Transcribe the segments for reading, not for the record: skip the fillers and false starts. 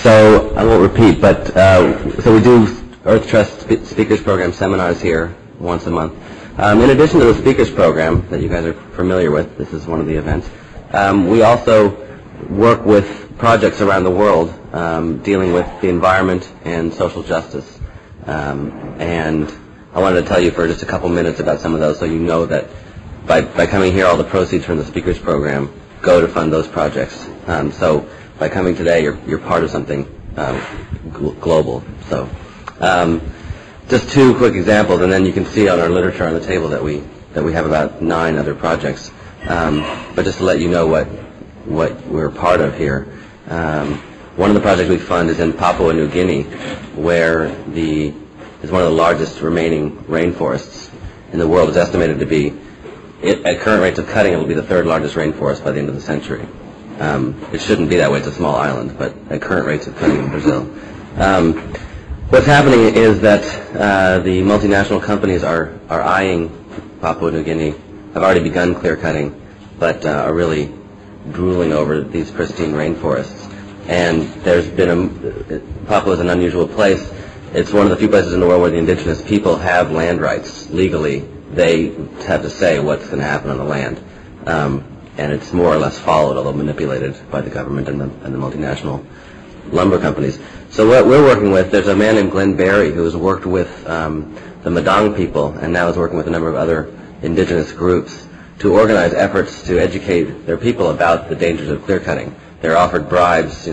So I won't repeat, but so we do Earth Trust Speakers Program seminars here once a month. In addition to the Speakers Program that you guys are familiar with, this is one of the events, we also work with projects around the world dealing with the environment and social justice. And I wanted to tell you for just a couple minutes about some of those so you know that by coming here, all the proceeds from the Speakers Program go to fund those projects. So by coming today, you're part of something global. So just two quick examples, and then you can see on our literature on the table that we have about 9 other projects. But just to let you know what we're part of here. One of the projects we fund is in Papua New Guinea, where is one of the largest remaining rainforests in the world. Is estimated to be, at current rates of cutting, it will be the 3rd largest rainforest by the end of the century. It shouldn't be that way. It's a small island, but at current rates of cutting in Brazil. What's happening is that the multinational companies are eyeing Papua New Guinea, have already begun clear cutting, but are really drooling over these pristine rainforests. And there's been Papua is an unusual place. It's one of the few places in the world where the indigenous people have land rights legally. They have to say what's going to happen on the land. And it's more or less followed, although manipulated by the government and the multinational lumber companies. So what we're working with, there's a man named Glenn Barry who has worked with the Madang people and now is working with a number of other indigenous groups to organize efforts to educate their people about the dangers of clear cutting. They're offered bribes,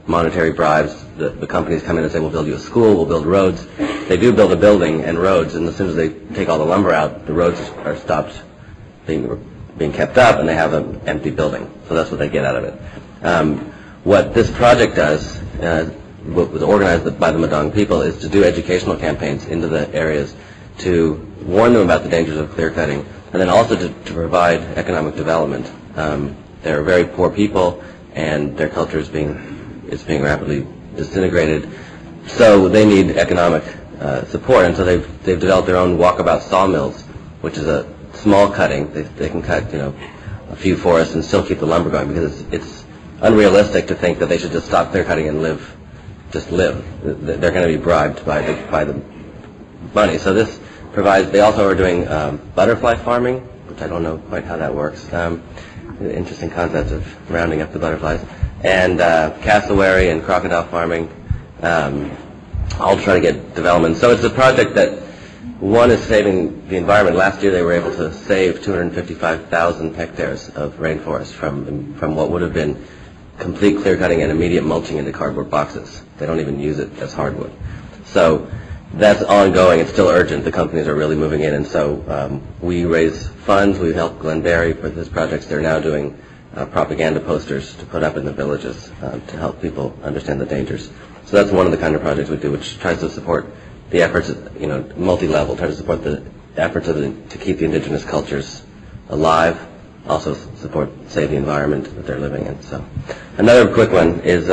monetary bribes. The companies come in and say, we'll build you a school, we'll build roads. They do build a building and roads, and as soon as they take all the lumber out, the roads are stopped being kept up, and they have an empty building. So that's what they get out of it. What this project does, what was organized by the Madang people, is to do educational campaigns into the areas to warn them about the dangers of clear cutting, and then also to provide economic development. They're very poor people, and their culture is being rapidly disintegrated. So they need economic support, and so they've developed their own walkabout sawmills, which is a small cutting. They can cut a few forests and still keep the lumber going, because it's unrealistic to think that they should just stop clear cutting and live. They're going to be bribed by the money. So this provides. They also are doing butterfly farming, which I don't know quite how that works. Interesting concept of rounding up the butterflies, and cassowary and crocodile farming, all trying to get development. So it's a project that, one, is saving the environment. Last year they were able to save 255,000 hectares of rainforest from what would have been complete clear cutting and immediate mulching into cardboard boxes. They don't even use it as hardwood. So that's ongoing. It's still urgent. The companies are really moving in, and so we raise funds. We help Glenn Barry for this project. They're now doing propaganda posters to put up in the villages to help people understand the dangers. So that's one of the kind of projects we do, which tries to support the efforts, multi-level, tries to support the efforts to keep the indigenous cultures alive, also save the environment that they're living in. So another quick one is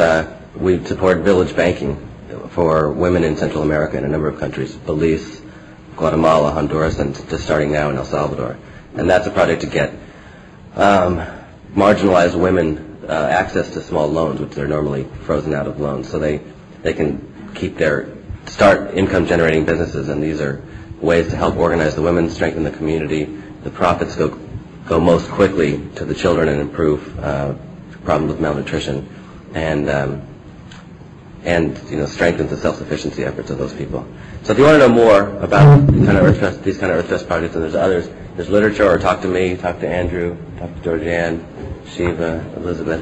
we support village banking for women in Central America in a number of countries, Belize, Guatemala, Honduras, and just starting now in El Salvador. And that's a project to get marginalized women access to small loans, which they're normally frozen out of loans. So they can start income generating businesses, and these are ways to help organize the women, strengthen the community. The profits go most quickly to the children and improve problems with malnutrition, and strengthens the self-sufficiency efforts of those people. So if you want to know more about these kind of Earth Trust projects, and there's others, there's literature, or talk to me, talk to Andrew, talk to Georgianne, Shiva, Elizabeth,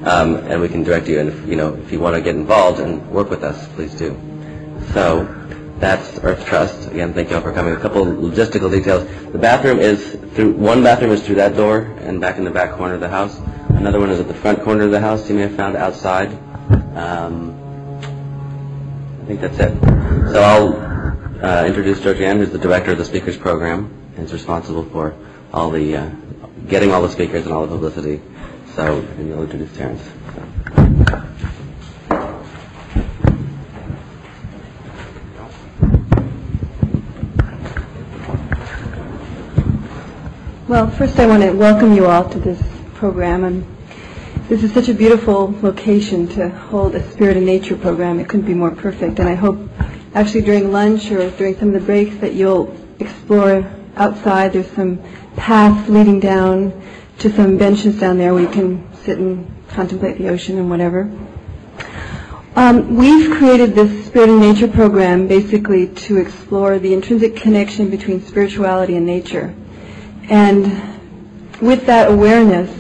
and we can direct you. And if you want to get involved and work with us, please do. So that's Earth Trust. Again, thank you all for coming. A couple logistical details. One bathroom is through that door and back in the back corner of the house. Another one is at the front corner of the house. You may have found outside. I think that's it. So I'll introduce Georgianne, who's the director of the speakers program, and is responsible for all the getting all the speakers and all the publicity. And you'll introduce Terence. Well, first I want to welcome you all to this program. I'm This is such a beautiful location to hold a Spirit and Nature program. It couldn't be more perfect. And I hope actually during lunch or during some of the breaks that you'll explore outside. There's some paths leading down to some benches down there where you can sit and contemplate the ocean and whatever. We've created this Spirit and Nature program basically to explore the intrinsic connection between spirituality and nature. And with that awareness,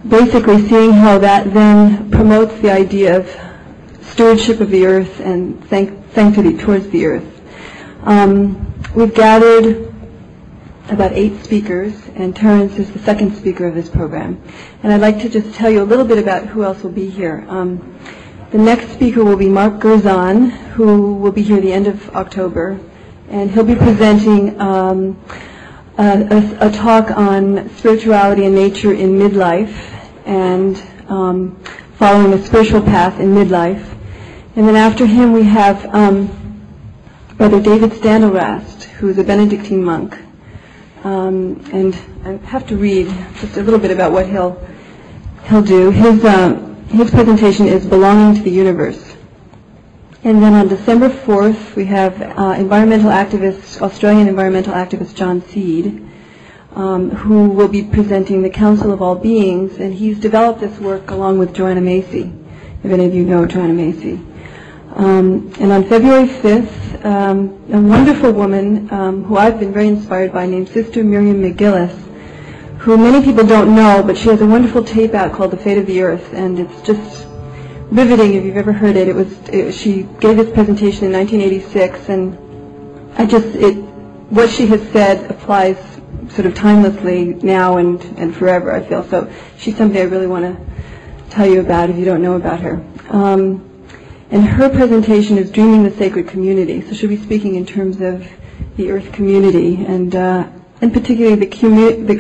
basically seeing how that then promotes the idea of stewardship of the earth and sanctity towards the earth. We've gathered about 8 speakers, and Terence is the second speaker of this program. And I'd like to just tell you a little bit about who else will be here. The next speaker will be Mark Gerzon, who will be here at the end of October, and he'll be presenting a talk on spirituality and nature in midlife, and following a spiritual path in midlife. And then after him we have Brother David Standelrast, who is a Benedictine monk. And I have to read just a little bit about what he'll do. His presentation is Belonging to the Universe. And then on December 4th, we have Australian environmental activist John Seed, who will be presenting The Council of All Beings, and he's developed this work along with Joanna Macy, if any of you know Joanna Macy. And on February 5th, a wonderful woman who I've been very inspired by, named Sister Miriam McGillis, who many people don't know, but she has a wonderful tape out called The Fate of the Earth, and it's just riveting if you've ever heard it. She gave this presentation in 1986, and what she has said applies sort of timelessly now and forever, I feel. So she's somebody I really want to tell you about if you don't know about her. And her presentation is Dreaming the Sacred Community. So she'll be speaking in terms of the Earth community, and particularly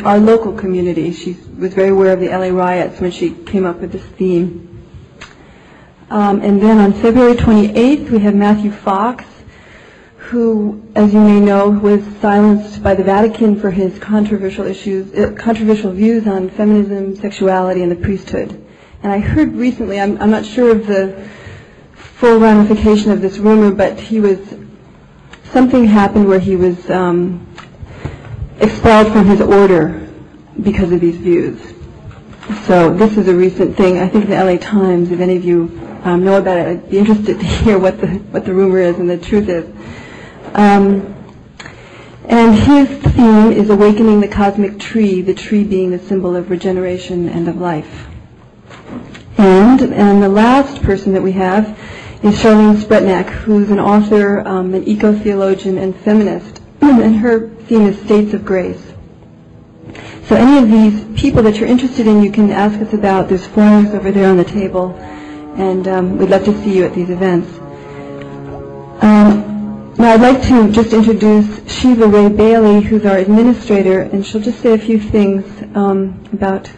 our local community. She was very aware of the LA riots when she came up with this theme. And then on February 28th, we have Matthew Fox, who, as you may know, was silenced by the Vatican for his controversial views on feminism, sexuality, and the priesthood. And I heard recently, I'm not sure of the full ramification of this rumor, but something happened where he was expelled from his order because of these views. So this is a recent thing. I think in the LA Times, if any of you know about it, I'd be interested to hear what the rumor is and the truth is. And his theme is Awakening the Cosmic Tree, the tree being the symbol of regeneration and of life. And the last person that we have is Charlene Spretnak, who's an author, an eco-theologian, and feminist, and her theme is States of Grace. So any of these people that you're interested in, you can ask us about. There's forms over there on the table, and we'd love to see you at these events. Now I'd like to just introduce Shiva Ray Bailey, who's our administrator, and she'll just say a few things about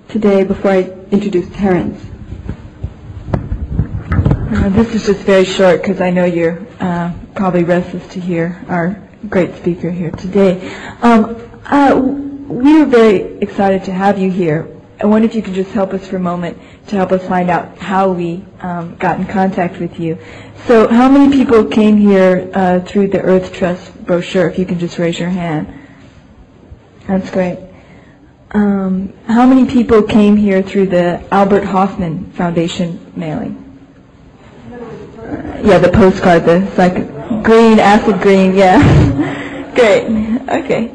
today before I introduce Terence. This is just very short because I know you're probably restless to hear our great speaker here today. We are very excited to have you here. I wonder if you could just help us for a moment to help us find out how we got in contact with you. So how many people came here through the Earth Trust brochure, if you can just raise your hand? That's great. How many people came here through the Albert Hoffman Foundation mailing? Yeah, the postcard, it's like green, acid green, yeah. Great, okay.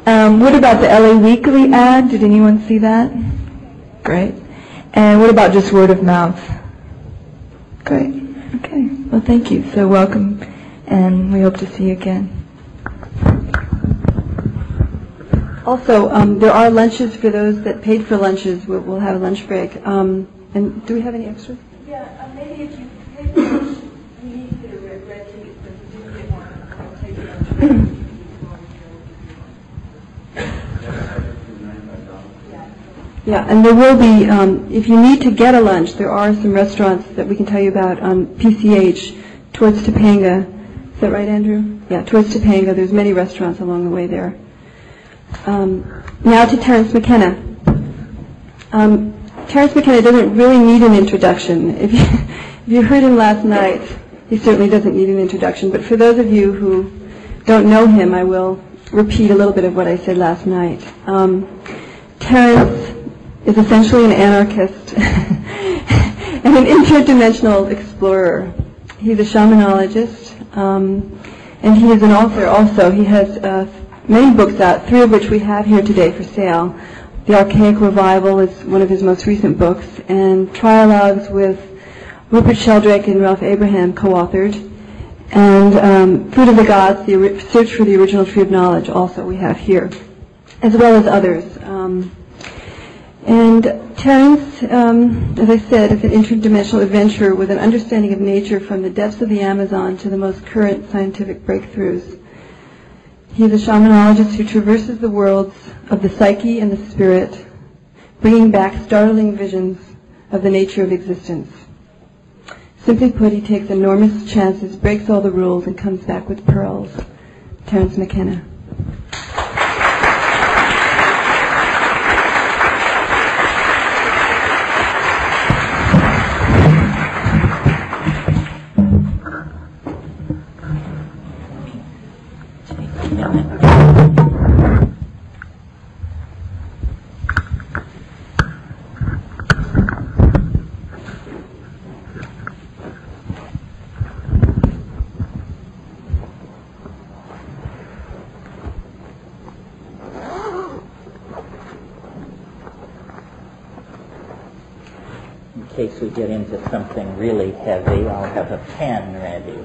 What about the LA Weekly ad? Did anyone see that? Great. And what about just word of mouth? Great, okay. Well, thank you. So welcome, and we hope to see you again. Also, there are lunches for those that paid for lunches. We'll have a lunch break. And do we have any extras? Yeah, maybe if you paid for lunch, you need to get a red ticket, but you do get one. I'll take it. Yeah, and there will be, if you need to get a lunch, there are some restaurants that we can tell you about on PCH towards Topanga. Is that right, Andrew? Yeah, towards Topanga. There's many restaurants along the way there. Now to Terence McKenna. Terence McKenna doesn't really need an introduction. If you heard him last night, he certainly doesn't need an introduction. But for those of you who don't know him, I will repeat a little bit of what I said last night. Terence is essentially an anarchist and an interdimensional explorer. He's a shamanologist, and he is an author also. He has many books out, 3 of which we have here today for sale. The Archaic Revival is one of his most recent books, and Trialogues with Rupert Sheldrake and Ralph Abraham co-authored, and Fruit of the Gods, the Search for the Original Tree of Knowledge also we have here, as well as others. And Terence, as I said, is an interdimensional adventurer with an understanding of nature from the depths of the Amazon to the most current scientific breakthroughs. He is a shamanologist who traverses the worlds of the psyche and the spirit, bringing back startling visions of the nature of existence. Simply put, he takes enormous chances, breaks all the rules, and comes back with pearls. Terence McKenna. In case we get into something really heavy, I'll have a pen ready.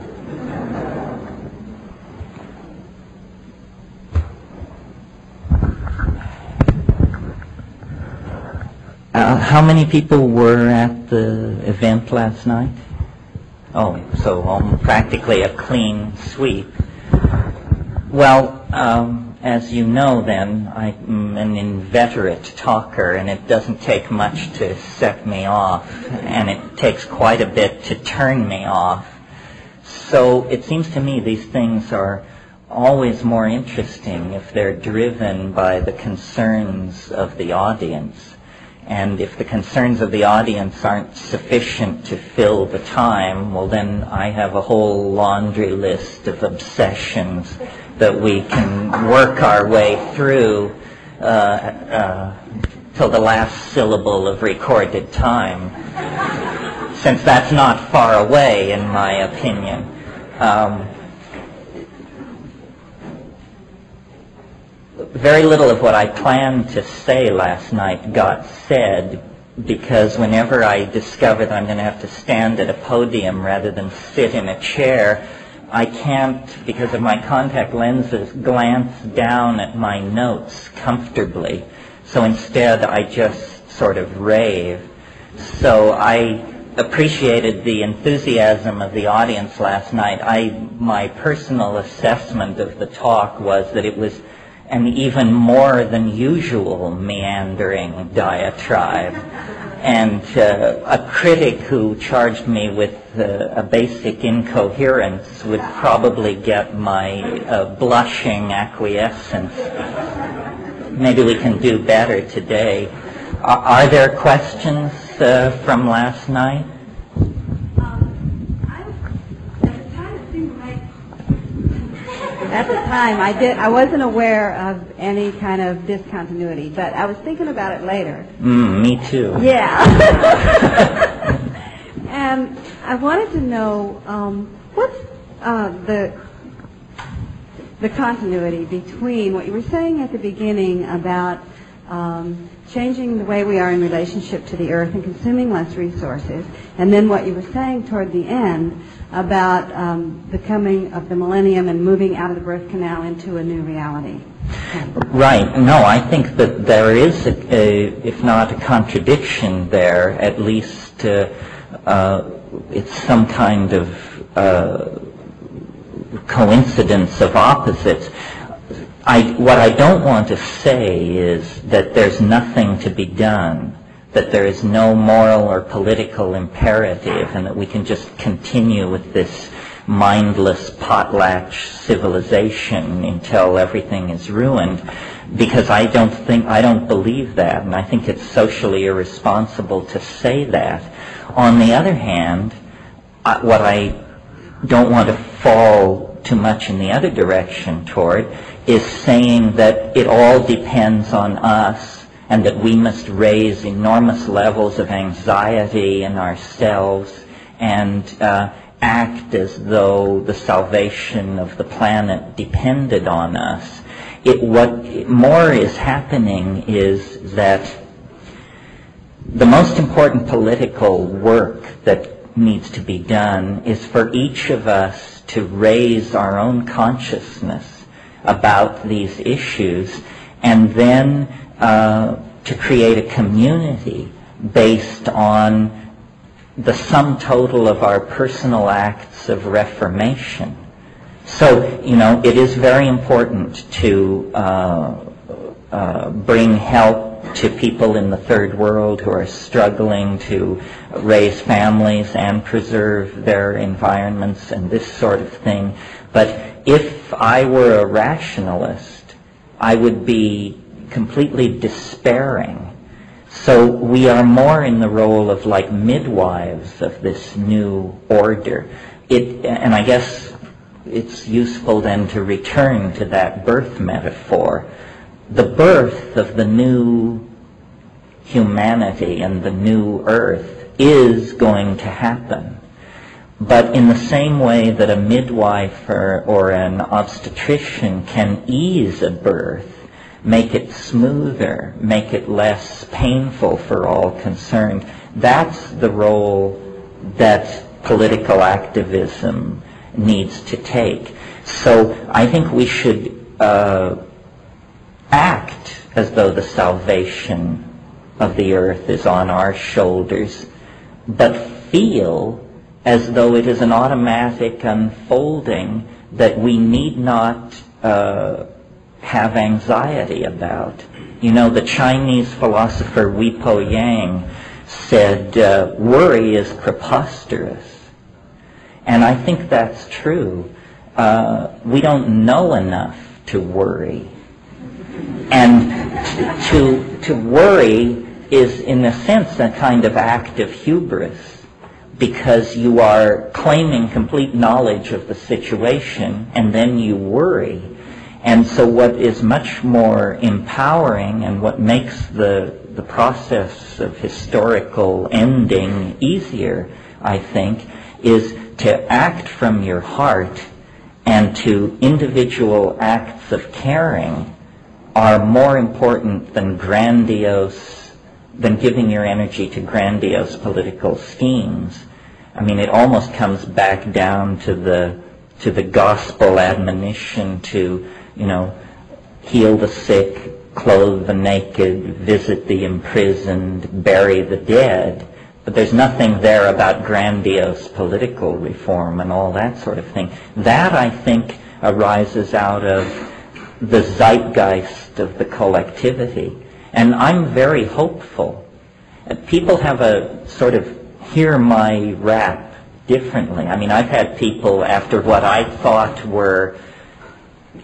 How many people were at the event last night? Oh, so practically a clean sweep. Well, as you know then, I'm an inveterate talker, and it doesn't take much to set me off, and it takes quite a bit to turn me off. So it seems to me these things are always more interesting if they're driven by the concerns of the audience. And if the concerns of the audience aren't sufficient to fill the time, well then I have a whole laundry list of obsessions that we can work our way through till the last syllable of recorded time, since that's not far away in my opinion. Very little of what I planned to say last night got said, because whenever I discover that I'm going to have to stand at a podium rather than sit in a chair, I can't, because of my contact lenses, glance down at my notes comfortably. So instead I just sort of rave. So I appreciated the enthusiasm of the audience last night. My personal assessment of the talk was that it was an even more than usual meandering diatribe. And a critic who charged me with a basic incoherence would probably get my blushing acquiescence. Maybe we can do better today. Are there questions from last night? At the time, I wasn't aware of any kind of discontinuity, but I was thinking about it later. Me too. Yeah. And I wanted to know what's the continuity between what you were saying at the beginning about changing the way we are in relationship to the earth and consuming less resources, and then what you were saying toward the end about the coming of the millennium and moving out of the birth canal into a new reality. Right. No, I think that there is, if not a contradiction there, at least it's some kind of coincidence of opposites. What I don't want to say is that there's nothing to be done, that there is no moral or political imperative, and that we can just continue with this mindless potlatch civilization until everything is ruined. because I don't believe that, and I think it's socially irresponsible to say that. On the other hand, what I don't want to fall too much in the other direction toward is saying that it all depends on us and that we must raise enormous levels of anxiety in ourselves and act as though the salvation of the planet depended on us. What more is happening is that the most important political work that needs to be done is for each of us to raise our own consciousness about these issues, and then to create a community based on the sum total of our personal acts of reformation. So, it is very important to bring help to people in the third world who are struggling to raise families and preserve their environments and this sort of thing. But if I were a rationalist, I would be completely despairing. So we are more in the role of like midwives of this new order. And I guess it's useful then to return to that birth metaphor. The birth of the new humanity and the new earth is going to happen. But in the same way that a midwife or an obstetrician can ease a birth, make it smoother, make it less painful for all concerned, that's the role that political activism needs to take. So I think we should act as though the salvation of the earth is on our shoulders, but feel as though it is an automatic unfolding that we need not have anxiety about. The Chinese philosopher Wi Po Yang said, worry is preposterous. And I think that's true. We don't know enough to worry. And to worry is, in a sense, a kind of act of hubris, because you are claiming complete knowledge of the situation and then you worry. And so what is much more empowering and what makes the process of historical ending easier, I think, is to act from your heart, and to individual acts of caring are more important than giving your energy to grandiose political schemes. I mean, it almost comes back down to the gospel admonition to, heal the sick, clothe the naked, visit the imprisoned, bury the dead. But there's nothing there about grandiose political reform and all that sort of thing. That, I think, arises out of the zeitgeist of the collectivity. And I'm very hopeful. People have a sort of hear my rap differently. I mean, I've had people, after what I thought were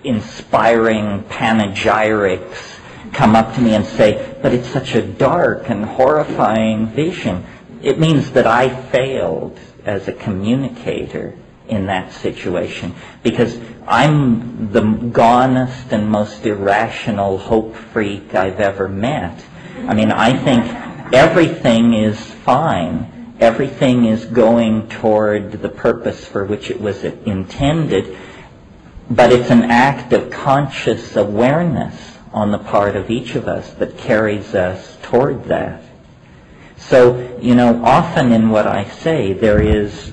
inspiring panegyrics, come up to me and say, but it's such a dark and horrifying vision. It means that I failed as a communicator in that situation, because I'm the gonest and most irrational hope freak I've ever met. I mean, I think everything is fine. Everything is going toward the purpose for which it was intended, but it's an act of conscious awareness on the part of each of us that carries us toward that. So, often in what I say, there is,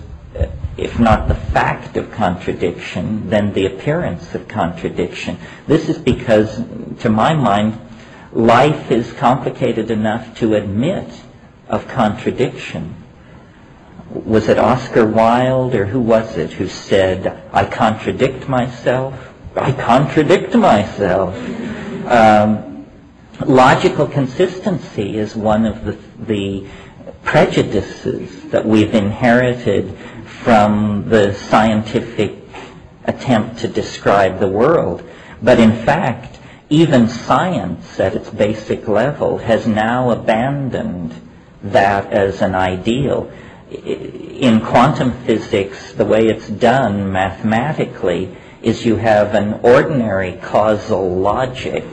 if not the fact of contradiction, then the appearance of contradiction. This is because, to my mind, life is complicated enough to admit of contradiction. Was it Oscar Wilde, or who was it, who said, I contradict myself? I contradict myself. Logical consistency is one of the prejudices that we've inherited from the scientific attempt to describe the world. But in fact, even science at its basic level has now abandoned that as an ideal. In quantum physics, the way it's done mathematically is you have an ordinary causal logic,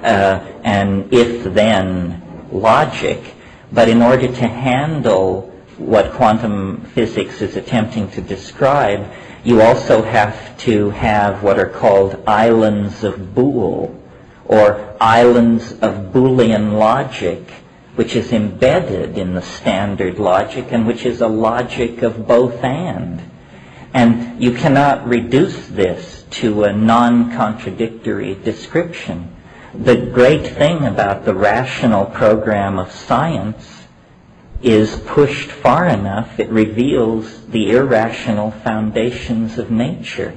an if-then logic, but in order to handle what quantum physics is attempting to describe, you also have to have what are called islands of Boole, or islands of Boolean logic, which is embedded in the standard logic and which is a logic of both and. And you cannot reduce this to a non-contradictory description. The great thing about the rational program of science is pushed far enough, it reveals the irrational foundations of nature.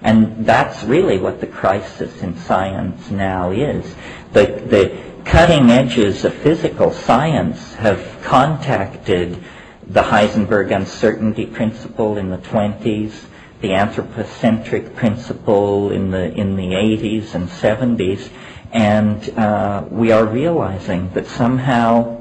And that's really what the crisis in science now is. The cutting edges of physical science have contacted the Heisenberg uncertainty principle in the 20s, the anthropocentric principle in the 80s and 70s, and we are realizing that somehow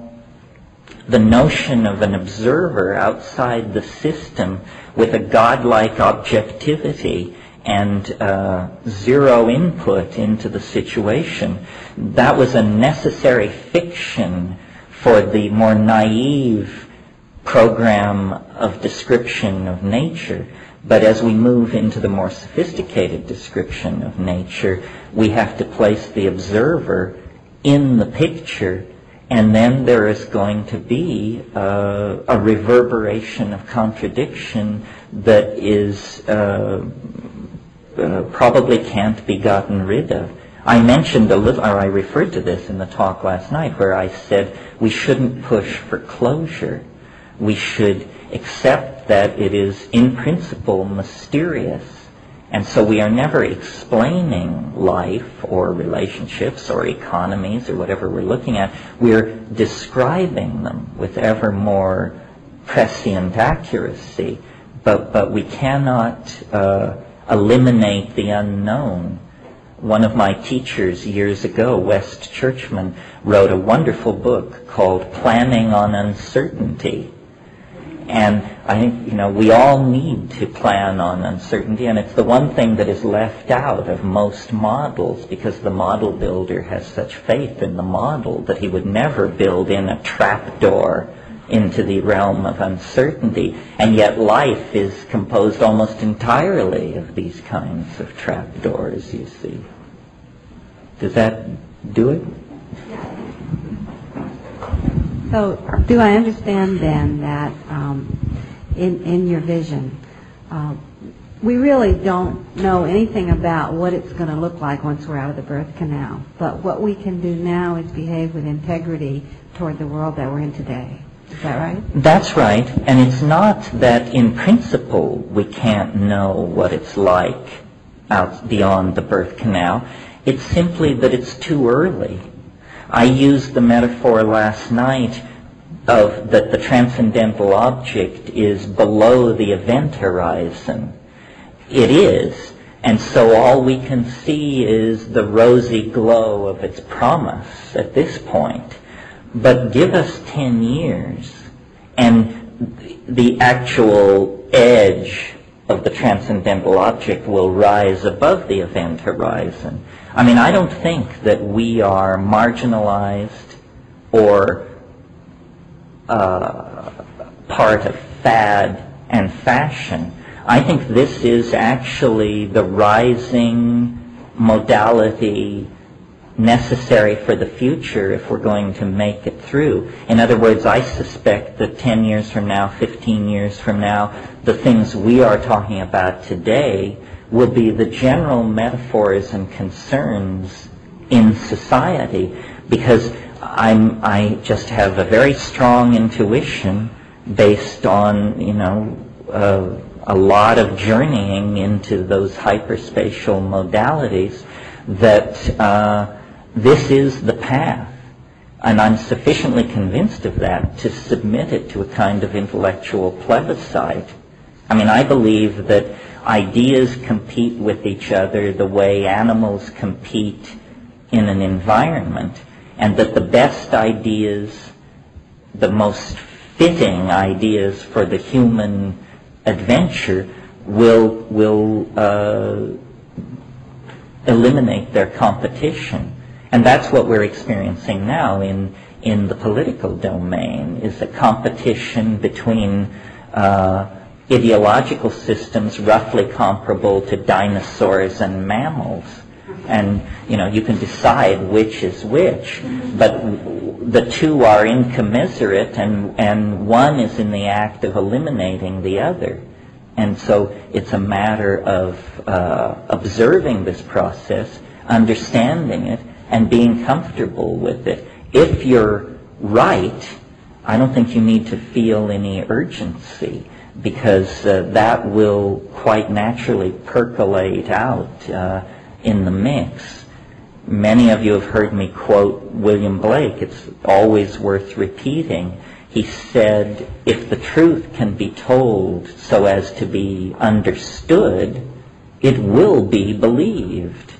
the notion of an observer outside the system with a godlike objectivity and zero input into the situation, that was a necessary fiction for the more naive program of description of nature. But as we move into the more sophisticated description of nature, we have to place the observer in the picture, and then there is going to be a reverberation of contradiction that is probably can't be gotten rid of. I mentioned I referred to this in the talk last night, where I said we shouldn't push for closure. We should accept that it is in principle mysterious, and so we are never explaining life or relationships or economies or whatever we're looking at. We're describing them with ever more prescient accuracy, but we cannot eliminate the unknown. One of my teachers years ago, West Churchman, wrote a wonderful book called Planning on Uncertainty. And I think, we all need to plan on uncertainty, and it's the one thing that is left out of most models, because the model builder has such faith in the model that he would never build in a trapdoor into the realm of uncertainty. And yet life is composed almost entirely of these kinds of trapdoors, you see. Does that do it? So do I understand then that in your vision, we really don't know anything about what it's going to look like once we're out of the birth canal, but what we can do now is behave with integrity toward the world that we're in today. Is that right? That's right. And it's not that in principle we can't know what it's like out beyond the birth canal. It's simply that it's too early. I used the metaphor last night of that the transcendental object is below the event horizon. It is. And so all we can see is the rosy glow of its promise at this point. But give us 10 years, and the actual edge of the transcendental object will rise above the event horizon. I mean, I don't think that we are marginalized or part of fad and fashion. I think this is actually the rising modality necessary for the future if we're going to make it through. In other words, I suspect that 10 years from now, 15 years from now, the things we are talking about today will be the general metaphors and concerns in society, because I just have a very strong intuition based on, a lot of journeying into those hyperspatial modalities that this is the path. And I'm sufficiently convinced of that to submit it to a kind of intellectual plebiscite. I mean, I believe that ideas compete with each other the way animals compete in an environment, and that the best ideas, the most fitting ideas for the human adventure will eliminate their competition. And that's what we're experiencing now in the political domain, is a competition between ideological systems roughly comparable to dinosaurs and mammals. And, you can decide which is which, but the two are incommensurate, and one is in the act of eliminating the other. And so it's a matter of observing this process, understanding it, and being comfortable with it. If you're right, I don't think you need to feel any urgency, because that will quite naturally percolate out in the mix. Many of you have heard me quote William Blake. It's always worth repeating. He said, if the truth can be told so as to be understood, it will be believed.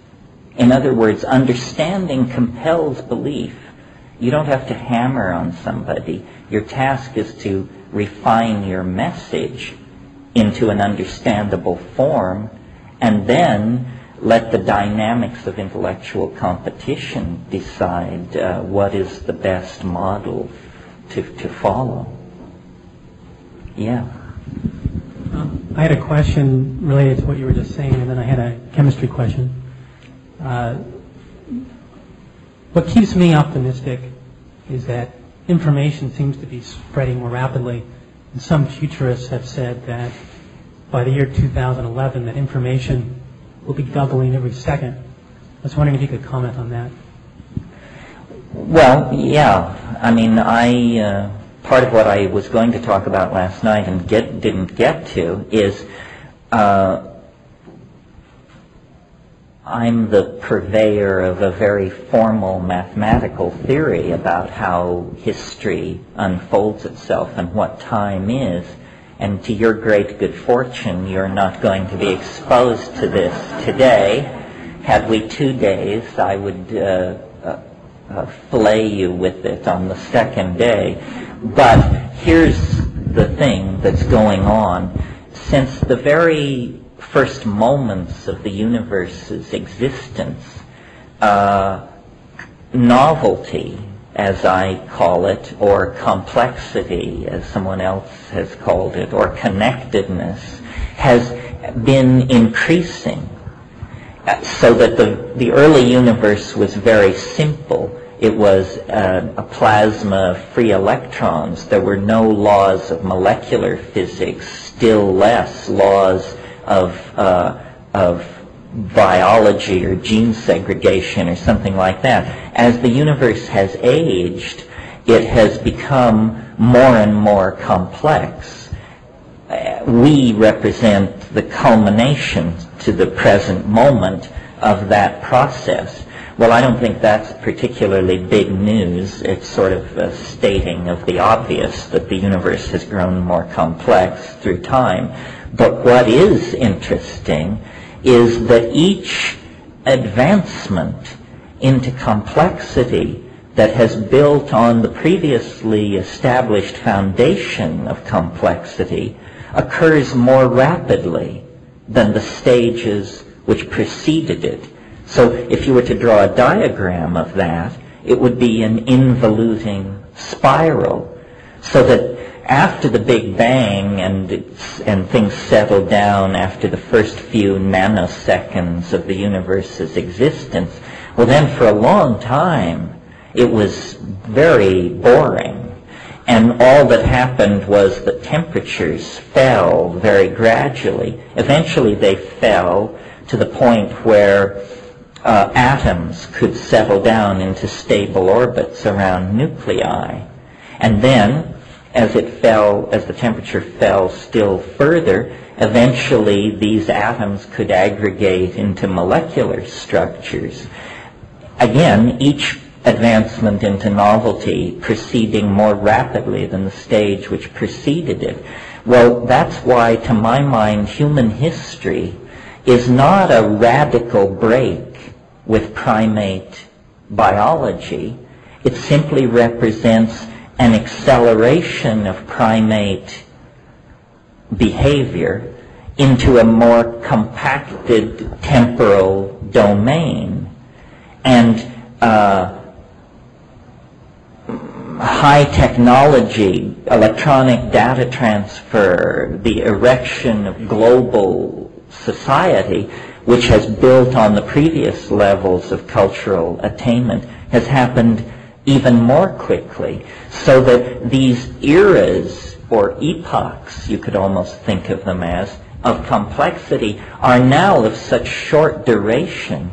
In other words, understanding compels belief. You don't have to hammer on somebody. Your task is to refine your message into an understandable form, and then let the dynamics of intellectual competition decide what is the best model to follow. Yeah. I had a question related to what you were just saying, and then I had a chemistry question. What keeps me optimistic is that information seems to be spreading more rapidly, and some futurists have said that by the year 2011 that information will be doubling every second. I was wondering if you could comment on that. Well, yeah. I mean, part of what I was going to talk about last night and didn't get to is I'm the purveyor of a very formal mathematical theory about how history unfolds itself and what time is. And to your great good fortune, you're not going to be exposed to this today. Had we 2 days, I would flay you with it on the second day. But here's the thing that's going on. Since the very first moments of the universe's existence, novelty, as I call it, or complexity, as someone else has called it, or connectedness, has been increasing. So that the early universe was very simple. It was a plasma of free electrons. There were no laws of molecular physics, still less laws of biology or gene segregation or something like that. As the universe has aged, it has become more and more complex. We represent the culmination to the present moment of that process. Well, I don't think that's particularly big news. It's sort of a stating of the obvious that the universe has grown more complex through time. But what is interesting is that each advancement into complexity that has built on the previously established foundation of complexity occurs more rapidly than the stages which preceded it. So if you were to draw a diagram of that, it would be an involuting spiral, so that after the Big Bang and things settled down after the first few nanoseconds of the universe's existence, well then for a long time it was very boring. And all that happened was that temperatures fell very gradually. Eventually they fell to the point where atoms could settle down into stable orbits around nuclei. And then, as the temperature fell still further, eventually these atoms could aggregate into molecular structures. Again, each advancement into novelty proceeding more rapidly than the stage which preceded it. Well, that's why, to my mind, human history is not a radical break with primate biology. It simply represents an acceleration of primate behavior into a more compacted temporal domain. And high technology, electronic data transfer, the erection of global society, which has built on the previous levels of cultural attainment, has happened even more quickly. So that these eras, or epochs, you could almost think of them as, of complexity, are now of such short duration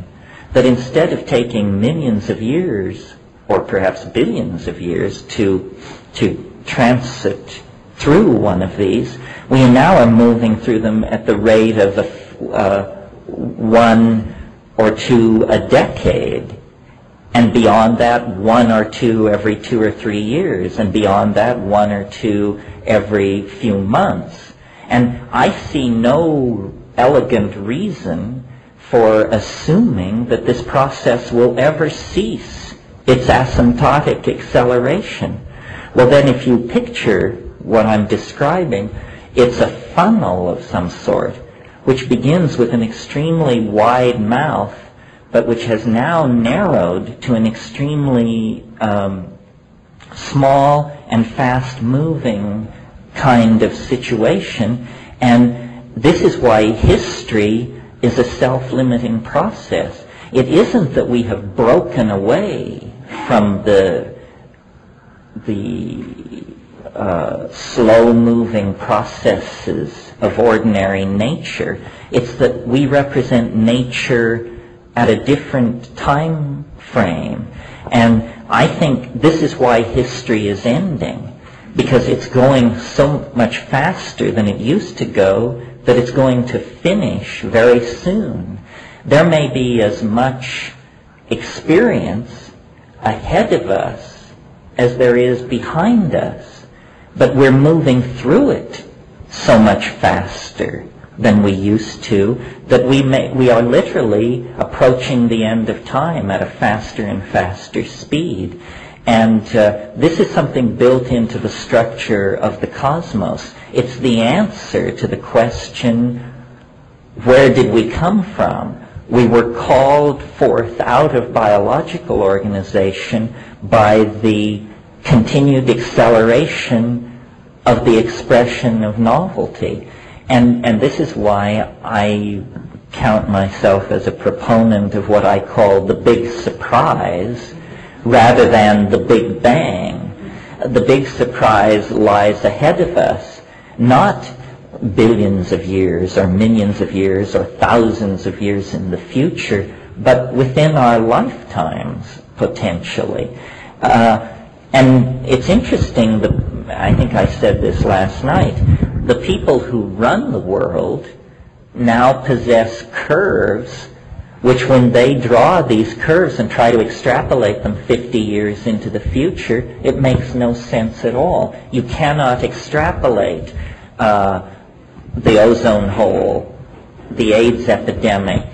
that instead of taking millions of years, or perhaps billions of years, to transit through one of these, we now are moving through them at the rate of one or two a decade, and beyond that, one or two every 2 or 3 years, and beyond that, one or two every few months. And I see no elegant reason for assuming that this process will ever cease its asymptotic acceleration. Well, then if you picture what I'm describing, it's a funnel of some sort, which begins with an extremely wide mouth, but which has now narrowed to an extremely small and fast-moving kind of situation. And this is why history is a self-limiting process. It isn't that we have broken away from the slow-moving processes of ordinary nature. It's that we represent nature at a different time frame. And I think this is why history is ending, because it's going so much faster than it used to go that it's going to finish very soon. There may be as much experience ahead of us as there is behind us, but we're moving through it so much faster than we used to that we are literally approaching the end of time at a faster and faster speed. And this is something built into the structure of the cosmos. It's the answer to the question, where did we come from? We were called forth out of biological organization by the continued acceleration of the expression of novelty. And this is why I count myself as a proponent of what I call the big surprise, rather than the Big Bang. The big surprise lies ahead of us, not billions of years or millions of years or thousands of years in the future, but within our lifetimes, potentially. And it's interesting, I think I said this last night, the people who run the world now possess curves which, when they draw these curves and try to extrapolate them 50 years into the future, it makes no sense at all. You cannot extrapolate the ozone hole, the AIDS epidemic,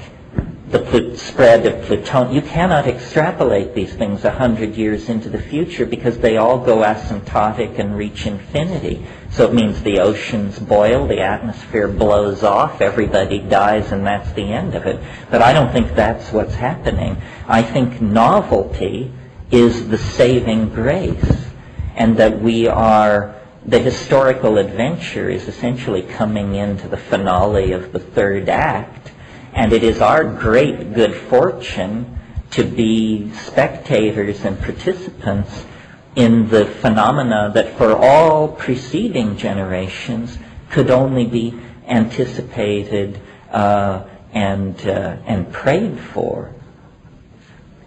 the spread of plutonium. You cannot extrapolate these things 100 years into the future because they all go asymptotic and reach infinity. So it means the oceans boil, the atmosphere blows off, everybody dies, and that's the end of it. But I don't think that's what's happening. I think novelty is the saving grace, and that the historical adventure is essentially coming into the finale of the third act, and it is our great good fortune to be spectators and participants in the phenomena that for all preceding generations could only be anticipated and prayed for.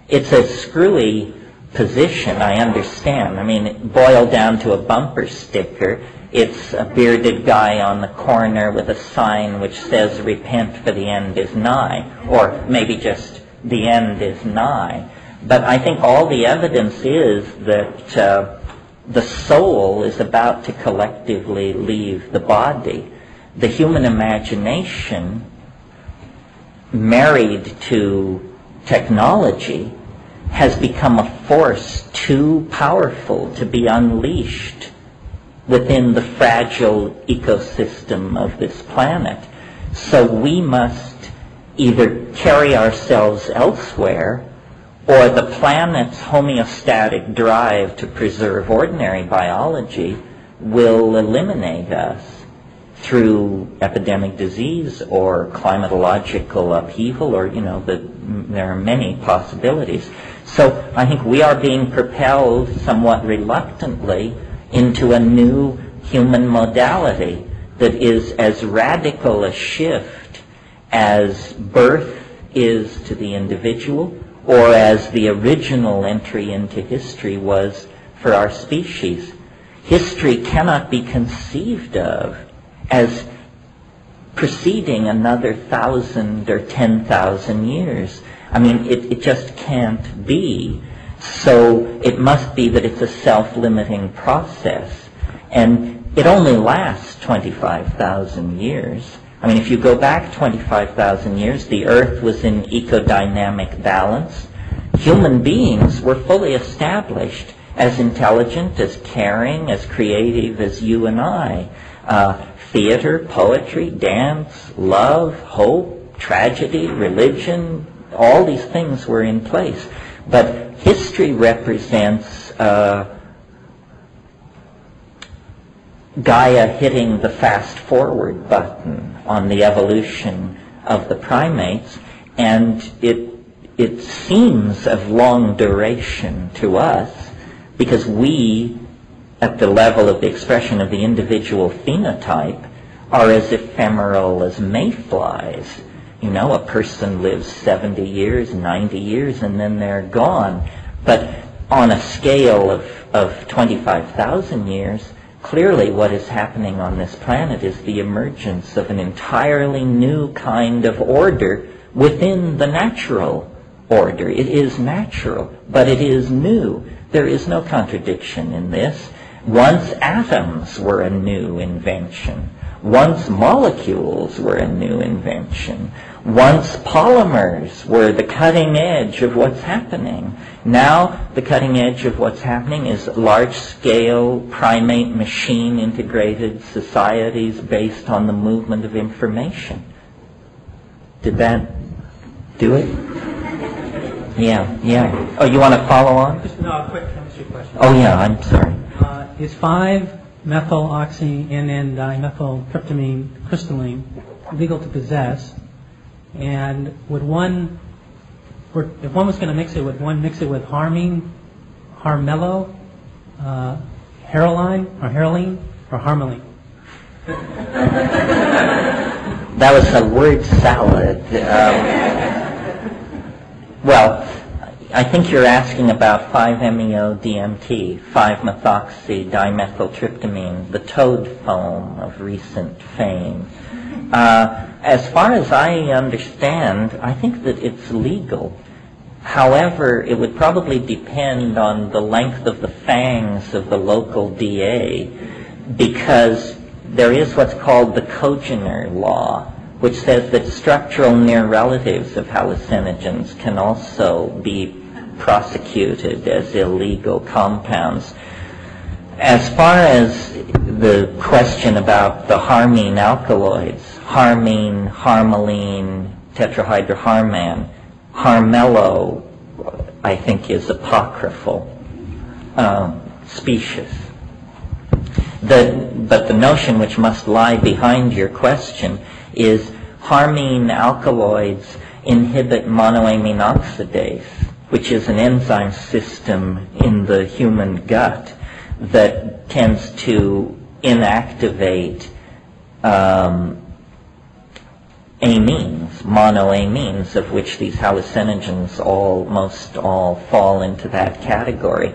It's a screwy position, I understand. I mean, boiled down to a bumper sticker, it's a bearded guy on the corner with a sign which says, "Repent, for the end is nigh," or maybe just, "The end is nigh." But I think all the evidence is that the soul is about to collectively leave the body. The human imagination, married to technology, has become a force too powerful to be unleashed within the fragile ecosystem of this planet. So we must either carry ourselves elsewhere, or the planet's homeostatic drive to preserve ordinary biology will eliminate us through epidemic disease or climatological upheaval, or, there are many possibilities. So I think we are being propelled somewhat reluctantly into a new human modality that is as radical a shift as birth is to the individual, or as the original entry into history was for our species. History cannot be conceived of as preceding another 1,000 or 10,000 years. I mean, it just can't be. So it must be that it's a self-limiting process. And it only lasts 25,000 years. I mean, if you go back 25,000 years, the Earth was in ecodynamic balance. Human beings were fully established as intelligent, as caring, as creative as you and I. Theater, poetry, dance, love, hope, tragedy, religion, all these things were in place. But history represents Gaia hitting the fast forward button on the evolution of the primates, and it seems of long duration to us because we, at the level of the expression of the individual phenotype, are as ephemeral as mayflies. A person lives 70 years, 90 years, and then they're gone. But on a scale of 25,000 years, clearly what is happening on this planet is the emergence of an entirely new kind of order within the natural order. It is natural, but it is new. There is no contradiction in this. Once atoms were a new invention. Once molecules were a new invention. Once polymers were the cutting edge of what's happening. Now the cutting edge of what's happening is large-scale primate machine integrated societies based on the movement of information. Did that do it? Yeah. Oh, you want to follow on? Just a quick chemistry question. Oh yeah, I'm sorry. Is 5-methyloxy-NN-dimethyltryptamine crystalline legal to possess? And if one was going to mix it, would one mix it with harmine, harmello, heroline, or harmaline? That was a word salad. Well, I think you're asking about 5-MeO-DMT, 5-methoxy-dimethyltryptamine, the toad foam of recent fame. As far as I understand, I think that it's legal. However, it would probably depend on the length of the fangs of the local DA, because there is what's called the Kogener law, which says that structural near relatives of hallucinogens can also be prosecuted as illegal compounds. As far as the question about the harmine alkaloids, harmine, harmaline, tetrahydroharman, harmello, I think is apocryphal, specious. But the notion which must lie behind your question is harmine alkaloids inhibit monoamine oxidase, which is an enzyme system in the human gut that tends to inactivate amines, monoamines, of which these hallucinogens almost all fall into that category.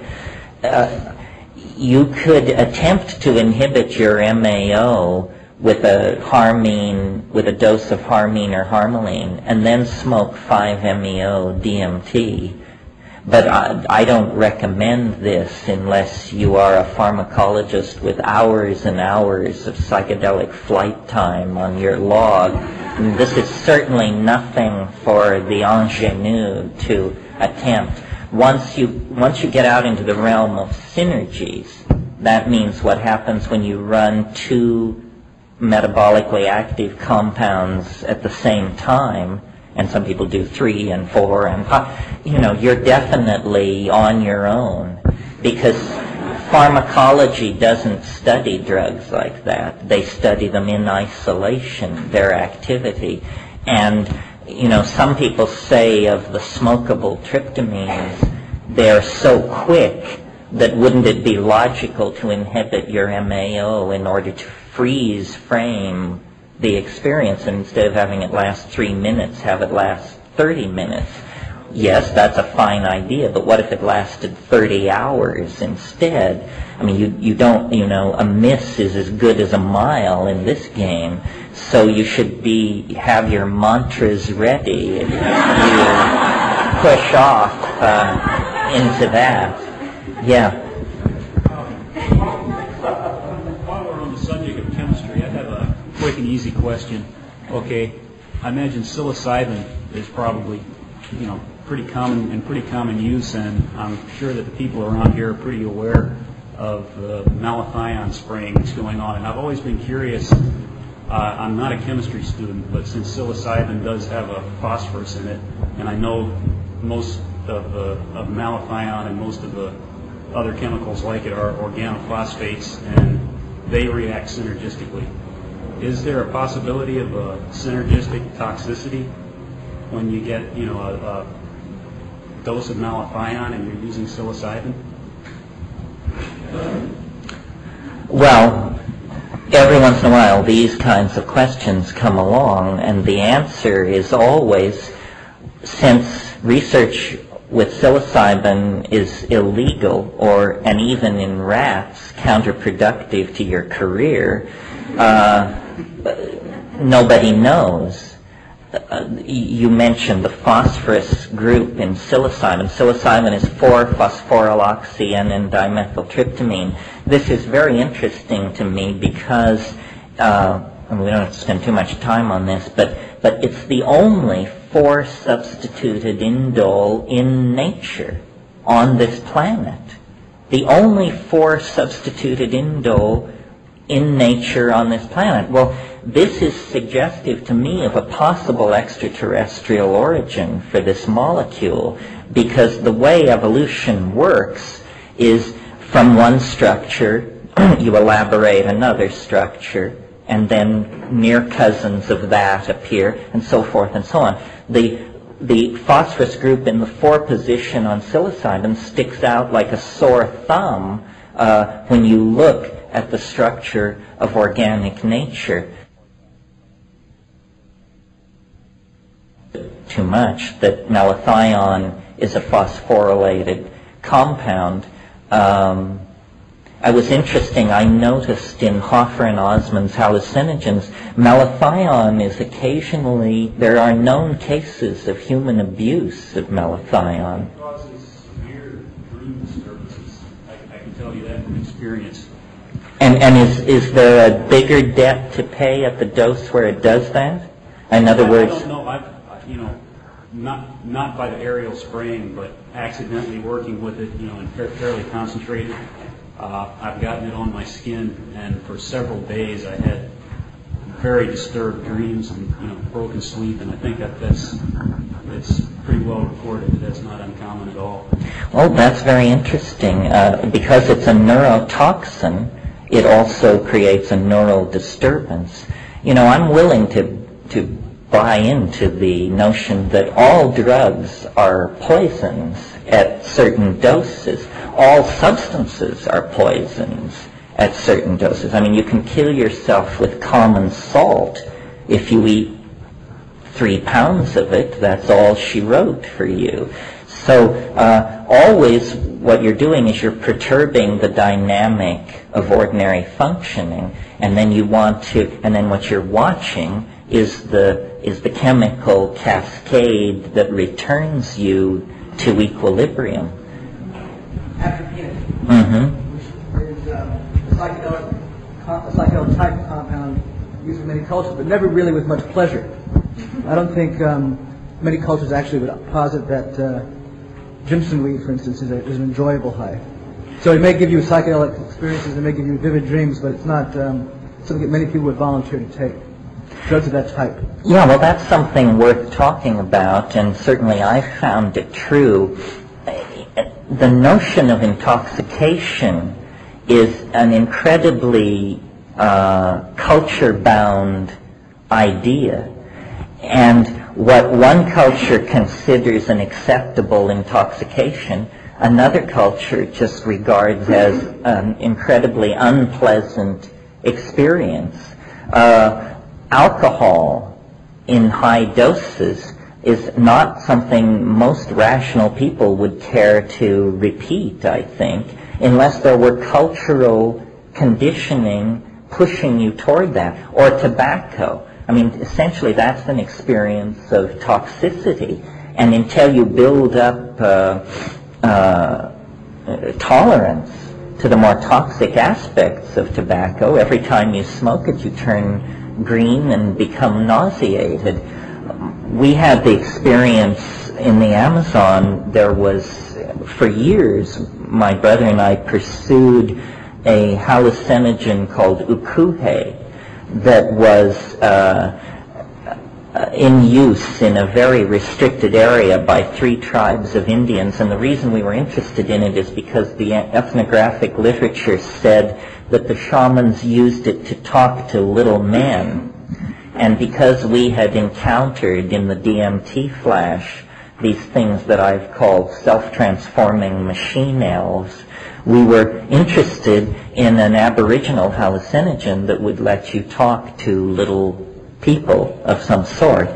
You could attempt to inhibit your MAO with a dose of harmine or harmaline, and then smoke 5-MeO-DMT. But I don't recommend this unless you are a pharmacologist with hours and hours of psychedelic flight time on your log. And this is certainly nothing for the ingenue to attempt. Once you get out into the realm of synergies, that means what happens when you run two metabolically active compounds at the same time, and some people do 3 and 4 and 5, you're definitely on your own, because pharmacology doesn't study drugs like that. They study them in isolation, their activity. And, some people say of the smokable tryptamines, they're so quick that wouldn't it be logical to inhibit your MAO in order to freeze frame the experience, and instead of having it last 3 minutes, have it last 30 minutes. Yes, that's a fine idea, but what if it lasted 30 hours instead? I mean, you don't, a miss is as good as a mile in this game, so you should have your mantras ready if you push off into that. Yeah. While we're on the subject of chemistry, I have a quick and easy question. Okay, I imagine psilocybin is probably, pretty common use, and I'm sure that the people around here are pretty aware of the malathion spraying that's going on. And I've always been curious. I'm not a chemistry student, but since psilocybin does have a phosphorus in it, and I know most of malathion and most of the other chemicals like it are organophosphates, and they react synergistically. Is there a possibility of a synergistic toxicity when you get, a dose of malathion and you're using psilocybin? Well, every once in a while these kinds of questions come along, and the answer is always, since research with psilocybin is illegal and even in rats counterproductive to your career, nobody knows. You mentioned the phosphorus group in psilocybin. Psilocybin is 4-phosphoryloxy and dimethyltryptamine. This is very interesting to me because, and we don't have to spend too much time on this, but it's the only 4-substituted indole in nature on this planet. The only 4-substituted indole in nature on this planet. Well, this is suggestive to me of a possible extraterrestrial origin for this molecule, because the way evolution works is from one structure you elaborate another structure, and then near cousins of that appear, and so forth and so on. The phosphorus group in the 4 position on psilocybin sticks out like a sore thumb when you look at the structure of organic nature. Too much that malathion is a phosphorylated compound. I noticed in Hoffer and Osmond's hallucinogens, malathion is occasionally, there are known cases of human abuse of malathion. It causes severe dream disturbances. I can tell you that from experience. And is there a bigger debt to pay at the dose where it does that? In other words, I don't know. Not by the aerial spraying, but accidentally working with it, and fairly concentrated. I've gotten it on my skin, and for several days I had very disturbed dreams and broken sleep, and I think it's pretty well reported that that's not uncommon at all. well, that's very interesting. Because it's a neurotoxin, it also creates a neural disturbance. I'm willing to buy into the notion that all drugs are poisons at certain doses. All substances are poisons at certain doses. I mean, you can kill yourself with common salt if you eat 3 pounds of it. That's all she wrote for you. So always what you're doing is you're perturbing the dynamic of ordinary functioning, and then what you're watching is the chemical cascade that returns you to equilibrium. Which is a psychedelic type compound used in many cultures, but never really with much pleasure. I don't think many cultures actually would posit that Jimson weed, for instance, is an enjoyable high. So it may give you psychedelic experiences, it may give you vivid dreams, but it's not something that many people would volunteer to take. Drugs of that type. Yeah, well, that's something worth talking about, and certainly I found it true. The notion of intoxication is an incredibly culture-bound idea. And what one culture considers an acceptable intoxication, another culture just regards as an incredibly unpleasant experience. Alcohol in high doses is not something most rational people would care to repeat, I think, unless there were cultural conditioning pushing you toward that. Or tobacco. I mean, essentially that's an experience of toxicity. And until you build up tolerance to the more toxic aspects of tobacco, every time you smoke it, you turn green and become nauseated. We had the experience in the Amazon. There was, for years, my brother and I pursued a hallucinogen called ukuhe that was in use in a very restricted area by 3 tribes of Indians. And the reason we were interested in it is because the ethnographic literature said that the shamans used it to talk to little men. And because we had encountered in the DMT flash these things that I've called self-transforming machine elves, we were interested in an aboriginal hallucinogen that would let you talk to little people of some sort.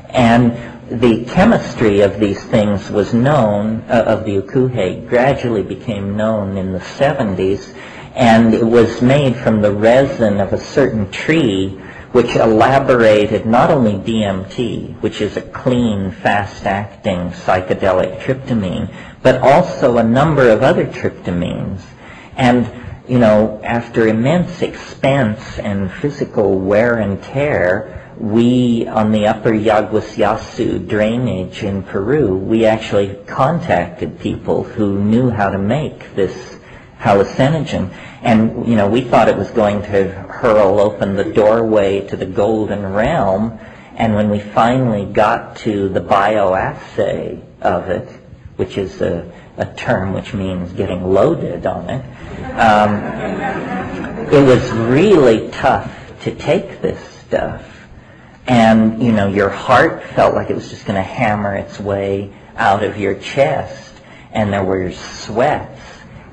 And the chemistry of these things was known, of the ukuhe, gradually became known in the 70s, and it was made from the resin of a certain tree which elaborated not only DMT, which is a clean, fast-acting psychedelic tryptamine, but also a number of other tryptamines. And, you know, after immense expense and physical wear and tear, we, on the upper Yaguasyasu drainage in Peru, we actually contacted people who knew how to make this hallucinogen. And, you know, we thought it was going to hurl open the doorway to the golden realm. And when we finally got to the bioassay of it, which is a term which means getting loaded on it, it was really tough to take this stuff. And, you know, your heart felt like it was just going to hammer its way out of your chest. And there were sweats.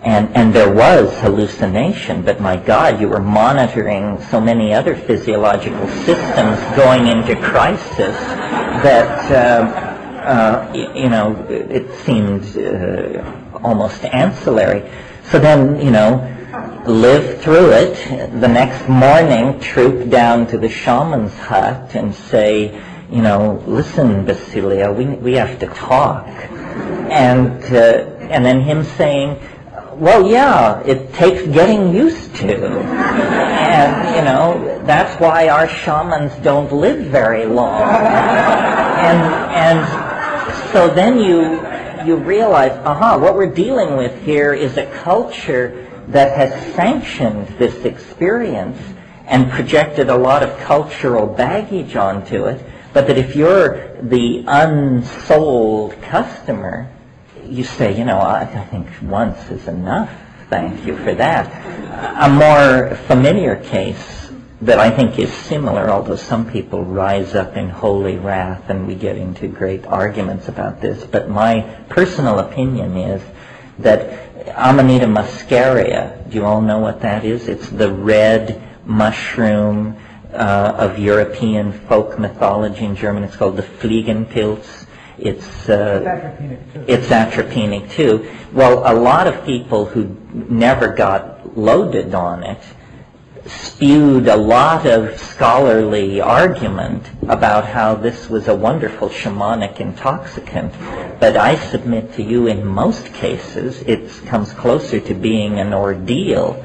And there was hallucination, but my God, you were monitoring so many other physiological systems going into crisis that, you know, it seemed almost ancillary. So then, you know, lived through it. The next morning, troop down to the shaman's hut and say, you know, listen, Basilia, we have to talk. And then him saying, well, yeah, it takes getting used to. And, you know, that's why our shamans don't live very long. And so then you realize, what we're dealing with here is a culture that has sanctioned this experience and projected a lot of cultural baggage onto it, but that if you're the unsold customer, you say, you know, I think once is enough, thank you for that. A more familiar case that I think is similar, although some people rise up in holy wrath and we get into great arguments about this, but my personal opinion is that Amanita muscaria, do you all know what that is? It's the red mushroom of European folk mythology. In German it's called the Fliegenpilz. It's atropinic too. Well, a lot of people who never got loaded on it spewed a lot of scholarly argument about how this was a wonderful shamanic intoxicant. But I submit to you, in most cases, it comes closer to being an ordeal.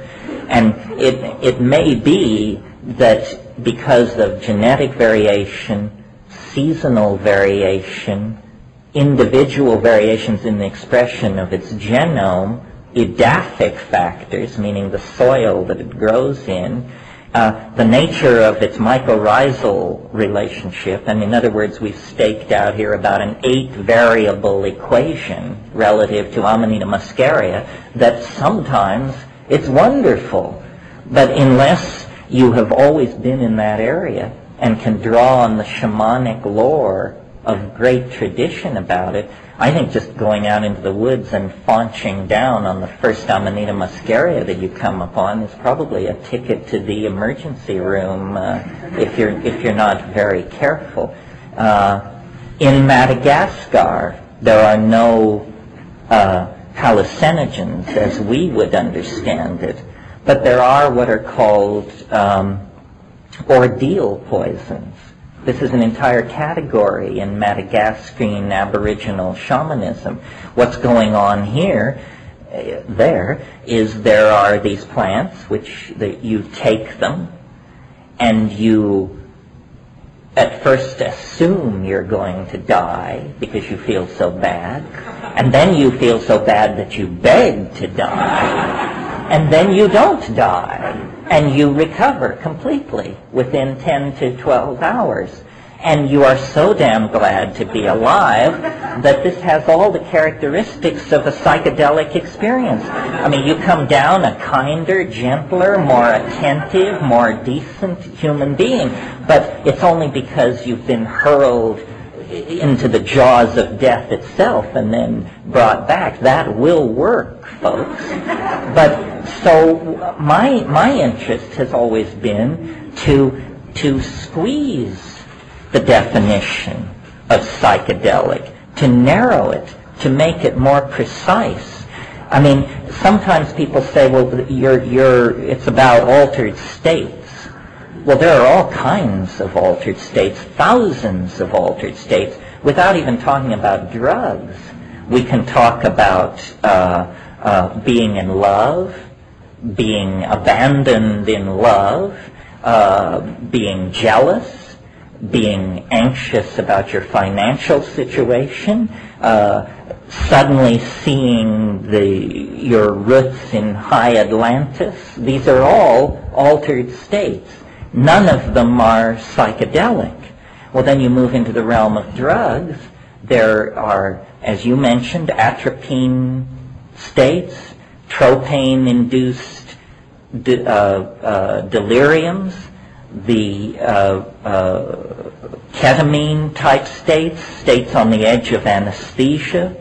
And it may be that because of genetic variation, seasonal variation, individual variations in the expression of its genome, edaphic factors, meaning the soil that it grows in, the nature of its mycorrhizal relationship, and in other words, we've staked out here about an 8-variable equation relative to Amanita muscaria, that sometimes it's wonderful. But unless you have always been in that area and can draw on the shamanic lore of great tradition about it, I think just going out into the woods and faunching down on the first Amanita muscaria that you come upon is probably a ticket to the emergency room if you're not very careful. In Madagascar, there are no hallucinogens as we would understand it, but there are what are called ordeal poisons. This is an entire category in Madagascan Aboriginal shamanism. What's going on here, there are these plants which you take them and you at first assume you're going to die because you feel so bad, and then you feel so bad that you beg to die, and then you don't die. And you recover completely within 10 to 12 hours. And you are so damn glad to be alive that this has all the characteristics of a psychedelic experience. I mean, you come down a kinder, gentler, more attentive, more decent human being. But it's only because you've been hurled into the jaws of death itself and then brought back. That will work, folks. But so my interest has always been to squeeze the definition of psychedelic, to narrow it, to make it more precise. I mean, sometimes people say, well, it's about altered states. Well, there are all kinds of altered states, thousands of altered states, without even talking about drugs. We can talk about being in love, being abandoned in love, being jealous, being anxious about your financial situation, suddenly seeing your roots in high Atlantis. These are all altered states. None of them are psychedelic. Well, then you move into the realm of drugs. There are, as you mentioned, atropine states, tropane-induced deliriums, the ketamine-type states, states on the edge of anesthesia,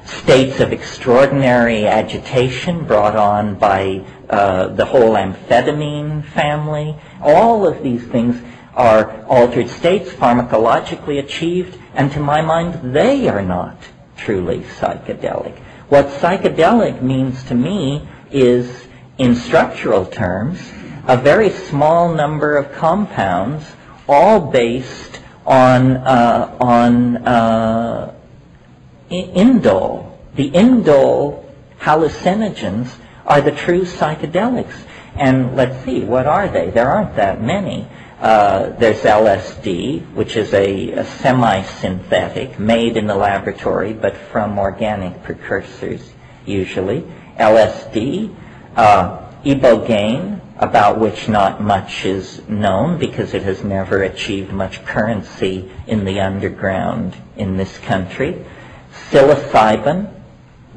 states of extraordinary agitation brought on by the whole amphetamine family. All of these things are altered states, pharmacologically achieved, and to my mind, they are not truly psychedelic. What psychedelic means to me is, in structural terms, a very small number of compounds, all based on indole. The indole hallucinogens are the true psychedelics. And let's see, what are they? There aren't that many. There's LSD, which is a semi-synthetic, made in the laboratory, but from organic precursors, usually. LSD, ibogaine, about which not much is known because it has never achieved much currency in the underground in this country. Psilocybin,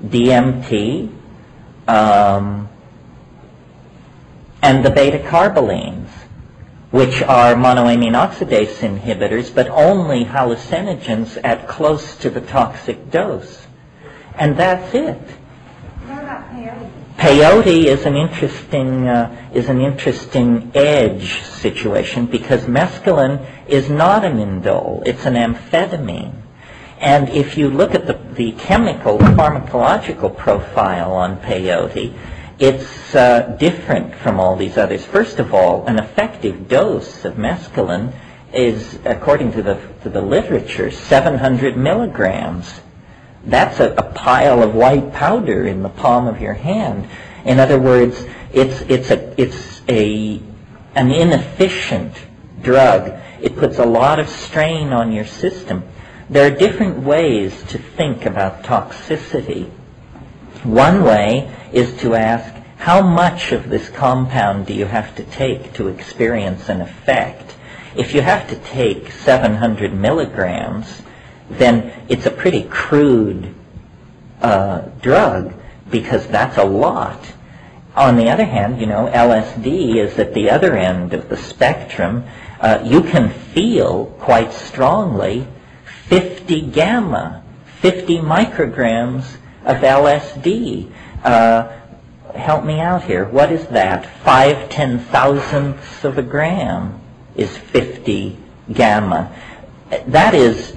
DMT, and the beta-carbolines, which are monoamine oxidase inhibitors, but only hallucinogens at close to the toxic dose. And that's it. What about peyote? Peyote is an interesting edge situation because mescaline is not an indole, it's an amphetamine. And if you look at the chemical, pharmacological profile on peyote, it's different from all these others. First of all, an effective dose of mescaline is, according to the literature, 700 milligrams. That's a pile of white powder in the palm of your hand. In other words, it's an inefficient drug. It puts a lot of strain on your system. there are different ways to think about toxicity. One way is to ask, how much of this compound do you have to take to experience an effect? If you have to take 700 milligrams, then it's a pretty crude drug, because that's a lot. On the other hand, LSD is at the other end of the spectrum. You can feel quite strongly 50 gamma, 50 micrograms of LSD. Help me out here. What is that? 5/10,000ths of a gram is 50 gamma. That is,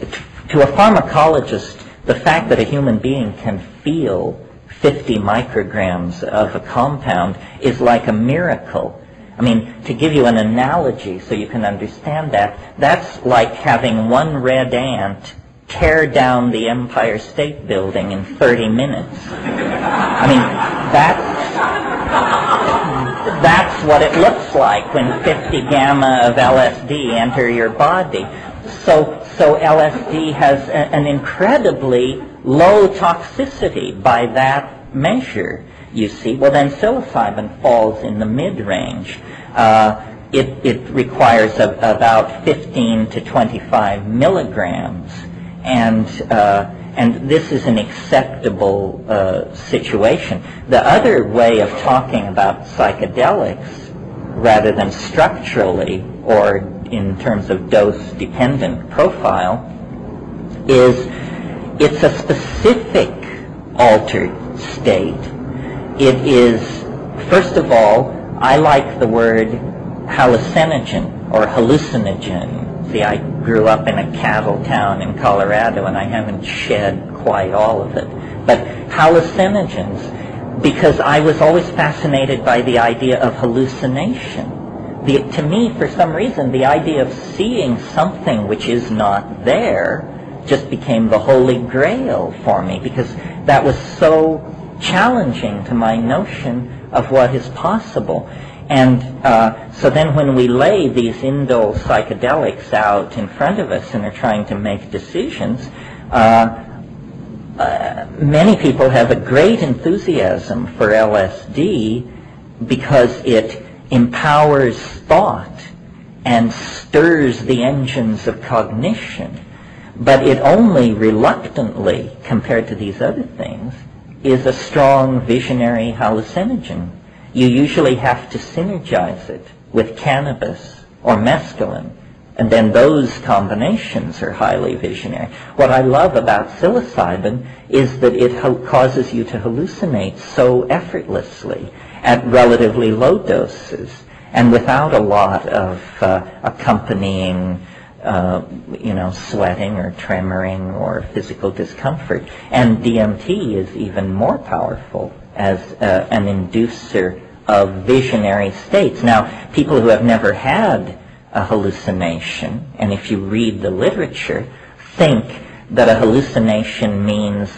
to a pharmacologist, the fact that a human being can feel 50 micrograms of a compound is like a miracle. I mean, to give you an analogy so you can understand that, that's like having one red ant tear down the Empire State Building in 30 minutes. I mean, that's what it looks like when 50 gamma of LSD enter your body. So LSD has an incredibly low toxicity by that measure, you see. Well, then psilocybin falls in the mid-range. It requires about 15 to 25 milligrams, and this is an acceptable situation. The other way of talking about psychedelics, rather than structurally or in terms of dose-dependent profile, is it's a specific altered state. It is, first of all, I like the word hallucinogen or hallucinogen. See, I grew up in a cattle town in Colorado, and I haven't shed quite all of it. But hallucinogens, because I was always fascinated by the idea of hallucination. To me, for some reason, the idea of seeing something which is not there just became the holy grail for me, because that was so challenging to my notion of what is possible. And so then when we lay these indole psychedelics out in front of us and are trying to make decisions, many people have a great enthusiasm for LSD because it empowers thought and stirs the engines of cognition. But it only reluctantly, compared to these other things, is a strong visionary hallucinogen. You usually have to synergize it with cannabis or mescaline, and then those combinations are highly visionary. What I love about psilocybin is that it causes you to hallucinate so effortlessly at relatively low doses and without a lot of accompanying sweating or tremoring or physical discomfort. And DMT is even more powerful as an inducer of visionary states. Now, people who have never had a hallucination, and if you read the literature, think that a hallucination means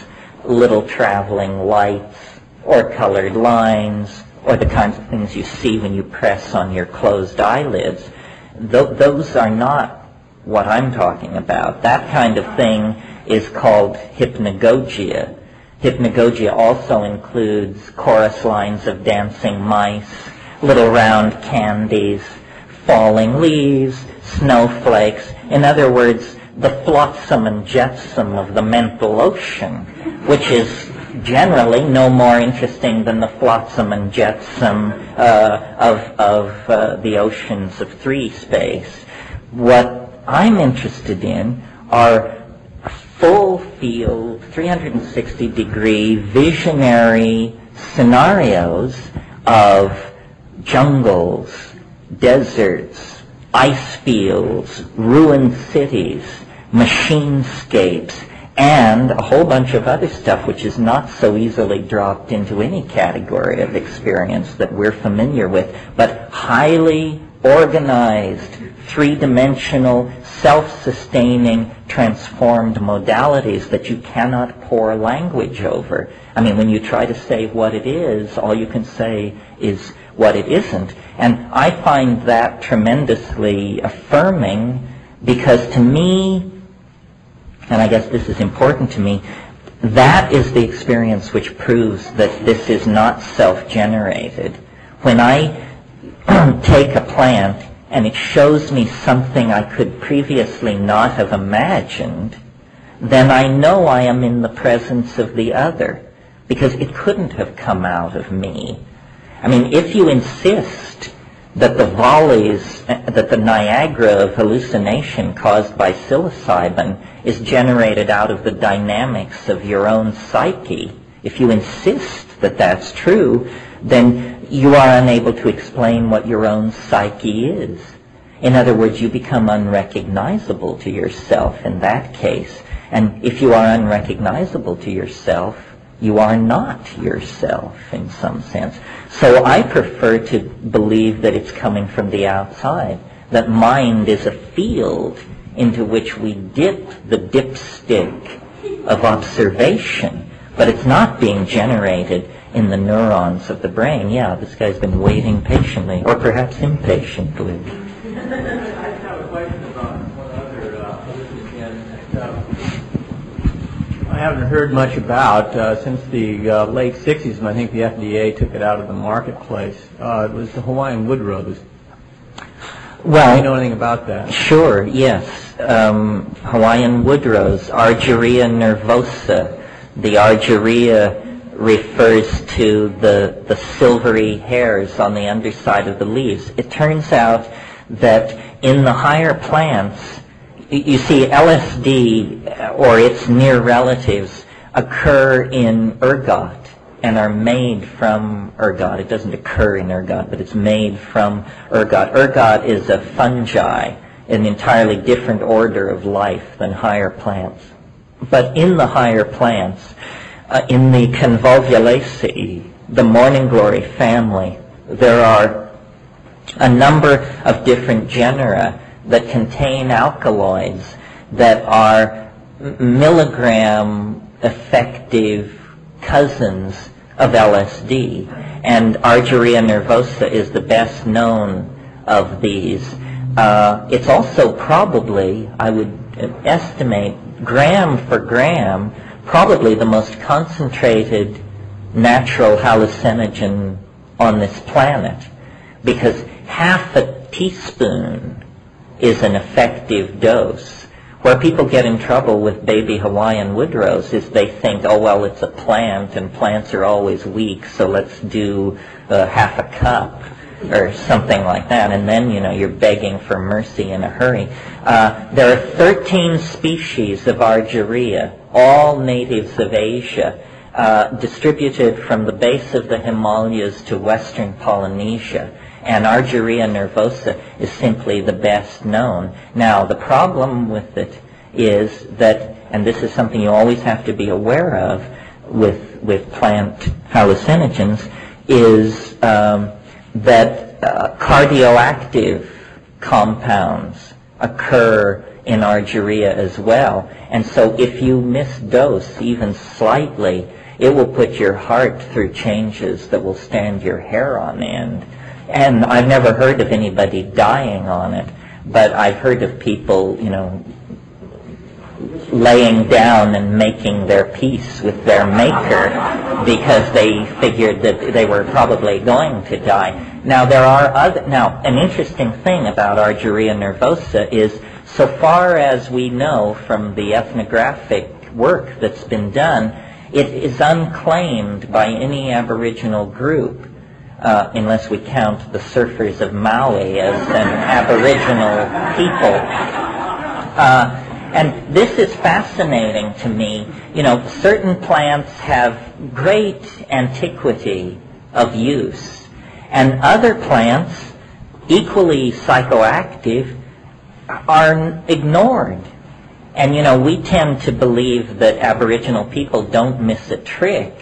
little traveling lights or colored lines or the kinds of things you see when you press on your closed eyelids. Those are not what I'm talking about. That kind of thing is called hypnagogia. Hypnagogia also includes chorus lines of dancing mice, little round candies, falling leaves, snowflakes. In other words, the flotsam and jetsam of the mental ocean, which is generally no more interesting than the flotsam and jetsam of the oceans of three space. What I'm interested in are full field, 360-degree visionary scenarios of jungles, deserts, ice fields, ruined cities, machinescapes, and a whole bunch of other stuff which is not so easily dropped into any category of experience that we're familiar with, but highly organized, three-dimensional, self-sustaining, transformed modalities that you cannot pour language over. I mean, when you try to say what it is, all you can say is what it isn't. And I find that tremendously affirming, because to me, and I guess this is important to me, that is the experience which proves that this is not self-generated. When I take a plant and it shows me something I could previously not have imagined, then I know I am in the presence of the other, because it couldn't have come out of me. I mean, if you insist that the volleys, that the Niagara of hallucination caused by psilocybin is generated out of the dynamics of your own psyche, if you insist that that's true, then you are unable to explain what your own psyche is. In other words, you become unrecognizable to yourself in that case. And if you are unrecognizable to yourself, you are not yourself in some sense. So I prefer to believe that it's coming from the outside, that mind is a field into which we dip the dipstick of observation, but it's not being generated in the neurons of the brain. Yeah, this guy's been waiting patiently, or perhaps impatiently. I have a question about one other I haven't heard much about since the late 60s, and I think the FDA took it out of the marketplace. It was the Hawaiian wood rose. Well, do you know anything about that? Sure, yes. Hawaiian wood rose, Argyria nervosa. The argyria refers to the silvery hairs on the underside of the leaves. It turns out that in the higher plants, you see, LSD or its near relatives occur in ergot and are made from ergot. It doesn't occur in ergot, but it's made from ergot. Ergot is a fungi, an entirely different order of life than higher plants. But in the higher plants, in the Convolvulaceae, the morning glory family, there are a number of different genera that contain alkaloids that are milligram effective cousins of LSD. And Argyria nervosa is the best known of these. It's also probably, I would estimate, gram for gram, probably the most concentrated natural hallucinogen on this planet, because half a teaspoon is an effective dose. Where people get in trouble with baby Hawaiian wood rose is they think, oh, well, it's a plant and plants are always weak, so let's do half a cup or something like that. And then, you know, you're begging for mercy in a hurry. There are 13 species of Argyria, all natives of Asia, distributed from the base of the Himalayas to western Polynesia. And Argyria nervosa is simply the best known. Now, the problem with it is that, and this is something you always have to be aware of with plant hallucinogens, is that cardioactive compounds occur in Argyria as well. And so if you misdose even slightly, it will put your heart through changes that will stand your hair on end. And I've never heard of anybody dying on it, but I've heard of people, you know, laying down and making their peace with their maker because they figured that they were probably going to die. Now, an interesting thing about Argyria nervosa is, so far as we know from the ethnographic work that's been done, it is unclaimed by any Aboriginal group. Unless we count the surfers of Maui as an Aboriginal people. And this is fascinating to me. You know, certain plants have great antiquity of use, and other plants, equally psychoactive, are ignored. And, you know, we tend to believe that Aboriginal people don't miss a trick.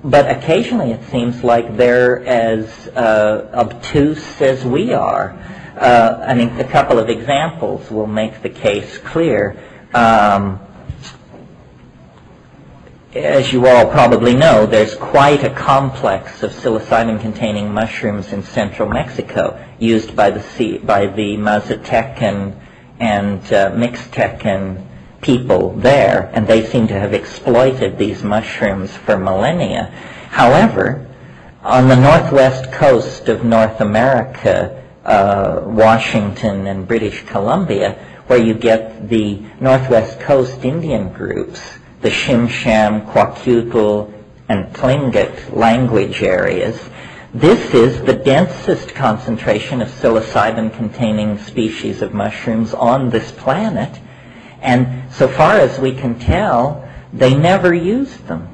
But occasionally it seems like they're as obtuse as we are. I think a couple of examples will make the case clear. As you all probably know, there's quite a complex of psilocybin-containing mushrooms in central Mexico, used by the Mazatecan and Mixtecan people there, and they seem to have exploited these mushrooms for millennia. However, on the northwest coast of North America, Washington and British Columbia, where you get the Northwest Coast Indian groups, the Shimsham, Kwakiutl, and Tlingit language areas, this is the densest concentration of psilocybin-containing species of mushrooms on this planet. And so far as we can tell, they never used them.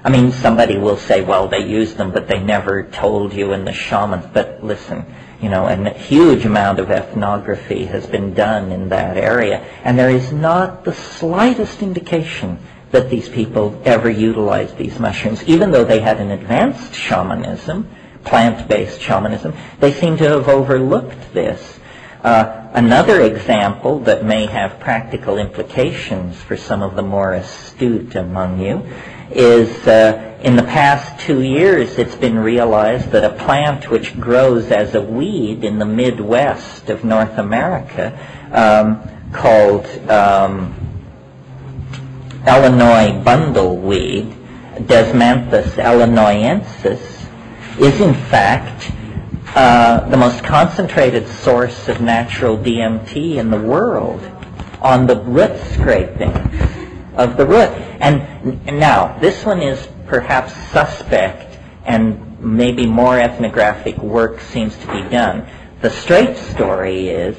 I mean, somebody will say, well, they used them, but they never told you in the shamans. But listen, you know, a huge amount of ethnography has been done in that area, and there is not the slightest indication that these people ever utilized these mushrooms. Even though they had an advanced shamanism, plant-based shamanism, they seem to have overlooked this. Another example that may have practical implications for some of the more astute among you is in the past 2 years it's been realized that a plant which grows as a weed in the Midwest of North America called Illinois bundleweed, Desmanthus illinoiensis, is in fact the most concentrated source of natural DMT in the world on the root scraping of the root. And now, this one is perhaps suspect, and maybe more ethnographic work seems to be done. The straight story is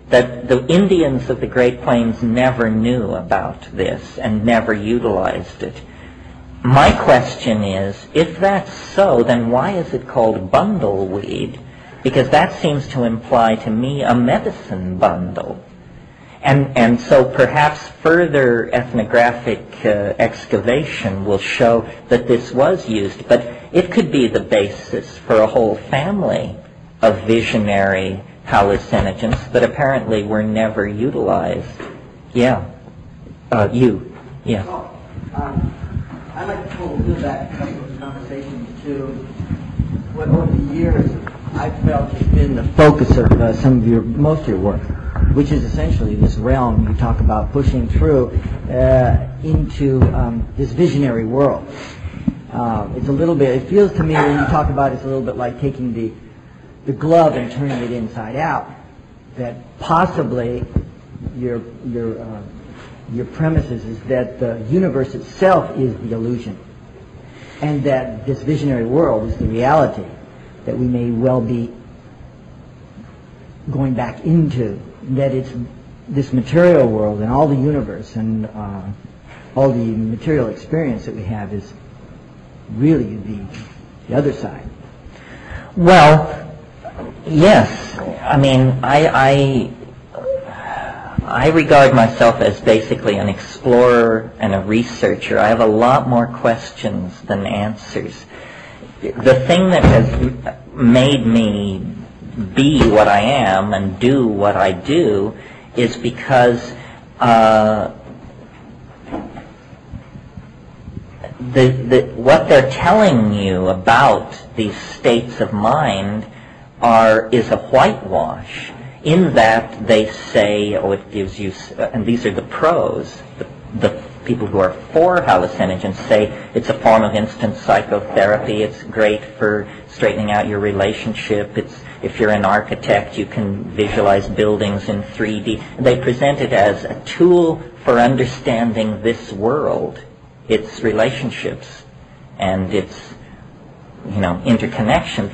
that the Indians of the Great Plains never knew about this and never utilized it. My question is, if that's so, then why is it called bundleweed? Because that seems to imply to me a medicine bundle. And so perhaps further ethnographic excavation will show that this was used, but it could be the basis for a whole family of visionary hallucinogens that apparently were never utilized. Yeah. I'd like to pull a little back a couple of conversations to what over the years I felt has been the focus of most of your work, which is essentially this realm you talk about pushing through into this visionary world. It's a little bit, it feels to me when you talk about it, it's a little bit like taking the glove and turning it inside out, that possibly your premise is that the universe itself is the illusion, and that this visionary world is the reality that we may well be going back into, that it's this material world and all the universe and all the material experience that we have is really the other side. Well, yes. I mean, I regard myself as basically an explorer and a researcher. I have a lot more questions than answers. The thing that has made me be what I am and do what I do is because what they're telling you about these states of mind is a whitewash, in that they say, it gives you, and these are the pros, the people who are for hallucinogens say it's a form of instant psychotherapy, it's great for straightening out your relationship, if you're an architect, you can visualize buildings in 3D. They present it as a tool for understanding this world, its relationships, and its, interconnections.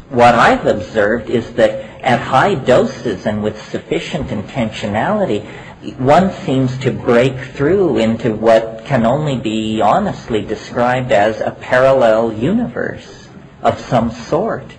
What I've observed is that at high doses and with sufficient intentionality, one seems to break through into what can only be honestly described as a parallel universe of some sort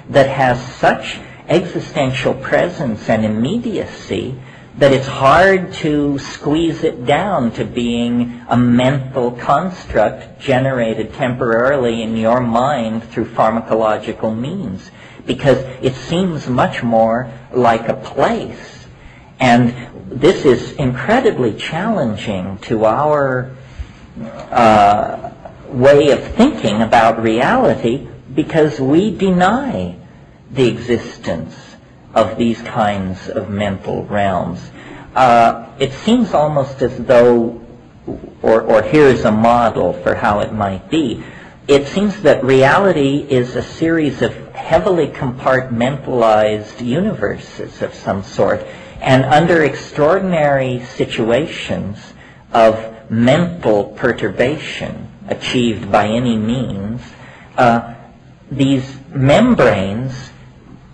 that has such existential presence and immediacy that it's hard to squeeze it down to being a mental construct generated temporarily in your mind through pharmacological means, because it seems much more like a place. And this is incredibly challenging to our way of thinking about reality, because we deny the existence of these kinds of mental realms. it seems almost as though, or here's a model for how it might be, it seems that reality is a series of heavily compartmentalized universes of some sort, and under extraordinary situations of mental perturbation achieved by any means, these membranes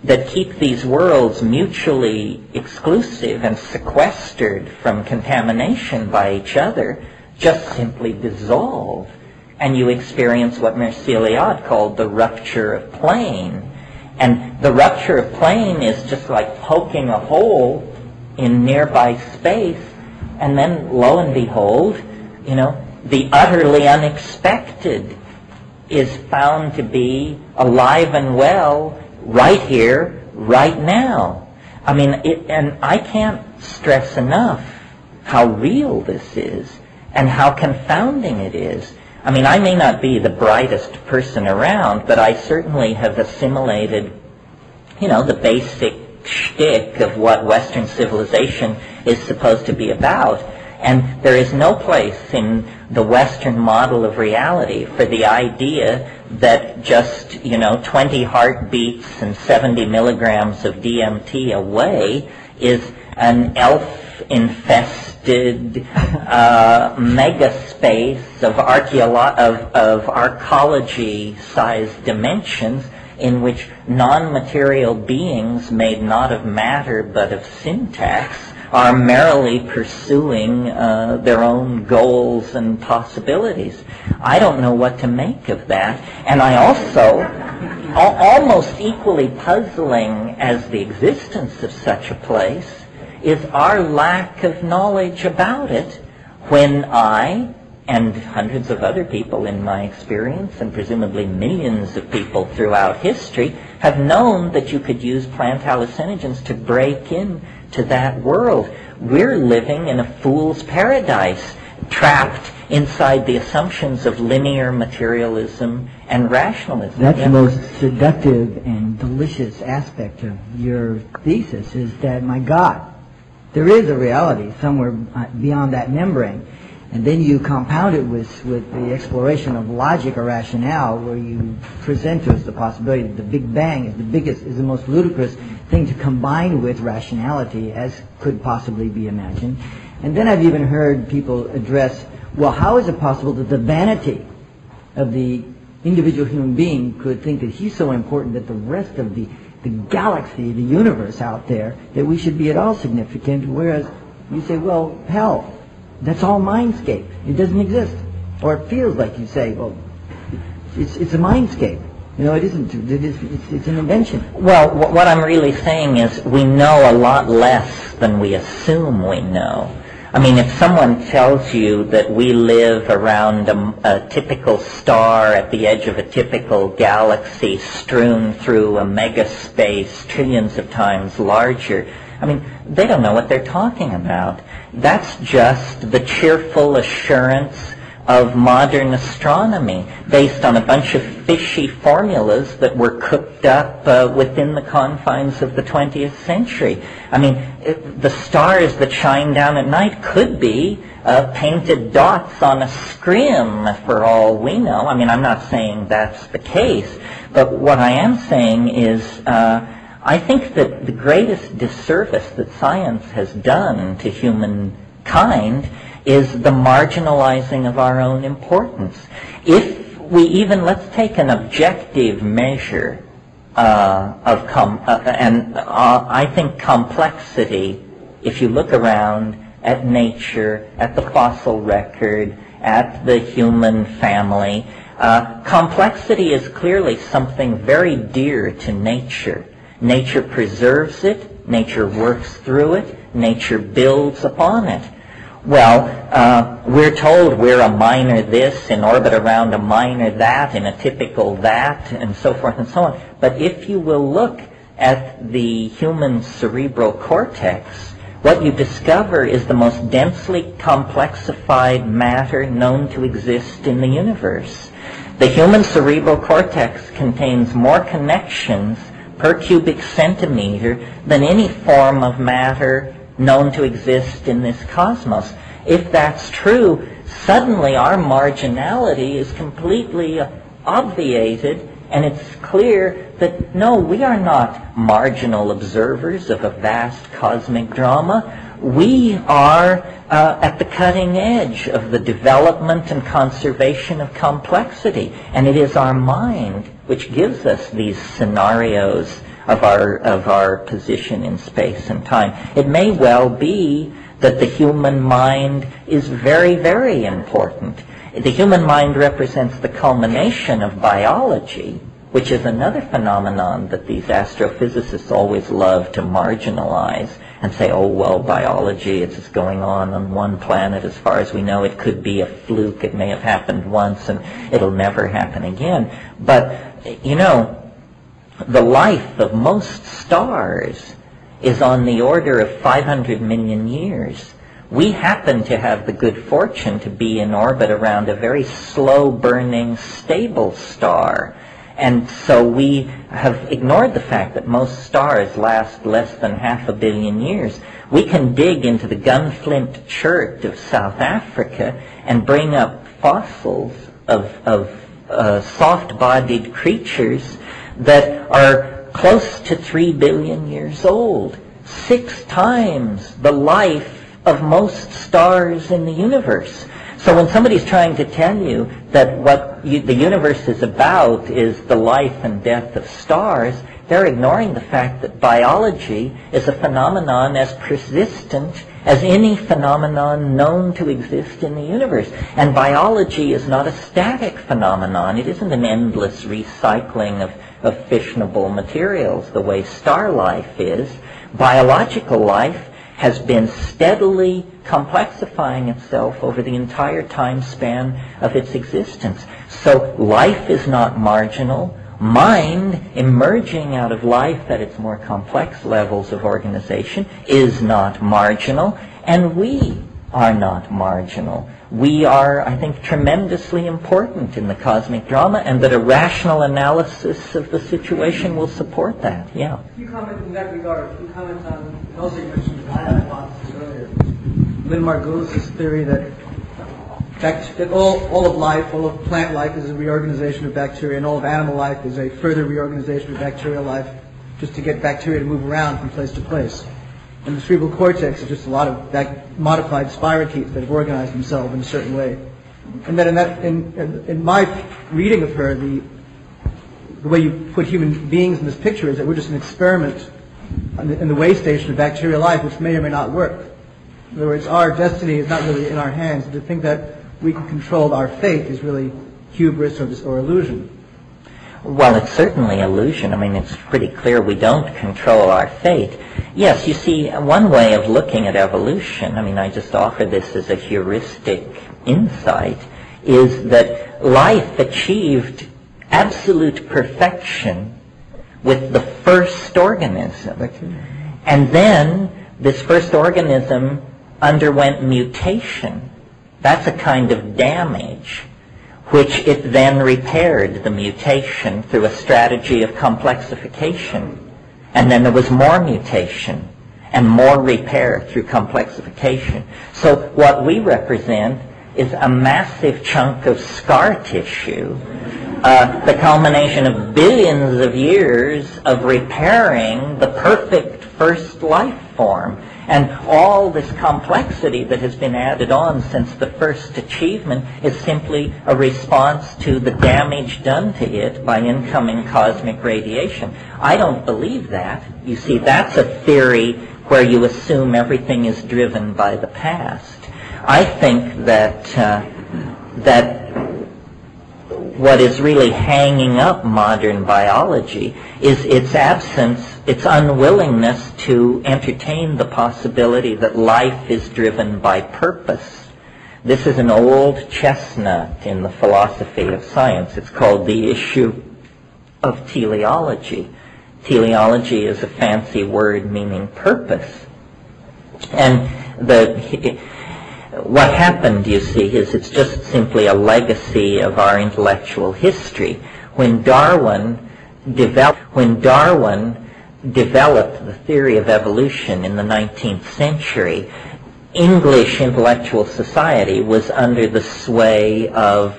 that keep these worlds mutually exclusive and sequestered from contamination by each other just simply dissolve, and you experience what Mircea called the rupture of plane. And the rupture of plane is just like poking a hole in nearby space, and then lo and behold, you know, the utterly unexpected is found to be alive and well right here, right now. I mean, and I can't stress enough how real this is and how confounding it is. I mean, I may not be the brightest person around, but I certainly have assimilated, you know, the basic shtick of what Western civilization is supposed to be about. And there is no place in the Western model of reality for the idea that just, you know, 20 heartbeats and 70 milligrams of DMT away is an elf-infested megaspace of arcology-sized dimensions in which non-material beings made not of matter but of syntax are merrily pursuing their own goals and possibilities. I don't know what to make of that. And I also, almost equally puzzling as the existence of such a place, is our lack of knowledge about it when I, and hundreds of other people in my experience, and presumably millions of people throughout history, have known that you could use plant hallucinogens to break in to that world. We're living in a fool's paradise, trapped inside the assumptions of linear materialism and rationalism. That's the most seductive and delicious aspect of your thesis, is that, my God, there is a reality somewhere beyond that membrane. And then you compound it with the exploration of logic or rationale, where you present to us the possibility that the Big Bang is the most ludicrous thing to combine with rationality as could possibly be imagined. And then I've even heard people address, well, how is it possible that the vanity of the individual human being could think that he's so important that the rest of the galaxy, the universe out there, that we should be at all significant, whereas you say, well, hell, that's all mindscape. It doesn't exist. Or it feels like you say, well, it's a mindscape. You know, it isn't. It's an invention. Well, what I'm really saying is we know a lot less than we assume we know. I mean, if someone tells you that we live around a typical star at the edge of a typical galaxy strewn through a megaspace trillions of times larger, I mean, they don't know what they're talking about. That's just the cheerful assurance of modern astronomy based on a bunch of fishy formulas that were cooked up within the confines of the 20th century. I mean, the stars that shine down at night could be painted dots on a scrim for all we know. I mean, I'm not saying that's the case, but what I am saying is I think that the greatest disservice that science has done to humankind is the marginalizing of our own importance. If we even, let's take an objective measure I think complexity, if you look around at nature, at the fossil record, at the human family, complexity is clearly something very dear to nature. Nature preserves it, nature works through it, nature builds upon it. Well, we're told we're a minor this, in orbit around a minor that, in a typical that, and so forth and so on. But if you will look at the human cerebral cortex, what you discover is the most densely complexified matter known to exist in the universe. The human cerebral cortex contains more connections per cubic centimeter than any form of matter known to exist in this cosmos. If that's true, suddenly our marginality is completely obviated, and it's clear that no, we are not marginal observers of a vast cosmic drama. We are at the cutting edge of the development and conservation of complexity, and it is our mind which gives us these scenarios of our position in space and time. It may well be that the human mind is very, very important. The human mind represents the culmination of biology, which is another phenomenon that these astrophysicists always love to marginalize and say, oh, well, biology, it's just going on one planet as far as we know. It could be a fluke. It may have happened once and it'll never happen again. But, you know, the life of most stars is on the order of 500 million years. We happen to have the good fortune to be in orbit around a very slow-burning, stable star. And so we have ignored the fact that most stars last less than 500 million years. We can dig into the gunflint chert of South Africa and bring up fossils of soft-bodied creatures that are close to 3 billion years old, 6 times the life of most stars in the universe. So when somebody's trying to tell you that what the universe is about is the life and death of stars, they're ignoring the fact that biology is a phenomenon as persistent as any phenomenon known to exist in the universe. And biology is not a static phenomenon. It isn't an endless recycling of fissionable materials the way star life is. Biological life has been steadily complexifying itself over the entire time span of its existence. So life is not marginal. Mind, emerging out of life at its more complex levels of organization, is not marginal, and we are not marginal. We are, I think, tremendously important in the cosmic drama, and that a rational analysis of the situation will support that. Yeah. If you comment in that regard, if you comment on, also you mentioned the Gaia hypothesis earlier, Lynn Margulis' theory that all of life, all of plant life is a reorganization of bacteria, and all of animal life is a further reorganization of bacterial life, just to get bacteria to move around from place to place. And the cerebral cortex is just a lot of modified spirochetes that have organized themselves in a certain way. And that in my reading of her, the way you put human beings in this picture is that we're just an experiment in the way station of bacterial life, which may or may not work. In other words, our destiny is not really in our hands. To think that we can control our fate is really hubris or illusion. Well, it's certainly illusion. I mean, it's pretty clear we don't control our fate. Yes, you see, one way of looking at evolution, I mean, I just offer this as a heuristic insight, is that life achieved absolute perfection with the first organism. And then this first organism underwent mutation. That's a kind of damage, which it then repaired the mutation through a strategy of complexification. And then there was more mutation and more repair through complexification. So what we represent is a massive chunk of scar tissue, the culmination of billions of years of repairing the perfect first life form. And all this complexity that has been added on since the first achievement is simply a response to the damage done to it by incoming cosmic radiation. I don't believe that. You see, that's a theory where you assume everything is driven by the past. I think that what is really hanging up modern biology is its absence, its unwillingness to entertain the possibility that life is driven by purpose. This is an old chestnut in the philosophy of science. It's called the issue of teleology. Teleology is a fancy word meaning purpose. And what happened, you see, is it's just simply a legacy of our intellectual history. When Darwin developed the theory of evolution in the 19th century, English intellectual society was under the sway of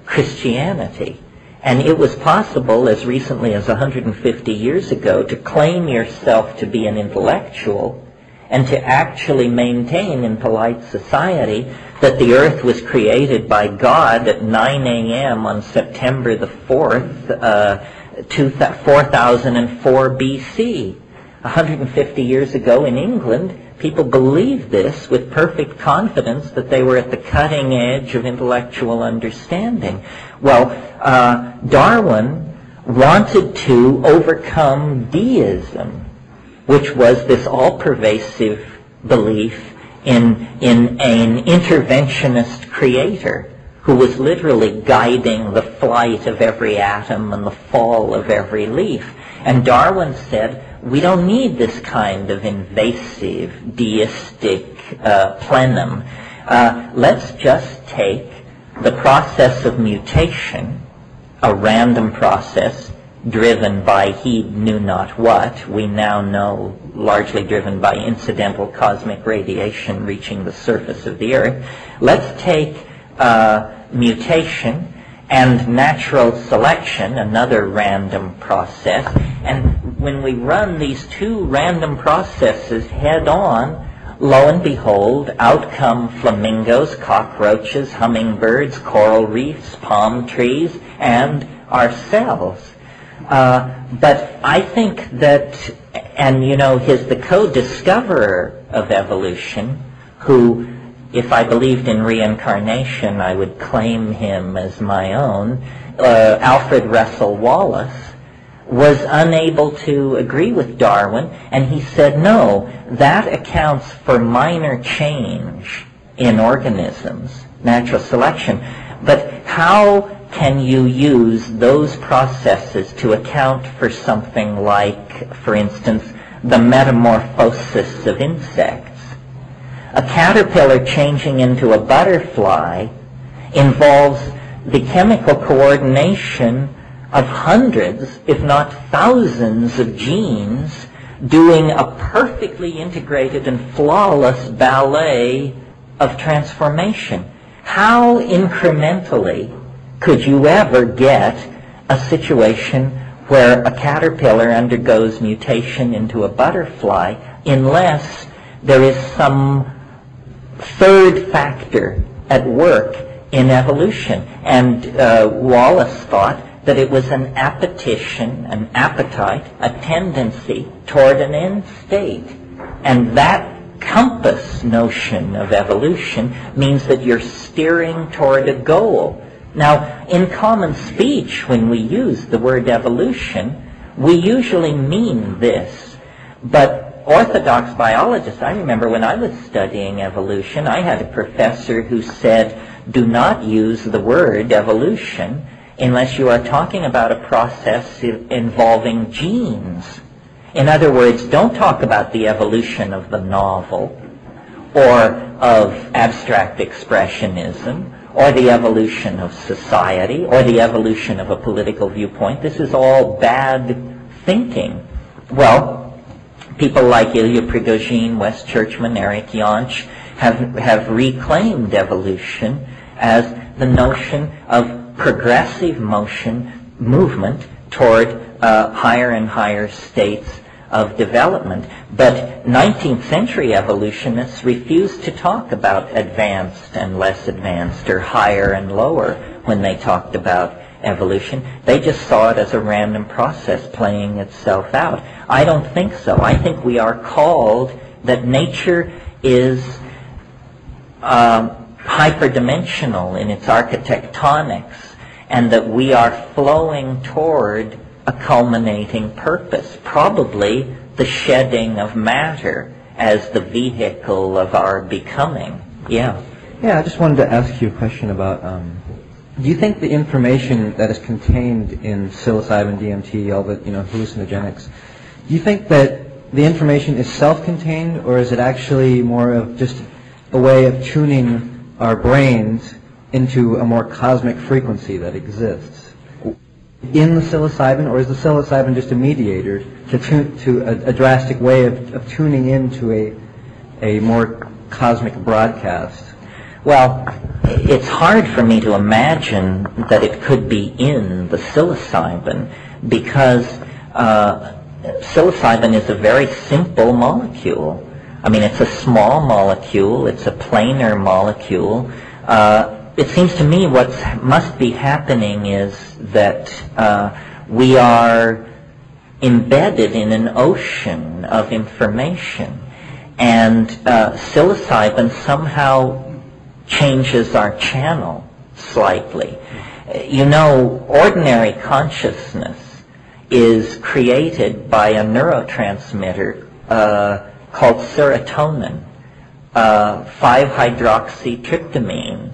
Christianity. And it was possible, as recently as 150 years ago, to claim yourself to be an intellectual and to actually maintain in polite society that the earth was created by God at 9 a.m. on September the 4th, 4004 BC. 150 years ago in England, people believed this with perfect confidence that they were at the cutting edge of intellectual understanding. Well, Darwin wanted to overcome deism, which was this all-pervasive belief in an interventionist creator who was literally guiding the flight of every atom and the fall of every leaf. And Darwin said, we don't need this kind of invasive, deistic plenum. Let's just take the process of mutation, a random process driven by he knew not what, we now know largely driven by incidental cosmic radiation reaching the surface of the earth. Let's take mutation and natural selection, another random process, and when we run these two random processes head on, lo and behold, out come flamingos, cockroaches, hummingbirds, coral reefs, palm trees, and ourselves. But I think that, and you know, the co-discoverer of evolution, who, if I believed in reincarnation, I would claim him as my own, Alfred Russel Wallace, was unable to agree with Darwin, and he said, no, that accounts for minor change in organisms, natural selection. But how can you use those processes to account for something like, for instance, the metamorphosis of insects? A caterpillar changing into a butterfly involves the chemical coordination of hundreds, if not thousands, of genes doing a perfectly integrated and flawless ballet of transformation. How incrementally could you ever get a situation where a caterpillar undergoes mutation into a butterfly unless there is some third factor at work in evolution? And Wallace thought that it was an appetition, an appetite, a tendency toward an end state. And that compass notion of evolution means that you're steering toward a goal. Now, in common speech, when we use the word evolution, we usually mean this. But orthodox biologists, I remember when I was studying evolution, I had a professor who said, do not use the word evolution unless you are talking about a process involving genes. In other words, don't talk about the evolution of the novel or of abstract expressionism or the evolution of society or the evolution of a political viewpoint. This is all bad thinking. Well, people like Ilya Prigogine, Wes Churchman, Eric Jantsch have reclaimed evolution as the notion of progressive movement toward higher and higher states of development. But 19th century evolutionists refused to talk about advanced and less advanced or higher and lower when they talked about evolution. They just saw it as a random process playing itself out. I don't think so. I think we are called that nature is hyperdimensional in its architectonics, and that we are flowing toward a culminating purpose, probably the shedding of matter as the vehicle of our becoming. Yeah. Yeah, I just wanted to ask you a question about, do you think the information that is contained in psilocybin, DMT, all the hallucinogenics, do you think that the information is self-contained, or is it actually more of just a way of tuning our brains into a more cosmic frequency that exists? in the psilocybin, or is the psilocybin just a mediator to a drastic way of tuning into a more cosmic broadcast? Well, it's hard for me to imagine that it could be in the psilocybin because psilocybin is a very simple molecule. I mean, it's a small molecule, it's a planar molecule. It seems to me what must be happening is that we are embedded in an ocean of information, and psilocybin somehow changes our channel slightly. You know, ordinary consciousness is created by a neurotransmitter called serotonin, 5-hydroxytryptamine,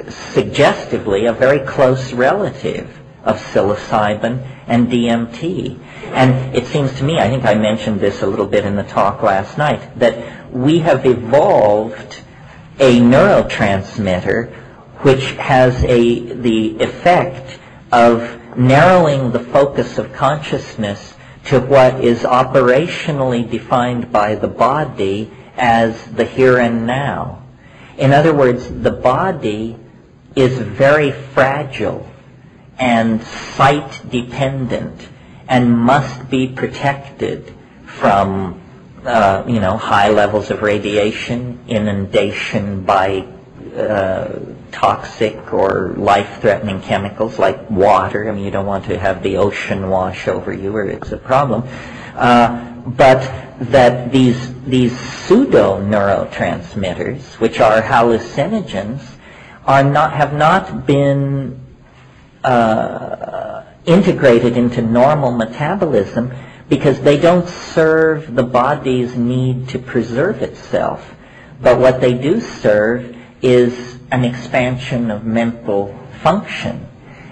suggestively a very close relative of psilocybin and DMT. And it seems to me, I think I mentioned this a little bit in the talk last night, that we have evolved a neurotransmitter which has the effect of narrowing the focus of consciousness to what is operationally defined by the body as the here and now. In other words, the body is very fragile and site-dependent and must be protected from high levels of radiation, inundation by toxic or life-threatening chemicals like water. I mean, you don't want to have the ocean wash over you, or it's a problem. But that these pseudo-neurotransmitters, which are hallucinogens, have not been integrated into normal metabolism because they don't serve the body's need to preserve itself. But what they do serve is an expansion of mental function.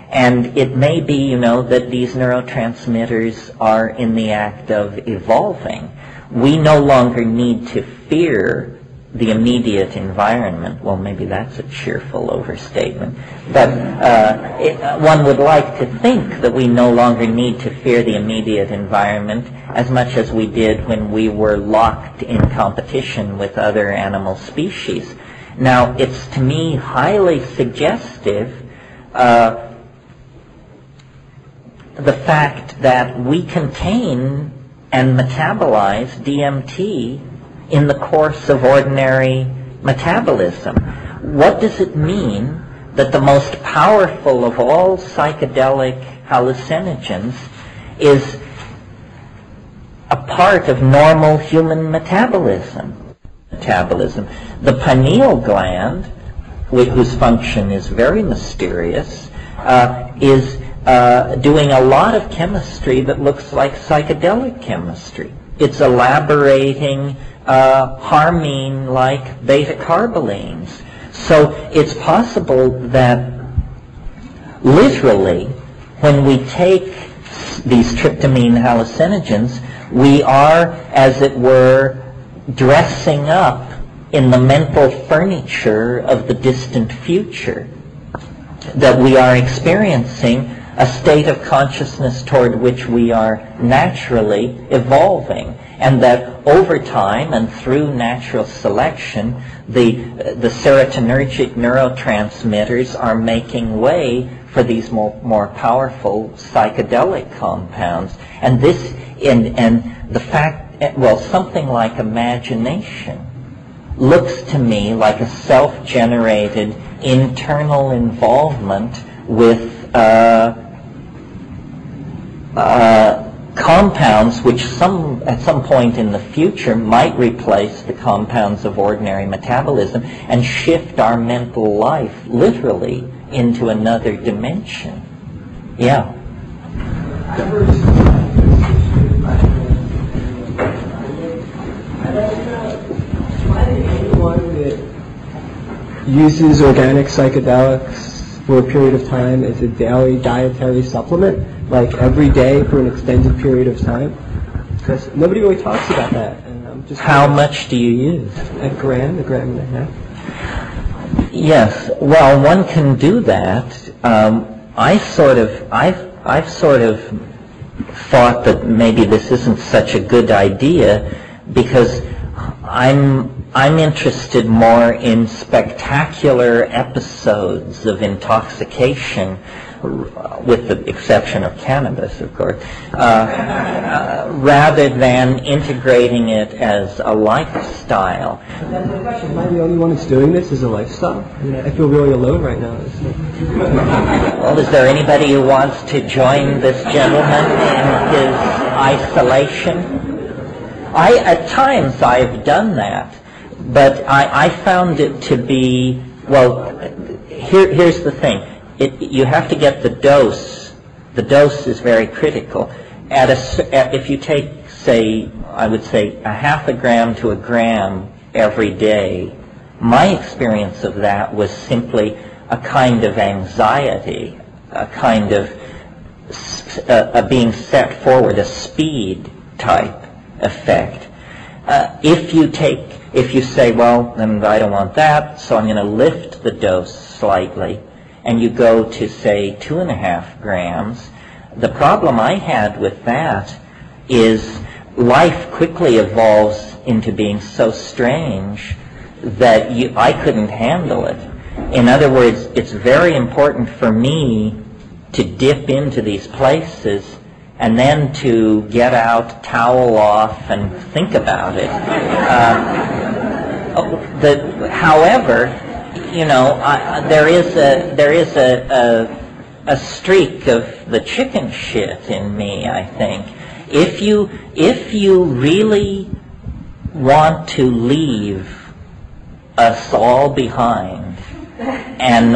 And it may be, that these neurotransmitters are in the act of evolving. We no longer need to fear the immediate environment. Well, maybe that's a cheerful overstatement. But one would like to think that we no longer need to fear the immediate environment as much as we did when we were locked in competition with other animal species. Now, it's to me highly suggestive the fact that we contain and metabolize DMT in the course of ordinary metabolism. What does it mean that the most powerful of all psychedelic hallucinogens is a part of normal human metabolism? The pineal gland, whose function is very mysterious, is doing a lot of chemistry that looks like psychedelic chemistry. It's elaborating harmine-like beta-carbolines. So it's possible that literally, when we take these tryptamine hallucinogens, we are, as it were, dressing up in the mental furniture of the distant future, that we are experiencing a state of consciousness toward which we are naturally evolving, and that over time and through natural selection, the serotonergic neurotransmitters are making way for these more powerful psychedelic compounds. And this, and the fact, well, something like imagination looks to me like a self-generated internal involvement with compounds which at some point in the future might replace the compounds of ordinary metabolism and shift our mental life literally into another dimension. Yeah. Anyone that uses organic psychedelics for a period of time as a daily dietary supplement, like every day for an extended period of time? Because nobody really talks about that. And I'm just How much do you use? A gram and a half. Yes, well, one can do that. I've sort of thought that maybe this isn't such a good idea because I'm interested more in spectacular episodes of intoxication, with the exception of cannabis, of course, rather than integrating it as a lifestyle. That's the question. Am I the only one that's doing this as a lifestyle? I mean, I feel really alone right now. Well, is there anybody who wants to join this gentleman in his isolation? At times I've done that, but I found it to be, well, here's the thing. You have to get the dose. The dose is very critical. If you take, say, I would say a half a gram to a gram every day, my experience of that was simply a kind of anxiety, a kind of being set forward, a speed type effect. If you say, well, then I don't want that, so I'm going to lift the dose slightly, and you go to, say, 2.5 grams, the problem I had with that is life quickly evolves into being so strange that I couldn't handle it. In other words, it's very important for me to dip into these places and then to get out, towel off, and think about it. However, you know, there is a streak of the chicken shit in me, I think. If you really want to leave us all behind, and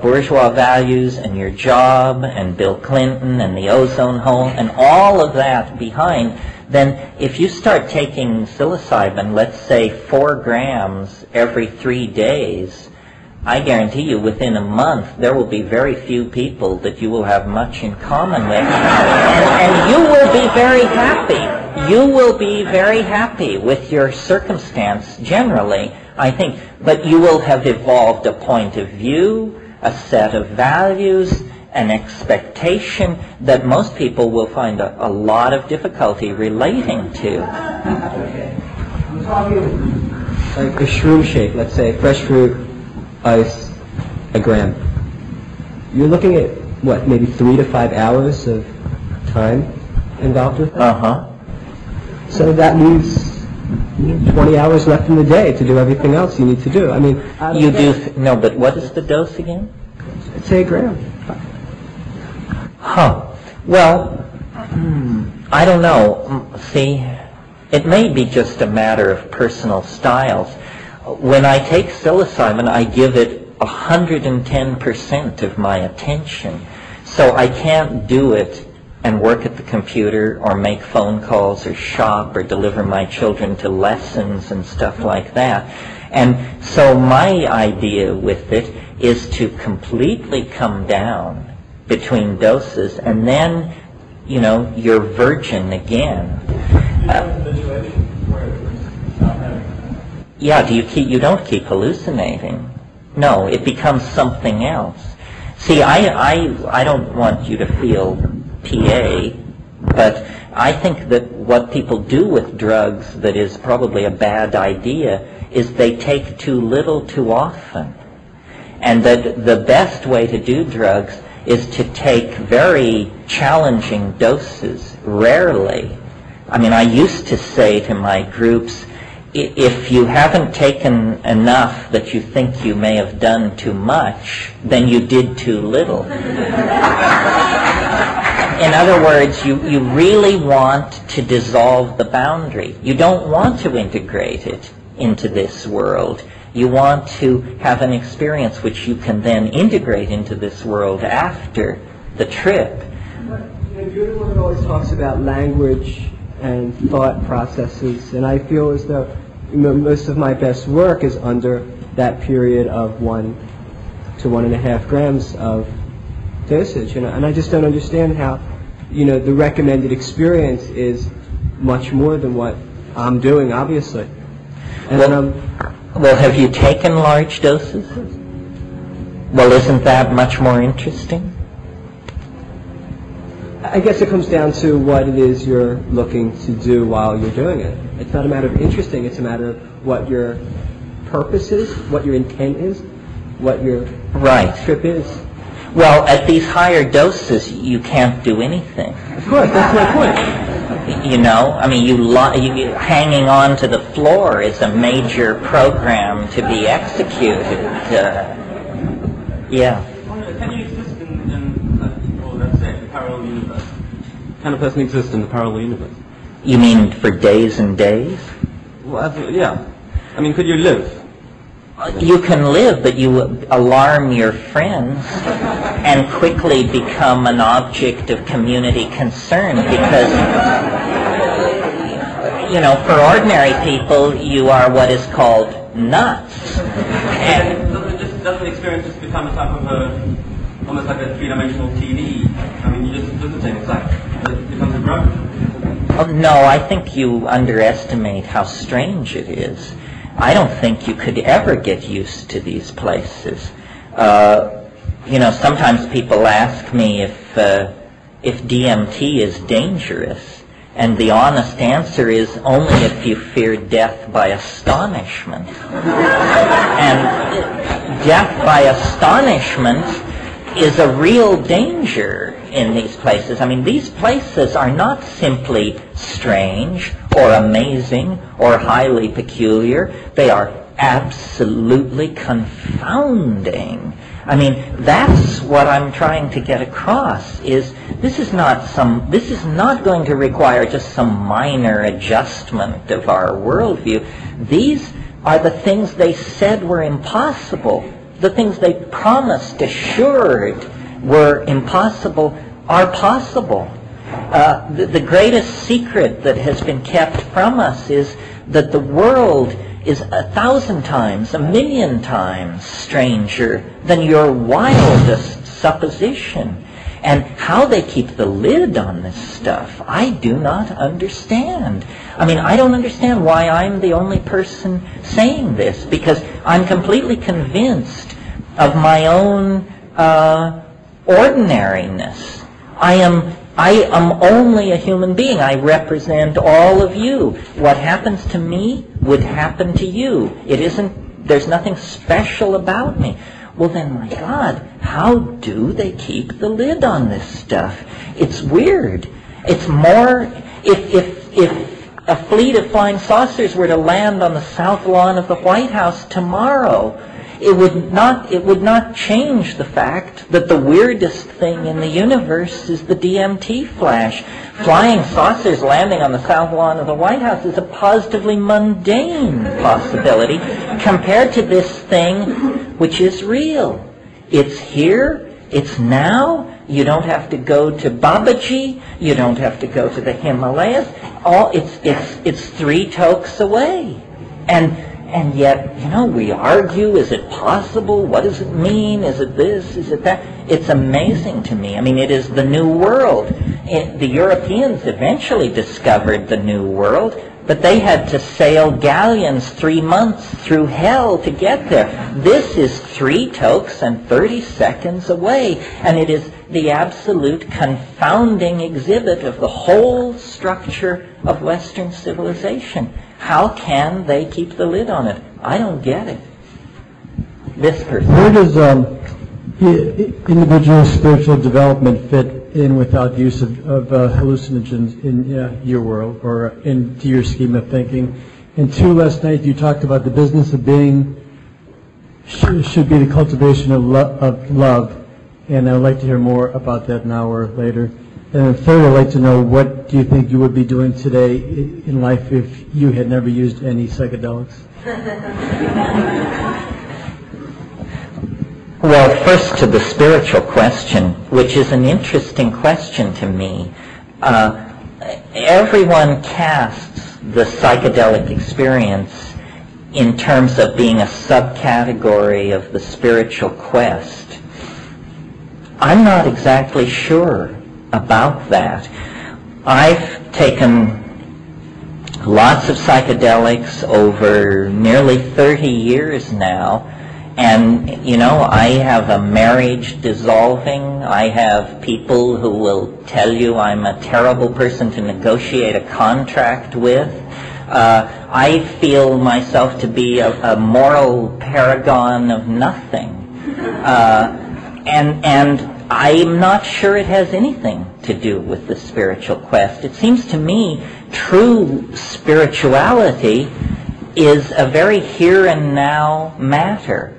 bourgeois values and your job and Bill Clinton and the ozone hole and all of that behind, then if you start taking psilocybin, let's say 4 grams every 3 days, I guarantee you within a month there will be very few people that you will have much in common with. And you will be very happy. You will be very happy with your circumstance generally, I think. But you will have evolved a point of view, a set of values, an expectation that most people will find a lot of difficulty relating to. I'm talking like a shroom shake, let's say, fresh fruit, ice, a gram. You're looking at, what, maybe 3 to 5 hours of time involved with that? Uh-huh. So that leaves 20 hours left in the day to do everything else you need to do. I mean, you do, no, but what is the dose again? I'd say a gram. Huh. Well, I don't know. See, it may be just a matter of personal styles. When I take psilocybin, I give it 110% of my attention. So I can't do it and work at the computer or make phone calls or shop or deliver my children to lessons and stuff like that. And so my idea with it is to completely come down between doses, and then, you know, you're virgin again. Yeah, you don't keep hallucinating. No, it becomes something else. See, I don't want you to feel PA, but I think that what people do with drugs that is probably a bad idea is they take too little too often. And that the best way to do drugs is to take very challenging doses, rarely. I mean, I used to say to my groups, if you haven't taken enough that you think you may have done too much, then you did too little. In other words, you really want to dissolve the boundary. You don't want to integrate it into this world. You want to have an experience which you can then integrate into this world after the trip. You're the one who always talks about language and thought processes, and I feel as though most of my best work is under that period of 1 to 1.5 grams of dosage, and I just don't understand how, the recommended experience is much more than what I'm doing, obviously. And well, have you taken large doses? Well, isn't that much more interesting? I guess it comes down to what it is you're looking to do while you're doing it. It's not a matter of interesting, it's a matter of what your purpose is, what your intent is, what your trip is. Well, at these higher doses, you can't do anything. Of course, that's my point. You know, I mean, you hanging on to the floor is a major program to be executed. Yeah. Can you exist in let's say, the parallel universe? Can a person exist in the parallel universe? You mean for days and days? Well, yeah. I mean, could you live? You can live, but you alarm your friends and quickly become an object of community concern because, you know, for ordinary people, you are what is called nuts. And doesn't the experience just become a type of almost like a three-dimensional TV? I mean, you just do the same. It's like, it becomes a drug. Oh, no, I think you underestimate how strange it is. I don't think you could ever get used to these places. You know, sometimes people ask me if DMT is dangerous, and the honest answer is only if you fear death by astonishment. And death by astonishment is a real danger in these places. I mean, these places are not simply strange or amazing or highly peculiar. They are absolutely confounding. I mean, that's what I'm trying to get across, is this is not going to require just some minor adjustment of our worldview. These are the things they said were impossible. The things they promised, assured were impossible, are possible. The greatest secret that has been kept from us is that the world is 1,000 times, 1,000,000 times stranger than your wildest supposition. And how they keep the lid on this stuff, I do not understand. I mean, I don't understand why I'm the only person saying this, because I'm completely convinced of my own ordinariness. I am only a human being. I represent all of you. What happens to me would happen to you. There's nothing special about me. Well then, my God, how do they keep the lid on this stuff? It's weird. It's more, if a fleet of flying saucers were to land on the south lawn of the White House tomorrow, it would not change the fact that the weirdest thing in the universe is the DMT flash. Flying saucers landing on the south lawn of the White House is a positively mundane possibility compared to this thing which is real. It's here, it's now. You don't have to go to Babaji, you don't have to go to the Himalayas. It's 3 tokes away. And yet, you know, we argue, is it possible? What does it mean? Is it this? Is it that? It's amazing to me. I mean, it is the new world. The Europeans eventually discovered the new world, but they had to sail galleons 3 months through hell to get there. This is 3 tokes and 30 seconds away, and it is the absolute confounding exhibit of the whole structure of Western civilization. How can they keep the lid on it? I don't get it. This person. Where does individual spiritual development fit in without use of hallucinogens in your world or into your scheme of thinking? And 2, last night you talked about the business of being should be the cultivation of love, and I would like to hear more about that now or later. And then 3rd, I'd like to know, what do you think you would be doing today in life if you had never used any psychedelics? Well, first to the spiritual question, which is an interesting question to me. Everyone casts the psychedelic experience in terms of being a subcategory of the spiritual quest. I'm not exactly sure about that. I've taken lots of psychedelics over nearly 30 years now, And, you know, I have a marriage dissolving. I have people who will tell you I'm a terrible person to negotiate a contract with. I feel myself to be a moral paragon of nothing. And I'm not sure it has anything to do with the spiritual quest. It seems to me true spirituality is a very here and now matter.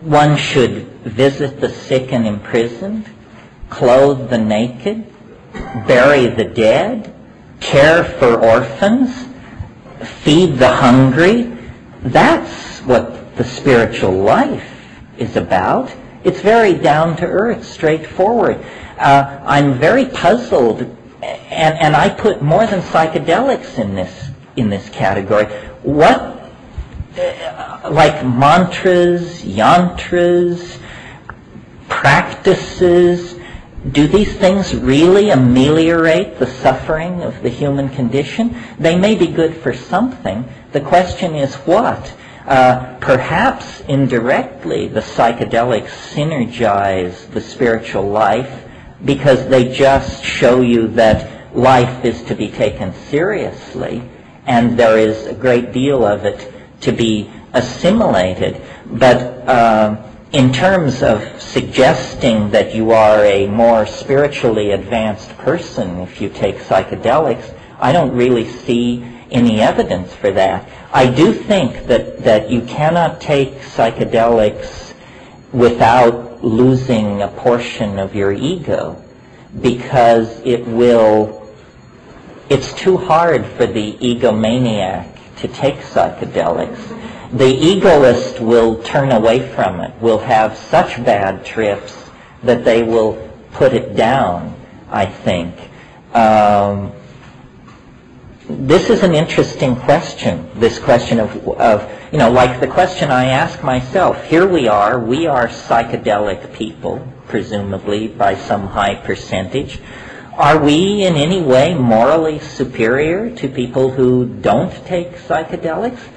One should visit the sick and imprisoned, clothe the naked, bury the dead, care for orphans, feed the hungry. That's what the spiritual life is about. It's very down to earth, straightforward. I'm very puzzled, and I put more than psychedelics in this category. What, like mantras, yantras, practices, do these things really ameliorate the suffering of the human condition? They may be good for something. The question is what? Perhaps indirectly the psychedelics synergize the spiritual life because they just show you that life is to be taken seriously and there is a great deal of it to be assimilated. But in terms of suggesting that you are a more spiritually advanced person if you take psychedelics, I don't really see any evidence for that. I do think that you cannot take psychedelics without losing a portion of your ego, because it's too hard for the egomaniac to take psychedelics. The egoist will turn away from it, will have such bad trips that they will put it down, I think. This is an interesting question, this question of, you know, like the question I ask myself. Here we are psychedelic people, presumably by some high percentage. Are we in any way morally superior to people who don't take psychedelics?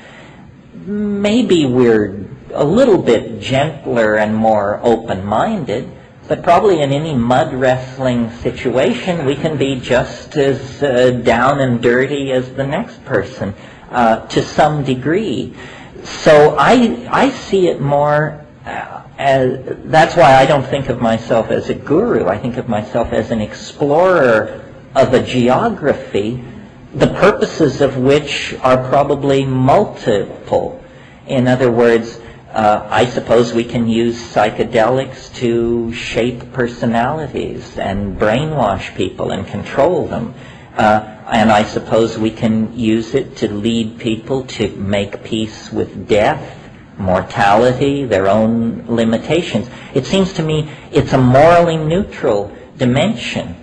Maybe we're a little bit gentler and more open-minded, but probably in any mud wrestling situation we can be just as down and dirty as the next person to some degree. So I see it more as, that's why I don't think of myself as a guru. I think of myself as an explorer of a geography, the purposes of which are probably multiple. In other words, I suppose we can use psychedelics to shape personalities and brainwash people and control them. And I suppose we can use it to lead people to make peace with death, mortality, their own limitations. It seems to me it's a morally neutral dimension.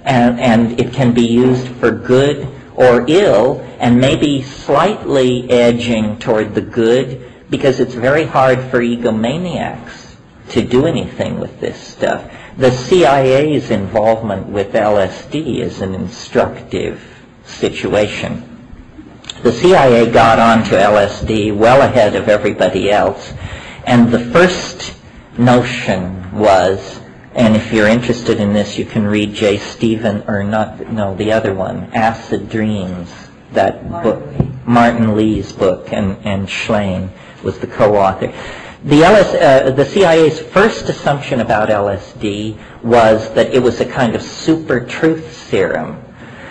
And it can be used for good or ill, and maybe slightly edging toward the good, because it's very hard for egomaniacs to do anything with this stuff. The CIA's involvement with LSD is an instructive situation. The CIA got onto LSD well ahead of everybody else, and the first notion was, and if you're interested in this, you can read the other one, Acid Dreams, that book, Martin Lee's book, and Schlein was the co-author. The CIA's first assumption about LSD was that it was a kind of super truth serum,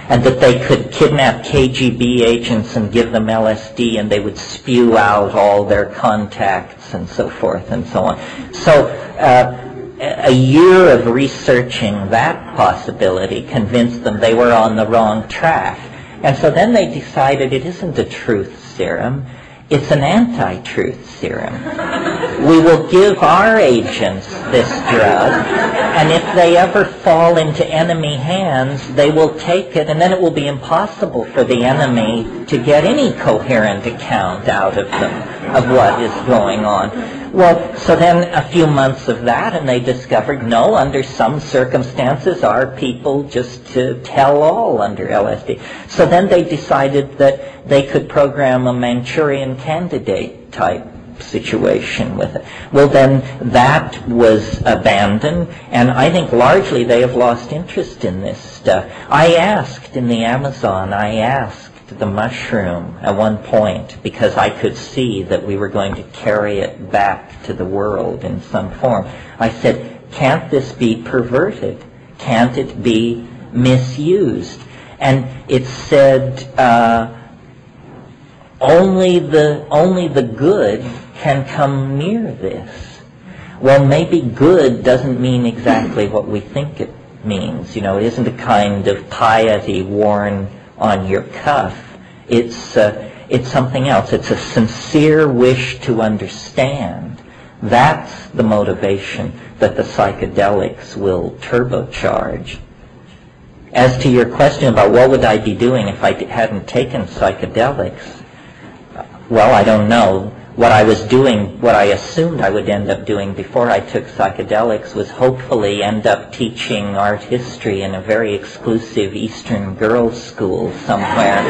and that they could kidnap KGB agents and give them LSD and they would spew out all their contacts and so forth and so on. So a year of researching that possibility convinced them they were on the wrong track. And so then they decided it isn't a truth serum, it's an anti-truth serum. We will give our agents this drug, and if they ever fall into enemy hands, they will take it, and then it will be impossible for the enemy to get any coherent account out of them of what is going on. Well, so then a few months of that, and they discovered, no, under some circumstances, our people just tell all under LSD. So then they decided that they could program a Manchurian Candidate type situation with it. Well, then that was abandoned, and I think largely they have lost interest in this stuff. I asked in the Amazon, the mushroom at one point, because I could see that we were going to carry it back to the world in some form. I said, can't this be perverted? Can't it be misused? And it said, only the good can come near this. Well, maybe good doesn't mean exactly what we think it means. It isn't a kind of piety worn on your cuff. It's something else. It's a sincere wish to understand. That's the motivation that the psychedelics will turbocharge. As to your question about what would I be doing if I hadn't taken psychedelics, well, I don't know. What I was doing, what I assumed I would end up doing before I took psychedelics was hopefully end up teaching art history in a very exclusive Eastern girls' school somewhere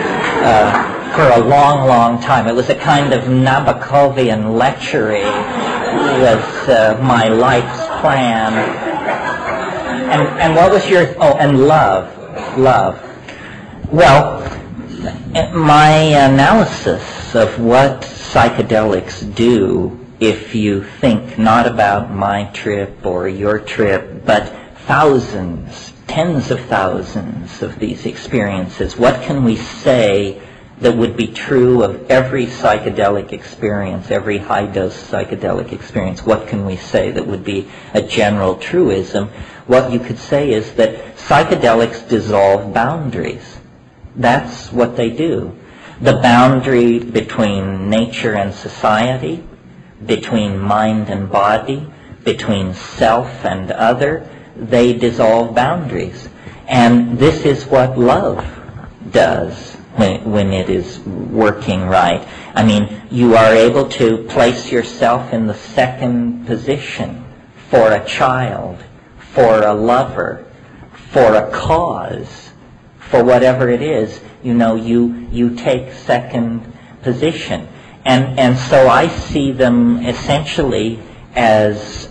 for a long, long time. It was a kind of Nabokovian lechery was my life's plan. And what was your, and love. Well, my analysis of what psychedelics do, if you think not about my trip or your trip, but thousands, tens of thousands of these experiences, what can we say that would be true of every psychedelic experience, every high-dose psychedelic experience? What can we say that would be a general truism? What you could say is that psychedelics dissolve boundaries. That's what they do. The boundary between nature and society, between mind and body, between self and other, they dissolve boundaries. And this is what love does when it is working right. I mean, you are able to place yourself in the second position for a child, for a lover, for a cause, for whatever it is. You take second position. And so I see them essentially as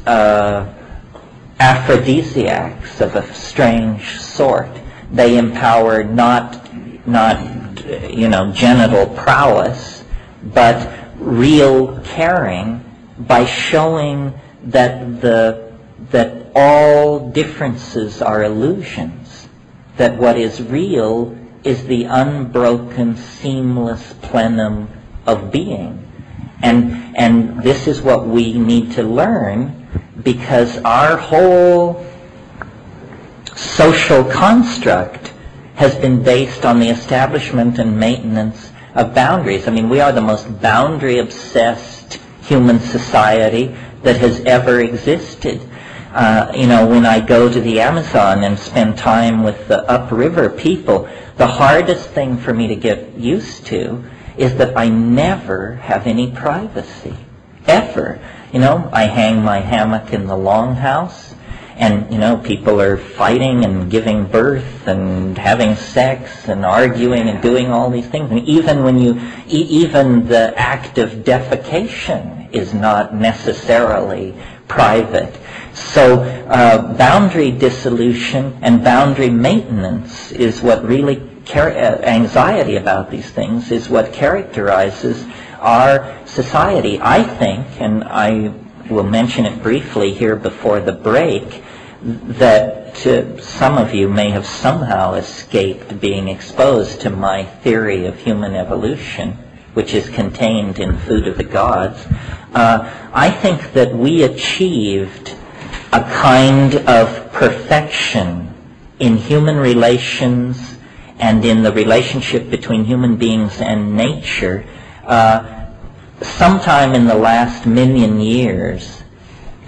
aphrodisiacs of a strange sort. They empower not genital prowess, but real caring by showing that all differences are illusions, that what is real is the unbroken, seamless plenum of being. And this is what we need to learn, because our whole social construct has been based on the establishment and maintenance of boundaries. I mean, we are the most boundary-obsessed human society that has ever existed. When I go to the Amazon and spend time with the upriver people, the hardest thing for me to get used to is that I never have any privacy, ever. I hang my hammock in the longhouse, and, people are fighting and giving birth and having sex and arguing and doing all these things. And even the act of defecation is not necessarily private. So boundary dissolution and boundary maintenance is what really, anxiety about these things is what characterizes our society. I think, and I will mention it briefly here before the break, that some of you may have somehow escaped being exposed to my theory of human evolution, which is contained in Food of the Gods. I think that we achieved a kind of perfection in human relations and in the relationship between human beings and nature sometime in the last million years,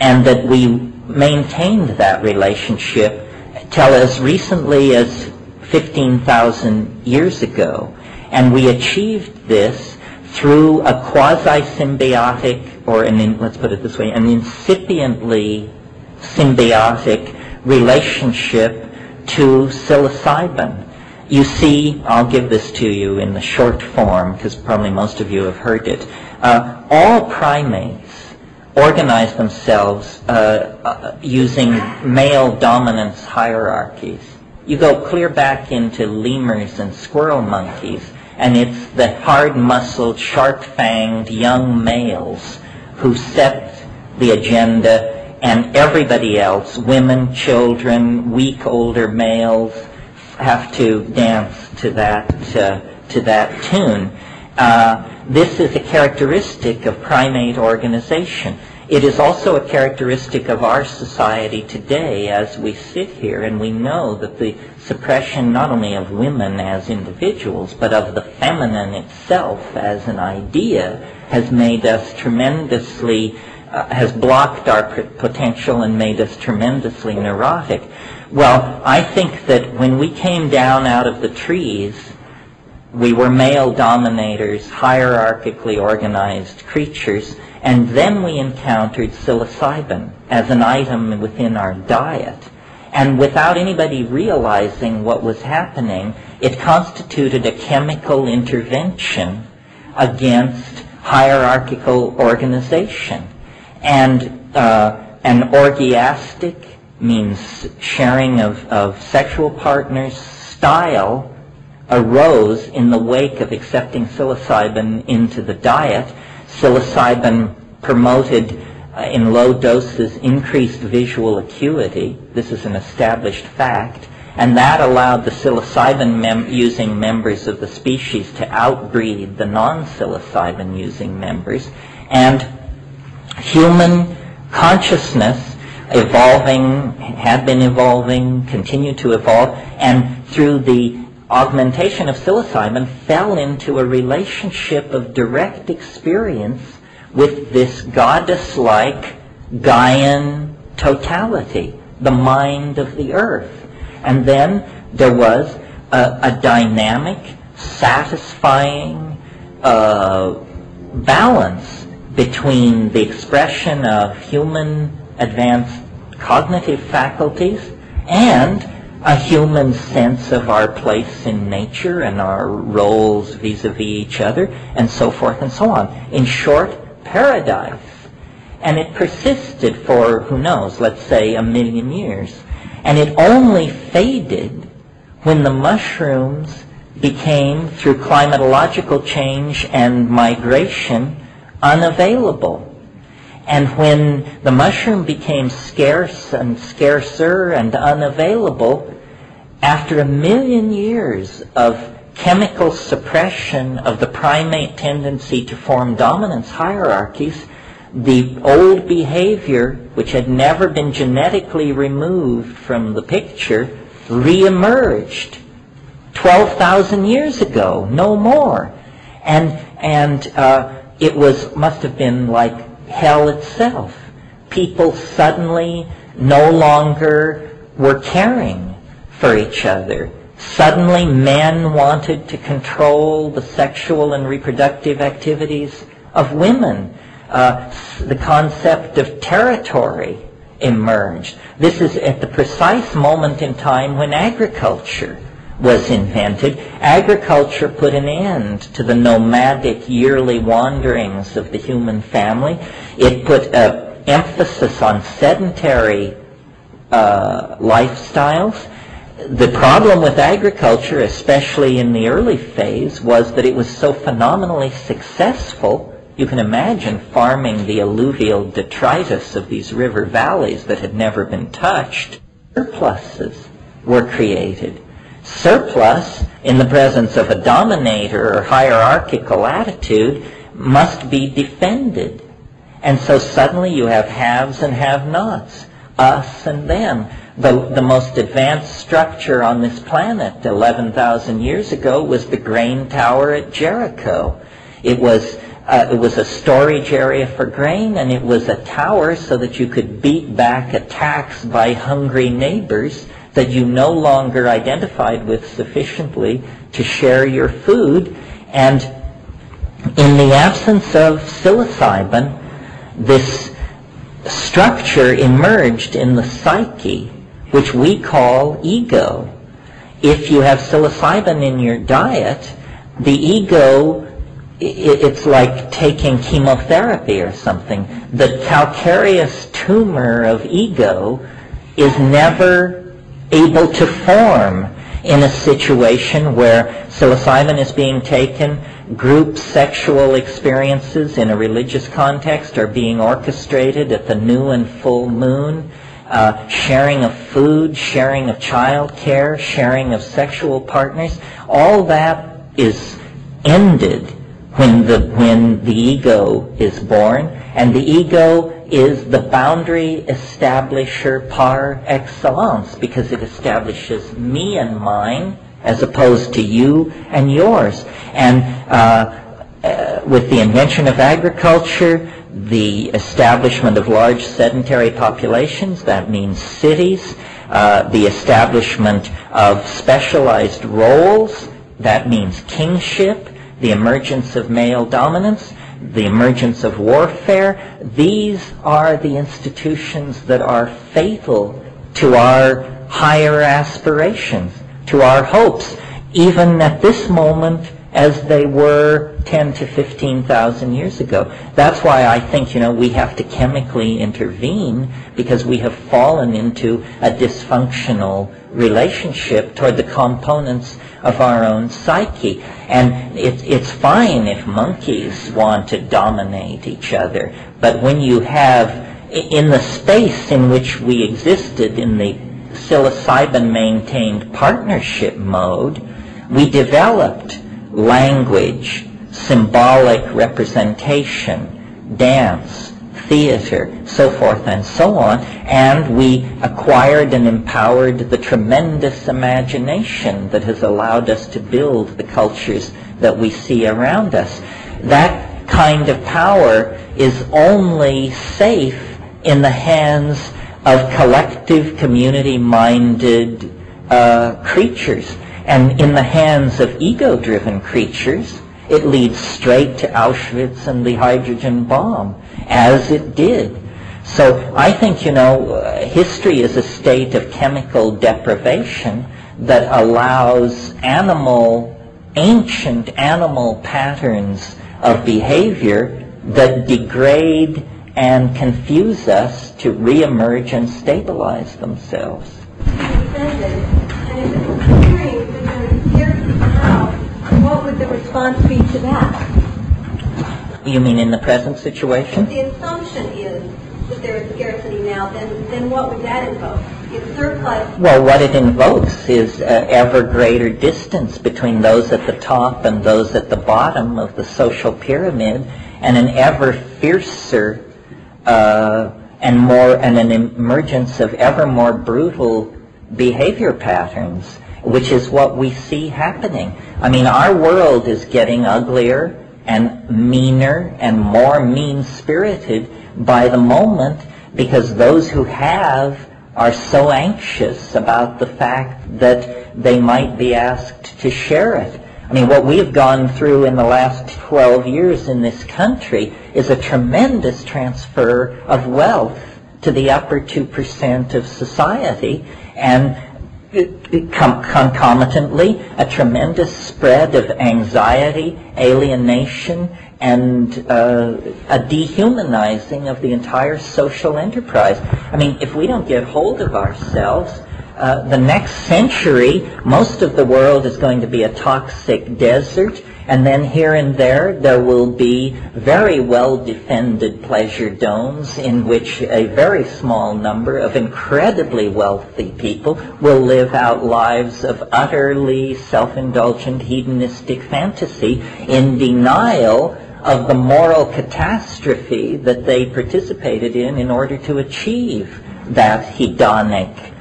and that we maintained that relationship till as recently as 15,000 years ago. And we achieved this through a quasi-symbiotic, or let's put it this way, an incipiently symbiotic relationship to psilocybin. You see, I'll give this to you in the short form, because probably most of you have heard it. All primates organize themselves using male dominance hierarchies. You go clear back into lemurs and squirrel monkeys, and it's the hard-muscled, sharp-fanged young males who set the agenda, and everybody else, women, children, weak older males, have to dance to that tune. This is a characteristic of primate organization. It is also a characteristic of our society today as we sit here, and we know that the suppression not only of women as individuals, but of the feminine itself as an idea has made us tremendously, has blocked our potential and made us tremendously neurotic. Well, I think that when we came down out of the trees, we were male dominators, hierarchically organized creatures, and then we encountered psilocybin as an item within our diet. And without anybody realizing what was happening, it constituted a chemical intervention against hierarchical organization. And an orgiastic means sharing of sexual partners style arose in the wake of accepting psilocybin into the diet. Psilocybin promoted in low doses increased visual acuity. This is an established fact. And that allowed the psilocybin using members of the species to outbreed the non-psilocybin using members. And human consciousness evolving, had been evolving, continued to evolve, and through the augmentation of psilocybin fell into a relationship of direct experience with this goddess-like Gaian totality, the mind of the earth. And then there was a dynamic, satisfying balance between the expression of human advanced cognitive faculties and a human sense of our place in nature and our roles vis-a-vis each other, and so forth and so on. In short, paradise. And it persisted for, who knows, let's say 1 million years. And it only faded when the mushrooms became, through climatological change and migration, unavailable. And when the mushroom became scarce and scarcer and unavailable, after 1 million years of chemical suppression of the primate tendency to form dominance hierarchies, the old behavior, which had never been genetically removed from the picture, reemerged 12,000 years ago, no more. And it must have been like hell itself. People suddenly no longer were caring for each other. Suddenly men wanted to control the sexual and reproductive activities of women. The concept of territory emerged. This is at the precise moment in time when agriculture was invented. Agriculture put an end to the nomadic yearly wanderings of the human family. It put emphasis on sedentary lifestyles. The problem with agriculture, especially in the early phase, was that it was so phenomenally successful. You can imagine farming the alluvial detritus of these river valleys that had never been touched. Surpluses were created. Surplus, in the presence of a dominator or hierarchical attitude, must be defended. And so suddenly you have haves and have-nots, us and them. The most advanced structure on this planet 11,000 years ago was the grain tower at Jericho. It was a storage area for grain, and it was a tower so that you could beat back attacks by hungry neighbors that you no longer identified with sufficiently to share your food. And in the absence of psilocybin, this structure emerged in the psyche, which we call ego. if you have psilocybin in your diet, the ego, it's like taking chemotherapy or something. The calcareous tumor of ego is never able to form in a situation where psilocybin is being taken, group sexual experiences in a religious context are being orchestrated at the new and full moon, sharing of food, sharing of child care, sharing of sexual partners. All that is ended when the ego is born, and the ego is the boundary establisher par excellence, because it establishes me and mine as opposed to you and yours. And with the invention of agriculture, the establishment of large sedentary populations, that means cities, the establishment of specialized roles, that means kingship, the emergence of male dominance, the emergence of warfare. These are the institutions that are fatal to our higher aspirations, to our hopes, even at this moment as they were 10 to 15,000 years ago. That's why I think, we have to chemically intervene, because we have fallen into a dysfunctional relationship toward the components of our own psyche. And it's fine if monkeys want to dominate each other, but when you have, in the space in which we existed in the psilocybin-maintained partnership mode, we developed language, symbolic representation, dance, theater, so forth and so on, and we acquired and empowered the tremendous imagination that has allowed us to build the cultures that we see around us. That kind of power is only safe in the hands of collective, community-minded creatures. And in the hands of ego-driven creatures, it leads straight to Auschwitz and the hydrogen bomb, as it did. So I think, history is a state of chemical deprivation that allows ancient animal patterns of behavior that degrade and confuse us to reemerge and stabilize themselves. What would the response be to that? You mean in the present situation? If the assumption is that there is scarcity now, then what would that invoke? If surplus... Well, what it invokes is ever greater distance between those at the top and those at the bottom of the social pyramid, and an ever fiercer and an emergence of ever more brutal behavior patterns, which is what we see happening. I mean, our world is getting uglier and meaner and more mean-spirited by the moment, because those who have are so anxious about the fact that they might be asked to share it. I mean, what we have gone through in the last 12 years in this country is a tremendous transfer of wealth to the upper 2% of society, and concomitantly a tremendous spread of anxiety, alienation, and a dehumanizing of the entire social enterprise. I mean, if we don't get hold of ourselves, the next century, most of the world is going to be a toxic desert, and then here and there will be very well-defended pleasure domes in which a very small number of incredibly wealthy people will live out lives of utterly self-indulgent hedonistic fantasy in denial of the moral catastrophe that they participated in order to achieve that hedonic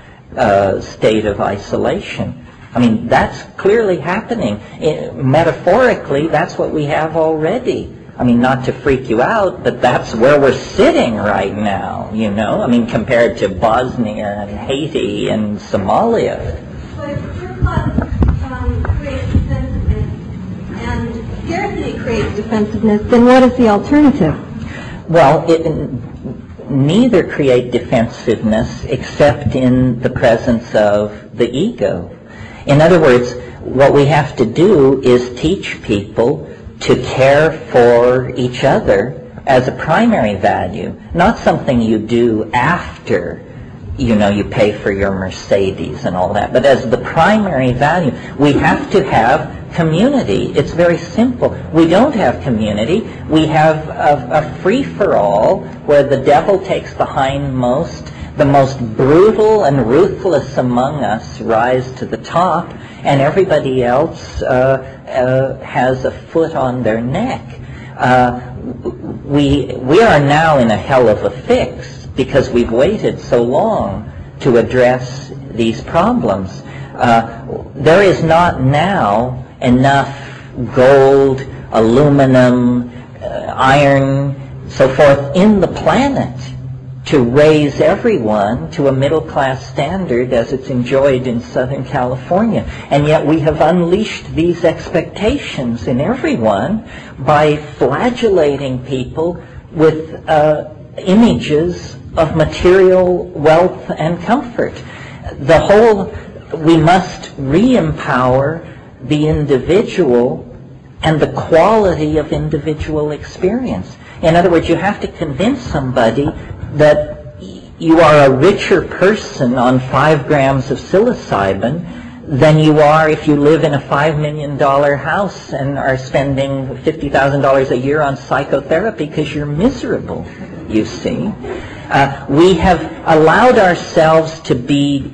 state of isolation. I mean, that's clearly happening. Metaphorically, that's what we have already. I mean, not to freak you out, but that's where we're sitting right now, I mean, compared to Bosnia and Haiti and Somalia. But if surplus creates defensiveness and scarcity creates defensiveness, then what is the alternative? Well, neither create defensiveness except in the presence of the ego. In other words, what we have to do is teach people to care for each other as a primary value, not something you do after you pay for your Mercedes and all that, but as the primary value. We have to have community. It's very simple. We don't have community. We have a free-for-all where the devil takes the hindmost. The most brutal and ruthless among us rise to the top, and everybody else has a foot on their neck. We are now in a hell of a fix because we've waited so long to address these problems. There is not now enough gold, aluminum, iron, so forth in the planet to raise everyone to a middle-class standard as it's enjoyed in Southern California. And yet we have unleashed these expectations in everyone by flagellating people with images of material wealth and comfort. We must re-empower the individual and the quality of individual experience. In other words, you have to convince somebody that you are a richer person on 5 grams of psilocybin than you are if you live in a $5 million house and are spending $50,000 a year on psychotherapy because you're miserable, you see. We have allowed ourselves to be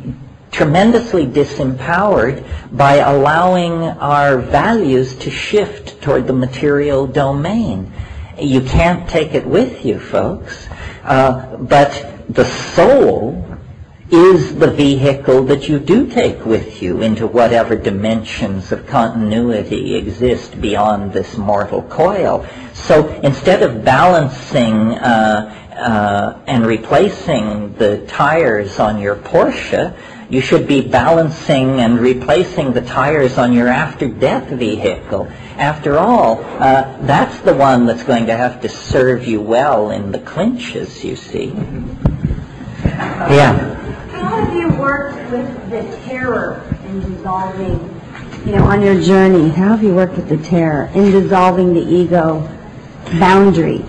tremendously disempowered by allowing our values to shift toward the material domain. You can't take it with you, folks. But the soul is the vehicle that you do take with you into whatever dimensions of continuity exist beyond this mortal coil. So instead of balancing and replacing the tires on your Porsche, you should be balancing and replacing the tires on your after-death vehicle. After all, that's the one that's going to have to serve you well in the clinches, you see. Yeah. How have you worked with the terror in dissolving, on your journey? How have you worked with the terror in dissolving the ego boundaries?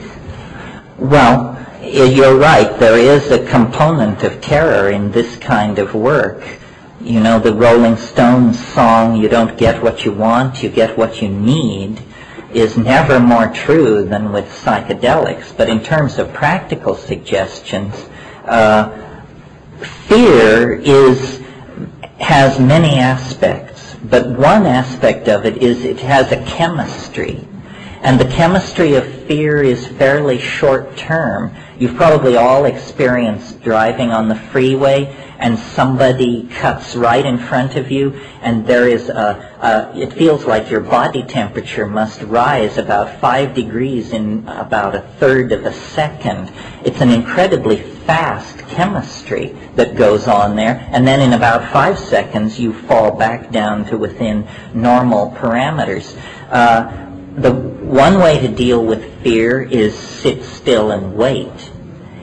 Well, you're right. There is a component of terror in this kind of work. You know, the Rolling Stones song, "You don't get what you want, you get what you need," is never more true than with psychedelics. But in terms of practical suggestions, fear has many aspects. But one aspect of it is it has a chemistry. And the chemistry of fear is fairly short-term. You've probably all experienced driving on the freeway and somebody cuts right in front of you, and there is it feels like your body temperature must rise about 5 degrees in about a third of a second. It's an incredibly fast chemistry that goes on there, and then in about 5 seconds you fall back down to within normal parameters. The one way to deal with fear is sit still and wait.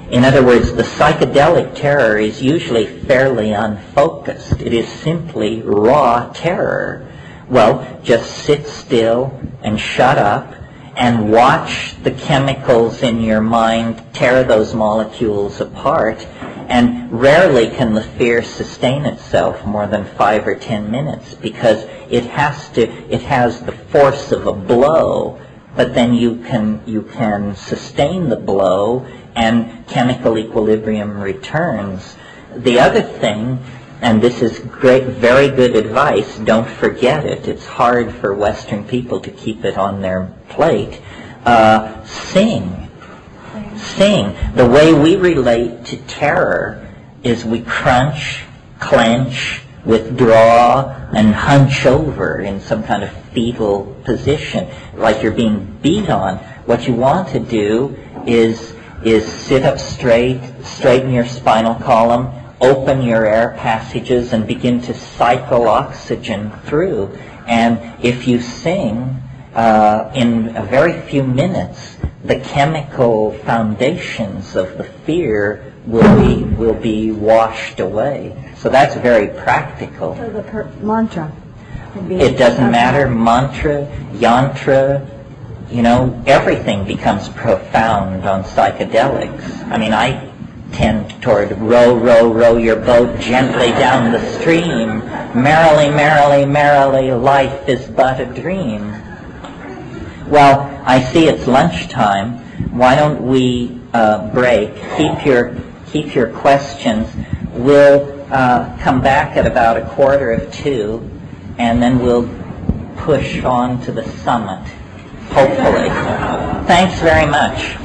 In other words, the psychedelic terror is usually fairly unfocused. It is simply raw terror. Well, just sit still and shut up and watch the chemicals in your mind tear those molecules apart, and rarely can the fear sustain itself more than 5 or 10 minutes because it has the force of a blow, but then you can sustain the blow and chemical equilibrium returns. The other thing, and this is great, very good advice, don't forget it. It's hard for Western people to keep it on their plate. Sing. The way we relate to terror is we crunch, clench, withdraw, and hunch over in some kind of fetal position, like you're being beat on. What you want to do is sit up straight, straighten your spinal column, open your air passages, and begin to cycle oxygen through. And if you sing, in a very few minutes, the chemical foundations of the fear will be washed away. So that's very practical. So the mantra. It doesn't matter, mantra, yantra, everything becomes profound on psychedelics. I mean, I tend toward row, row, row your boat gently down the stream. Merrily, merrily, merrily, life is but a dream. Well, I see it's lunchtime. Why don't we break? Keep your questions. We'll come back at about 1:45, and then we'll push on to the summit, hopefully. Thanks very much.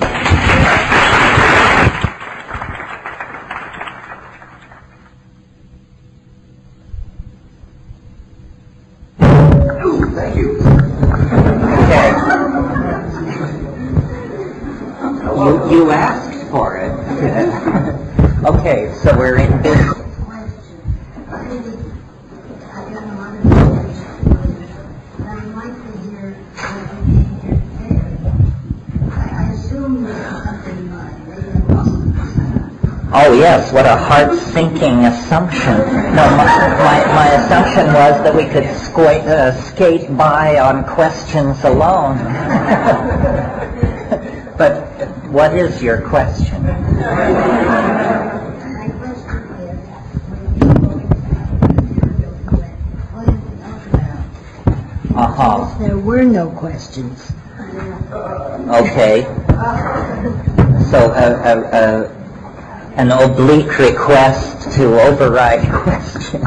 Thank you. Okay. You asked for it. Okay, so we're in business. Oh yes, what a heart-sinking assumption. No, my assumption was that we could skate by on questions alone. But what is your question? There were no questions. Okay. So an oblique request to override a question.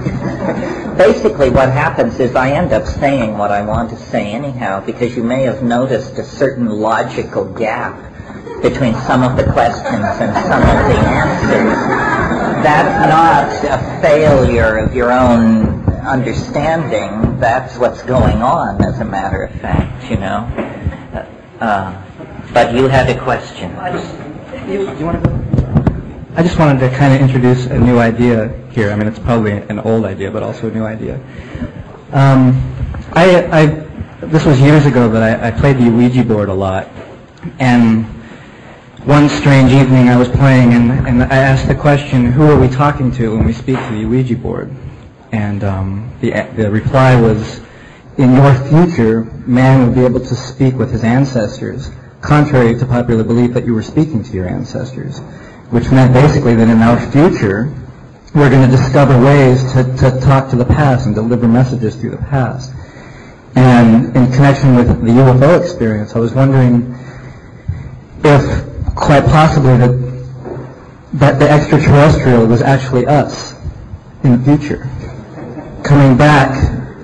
Basically what happens is I end up saying what I want to say anyhow, because you may have noticed a certain logical gap between some of the questions and some of the answers. That's not a failure of your own understanding. That's what's going on, as a matter of fact, But you had a question. You want to go? I just wanted to kind of introduce a new idea here. I mean, it's probably an old idea, but also a new idea. This was years ago, but I played the Ouija board a lot. And one strange evening I was playing, and I asked the question, who are we talking to when we speak to the Ouija board? And the reply was, in your future, man will be able to speak with his ancestors, contrary to popular belief that you were speaking to your ancestors. Which meant basically that in our future, we're going to discover ways to talk to the past and deliver messages through the past. And in connection with the UFO experience, I was wondering if, quite possibly, that the extraterrestrial was actually us in the future. Coming back,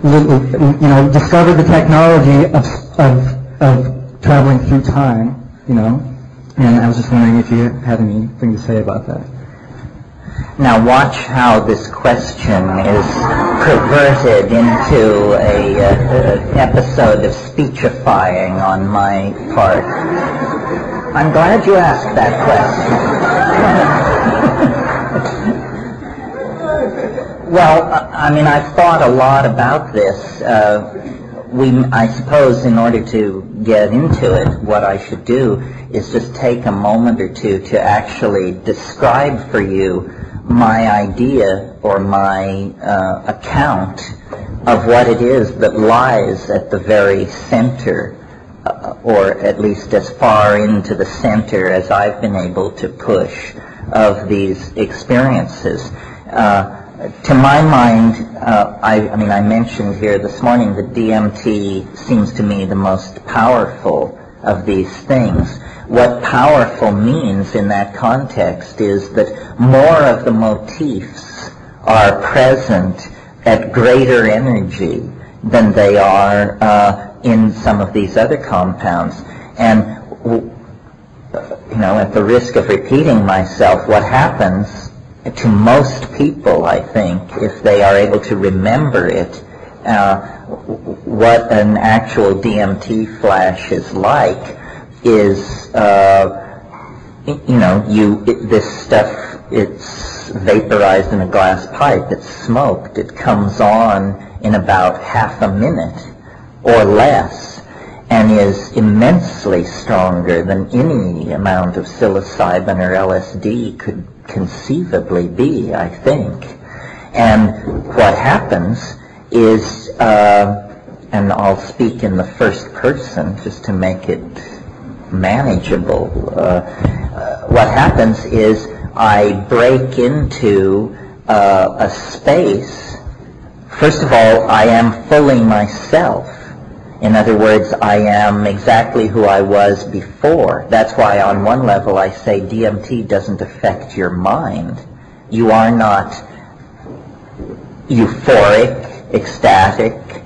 discover the technology of traveling through time, And I was just wondering if you had anything to say about that. Now watch how this question is perverted into an episode of speechifying on my part. I'm glad you asked that question. Well, I've thought a lot about this. I suppose in order to get into it, what I should do is just take a moment or two to actually describe for you my idea or my account of what it is that lies at the very center, or at least as far into the center as I've been able to push of these experiences. To my mind, I mentioned here this morning that DMT seems to me the most powerful of these things. What powerful means in that context is that more of the motifs are present at greater energy than they are in some of these other compounds. And, at the risk of repeating myself, what happens to most people, I think, if they are able to remember it, what an actual DMT flash is like is, this stuff, it's vaporized in a glass pipe, it's smoked, it comes on in about half a minute or less. and is immensely stronger than any amount of psilocybin or LSD could conceivably be, I think. And what happens is, and I'll speak in the first person just to make it manageable, what happens is I break into a space. First of all, I am fully myself. In other words, I am exactly who I was before. That's why on one level I say DMT doesn't affect your mind. You are not euphoric, ecstatic.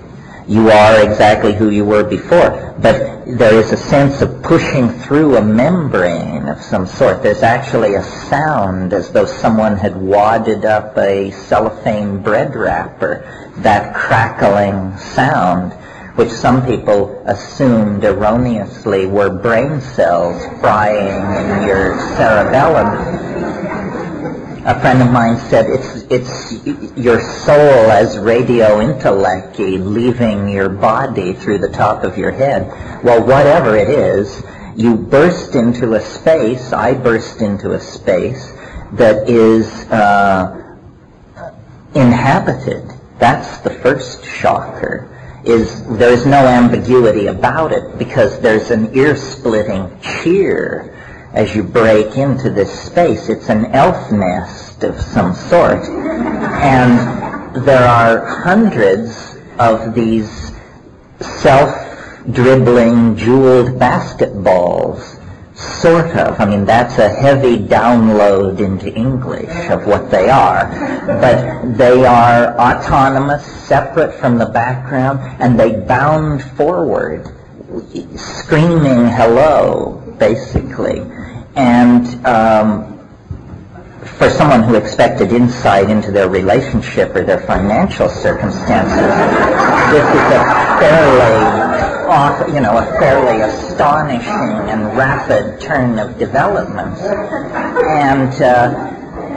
You are exactly who you were before. But there is a sense of pushing through a membrane of some sort. There's actually a sound as though someone had wadded up a cellophane bread wrapper, that crackling sound, which some people assumed erroneously were brain cells frying in your cerebellum. A friend of mine said it's your soul as radio intellect-y leaving your body through the top of your head. Well, whatever it is, you burst into a space, I burst into a space that is inhabited. That's the first shocker. There's no ambiguity about it, because there's an ear-splitting cheer as you break into this space. It's an elf nest of some sort. And there are hundreds of these self-dribbling jeweled basketballs, sort of. I mean, that's a heavy download into English of what they are. But they are autonomous, separate from the background, and they bound forward, screaming hello, basically. And for someone who expected insight into their relationship or their financial circumstances, this is a fairly astonishing and rapid turn of developments.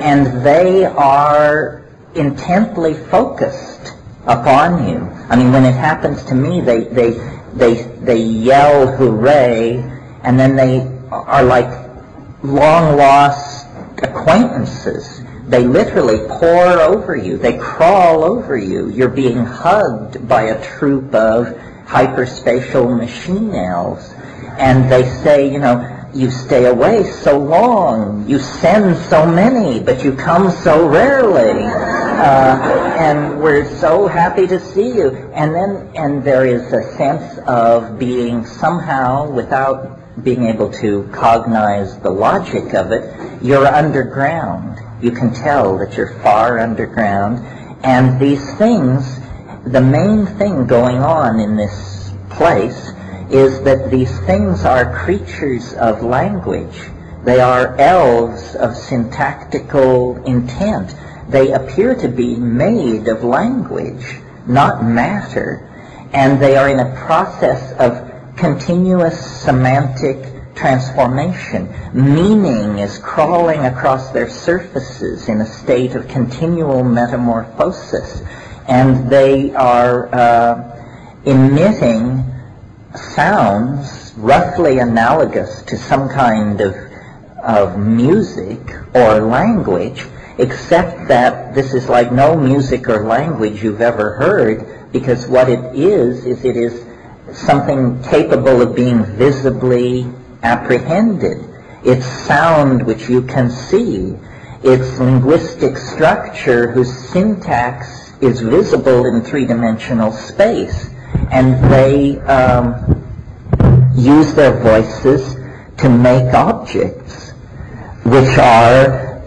And they are intently focused upon you. I mean, when it happens to me, they yell hooray, and then they are like long-lost acquaintances. They literally pour over you. They crawl over you. You're being hugged by a troop of hyperspatial machine elves. And they say, you stay away so long. You send so many, but you come so rarely. And we're so happy to see you. And there is a sense of being somehow, without being able to cognize the logic of it, you're underground. You can tell that you're far underground. And these things, the main thing going on in this place is that these things are creatures of language. They are elves of syntactical intent. They appear to be made of language, not matter. And they are in a process of continuous semantic transformation. Meaning is crawling across their surfaces in a state of continual metamorphosis. And they are emitting sounds roughly analogous to some kind of music or language, except that this is like no music or language you've ever heard, because what it is it is something capable of being visibly apprehended. It's sound which you can see. It's linguistic structure whose syntax is visible in three-dimensional space. And they use their voices to make objects, which are,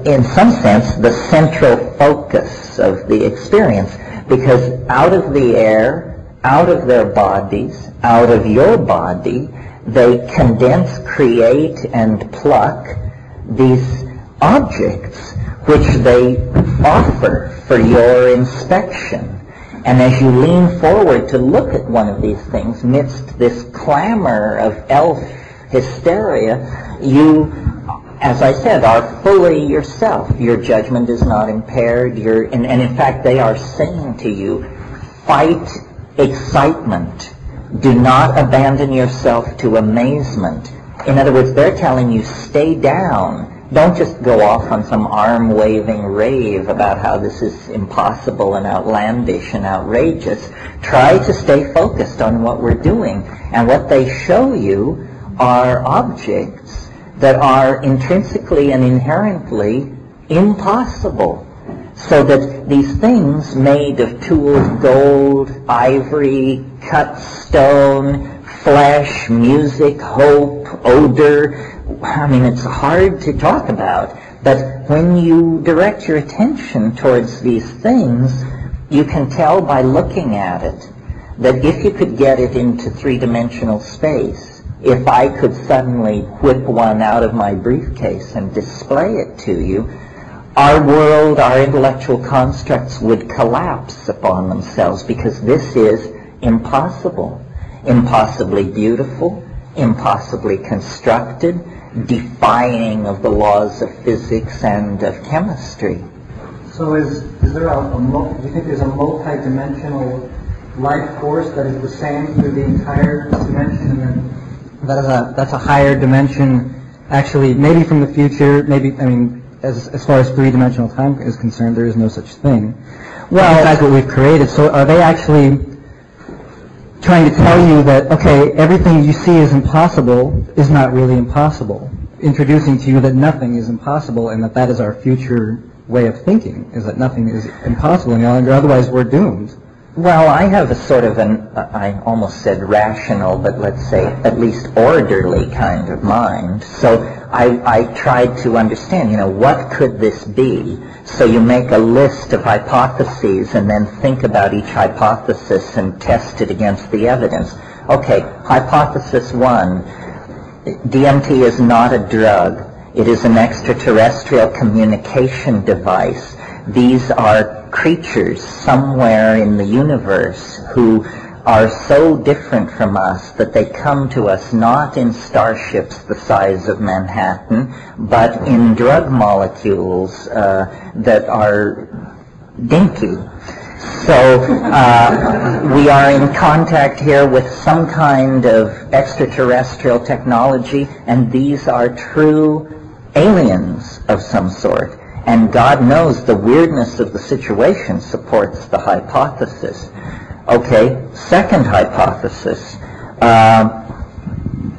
in some sense, the central focus of the experience. Because out of the air, out of their bodies, out of your body, they condense, create, and pluck these objects which they offer for your inspection. And as you lean forward to look at one of these things, amidst this clamor of elf hysteria, you, as I said, are fully yourself. Your judgment is not impaired. And in fact, they are saying to you, fight excitement. Do not abandon yourself to amazement. In other words, they're telling you, stay down. Don't just go off on some arm-waving rave about how this is impossible and outlandish and outrageous. Try to stay focused on what we're doing. And what they show you are objects that are intrinsically and inherently impossible. So that these things made of tooled gold, ivory, cut stone, flesh, music, hope, odor, I mean, it's hard to talk about. But when you direct your attention towards these things, you can tell by looking at it that if you could get it into three-dimensional space, if I could suddenly whip one out of my briefcase and display it to you, our world, our intellectual constructs would collapse upon themselves, because this is impossible, impossibly beautiful, impossibly constructed, defying of the laws of physics and of chemistry. So is there do you think there's a multi-dimensional life force that is the same through the entire dimension? And that's a higher dimension, actually, maybe from the future, maybe, I mean, as far as three-dimensional time is concerned, there is no such thing. Well, that's what we've created. So are they actually trying to tell you that, okay, everything you see is impossible is not really impossible? Introducing to you that nothing is impossible, and that is our future way of thinking, is that nothing is impossible any longer, otherwise we're doomed. Well, I have a sort of I almost said rational, but let's say at least orderly kind of mind. So I tried to understand, what could this be? So you make a list of hypotheses and then think about each hypothesis and test it against the evidence. Okay, hypothesis 1, DMT is not a drug. It is an extraterrestrial communication device. These are creatures somewhere in the universe who are so different from us that they come to us not in starships the size of Manhattan, but in drug molecules that are dinky. So we are in contact here with some kind of extraterrestrial technology, and these are true aliens of some sort. And God knows the weirdness of the situation supports the hypothesis. Okay, second hypothesis.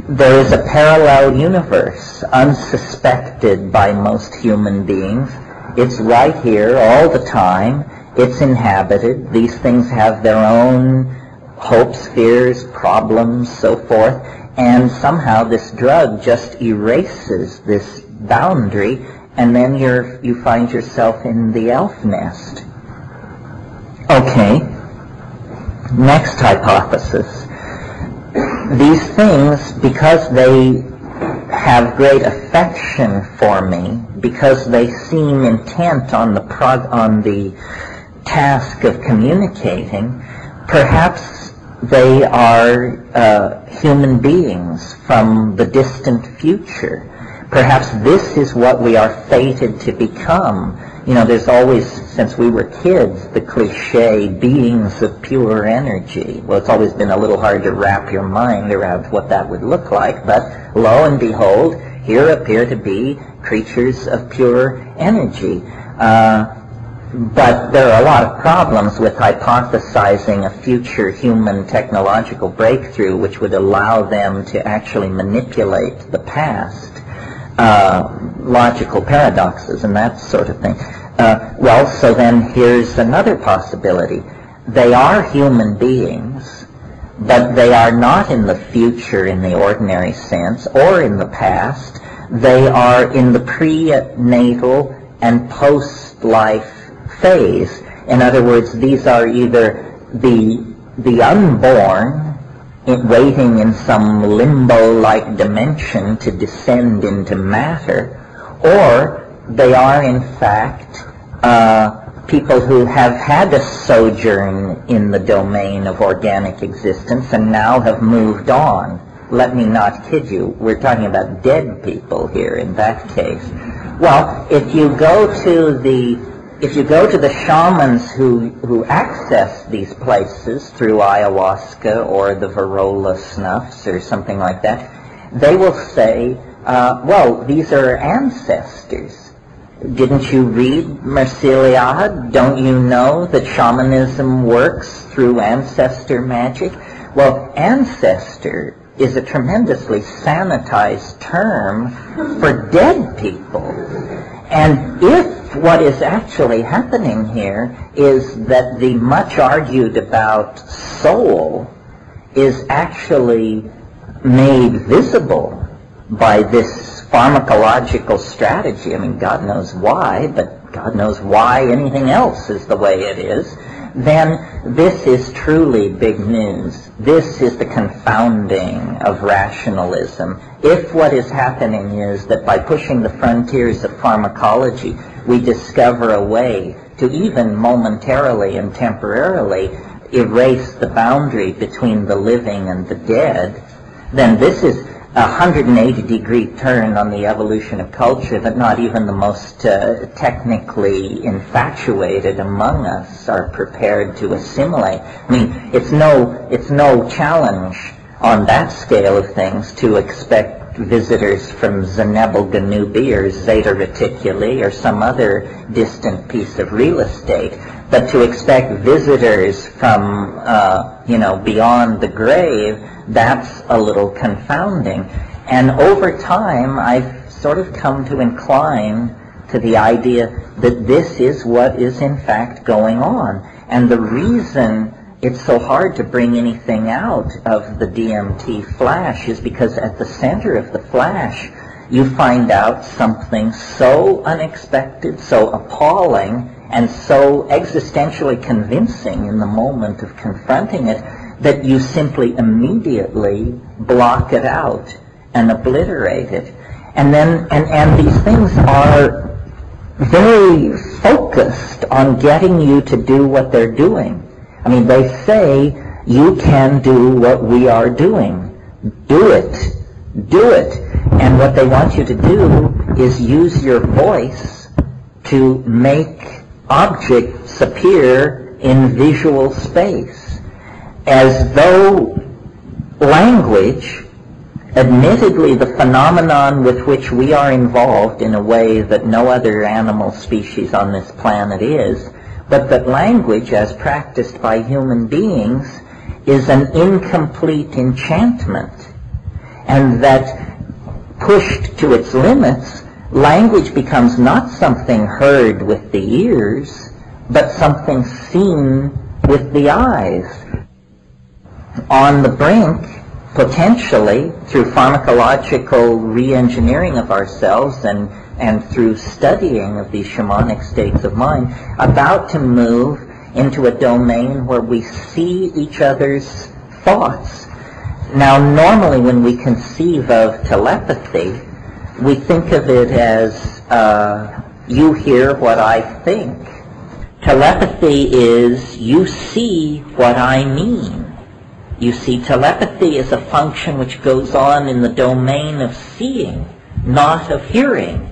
There is a parallel universe, unsuspected by most human beings. It's right here all the time. It's inhabited. These things have their own hopes, fears, problems, so forth. And somehow this drug just erases this boundary, and then you find yourself in the elf nest. Okay, next hypothesis. These things, because they have great affection for me, because they seem intent on the task of communicating, perhaps they are human beings from the distant future. Perhaps this is what we are fated to become. There's always, since we were kids, the cliche, beings of pure energy. Well, it's always been a little hard to wrap your mind around what that would look like, but lo and behold, here appear to be creatures of pure energy. But there are a lot of problems with hypothesizing a future human technological breakthrough which would allow them to actually manipulate the past. Logical paradoxes and that sort of thing. Well, so then here's another possibility. They are human beings, but they are not in the future in the ordinary sense or in the past. They are in the prenatal and post-life phase. In other words, these are either the unborn waiting in some limbo-like dimension to descend into matter, or they are in fact people who have had a sojourn in the domain of organic existence and now have moved on. Let me not kid you, we're talking about dead people here in that case. Well, if you go to the if you go to the shamans who access these places through ayahuasca or the Varrola snuffs or something like that, they will say, well, these are ancestors. Didn't you read Merciliad? Don't you know that shamanism works through ancestor magic? Well, ancestor is a tremendously sanitized term for dead people. And if what is actually happening here is that the much argued about soul is actually made visible by this pharmacological strategy, I mean, God knows why, but God knows why anything else is the way it is, then this is truly big news. This is the confounding of rationalism. If what is happening is that by pushing the frontiers of pharmacology, we discover a way to even momentarily and temporarily erase the boundary between the living and the dead, then this is a 180-degree turn on the evolution of culture that not even the most technically infatuated among us are prepared to assimilate. I mean, it's no challenge on that scale of things to expect visitors from Zenebel-Ganubi or Zeta Reticuli or some other distant piece of real estate, but to expect visitors from, beyond the grave, that's a little confounding. And over time, I've sort of come to incline to the idea that this is what is in fact going on. And the reason it's so hard to bring anything out of the DMT flash is because at the center of the flash, you find out something so unexpected, so appalling, and so existentially convincing in the moment of confronting it that you simply immediately block it out and obliterate it. And then, and these things are very focused on getting you to do what they're doing. I mean, they say, you can do what we are doing. Do it. Do it. And what they want you to do is use your voice to make objects appear in visual space, as though language, admittedly the phenomenon with which we are involved in a way that no other animal species on this planet is, but that language, as practiced by human beings, is an incomplete enchantment, and that pushed to its limits, language becomes not something heard with the ears, but something seen with the eyes. On the brink, potentially, through pharmacological re-engineering of ourselves and through studying of these shamanic states of mind, about to move into a domain where we see each other's thoughts. Now, normally when we conceive of telepathy, we think of it as, you hear what I think. Telepathy is, you see what I mean. You see, telepathy is a function which goes on in the domain of seeing, not of hearing.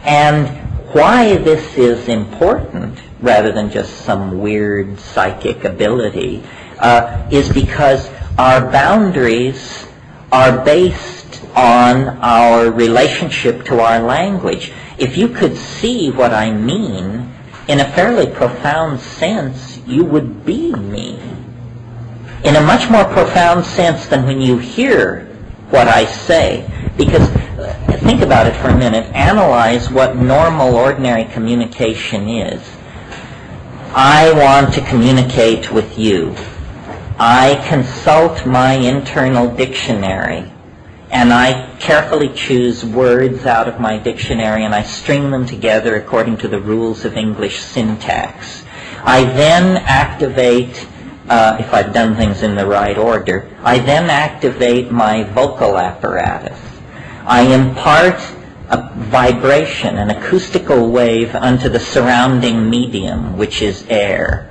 And why this is important, rather than just some weird psychic ability, is because our boundaries are based on our relationship to our language. If you could see what I mean, in a fairly profound sense, you would be me. In a much more profound sense than when you hear what I say. Because, think about it for a minute, analyze what normal, ordinary communication is. I want to communicate with you. I consult my internal dictionary, and I carefully choose words out of my dictionary, and I string them together according to the rules of English syntax. I then activate, if I've done things in the right order, I then activate my vocal apparatus. I impart a vibration, an acoustical wave unto the surrounding medium, which is air.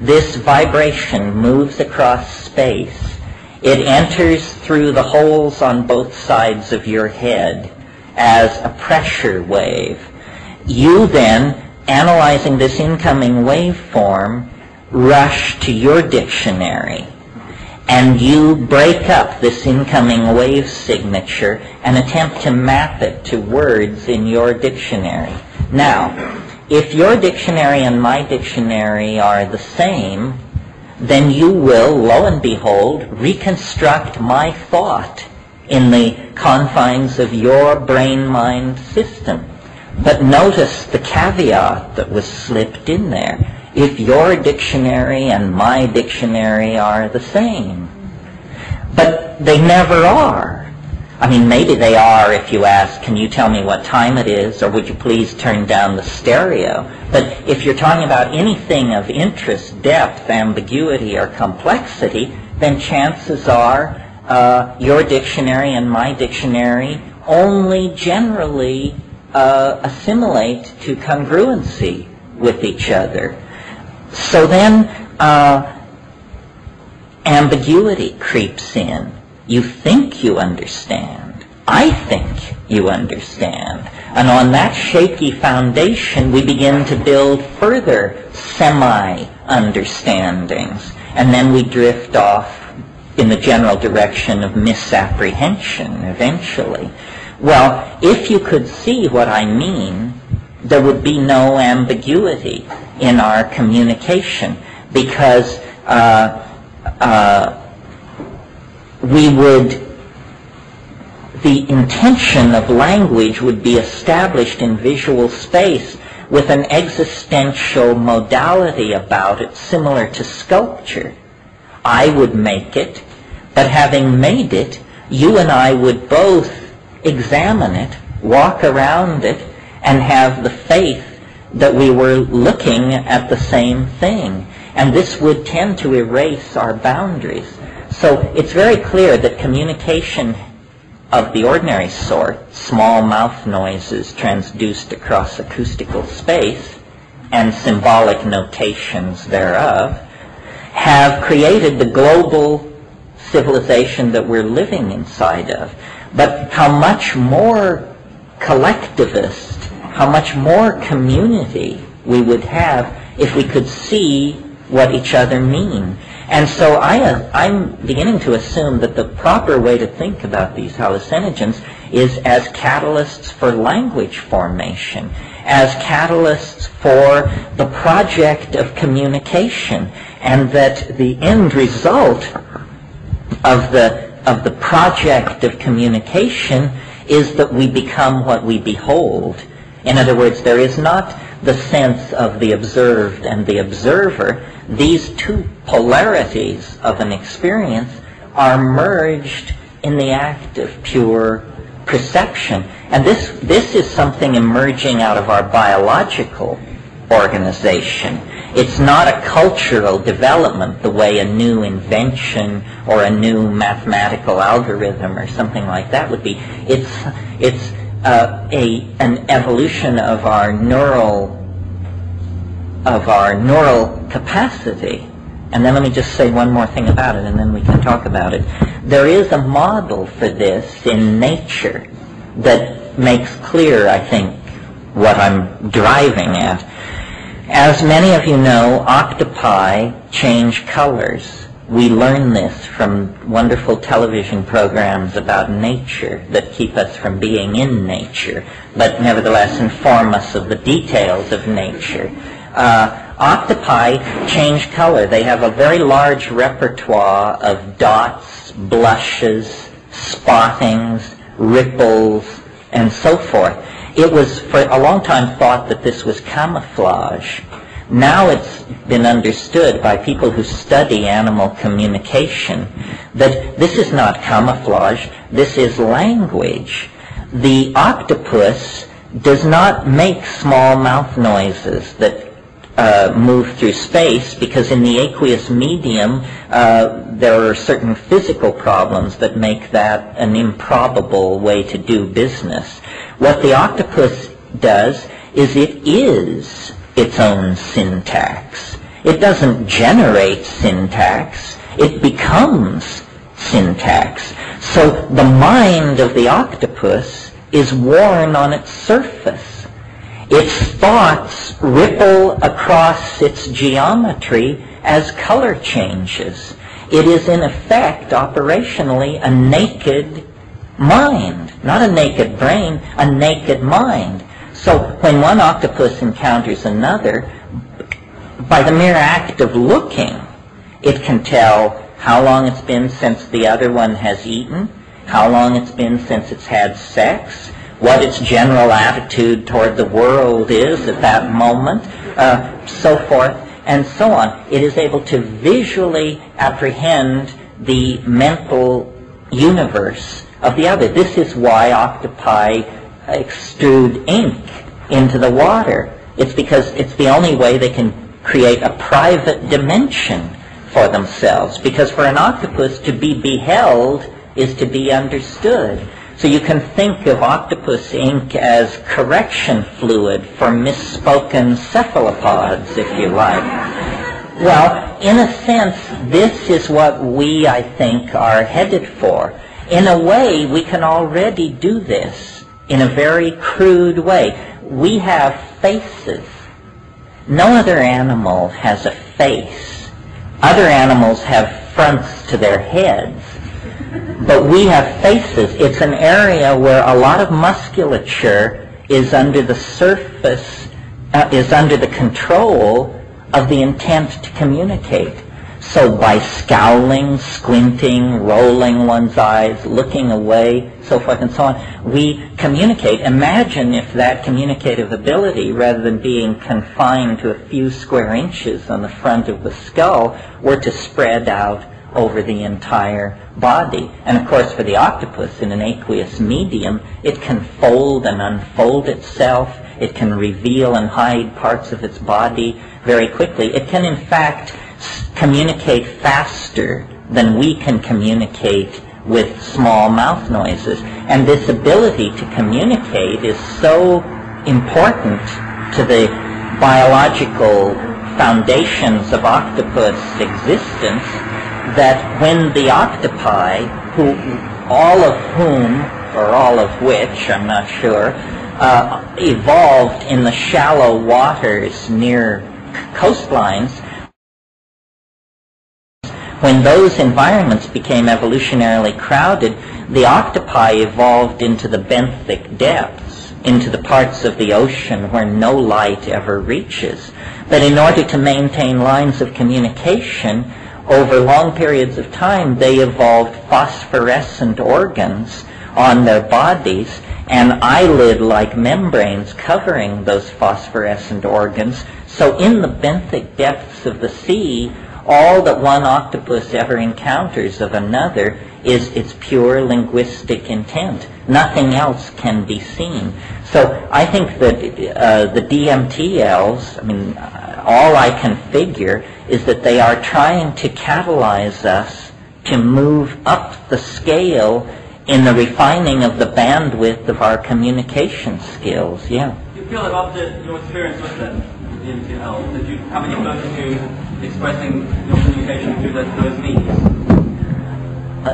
This vibration moves across space. It enters through the holes on both sides of your head as a pressure wave. You then analyzing this incoming waveform, rush to your dictionary, and you break up this incoming wave signature and attempt to map it to words in your dictionary. Now, if your dictionary and my dictionary are the same, then you will, lo and behold, reconstruct my thought in the confines of your brain-mind system. But notice the caveat that was slipped in there. If your dictionary and my dictionary are the same. But they never are. I mean, maybe they are if you ask, can you tell me what time it is, or would you please turn down the stereo? But if you're talking about anything of interest, depth, ambiguity, or complexity, then chances are your dictionary and my dictionary only generally assimilate to congruency with each other. So then ambiguity creeps in. You think you understand. I think you understand. And on that shaky foundation, we begin to build further semi-understandings. And then we drift off in the general direction of misapprehension eventually. Well, if you could see what I mean, there would be no ambiguity in our communication, because the intention of language would be established in visual space with an existential modality about it, similar to sculpture. I would make it, but having made it, you and I would both examine it, walk around it, and have the faith that we were looking at the same thing. And this would tend to erase our boundaries. So it's very clear that communication of the ordinary sort, small mouth noises transduced across acoustical space, and symbolic notations thereof, have created the global civilization that we're living inside of. But how much more collectivist, how much more community we would have if we could see what each other mean. And so I'm beginning to assume that the proper way to think about these hallucinogens is as catalysts for language formation, as catalysts for the project of communication, and that the end result of the project of communication is that we become what we behold. In other words, there is not the sense of the observed and the observer. These two polarities of an experience are merged in the act of pure perception. And this is something emerging out of our biological organization. It's not a cultural development the way a new invention or a new mathematical algorithm or something like that would be. It's an evolution of our neural capacity. And then let me just say one more thing about it, and then we can talk about it. There is a model for this in nature that makes clear, I think, what I'm driving at. As many of you know, octopi change colors. We learn this from wonderful television programs about nature that keep us from being in nature, but nevertheless inform us of the details of nature. Octopi change color. They have a very large repertoire of dots, blushes, spottings, ripples, and so forth. It was for a long time thought that this was camouflage. Now it's been understood by people who study animal communication that this is not camouflage, this is language. The octopus does not make small mouth noises that move through space, because in the aqueous medium there are certain physical problems that make that an improbable way to do business. What the octopus does is it is its own syntax. It doesn't generate syntax, it becomes syntax. So the mind of the octopus is worn on its surface. Its thoughts ripple across its geometry as color changes. It is in effect, operationally, a naked mind. Not a naked brain, a naked mind. So when one octopus encounters another, by the mere act of looking, it can tell how long it's been since the other one has eaten, how long it's been since it's had sex, what its general attitude toward the world is at that moment, so forth and so on. It is able to visually apprehend the mental universe of the other. This is why octopi extrude ink into the water. It's because it's the only way they can create a private dimension for themselves. Because for an octopus, to be beheld is to be understood. So you can think of octopus ink as correction fluid for misspoken cephalopods, if you like. Well, in a sense, this is what we, I think, are headed for. In a way, we can already do this in a very crude way. We have faces. No other animal has a face. Other animals have fronts to their heads. But we have faces. It's an area where a lot of musculature is under the surface, is under the control of the intent to communicate. So by scowling, squinting, rolling one's eyes, looking away, so forth and so on, we communicate. Imagine if that communicative ability, rather than being confined to a few square inches on the front of the skull, were to spread out over the entire body. And of course, for the octopus in an aqueous medium, it can fold and unfold itself. It can reveal and hide parts of its body very quickly. It can, in fact, communicate faster than we can communicate with small mouth noises. And this ability to communicate is so important to the biological foundations of octopus existence that when the octopi, all of whom, or all of which, I'm not sure, evolved in the shallow waters near coastlines, when those environments became evolutionarily crowded, the octopi evolved into the benthic depths, into the parts of the ocean where no light ever reaches. But in order to maintain lines of communication, over long periods of time, they evolved phosphorescent organs on their bodies and eyelid-like membranes covering those phosphorescent organs. So in the benthic depths of the sea, all that one octopus ever encounters of another is its pure linguistic intent. Nothing else can be seen. So I think that the DMT elves, all I can figure is that they are trying to catalyze us to move up the scale in the refining of the bandwidth of our communication skills. Yeah. You feel that after your experience with the DMT elves, that you come any closer to expressing your communication through those means?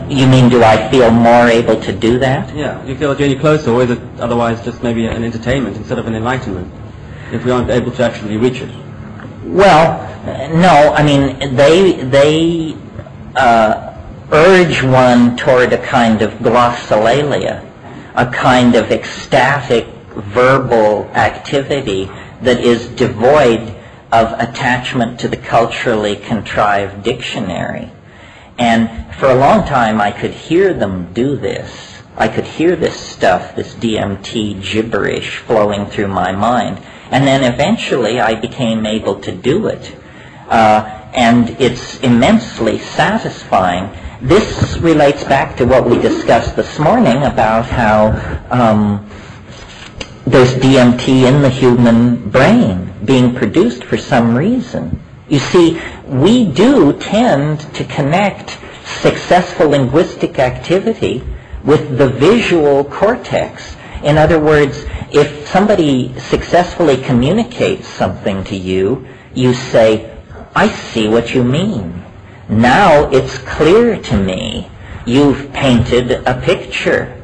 You mean, do I feel more able to do that? Yeah. Do you feel that you're any closer, or is it otherwise just maybe an entertainment instead of an enlightenment, if we aren't able to actually reach it? Well, no. They urge one toward a kind of glossolalia, a kind of ecstatic verbal activity that is devoid of attachment to the culturally contrived dictionary. And for a long time I could hear them do this. I could hear this stuff, this DMT gibberish flowing through my mind. And then eventually I became able to do it. And it's immensely satisfying. This relates back to what we discussed this morning about how there's DMT in the human brain being produced for some reason. You see, we do tend to connect successful linguistic activity with the visual cortex. In other words, if somebody successfully communicates something to you, you say, I see what you mean. Now it's clear to me. You've painted a picture.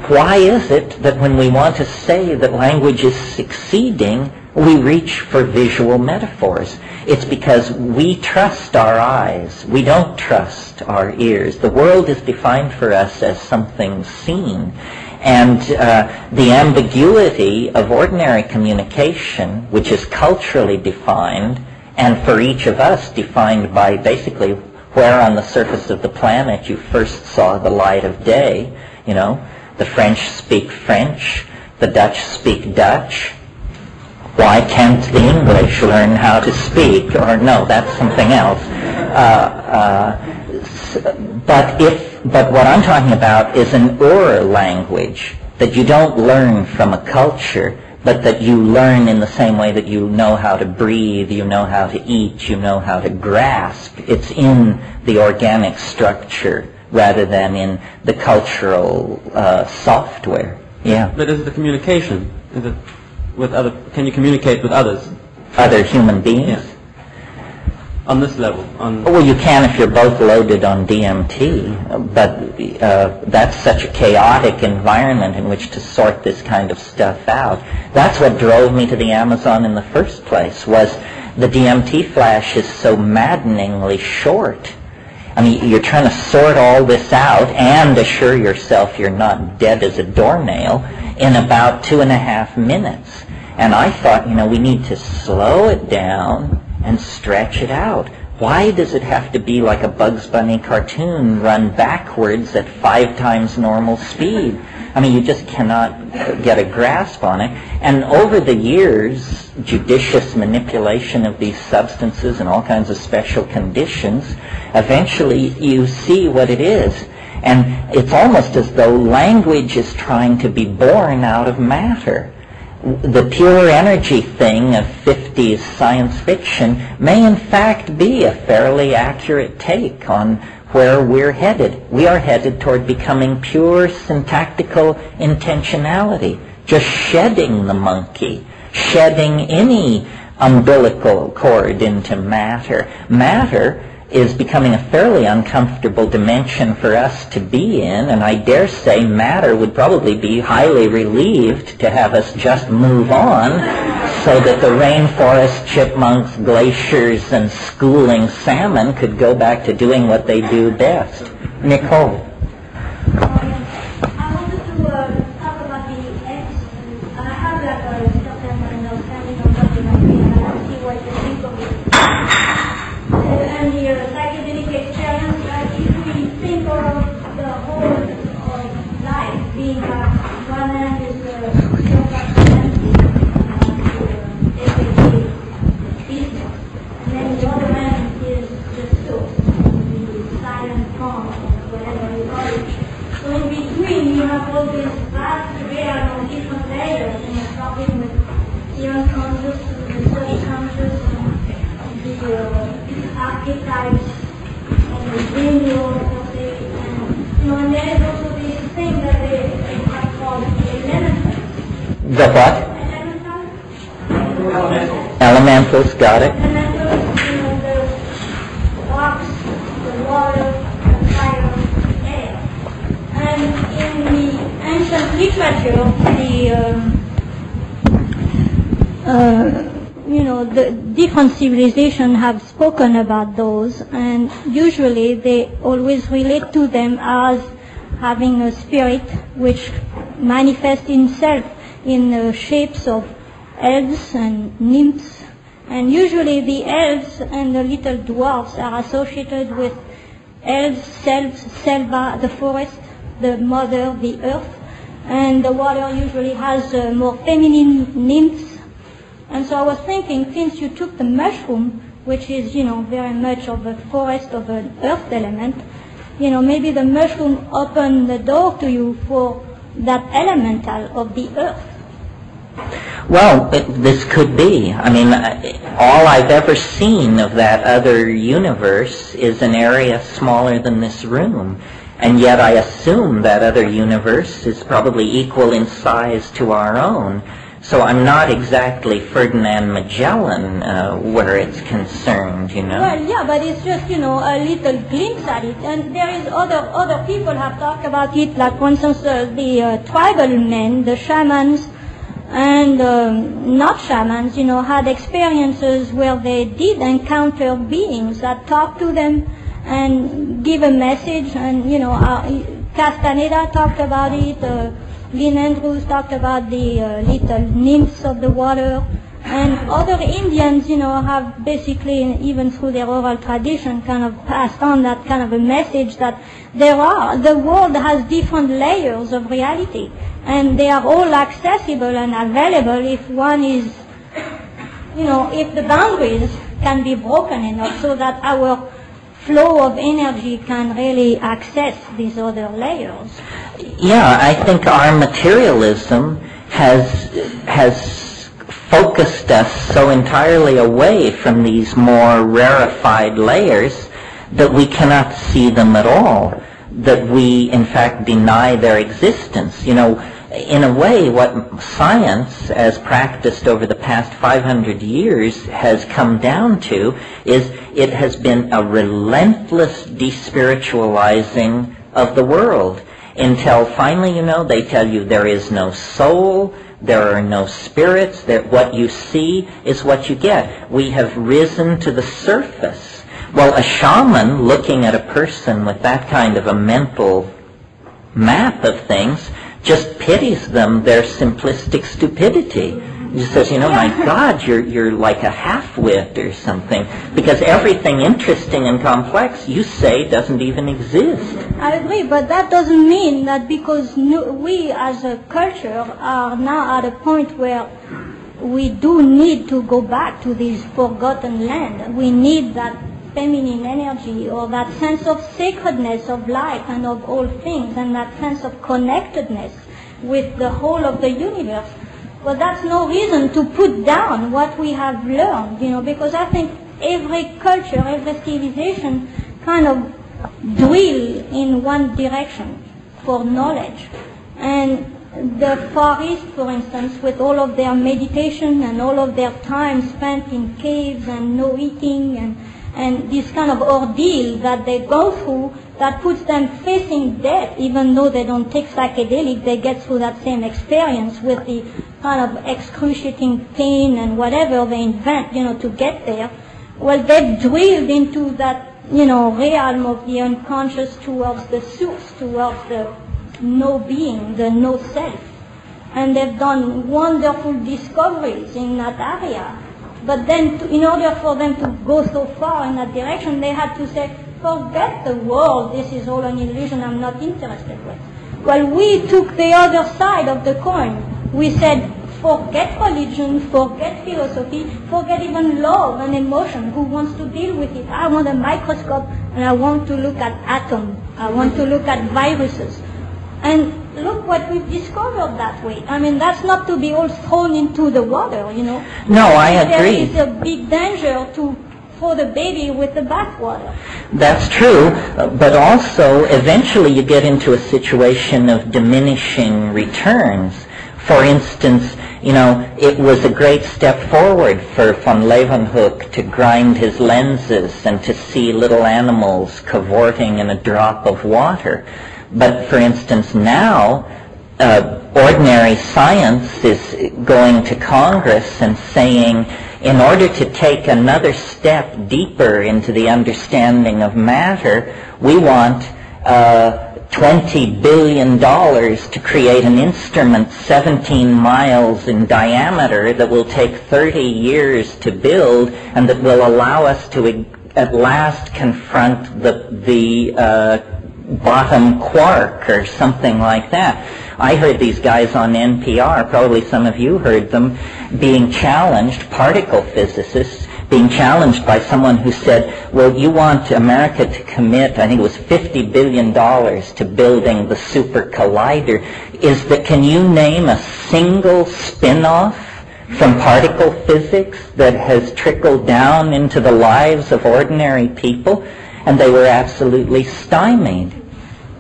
why is it that when we want to say that language is succeeding, we reach for visual metaphors? It's because we trust our eyes. We don't trust our ears. The world is defined for us as something seen. And the ambiguity of ordinary communication, which is culturally defined, and for each of us defined by basically where on the surface of the planet you first saw the light of day. You know, the French speak French, the Dutch speak Dutch. Why can't the English learn how to speak? Or no, that's something else. But what I'm talking about is an language that you don't learn from a culture, but that you learn in the same way that you know how to breathe, you know how to eat, you know how to grasp. It's in the organic structure rather than in the cultural software. Yeah. But is it the communication? Is it with other? Can you communicate with others? Other human beings? Yeah. On this level? Well, you can if you're both loaded on DMT, but that's such a chaotic environment in which to sort this kind of stuff out. That's what drove me to the Amazon in the first place, was the DMT flash is so maddeningly short. I mean, you're trying to sort all this out and assure yourself you're not dead as a doornail in about 2.5 minutes. And I thought, we need to slow it down and stretch it out. Why does it have to be like a Bugs Bunny cartoon run backwards at 5 times normal speed? I mean, you just cannot get a grasp on it. And over the years, judicious manipulation of these substances and all kinds of special conditions, eventually you see what it is. And it's almost as though language is trying to be born out of matter. The pure energy thing of 50s science fiction may in fact be a fairly accurate take on where we're headed. We are headed toward becoming pure syntactical intentionality, just shedding the monkey, shedding any umbilical cord into matter. Matter is becoming a fairly uncomfortable dimension for us to be in, and I dare say matter would probably be highly relieved to have us just move on so that the rainforest chipmunks, glaciers, and schooling salmon could go back to doing what they do best. Nicole. I wanted to talk about the eggs. I have like a certain understanding of what they might be, and I want to see what you think of it. And the psychedelic experience, if we think of the whole of life being one end is the self-acceptance, everyday business, and then the other end is the source, the silent form, whatever you call it. So in between, you have all these vast layers on different layers, and you're starting with the unconscious, the subconscious, the archetypes, and the dream world, and there is also this thing that they have called the elementals. The what? Elementals, got it. Elementals, the rocks, the water, the fire, the air. And in the ancient literature, the different civilizations have spoken about those, and usually they always relate to them as having a spirit which manifests itself in shapes of elves and nymphs. And usually the elves and the little dwarfs are associated with elves, selva, the forest, the mother, the earth, and the water usually has more feminine nymphs. And so I was thinking, since you took the mushroom, which is, very much of a forest of an earth element, maybe the mushroom opened the door to you for that elemental of the earth. Well, this could be. I mean, all I've ever seen of that other universe is an area smaller than this room. And yet I assume that other universe is probably equal in size to our own. So I'm not exactly Ferdinand Magellan where it's concerned, you know. Well, yeah, but it's just, a little glimpse at it. And there is other people have talked about it, like, for instance, the tribal men, the shamans, and not shamans, had experiences where they did encounter beings that talked to them and give a message. And, Castaneda talked about it. Lynn Andrews talked about the little nymphs of the water. And other Indians, have basically, even through their oral tradition, kind of passed on that kind of a message that the world has different layers of reality. And they are all accessible and available if one is, if the boundaries can be broken enough so that our flow of energy can really access these other layers. Yeah, I think our materialism has focused us so entirely away from these more rarefied layers that we cannot see them at all, that we in fact deny their existence. In a way, what science, as practiced over the past 500 years, has come down to is it has been a relentless despiritualizing of the world until finally, they tell you there is no soul, there are no spirits, that what you see is what you get. We have risen to the surface. Well, a shaman looking at a person with that kind of a mental map of things just pities them, their simplistic stupidity. He says, my God, you're like a half-wit or something, because everything interesting and complex you say doesn't even exist. I agree, but that doesn't mean that because we as a culture are now at a point where we do need to go back to this forgotten land. We need that feminine energy or that sense of sacredness of life and of all things, and that sense of connectedness with the whole of the universe. But that's no reason to put down what we have learned, because I think every culture, every civilization kind of drill in one direction for knowledge. And the Far East, for instance, with all of their meditation and all of their time spent in caves and no eating and this kind of ordeal that they go through that puts them facing death, even though they don't take psychedelic, they get through that same experience with the kind of excruciating pain and whatever they invent, to get there. Well, they've drilled into that, realm of the unconscious towards the source, towards the no being, the no self. And they've done wonderful discoveries in that area. But then, in order for them to go so far in that direction, they had to say, forget the world, this is all an illusion, I'm not interested with. Well, we took the other side of the coin. We said, forget religion, forget philosophy, forget even love and emotion. Who wants to deal with it? I want a microscope and I want to look at atoms. I want to look at viruses. And look what we've discovered that way. I mean, that's not to be all thrown into the water, No, I agree. There is a big danger to throw the baby with the bathwater. That's true, but also eventually you get into a situation of diminishing returns. For instance, it was a great step forward for von Leeuwenhoek to grind his lenses and to see little animals cavorting in a drop of water. But for instance, now ordinary science is going to Congress and saying, in order to take another step deeper into the understanding of matter, we want $20 billion to create an instrument 17 miles in diameter that will take 30 years to build and that will allow us to at last confront the bottom quark or something like that. I heard these guys on NPR, probably some of you heard them, being challenged, particle physicists, being challenged by someone who said, well, you want America to commit, I think it was $50 billion to building the super collider. Can you name a single spin-off from particle physics that has trickled down into the lives of ordinary people? And they were absolutely stymied.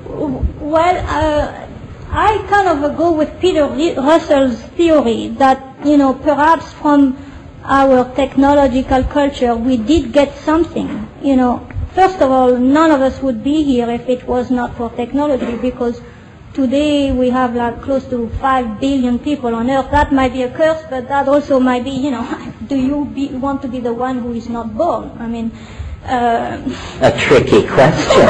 Well, I kind of go with Peter Russell's theory that, perhaps from our technological culture, we did get something. First of all, none of us would be here if it was not for technology, because today we have like close to 5 billion people on Earth. That might be a curse, but that also might be, do you want to be the one who is not born? I mean, a tricky question.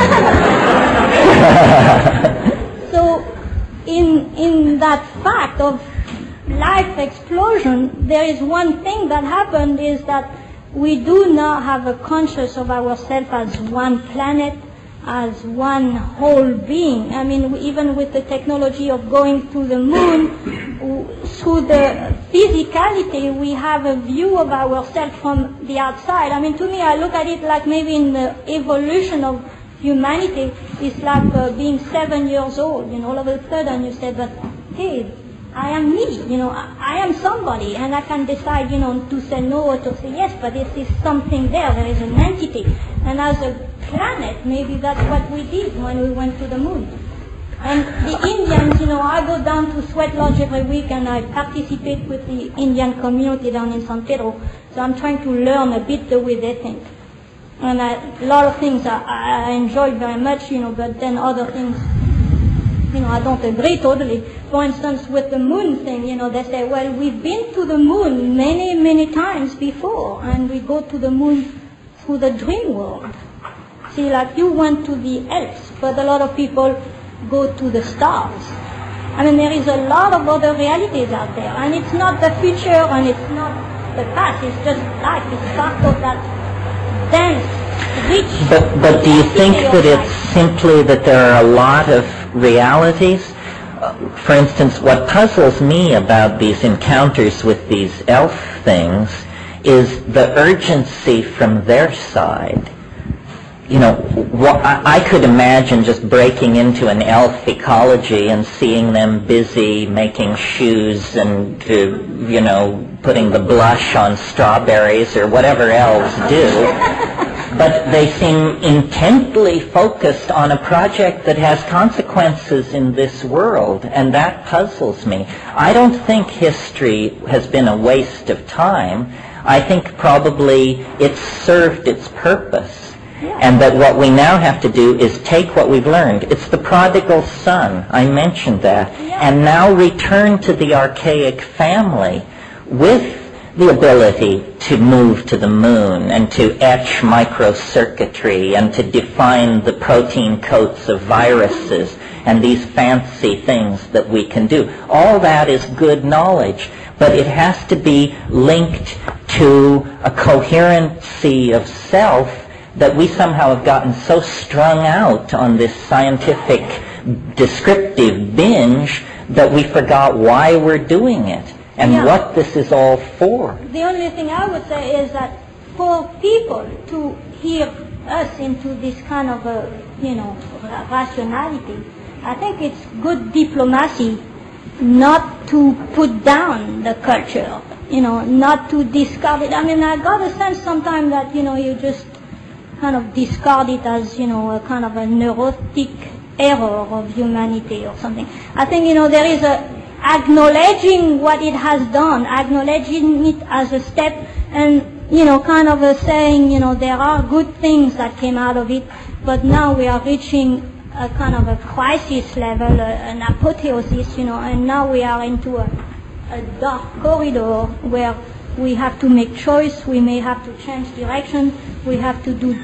So, in that fact of life explosion, there is one thing that happened is that we do now have a conscious of ourselves as one planet, as one whole being. I mean, even with the technology of going to the moon, through the physicality, we have a view of ourselves from the outside. I mean, to me, I look at it like maybe in the evolution of humanity, it's like being 7 years old. All of a sudden you say, but hey, I am me, I am somebody, and I can decide, to say no or to say yes, but there is something there is an entity. And as a planet, maybe that's what we did when we went to the moon. And the Indians, I go down to Sweat Lodge every week and I participate with the Indian community down in San Pedro, so I'm trying to learn a bit the way they think. And a lot of things I enjoy very much, but then other things, I don't agree totally. For instance, with the moon thing, they say, well, we've been to the moon many, many times before, and we go to the moon through the dream world. See, like you went to the Alps, but a lot of people go to the stars. I mean, there is a lot of other realities out there, and it's not the future and it's not the past, it's just life. It's part of that dense, rich. But do you think that it's simply that there are a lot of realities? For instance, what puzzles me about these encounters with these elf things is the urgency from their side. I could imagine just breaking into an elf ecology and seeing them busy making shoes and, putting the blush on strawberries or whatever elves do. But they seem intently focused on a project that has consequences in this world, and that puzzles me. I don't think history has been a waste of time. I think probably it's served its purpose. And that what we now have to do is take what we've learned. It's the prodigal son, I mentioned that, and now return to the archaic family with the ability to move to the moon and to etch microcircuitry and to define the protein coats of viruses and these fancy things that we can do. All that is good knowledge, but it has to be linked to a coherency of self that we somehow have gotten so strung out on this scientific descriptive binge that we forgot why we're doing it and what this is all for. The only thing I would say is that for people to hear us into this kind of rationality, I think it's good diplomacy not to put down the culture, not to discard it. I mean, I got a sense sometimes that, you just kind of discard it as, a kind of a neurotic error of humanity or something. I think, there is acknowledging what it has done, acknowledging it as a step, and, kind of saying, there are good things that came out of it, but now we are reaching a kind of a crisis level, an apotheosis, and now we are into a dark corridor where we have to make choice, we may have to change direction, we have to do,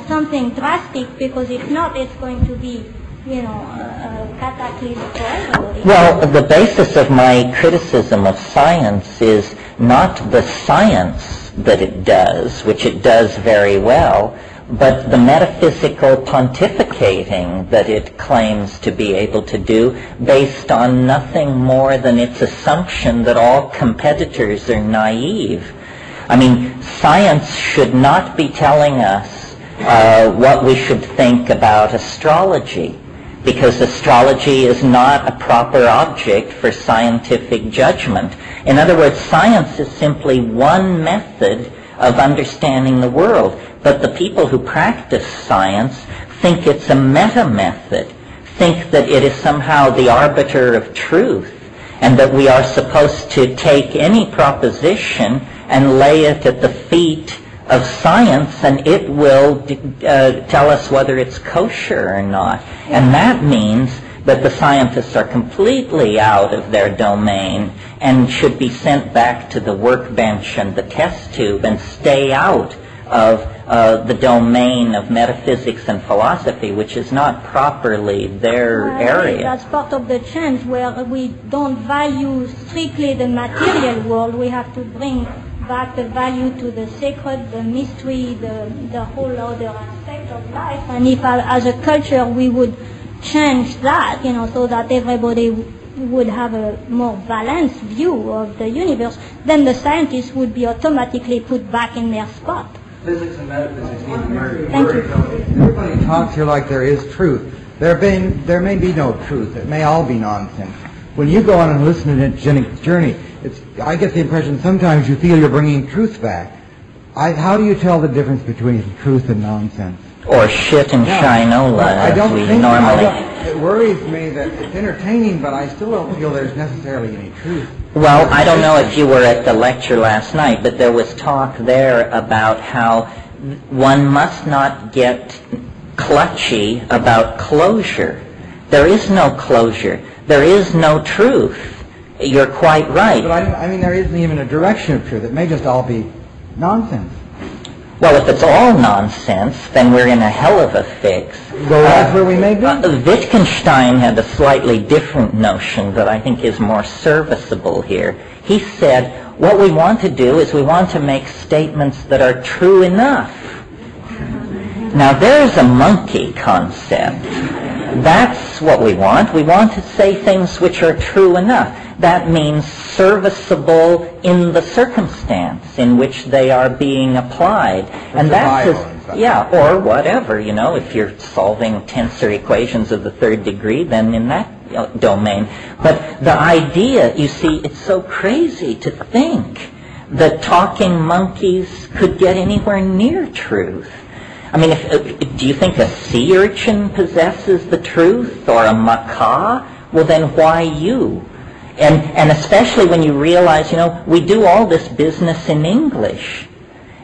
something drastic, because if not, it's going to be, a cataclysm for everybody. Well, the basis of my criticism of science is not the science that it does, which it does very well, but the metaphysical pontificating that it claims to be able to do based on nothing more than its assumption that all competitors are naive. I mean, science should not be telling us what we should think about astrology, because astrology is not a proper object for scientific judgment. In other words, science is simply one method of understanding the world, but the people who practice science think it's a meta-method, think that it is somehow the arbiter of truth, and that we are supposed to take any proposition and lay it at the feet of science, and it will tell us whether it's kosher or not. And that means that the scientists are completely out of their domain and should be sent back to the workbench and the test tube and stay out of the domain of metaphysics and philosophy, which is not properly their area. That's part of the change where we don't value strictly the material world. We have to bring back the value to the sacred, the mystery, the whole other aspect of life. And if as a culture we would change that, so that everybody would have a more balanced view of the universe, then the scientists would be automatically put back in their spot. Physics and metaphysics need to marry. Thank you. Everybody talks here like there is truth. There may be no truth. It may all be nonsense. When you go on and listen to Hallucinogenic Journey, I get the impression sometimes you feel you're bringing truth back. How do you tell the difference between truth and nonsense? Or shit and shinola, as we normally... It worries me that it's entertaining, but I still don't feel there's necessarily any truth. Well, I don't know if you were at the lecture last night, but there was talk there about how one must not get clutchy about closure. There is no closure. There is no truth. You're quite right. But I mean, there isn't even a direction of truth. It may just all be nonsense. Well, if it's all nonsense, then we're in a hell of a fix. Well, that's where we may be. Wittgenstein had a slightly different notion that I think is more serviceable here. He said, what we want to do is we want to make statements that are true enough. Now, there's a monkey concept. That's what we want. We want to say things which are true enough. That means serviceable in the circumstance in which they are being applied. And that's or whatever, if you're solving tensor equations of the third degree, then in that domain. But the idea, you see, it's so crazy to think that talking monkeys could get anywhere near truth. I mean, do you think a sea urchin possesses the truth, or a macaw? Well, then why you? And especially when you realize, we do all this business in English,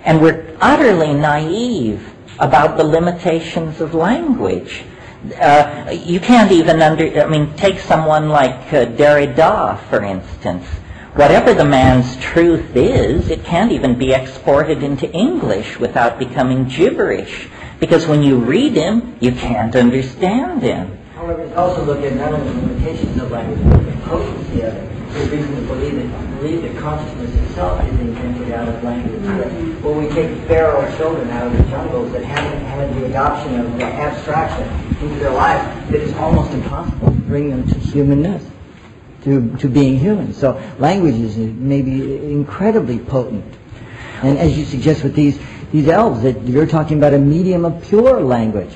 and we're utterly naive about the limitations of language. You can't even take someone like Derrida, for instance. Whatever the man's truth is, it can't even be exported into English without becoming gibberish, because when you read him, you can't understand him. However, also look at not only the limitations of language, but the potency of it. There's reason to believe that consciousness itself is invented out of language. When we take feral children out of the jungles that haven't had the adoption of the abstraction into their lives, it is almost impossible to bring them to humanness, to being human. So language is maybe incredibly potent. And as you suggest with these elves, that you're talking about a medium of pure language.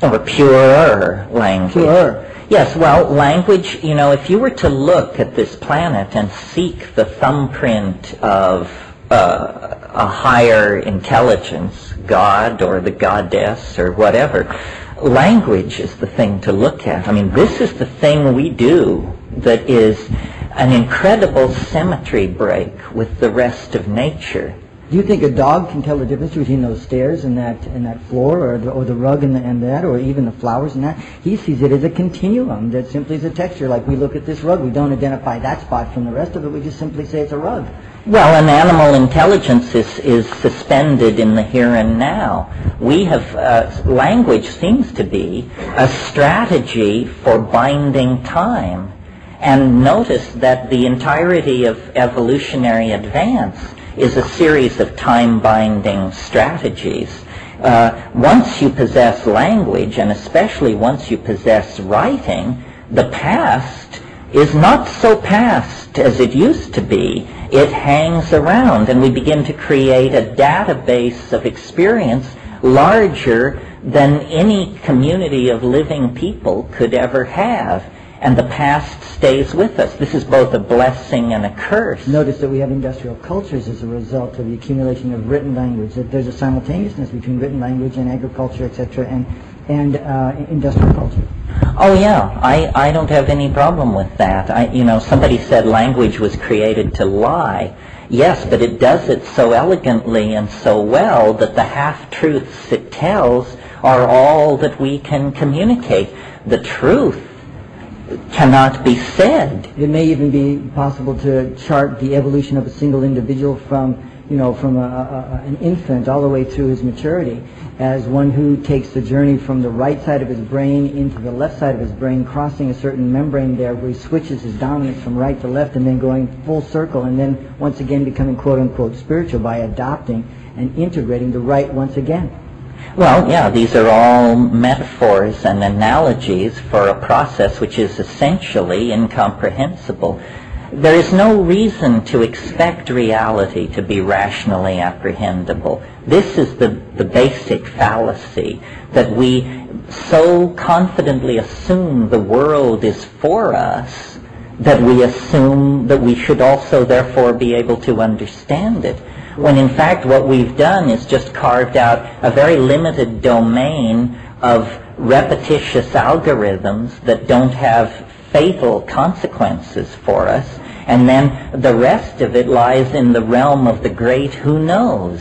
Or purer language. Purer. Yes, well, language, if you were to look at this planet and seek the thumbprint of a higher intelligence, God or the goddess or whatever, language is the thing to look at. I mean, this is the thing we do that is an incredible symmetry break with the rest of nature. Do you think a dog can tell the difference between those stairs and that floor, or the rug and that, or even the flowers and that? He sees it as a continuum that simply is a texture. Like we look at this rug, we don't identify that spot from the rest of it. We just simply say it's a rug. Well, an animal intelligence is suspended in the here and now. We have language seems to be a strategy for binding time. And notice that the entirety of evolutionary advance is a series of time-binding strategies. Once you possess language, and especially once you possess writing, the past is not so past as it used to be. It hangs around, and we begin to create a database of experience larger than any community of living people could ever have. And the past stays with us. This is both a blessing and a curse. Notice that we have industrial cultures as a result of the accumulation of written language, that there's a simultaneousness between written language and agriculture, etc., and industrial culture. Oh yeah, I don't have any problem with that. Somebody said language was created to lie. Yes, but it does it so elegantly and so well that the half-truths it tells are all that we can communicate. The truth cannot be said. It may even be possible to chart the evolution of a single individual from an infant all the way through his maturity as one who takes the journey from the right side of his brain into the left side of his brain, crossing a certain membrane there where he switches his dominance from right to left and then going full circle and then once again becoming quote-unquote spiritual by adopting and integrating the right once again. Well, yeah, these are all metaphors and analogies for a process which is essentially incomprehensible. There is no reason to expect reality to be rationally apprehendable. This is the basic fallacy, that we so confidently assume the world is for us that we assume that we should also therefore be able to understand it. When in fact what we've done is just carved out a very limited domain of repetitious algorithms that don't have fatal consequences for us, and then the rest of it lies in the realm of the great who knows.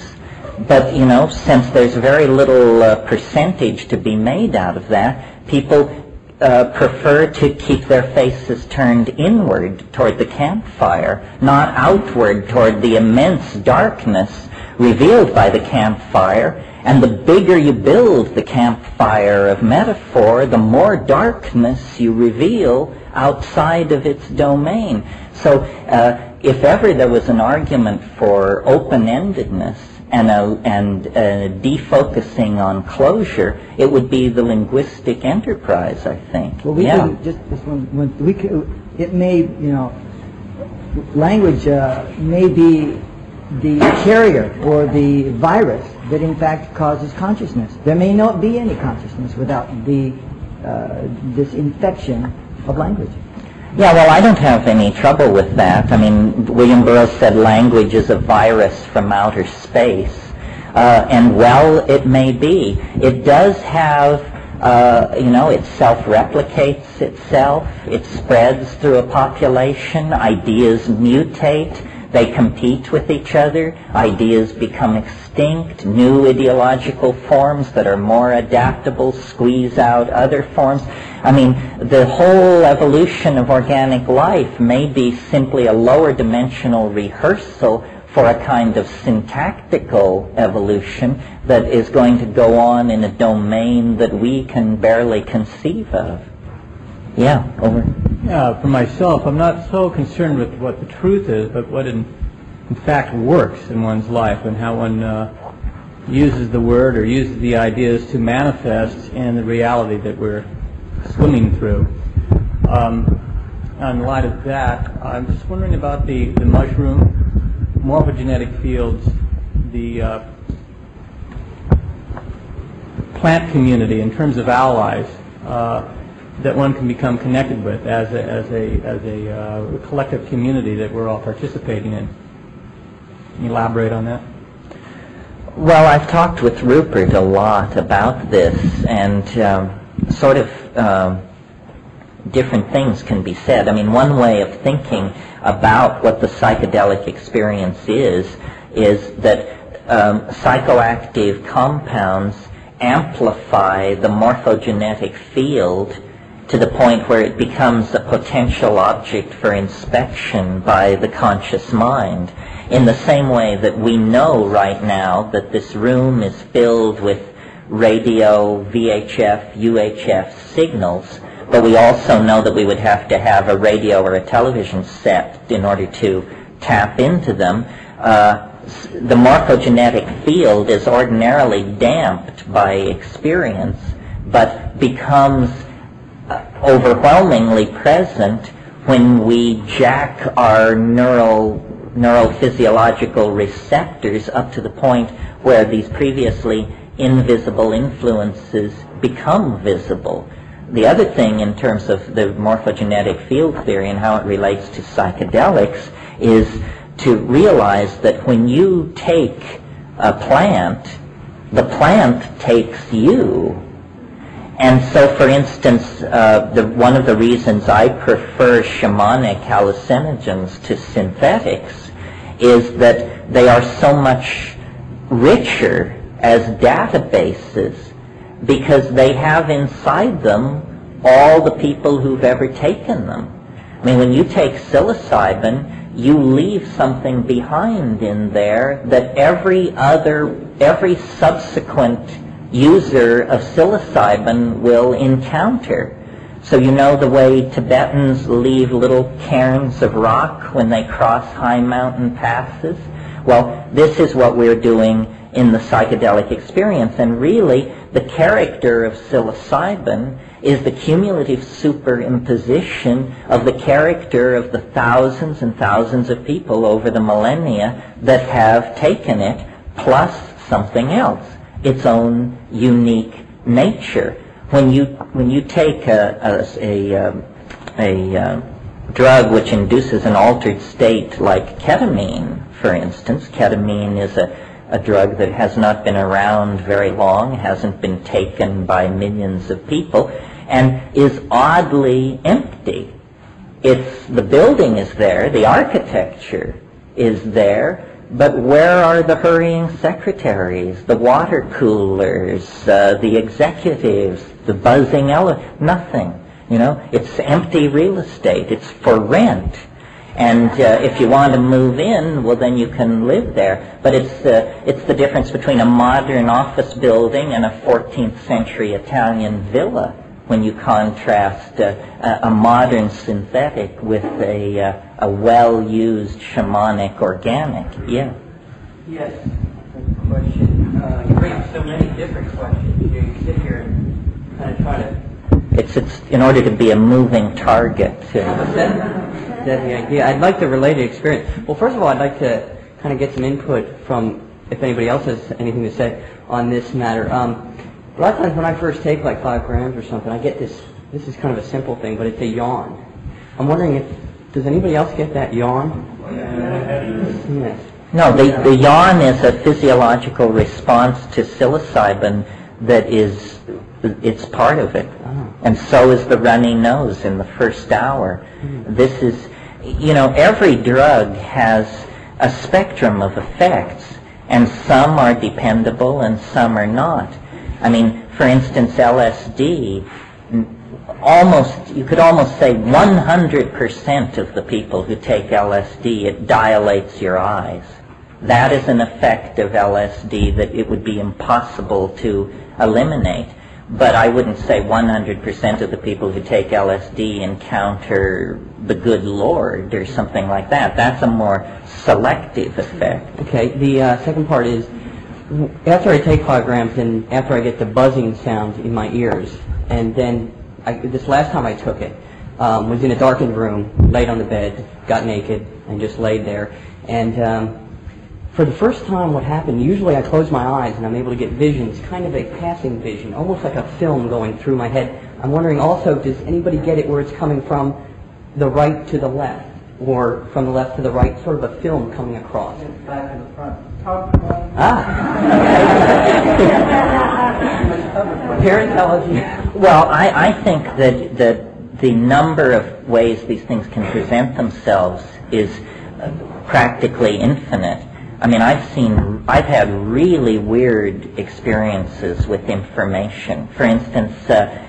But, since there's very little percentage to be made out of that, people prefer to keep their faces turned inward toward the campfire, not outward toward the immense darkness revealed by the campfire. And the bigger you build the campfire of metaphor, the more darkness you reveal outside of its domain. So if ever there was an argument for open-endedness and defocusing on closure, it would be the linguistic enterprise, I think. Well, language may be the carrier or the virus that in fact causes consciousness. There may not be any consciousness without this infection of language. Yeah, well, I don't have any trouble with that. I mean, William Burroughs said language is a virus from outer space. And well, it may be. It does have, it self-replicates itself. It spreads through a population. Ideas mutate. They compete with each other. Ideas become extinct. New ideological forms that are more adaptable squeeze out other forms. I mean, the whole evolution of organic life may be simply a lower dimensional rehearsal for a kind of syntactical evolution that is going to go on in a domain that we can barely conceive of. Yeah, over. Yeah, for myself, I'm not so concerned with what the truth is, but what in fact works in one's life and how one uses the word or uses the ideas to manifest in the reality that we're swimming through. In light of that, I'm just wondering about the mushroom, morphogenetic fields, the plant community in terms of allies that one can become connected with as a collective community that we're all participating in. Can you elaborate on that? Well, I've talked with Rupert a lot about this, and sort of different things can be said. I mean, one way of thinking about what the psychedelic experience is that psychoactive compounds amplify the morphogenetic field to the point where it becomes a potential object for inspection by the conscious mind. In the same way that we know right now that this room is filled with radio, VHF, UHF signals, but we also know that we would have to have a radio or a television set in order to tap into them. The morphogenetic field is ordinarily damped by experience, but becomes overwhelmingly present when we jack our neurophysiological receptors up to the point where these previously invisible influences become visible. The other thing in terms of the morphogenetic field theory and how it relates to psychedelics is to realize that when you take a plant, the plant takes you. And so, for instance, one of the reasons I prefer shamanic hallucinogens to synthetics is that they are so much richer as databases because they have inside them all the people who've ever taken them. I mean, when you take psilocybin, you leave something behind in there that every subsequent user of psilocybin will encounter. So you know the way Tibetans leave little cairns of rock when they cross high mountain passes? Well, this is what we're doing in the psychedelic experience. And really, the character of psilocybin is the cumulative superimposition of the character of the thousands and thousands of people over the millennia that have taken it, plus something else, its own unique nature. When you take a drug which induces an altered state like ketamine, for instance, ketamine is a drug that has not been around very long, hasn't been taken by millions of people, and is oddly empty. The building is there, the architecture is there, but where are the hurrying secretaries, the water coolers, the executives, the buzzing elevator? Nothing. You know, it's empty real estate. It's for rent. And if you want to move in, well, then you can live there. But it's the difference between a modern office building and a 14th century Italian villa when you contrast a modern synthetic with a well-used shamanic organic. Yeah. Yes. Question. You bring up so many different questions. You sit here and kind of try to... It's in order to be a moving target. That's the idea. I'd like to relate an experience. Well, first of all, I'd like to kind of get some input from, if anybody else has anything to say on this matter. A lot of times when I first take like 5 grams or something, I get this is kind of a simple thing, but it's a yawn. I'm wondering does anybody else get that yawn? Yes. No, the yawn is a physiological response to psilocybin that it's part of it. Oh. And so is the runny nose in the first hour. This is, every drug has a spectrum of effects, and some are dependable and some are not. I mean, for instance, LSD, you could almost say 100% of the people who take LSD, it dilates your eyes. That is an effect of LSD that it would be impossible to eliminate. But I wouldn't say 100% of the people who take LSD encounter the good Lord or something like that. That's a more selective effect. Okay, the second part is, after I take 5 grams and after I get the buzzing sound in my ears, and then this last time I took it, was in a darkened room, laid on the bed, got naked, and just laid there. And for the first time, what happened, usually I close my eyes and I'm able to get visions, kind of a passing vision, almost like a film going through my head. I'm wondering also, does anybody get it where it's coming from the right to the left, or from the left to the right, sort of a film coming across? Back and the front. Parentology. Well, I think that the number of ways these things can present themselves is practically infinite. I mean, I've had really weird experiences with information. For instance,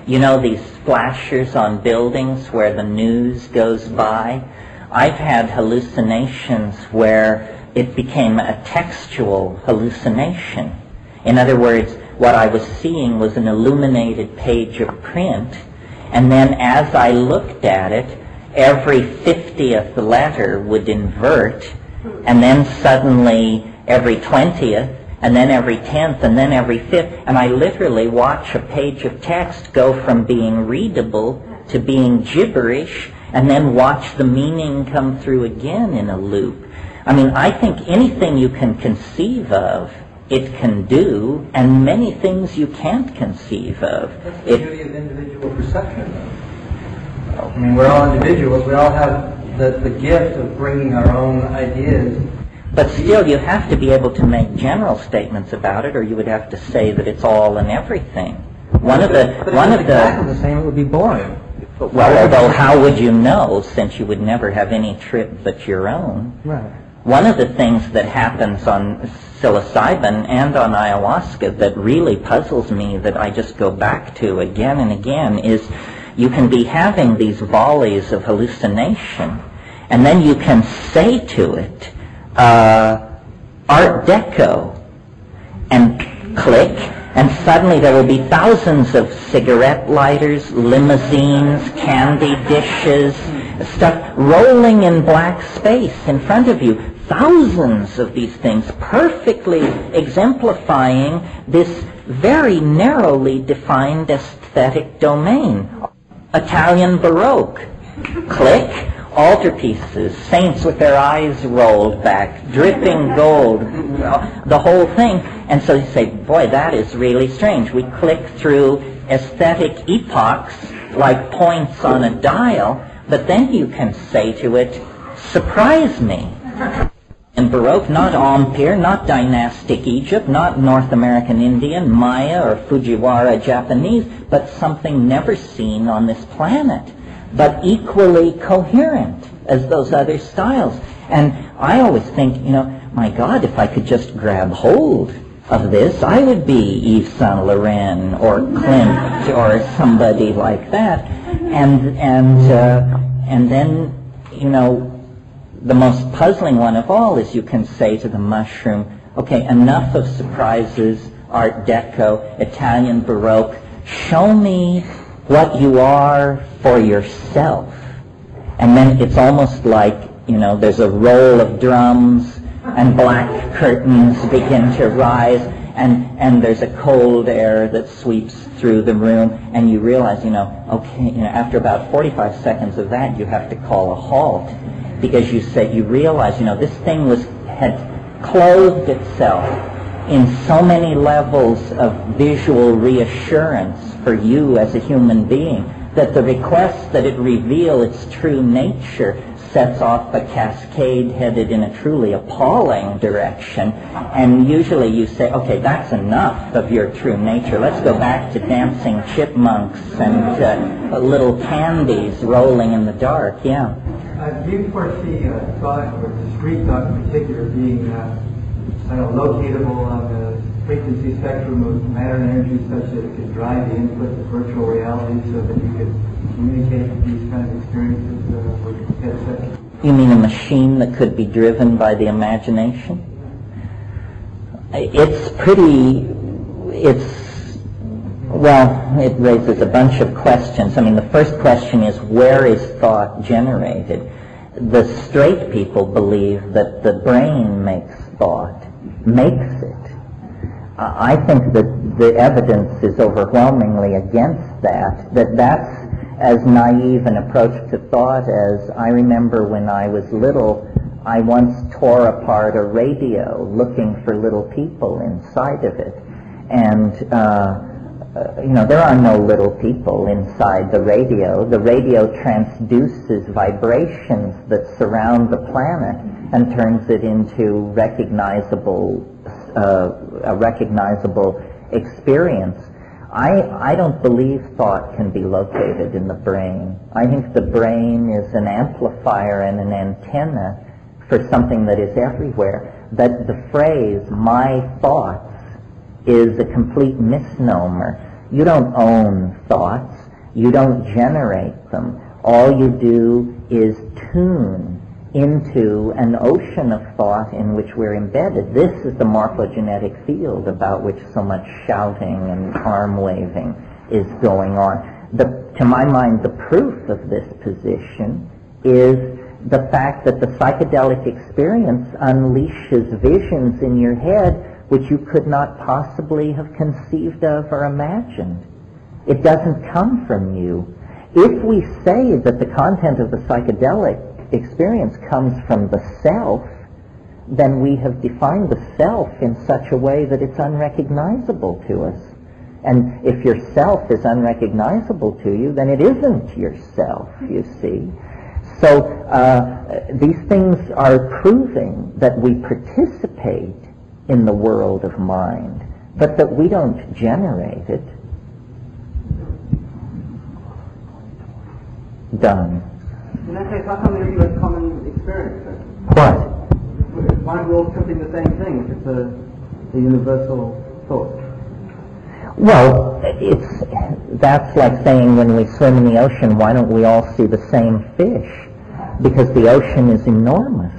these flashers on buildings where the news goes by? I've had hallucinations where it became a textual hallucination. In other words, what I was seeing was an illuminated page of print, and then as I looked at it, every 50th letter would invert, and then suddenly every 20th, and then every 10th, and then every 5th, and I literally watch a page of text go from being readable to being gibberish, and then watch the meaning come through again in a loop. I mean, I think anything you can conceive of, it can do, and many things you can't conceive of. That's the beauty of individual perception, though. I mean, we're all individuals. We all have the gift of bringing our own ideas. But still, you have to be able to make general statements about it, or you would have to say that it's all and everything. exactly the same, it would be boring. Well, although how would you know, since you would never have any trip but your own? Right. One of the things that happens on psilocybin and on ayahuasca that really puzzles me, that I just go back to again and again, is you can be having these volleys of hallucination, and then you can say to it, Art Deco, and click, and suddenly there will be thousands of cigarette lighters, limousines, candy dishes, stuff rolling in black space in front of you. Thousands of these things perfectly exemplifying this very narrowly defined aesthetic domain. Italian Baroque. Click. Altarpieces, saints with their eyes rolled back, dripping gold, the whole thing. And so you say, boy, that is really strange. We click through aesthetic epochs like points on a dial, but then you can say to it, surprise me. In Baroque, not Empire, not dynastic Egypt, not North American Indian, Maya, or Fujiwara Japanese, but something never seen on this planet, but equally coherent as those other styles. And I always think, my God, if I could just grab hold of this, I would be Yves Saint Laurent or Klimt or somebody like that. And then, the most puzzling one of all is you can say to the mushroom, okay, enough of surprises, Art Deco, Italian Baroque, show me what you are for yourself. And then it's almost like, there's a roll of drums and black curtains begin to rise, and there's a cold air that sweeps through the room, and you realize, after about 45 seconds of that, you have to call a halt, because you realize, this thing had clothed itself in so many levels of visual reassurance for you as a human being, that the request that it reveal its true nature sets off a cascade headed in a truly appalling direction. And usually you say, okay, that's enough of your true nature. Let's go back to dancing chipmunks and little candies rolling in the dark. Yeah. Do you foresee thought, or discrete thought in particular, being locatable on the frequency spectrum of matter and energy such that it could drive the input of virtual reality so that you could communicate these kind of experiences with headsets? You mean a machine that could be driven by the imagination? It raises a bunch of questions. I mean, the first question is, where is thought generated? The straight people believe that the brain makes thought, makes it. I think that the evidence is overwhelmingly against that, that's as naive an approach to thought as I remember when I was little. I once tore apart a radio looking for little people inside of it. And, there are no little people inside the radio. The radio transduces vibrations that surround the planet and turns it into a recognizable experience. I don't believe thought can be located in the brain. I think the brain is an amplifier and an antenna for something that is everywhere. That the phrase, my thoughts, is a complete misnomer. You don't own thoughts. You don't generate them. All you do is tune into an ocean of thought in which we're embedded. This is the morphogenetic field about which so much shouting and arm waving is going on. To my mind, the proof of this position is the fact that the psychedelic experience unleashes visions in your head which you could not possibly have conceived of or imagined. It doesn't come from you. If we say that the content of the psychedelic experience comes from the self, then we have defined the self in such a way that it's unrecognizable to us. And if your self is unrecognizable to you, then it isn't yourself, you see. So these things are proving that we participate in the world of mind, but that we don't generate it. done. In that case, how come there isn't a common experience then? What? Why are we all tripping the same thing if it's a universal thought? Well, that's like saying when we swim in the ocean, why don't we all see the same fish? Because the ocean is enormous.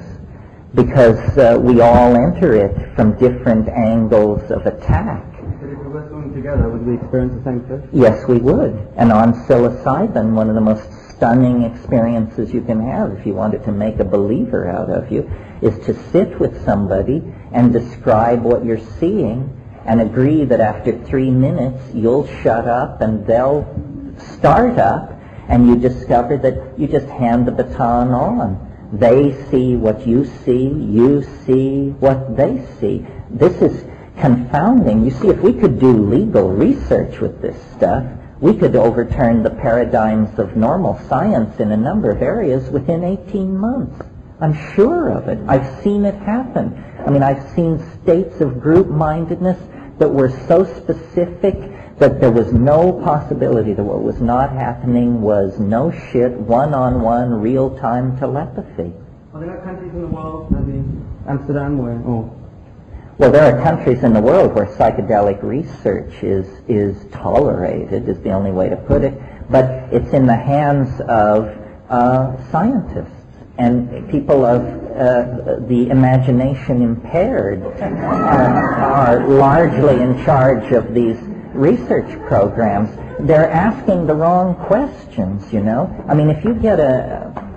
Because we all enter it from different angles of attack. But if we were swimming together, would we experience the same fish? Yes, we would. And on psilocybin, one of the most stunning experiences you can have, if you wanted to make a believer out of you, is to sit with somebody and describe what you're seeing and agree that after 3 minutes you'll shut up and they'll start up, and you discover that you just hand the baton on. They see what you see what they see. This is confounding. You see, if we could do legal research with this stuff, we could overturn the paradigms of normal science in a number of areas within 18 months. I'm sure of it. I've seen it happen. I mean, I've seen states of group-mindedness that were so specific that there was no possibility that what was not happening was no shit, one-on-one, real-time telepathy. Are there countries in the world, maybe Amsterdam, where... Well, there are countries in the world where psychedelic research is tolerated, is the only way to put it, but it's in the hands of scientists and people of the imagination impaired are largely in charge of these research programs. They're asking the wrong questions, you know. I mean, if you get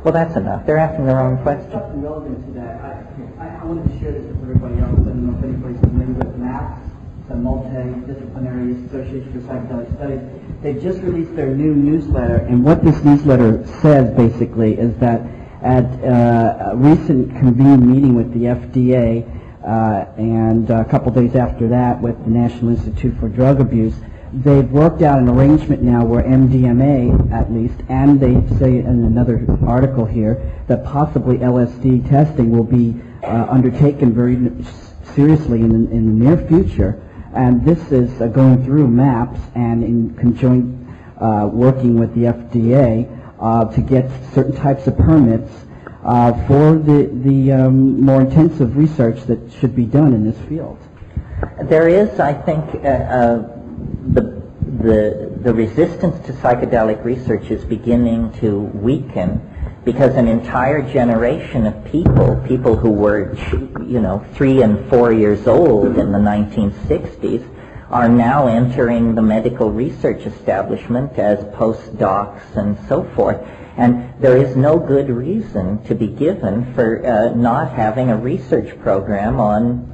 well, that's enough. They're asking the wrong questions. Something relevant to that. I wanted to share this with everybody else. I don't know if anybody's familiar with MAPS, the Multidisciplinary Association for Psychedelic Studies. They've just released their new newsletter, and what this newsletter says basically is that at a recent convened meeting with the FDA and a couple days after that with the National Institute for Drug Abuse, they've worked out an arrangement now where MDMA, at least, and they say in another article here that possibly LSD testing will be undertaken very seriously in the near future. And this is going through MAPS and in conjoint working with the FDA to get certain types of permits for the more intensive research that should be done in this field. There is, I think, the resistance to psychedelic research is beginning to weaken because an entire generation of people who were, 3 and 4 years old in the 1960s, are now entering the medical research establishment as postdocs and so forth. And there is no good reason to be given for not having a research program on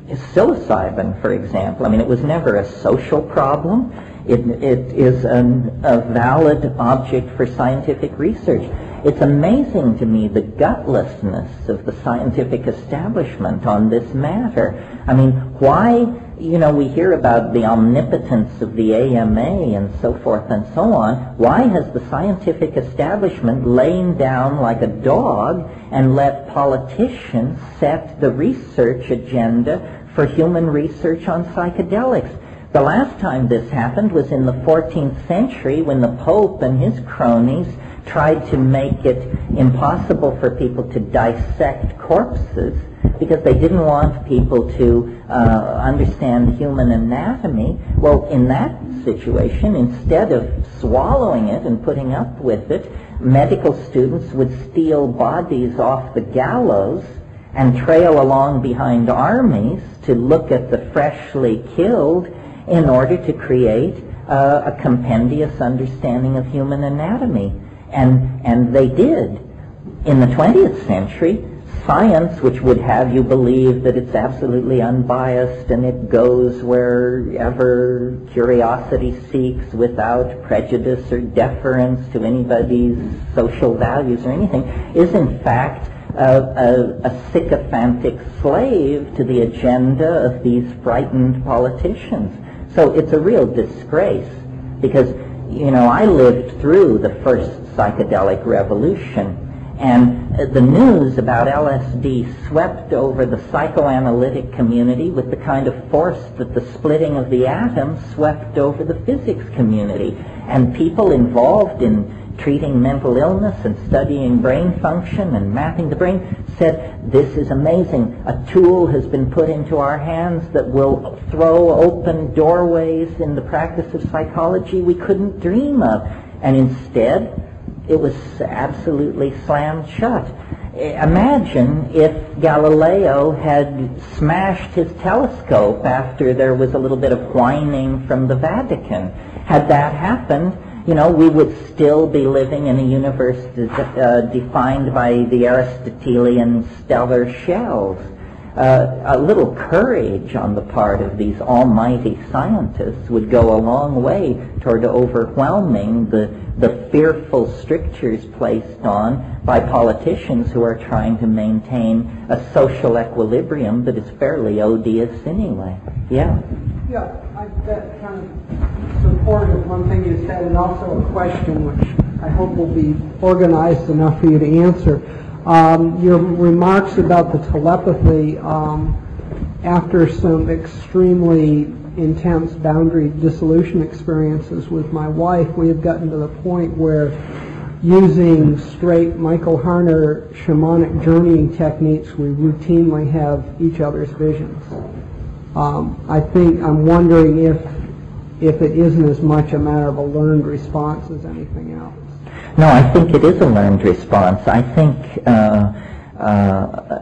psilocybin, for example. I mean, it was never a social problem. It is a valid object for scientific research. It's amazing to me the gutlessness of the scientific establishment on this matter. I mean, why, we hear about the omnipotence of the AMA and so forth and so on. Why has the scientific establishment lain down like a dog and let politicians set the research agenda for human research on psychedelics? The last time this happened was in the 14th century when the Pope and his cronies tried to make it impossible for people to dissect corpses because they didn't want people to understand human anatomy. Well, in that situation, instead of swallowing it and putting up with it, medical students would steal bodies off the gallows and trail along behind armies to look at the freshly killed in order to create a compendious understanding of human anatomy. And they did. In the 20th century, science, which would have you believe that it's absolutely unbiased and it goes wherever curiosity seeks without prejudice or deference to anybody's social values or anything, is in fact a sycophantic slave to the agenda of these frightened politicians. So it's a real disgrace because, I lived through the first psychedelic revolution, and the news about LSD swept over the psychoanalytic community with the kind of force that the splitting of the atom swept over the physics community. And people involved in treating mental illness and studying brain function and mapping the brain, said, this is amazing. A tool has been put into our hands that will throw open doorways in the practice of psychology we couldn't dream of. And instead, it was absolutely slammed shut. Imagine if Galileo had smashed his telescope after there was a little bit of whining from the Vatican. Had that happened, we would still be living in a universe defined by the Aristotelian stellar shells. A little courage on the part of these almighty scientists would go a long way toward overwhelming the fearful strictures placed on by politicians who are trying to maintain a social equilibrium that is fairly odious anyway. Yeah? Yeah, that kind of supported one thing you said, and also a question which I hope will be organized enough for you to answer. Your remarks about the telepathy after some extremely intense boundary dissolution experiences with my wife, we have gotten to the point where using straight Michael Harner shamanic journeying techniques, we routinely have each other's visions. I'm wondering if it isn't as much a matter of a learned response as anything else. No, I think it is a learned response. I think,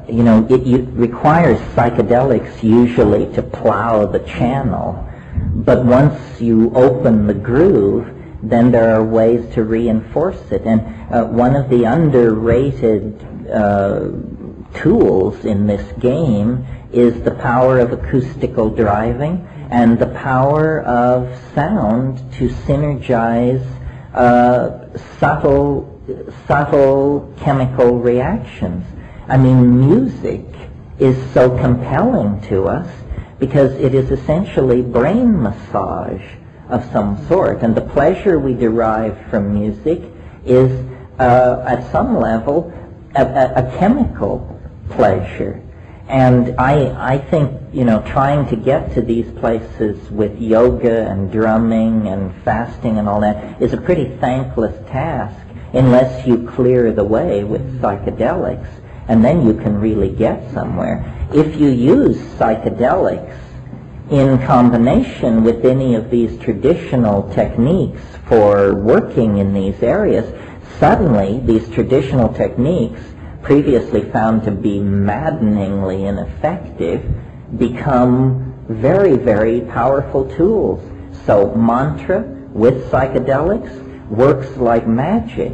it requires psychedelics usually to plow the channel. But once you open the groove, then there are ways to reinforce it. And one of the underrated tools in this game is the power of acoustical driving and the power of sound to synergize subtle chemical reactions. I mean, music is so compelling to us because it is essentially brain massage of some sort, and the pleasure we derive from music is, at some level, a chemical pleasure. And I think, trying to get to these places with yoga and drumming and fasting and all that is a pretty thankless task unless you clear the way with psychedelics, and then you can really get somewhere. If you use psychedelics in combination with any of these traditional techniques for working in these areas, suddenly these traditional techniques, previously found to be maddeningly ineffective, become very, very powerful tools. So mantra with psychedelics works like magic.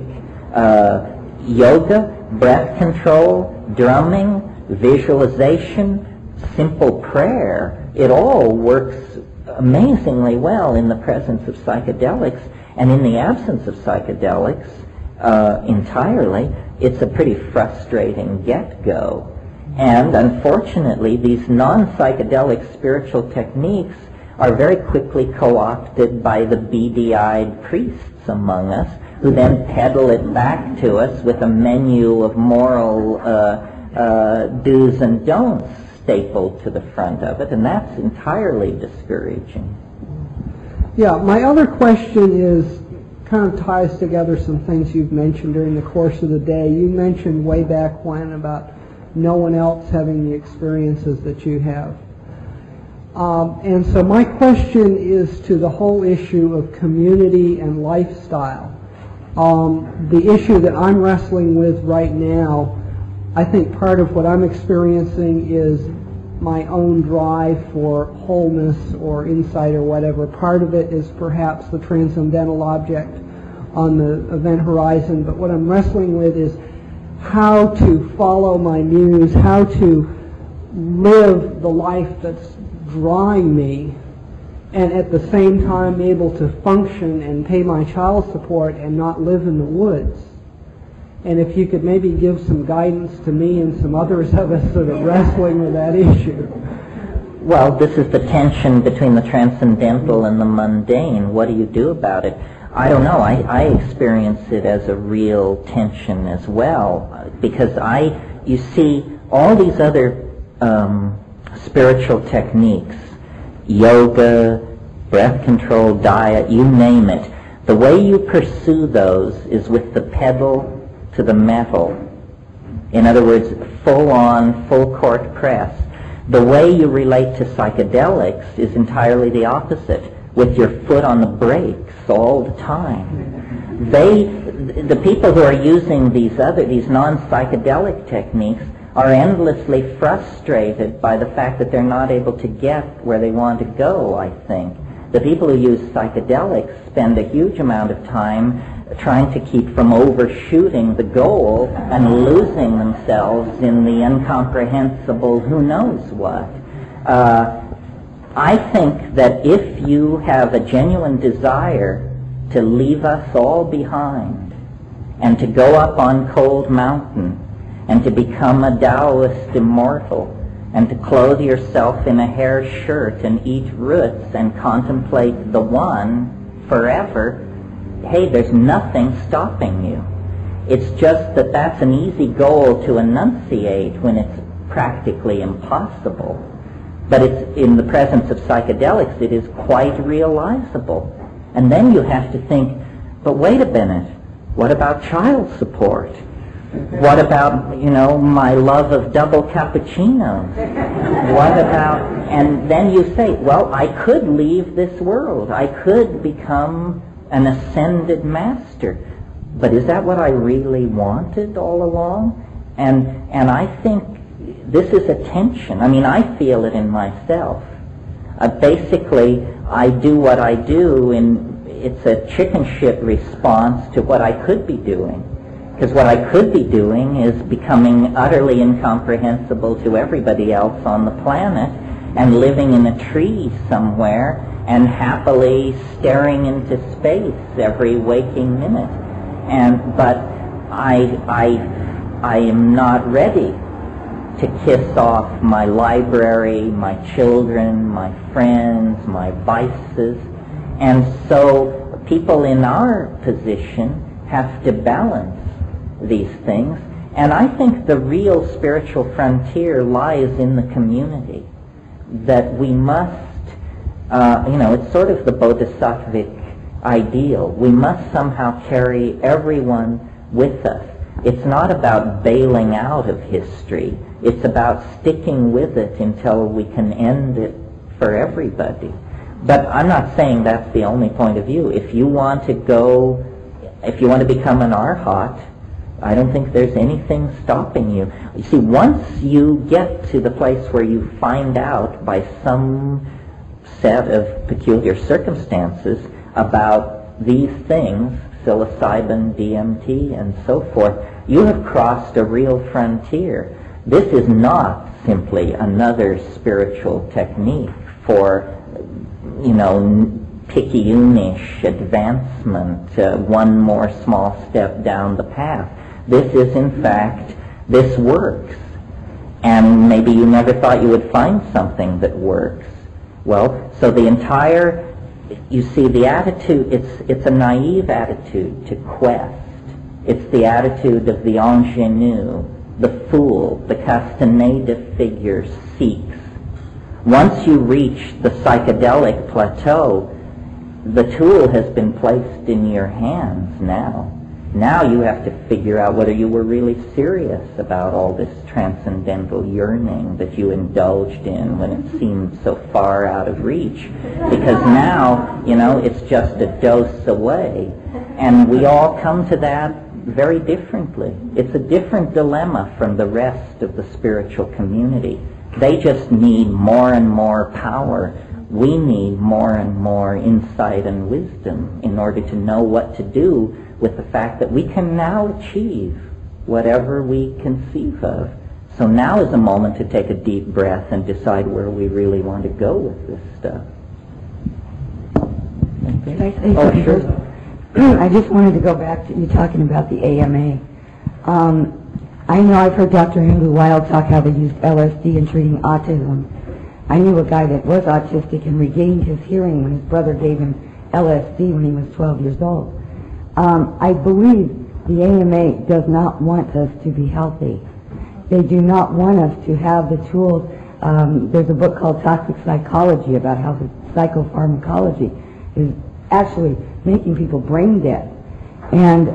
Yoga, breath control, drumming, visualization, simple prayer, it all works amazingly well in the presence of psychedelics, and in the absence of psychedelics entirely, it's a pretty frustrating get-go. And unfortunately, these non-psychedelic spiritual techniques are very quickly co-opted by the beady-eyed priests among us, who then peddle it back to us with a menu of moral do's and don'ts stapled to the front of it, and that's entirely discouraging. Yeah, my other question is, kind of ties together some things you've mentioned during the course of the day. You mentioned way back when about no one else having the experiences that you have. And so my question is to the whole issue of community and lifestyle. The issue that I'm wrestling with right now, I think part of what I'm experiencing is my own drive for wholeness or insight or whatever. Part of it is perhaps the transcendental object on the event horizon, but what I'm wrestling with is how to follow my muse, how to live the life that's drawing me, and at the same time able to function and pay my child support and not live in the woods. And if you could maybe give some guidance to me and some others of us that are wrestling with that issue. Well, this is the tension between the transcendental and the mundane. What do you do about it? I don't know. I experience it as a real tension as well, because you see, all these other spiritual techniques, yoga, breath control, diet, you name it, The way you pursue those is with the pedal to the metal. In other words, full-on, full-court press. The way you relate to psychedelics is entirely the opposite, with your foot on the brakes all the time. The people who are using these non-psychedelic techniques are endlessly frustrated by the fact that they're not able to get where they want to go, I think. The people who use psychedelics spend a huge amount of time trying to keep from overshooting the goal and losing themselves in the incomprehensible who knows what. I think that if you have a genuine desire to leave us all behind and to go up on Cold Mountain and to become a Taoist immortal and to clothe yourself in a hair shirt and eat roots and contemplate the One forever, hey, there's nothing stopping you. It's just that that's an easy goal to enunciate when it's practically impossible. But it's in the presence of psychedelics, it is quite realizable. And then you have to think, but wait a minute, what about child support? What about, my love of double cappuccinos? What about, and then you say, well, I could leave this world. I could become an ascended master. But is that what I really wanted all along? And I think this is a tension. I mean, I feel it in myself. Basically, I do what I do, and it's a chicken shit response to what I could be doing. Because what I could be doing is becoming utterly incomprehensible to everybody else on the planet and living in a tree somewhere and happily staring into space every waking minute. But I am not ready to kiss off my library, my children, my friends, my vices. And so people in our position have to balance these things. And I think the real spiritual frontier lies in the community. That we must, it's sort of the bodhisattvic ideal. We must somehow carry everyone with us. It's not about bailing out of history. It's about sticking with it until we can end it for everybody. But I'm not saying that's the only point of view. If you want to become an arhat, I don't think there's anything stopping you. You see, once you get to the place where you find out by some set of peculiar circumstances about these things, psilocybin, DMT, and so forth, you have crossed a real frontier. This is not simply another spiritual technique for, picayunish advancement, one more small step down the path. This is, in fact, this works. And maybe you never thought you would find something that works. Well, so you see, the attitude, it's a naive attitude to quest. It's the attitude of the ingénu, the fool, the Castaneda figure seeks. Once you reach the psychedelic plateau, the tool has been placed in your hands now. Now you have to figure out whether you were really serious about all this transcendental yearning that you indulged in when it seemed so far out of reach. Because now, it's just a dose away. And we all come to that very differently. It's a different dilemma from the rest of the spiritual community. They just need more and more power. We need more and more insight and wisdom in order to know what to do with the fact that we can now achieve whatever we conceive of. So now is a moment to take a deep breath and decide where we really want to go with this stuff. Can I say something first? I just wanted to go back to you talking about the AMA. I know I've heard Dr. Andrew Wild talk how they used LSD in treating autism. I knew a guy that was autistic and regained his hearing when his brother gave him LSD when he was 12 years old. I believe the AMA does not want us to be healthy. They do not want us to have the tools. There's a book called Toxic Psychology about how psychopharmacology is actually making people brain dead. And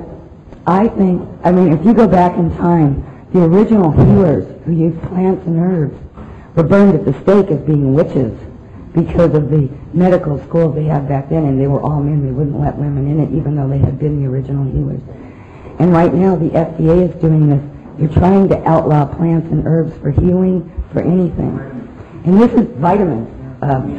I think, I mean, if you go back in time, the original healers who used plants and herbs were burned at the stake as being witches because of the medical schools they had back then, and they were all men. They wouldn't let women in it, even though they had been the original healers. And right now, the FDA is doing this. They're trying to outlaw plants and herbs for healing, for anything. And this is vitamins,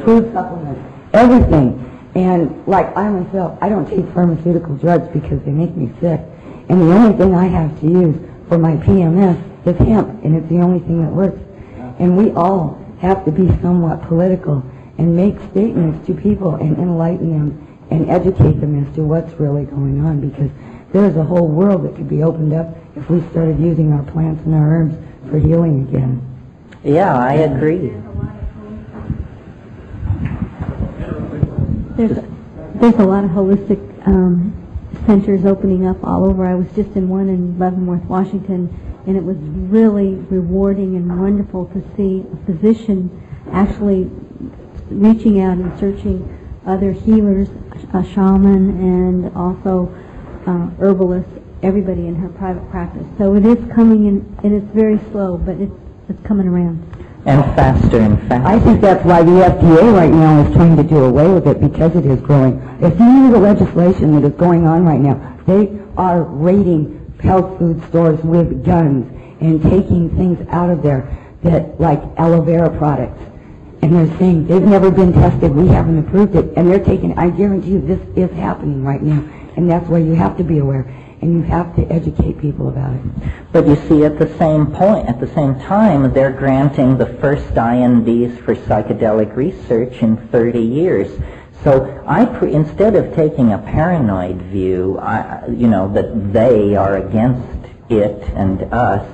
food supplements, everything. And like I myself, I don't take pharmaceutical drugs because they make me sick. And the only thing I have to use for my PMS is hemp, and it's the only thing that works. And we all have to be somewhat political and make statements to people and enlighten them and educate them as to what's really going on, because there's a whole world that could be opened up if we started using our plants and our herbs for healing again. Yeah, I agree. There's a lot of holistic centers opening up all over. I was just in one in Leavenworth, Washington, and it was really rewarding and wonderful to see a physician actually reaching out and searching other healers, a shaman, and also herbalists, everybody in her private practice. So it is coming in, and it's very slow, but it's coming around. And faster and faster. I think that's why the FDA right now is trying to do away with it, because it is growing. If you knew the legislation that is going on right now, they are raiding health food stores with guns and taking things out of there that, like aloe vera products. And they're saying they've never been tested, we haven't approved it, and they're taking, I guarantee you this is happening right now. And that's why you have to be aware, and you have to educate people about it. But you see, at the same time, they're granting the first INDs for psychedelic research in 30 years. So instead of taking a paranoid view, that they are against it and us,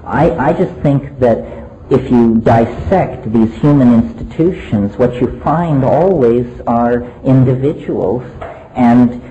I just think that if you dissect these human institutions, what you find always are individuals, and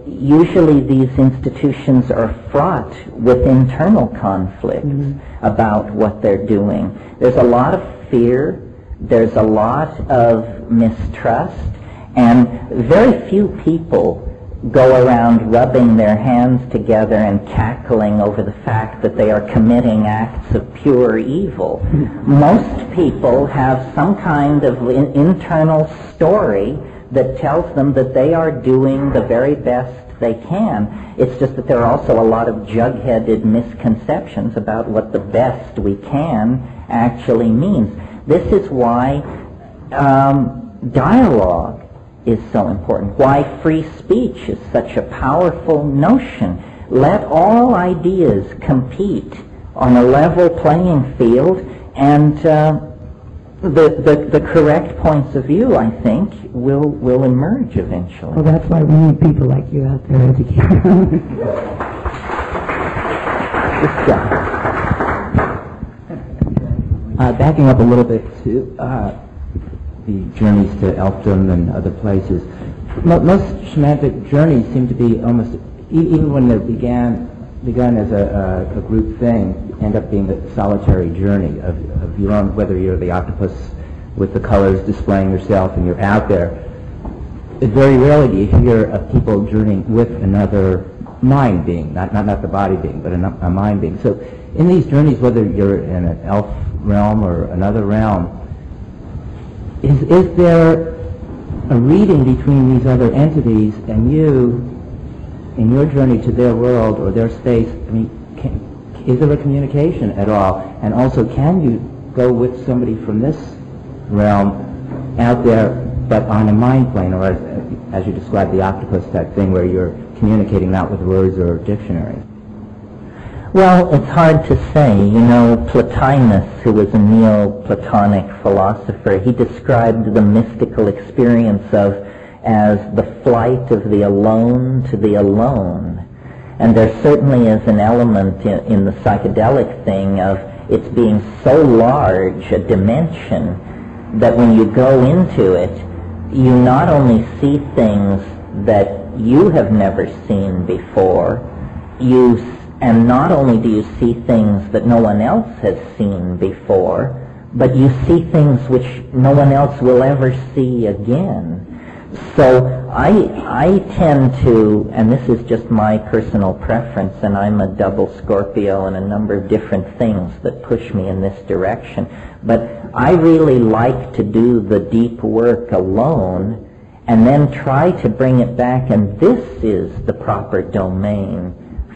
usually these institutions are fraught with internal conflicts about what they're doing. There's a lot of fear, there's a lot of mistrust, and very few people go around rubbing their hands together and cackling over the fact that they are committing acts of pure evil. Most people have some kind of internal story that tells them that they are doing the very best they can. It's just that there are also a lot of jug-headed misconceptions about what the best we can actually means. This is why dialogue is so important, why free speech is such a powerful notion. Let all ideas compete on a level playing field, and the correct points of view, I think, will emerge eventually. Well, that's why we need people like you out there educating. Backing up a little bit to the journeys to elfdom and other places, most shamanic journeys seem to be almost, even when they begun as a group thing, end up being a solitary journey of your own, whether you're the octopus with the colors displaying yourself and you're out there. Very rarely do you hear of people journeying with another mind being, not the body being, but a mind being. So in these journeys, whether you're in an elf realm or another realm, is there a reading between these other entities and you in your journey to their world or their space? I mean, is there a communication at all? And also, can you go with somebody from this realm out there, but on a mind plane, or as you described, the octopus type thing, where you're communicating not with words or dictionaries? Well, it's hard to say. You know, Plotinus, who was a Neoplatonic philosopher, he described the mystical experience as the flight of the alone to the alone. And there certainly is an element in the psychedelic thing of its being so large a dimension that when you go into it, you not only see things that you have never seen before, and not only do you see things that no one else has seen before, but you see things which no one else will ever see again. So I tend to, and this is just my personal preference, and I'm a double Scorpio and a number of different things that push me in this direction, but I really like to do the deep work alone and then try to bring it back, and this is the proper domain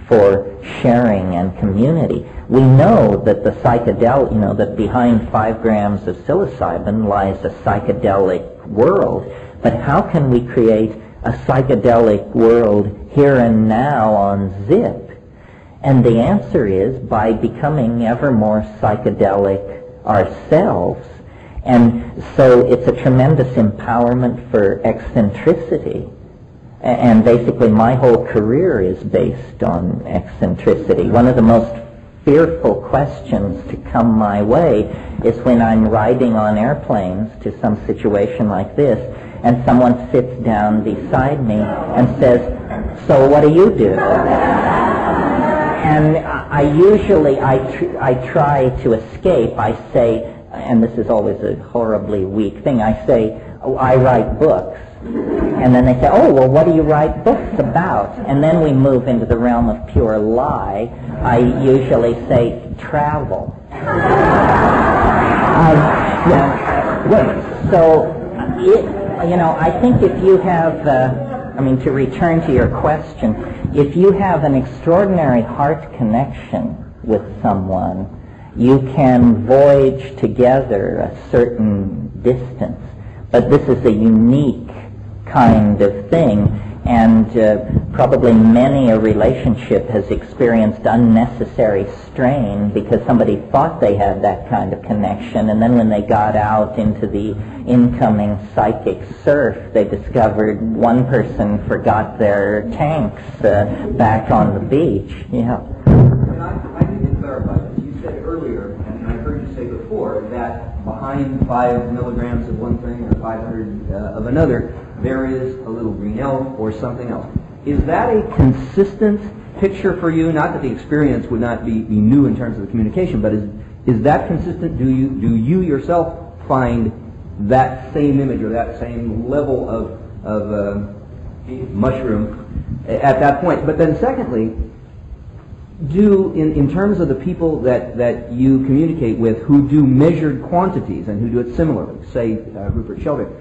for sharing and community. We know that the psychedelic, that behind 5 grams of psilocybin lies a psychedelic world, but how can we create a psychedelic world here and now on Zip? And the answer is by becoming ever more psychedelic ourselves. And so it's a tremendous empowerment for eccentricity. And basically my whole career is based on eccentricity. One of the most fearful questions to come my way is when I'm riding on airplanes to some situation like this, and someone sits down beside me and says, "So what do you do?" And I usually, I try to escape. I say, and this is always a horribly weak thing, I say, "Oh, I write books." And then they say, "Oh, well, what do you write books about?" And then we move into the realm of pure lie. I usually say, "Travel." So, I think if you have, to return to your question, if you have an extraordinary heart connection with someone, you can voyage together a certain distance. But this is a unique kind of thing, and probably many a relationship has experienced unnecessary strain because somebody thought they had that kind of connection, and then when they got out into the incoming psychic surf, they discovered one person forgot their tanks back on the beach. Yeah. I need to clarify this. You said earlier, and I heard you say before, that behind 5 milligrams of one thing or 500 of another, there is a little green elf or something else. Is that a consistent picture for you? Not that the experience would not be new in terms of the communication, but is that consistent? Do you yourself find that same image or that same level of mushroom at that point? But then secondly, in terms of the people that you communicate with who do measured quantities and who do it similarly, say Rupert Sheldrake,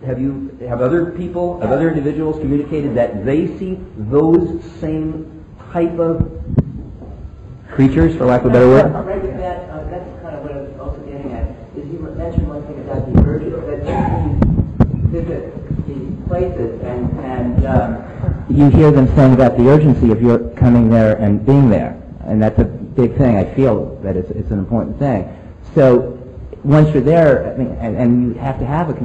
have other people, have other individuals communicated that they see those same type of creatures, for lack of a better word? Right, that's kind of what I was also getting at. Is you mentioned one thing about the urge that you visit these places and you hear them saying about the urgency of your coming there and being there, and that's a big thing. I feel that it's an important thing. So once you're there, and you have to have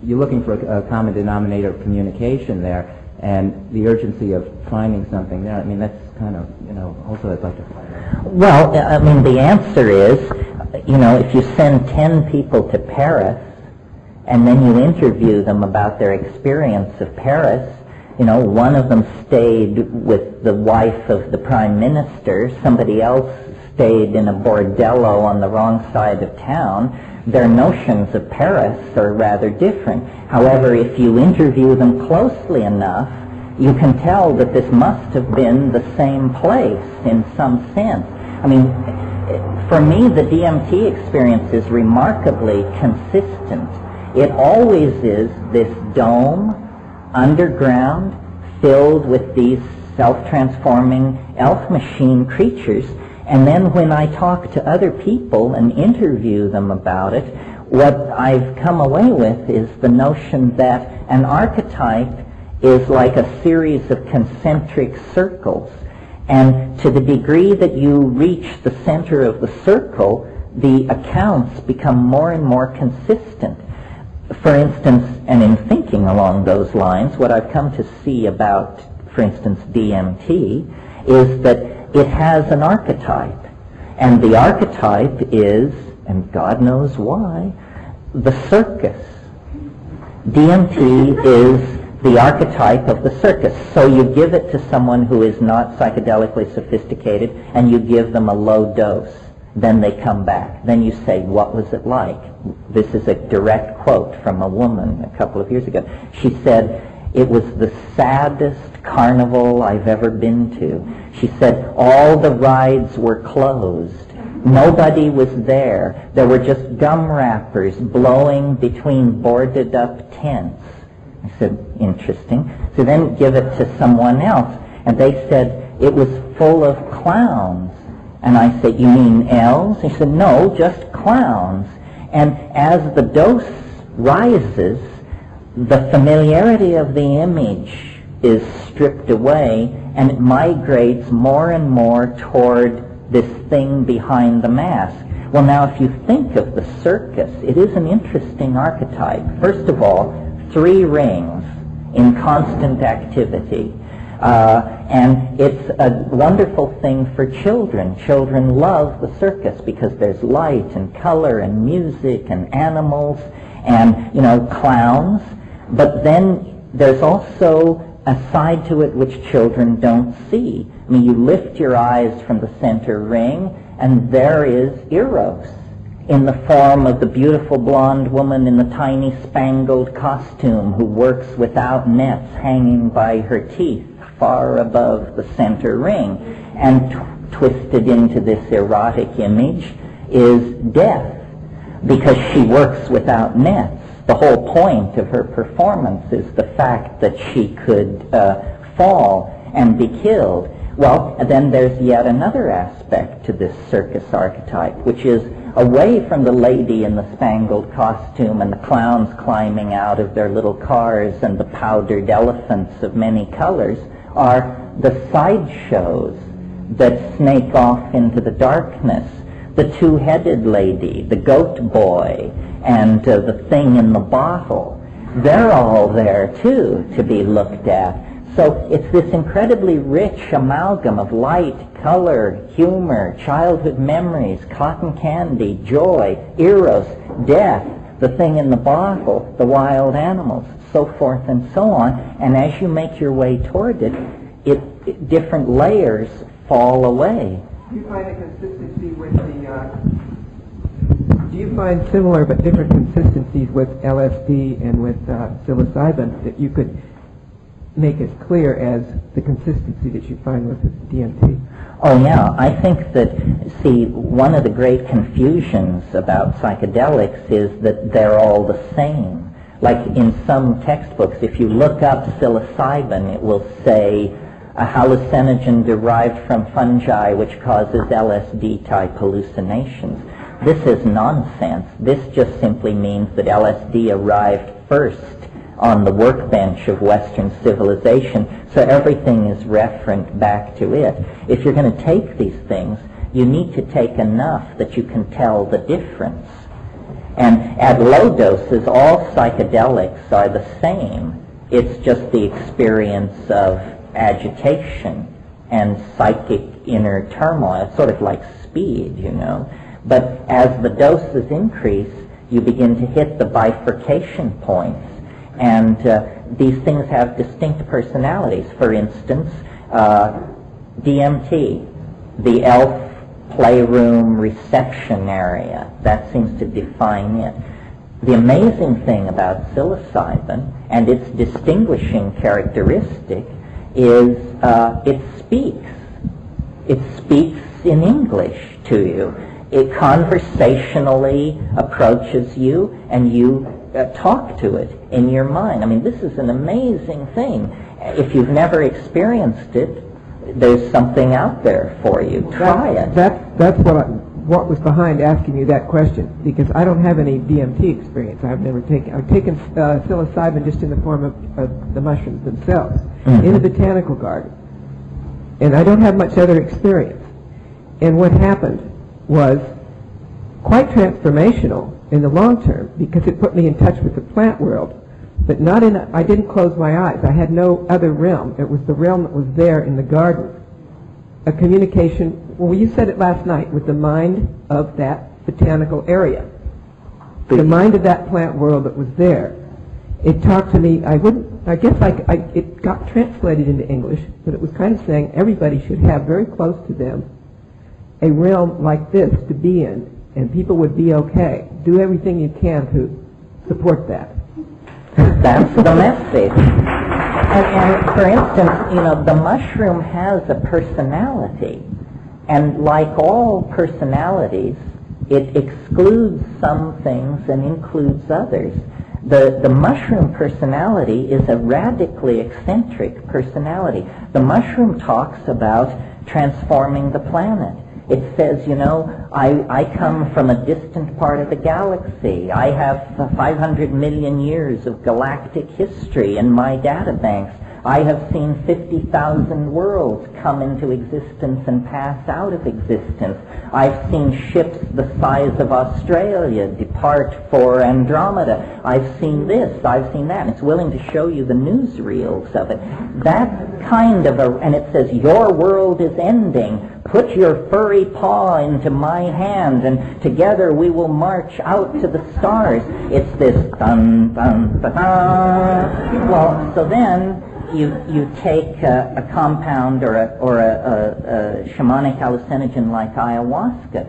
you're looking for a common denominator of communication there, and the urgency of finding something there. That's kind of also I'd like to find out. Well, the answer is, if you send 10 people to Paris, and then you interview them about their experience of Paris, one of them stayed with the wife of the prime minister, somebody else stayed in a bordello on the wrong side of town, their notions of Paris are rather different. However, if you interview them closely enough, you can tell that this must have been the same place in some sense. For me, the DMT experience is remarkably consistent. It always is this dome, underground, filled with these self-transforming elf machine creatures. And then when I talk to other people and interview them about it, what I've come away with is the notion that an archetype is like a series of concentric circles. And to the degree that you reach the center of the circle, the accounts become more and more consistent. For instance, and in thinking along those lines, what I've come to see about, for instance, DMT, is that it has an archetype. And the archetype is, and God knows why, the circus. DMT is the archetype of the circus. So you give it to someone who is not psychedelically sophisticated, and you give them a low dose. Then they come back. Then you say, what was it like? This is a direct quote from a woman a couple of years ago. She said, it was the saddest carnival I've ever been to. She said, all the rides were closed. Nobody was there. There were just gum wrappers blowing between boarded up tents. I said, interesting. So then give it to someone else. And they said, it was full of clowns. And I said, you mean elves? He said, no, just clowns. And as the dose rises, the familiarity of the image is stripped away, and it migrates more and more toward this thing behind the mask. Well, now, if you think of the circus, it is an interesting archetype. First of all, 3 rings in constant activity. And it's a wonderful thing for children. Children love the circus because there's light and color and music and animals and, clowns. But then there's also a side to it which children don't see. I mean, you lift your eyes from the center ring, and there is Eros in the form of the beautiful blonde woman in the tiny spangled costume who works without nets hanging by her teeth far above the center ring. And twisted into this erotic image is Death, because she works without nets. The whole point of her performance is the fact that she could fall and be killed. Well, then there's yet another aspect to this circus archetype, which is away from the lady in the spangled costume and the clowns climbing out of their little cars and the powdered elephants of many colors, are the sideshows that snake off into the darkness. The two-headed lady, the goat boy, and the thing in the bottle. They're all there, too, to be looked at. So it's this incredibly rich amalgam of light, color, humor, childhood memories, cotton candy, joy, Eros, death, the thing in the bottle, the wild animals, so forth and so on. And as you make your way toward it, different layers fall away. Do you find a consistency with the... Do you find similar but different consistencies with LSD and with psilocybin that you could make as clear as the consistency that you find with DMT? Oh, yeah. I think that, see, one of the great confusions about psychedelics is that they're all the same. Like in some textbooks, if you look up psilocybin, it will say a hallucinogen derived from fungi which causes LSD-type hallucinations. This is nonsense. This just simply means that LSD arrived first on the workbench of Western civilization, so everything is referent back to it. If you're going to take these things, you need to take enough that you can tell the difference. And at low doses, all psychedelics are the same. It's just the experience of agitation and psychic inner turmoil. It's sort of like speed, But as the doses increase, you begin to hit the bifurcation points. And these things have distinct personalities. For instance, DMT, the elf playroom reception area, that seems to define it. The amazing thing about psilocybin, and its distinguishing characteristic, is it speaks. It speaks in English to you. It conversationally approaches you, and you talk to it in your mind. I mean, this is an amazing thing. If you've never experienced it, there's something out there for you. Try it. That's what was behind asking you that question, because I don't have any DMT experience. I've taken psilocybin just in the form of the mushrooms themselves in a botanical garden, and I don't have much other experience. And what happened was quite transformational in the long term, because it put me in touch with the plant world, but I didn't close my eyes. I had no other realm. It was the realm that was there in the garden. A communication, well, you said it last night, with the mind of that botanical area. The mind of that plant world that was there. It talked to me, it got translated into English, but it was kind of saying everybody should have very close to them a realm like this to be in, and people would be okay. Do everything you can to support that. That's the message. And for instance, you know, the mushroom has a personality. And like all personalities, it excludes some things and includes others. The mushroom personality is a radically eccentric personality. The mushroom talks about transforming the planet. It says, you know, I come from a distant part of the galaxy. I have 500 million years of galactic history in my databanks. I have seen 50,000 worlds come into existence and pass out of existence. I've seen ships the size of Australia depart for Andromeda. I've seen this, I've seen that. And it's willing to show you the newsreels of it. That kind of a, and it says, your world is ending. Put your furry paw into my hand, and together we will march out to the stars. It's this dun, dun, dun, dun. Well, so then you take a compound or a shamanic hallucinogen like ayahuasca.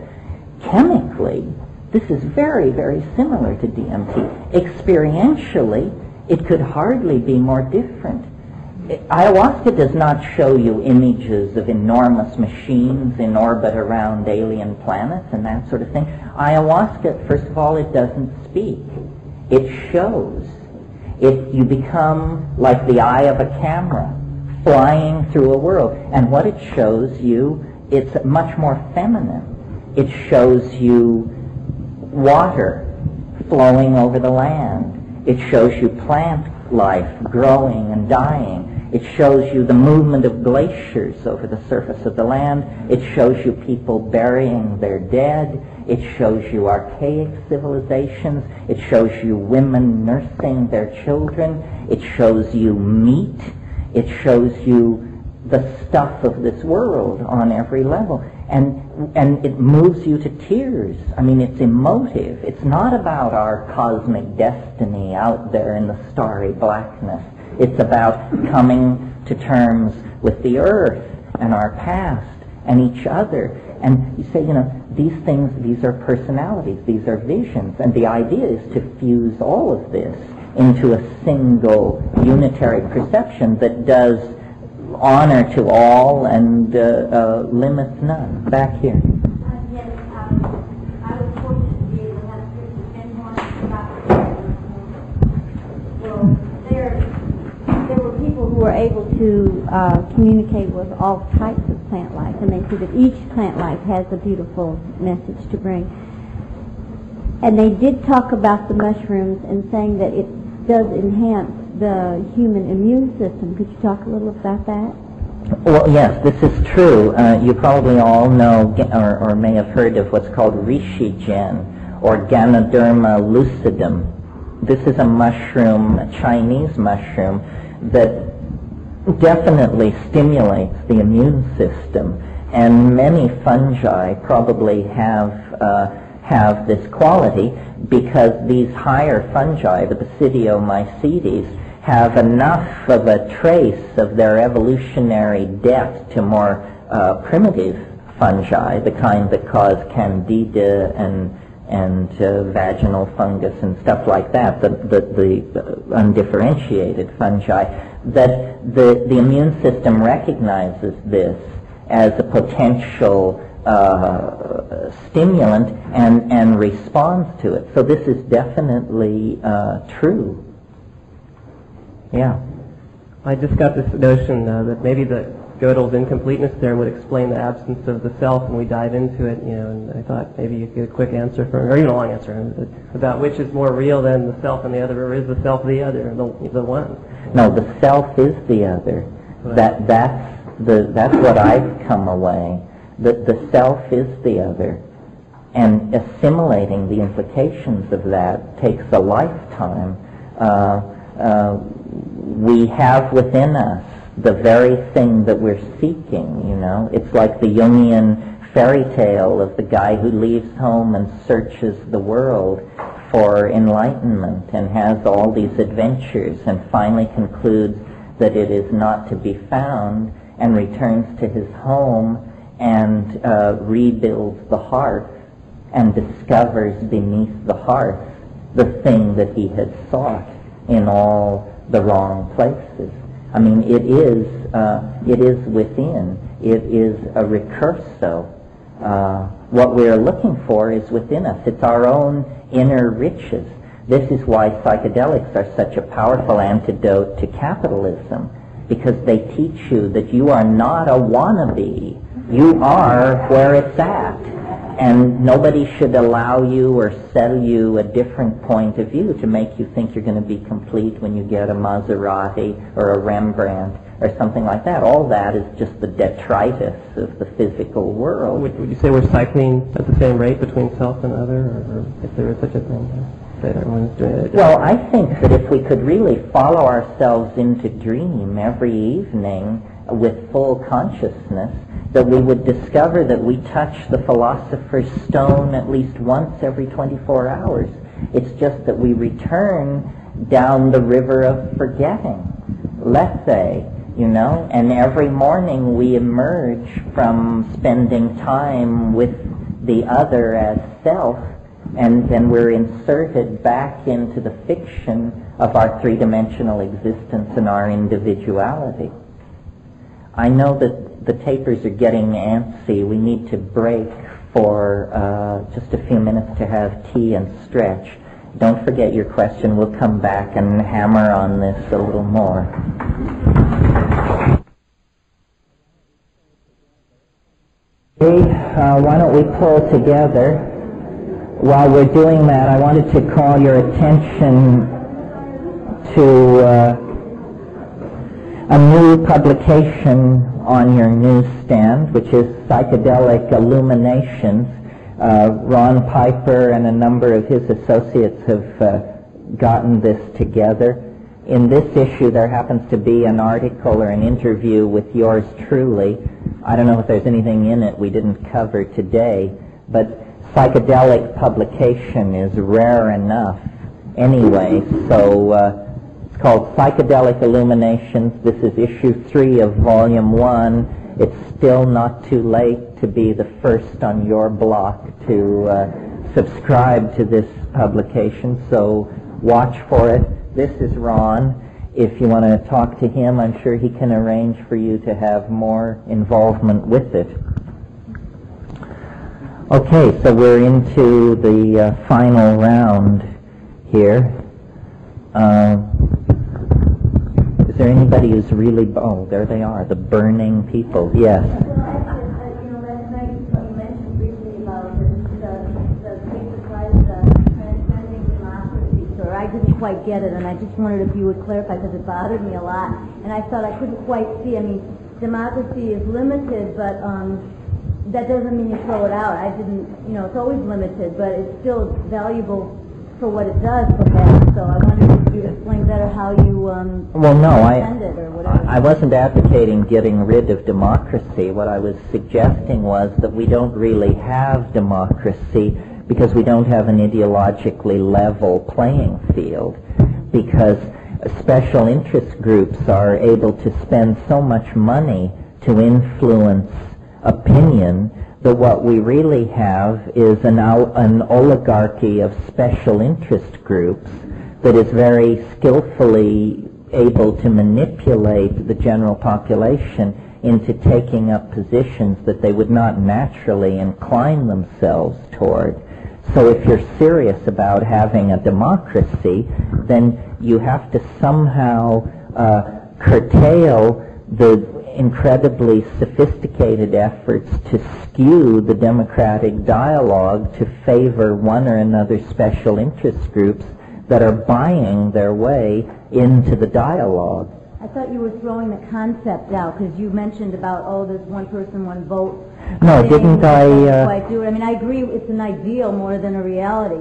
Chemically, this is very, very similar to DMT. Experientially, it could hardly be more different. Ayahuasca does not show you images of enormous machines in orbit around alien planets and that sort of thing. Ayahuasca, first of all, it doesn't speak. It shows. You become like the eye of a camera, flying through a world. And what it shows you, it's much more feminine. It shows you water flowing over the land. It shows you plant life growing and dying. It shows you the movement of glaciers over the surface of the land. It shows you people burying their dead. It shows you archaic civilizations. It shows you women nursing their children. It shows you meat. It shows you the stuff of this world on every level. And it moves you to tears. I mean, it's emotive. It's not about our cosmic destiny out there in the starry blackness. It's about coming to terms with the earth and our past and each other. And you say, you know, these things, these are personalities, these are visions. And the idea is to fuse all of this into a single unitary perception that does honor to all and limits none. Back here. Yes, I was fortunate to be able to have and one well, there were people who were able to communicate with all types of plant life, and they see that each plant life has a beautiful message to bring. And they did talk about the mushrooms and saying that it does enhance the human immune system. Could you talk a little about that? Well, yes, this is true. You probably all know or may have heard of what's called Rishigen or Ganoderma lucidum. This is a mushroom, a Chinese mushroom, that definitely stimulates the immune system. And many fungi probably have this quality because these higher fungi, the Basidiomycetes, have enough of a trace of their evolutionary death to more primitive fungi, the kind that cause candida and vaginal fungus and stuff like that, the undifferentiated fungi, that the immune system recognizes this as a potential stimulant and responds to it. So this is definitely true. Yeah. I just got this notion that maybe the Gödel's incompleteness there would explain the absence of the self, and we dive into it, you know, and I thought maybe you'd get a quick answer, or even a long answer, about which is more real than the self and the other, or is the self the other, the one? No, the self is the other. Right. That's what I've come away. The self is the other. And assimilating the implications of that takes a lifetime. We have within us the very thing that we're seeking, you know. It's like the Jungian fairy tale of the guy who leaves home and searches the world for enlightenment and has all these adventures and finally concludes that it is not to be found and returns to his home and rebuilds the hearth and discovers beneath the hearth the thing that he had sought in all the wrong places. I mean, it is within. It is a recurso. What we're looking for is within us. It's our own inner riches. This is why psychedelics are such a powerful antidote to capitalism, because they teach you that you are not a wannabe. You are where it's at. And nobody should allow you or sell you a different point of view to make you think you're going to be complete when you get a Maserati or a Rembrandt or something like that. All that is just the detritus of the physical world. Would you say we're cycling at the same rate between self and other, or if there is such a thing? That everyone's doing it. Well, I think that if we could really follow ourselves into dream every evening with full consciousness, that we would discover that we touch the philosopher's stone at least once every 24 hours. It's just that we return down the river of forgetting, lethe, you know, and every morning we emerge from spending time with the other as self, and then we're inserted back into the fiction of our three-dimensional existence and our individuality. I know that the tapers are getting antsy. We need to break for just a few minutes to have tea and stretch. Don't forget your question. We'll come back and hammer on this a little more. Okay, why don't we pull together? While we're doing that, I wanted to call your attention to a new publication on your newsstand, which is Psychedelic Illuminations. Ron Piper and a number of his associates have gotten this together. In this issue, there happens to be an article or an interview with yours truly. I don't know if there's anything in it we didn't cover today, but psychedelic publication is rare enough anyway, so it's called Psychedelic Illuminations. This is issue 3 of volume 1. It's still not too late to be the first on your block to subscribe to this publication, so watch for it. This is Ron. If you want to talk to him, I'm sure he can arrange for you to have more involvement with it. Okay, so we're into the final round here. Is there anybody who's really... Oh, there they are, the burning people. Yes. I didn't quite get it, and I just wondered if you would clarify, because it bothered me a lot, and I thought I couldn't quite see. I mean, democracy is limited, but that doesn't mean you throw it out. I didn't, it's always limited, but it's still valuable for what it does, perhaps. So I wondered if you explain better how you intend it or whatever. I wasn't advocating getting rid of democracy. What I was suggesting was that we don't really have democracy because we don't have an ideologically level playing field, because special interest groups are able to spend so much money to influence opinion that what we really have is an oligarchy of special interest groups that is very skillfully able to manipulate the general population into taking up positions that they would not naturally incline themselves toward. So if you're serious about having a democracy, then you have to somehow curtail the incredibly sophisticated efforts to skew the democratic dialogue to favor one or another special interest groups that are buying their way into the dialogue. I thought you were throwing the concept out, because you mentioned about, there's one person, one vote. No, didn't I... Quite do it. I mean, I agree it's an ideal more than a reality,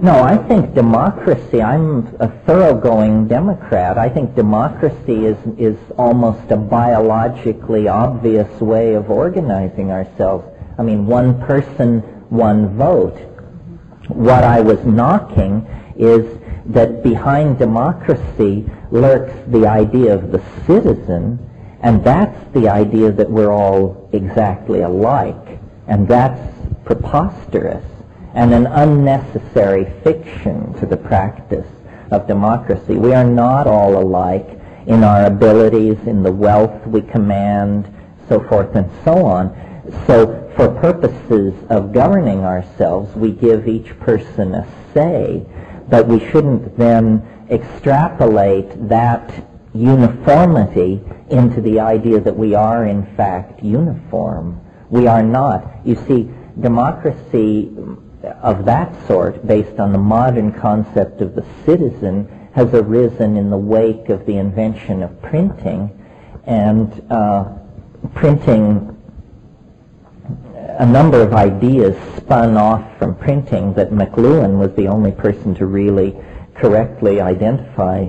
No, I think democracy, I'm a thoroughgoing Democrat. I think democracy is almost a biologically obvious way of organizing ourselves. I mean, one person, one vote. What I was knocking is that behind democracy lurks the idea of the citizen, And that's the idea that we're all exactly alike. And that's preposterous and an unnecessary fiction to the practice of democracy. We are not all alike in our abilities, in the wealth we command, so forth and so on. So for purposes of governing ourselves, we give each person a say, but we shouldn't then extrapolate that uniformity into the idea that we are in fact uniform. We are not. You see, democracy of that sort, based on the modern concept of the citizen, has arisen in the wake of the invention of printing, and printing, a number of ideas spun off from printing that McLuhan was the only person to really correctly identify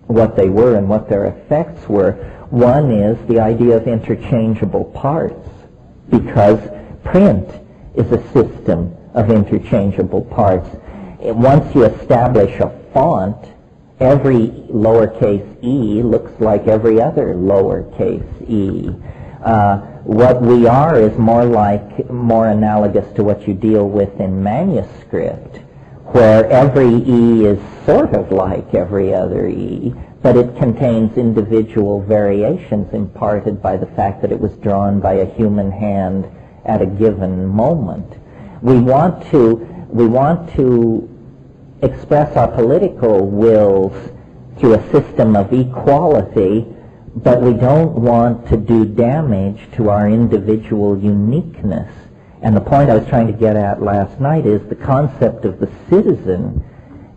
what they were and what their effects were. One is the idea of interchangeable parts, because print is a system of interchangeable parts. Once you establish a font, every lowercase e looks like every other lowercase e. What we are is more analogous to what you deal with in manuscript, where every e is sort of like every other e, but it contains individual variations imparted by the fact that it was drawn by a human hand at a given moment. We want to express our political wills through a system of equality, but we don't want to do damage to our individual uniqueness. And the point I was trying to get at last night is the concept of the citizen.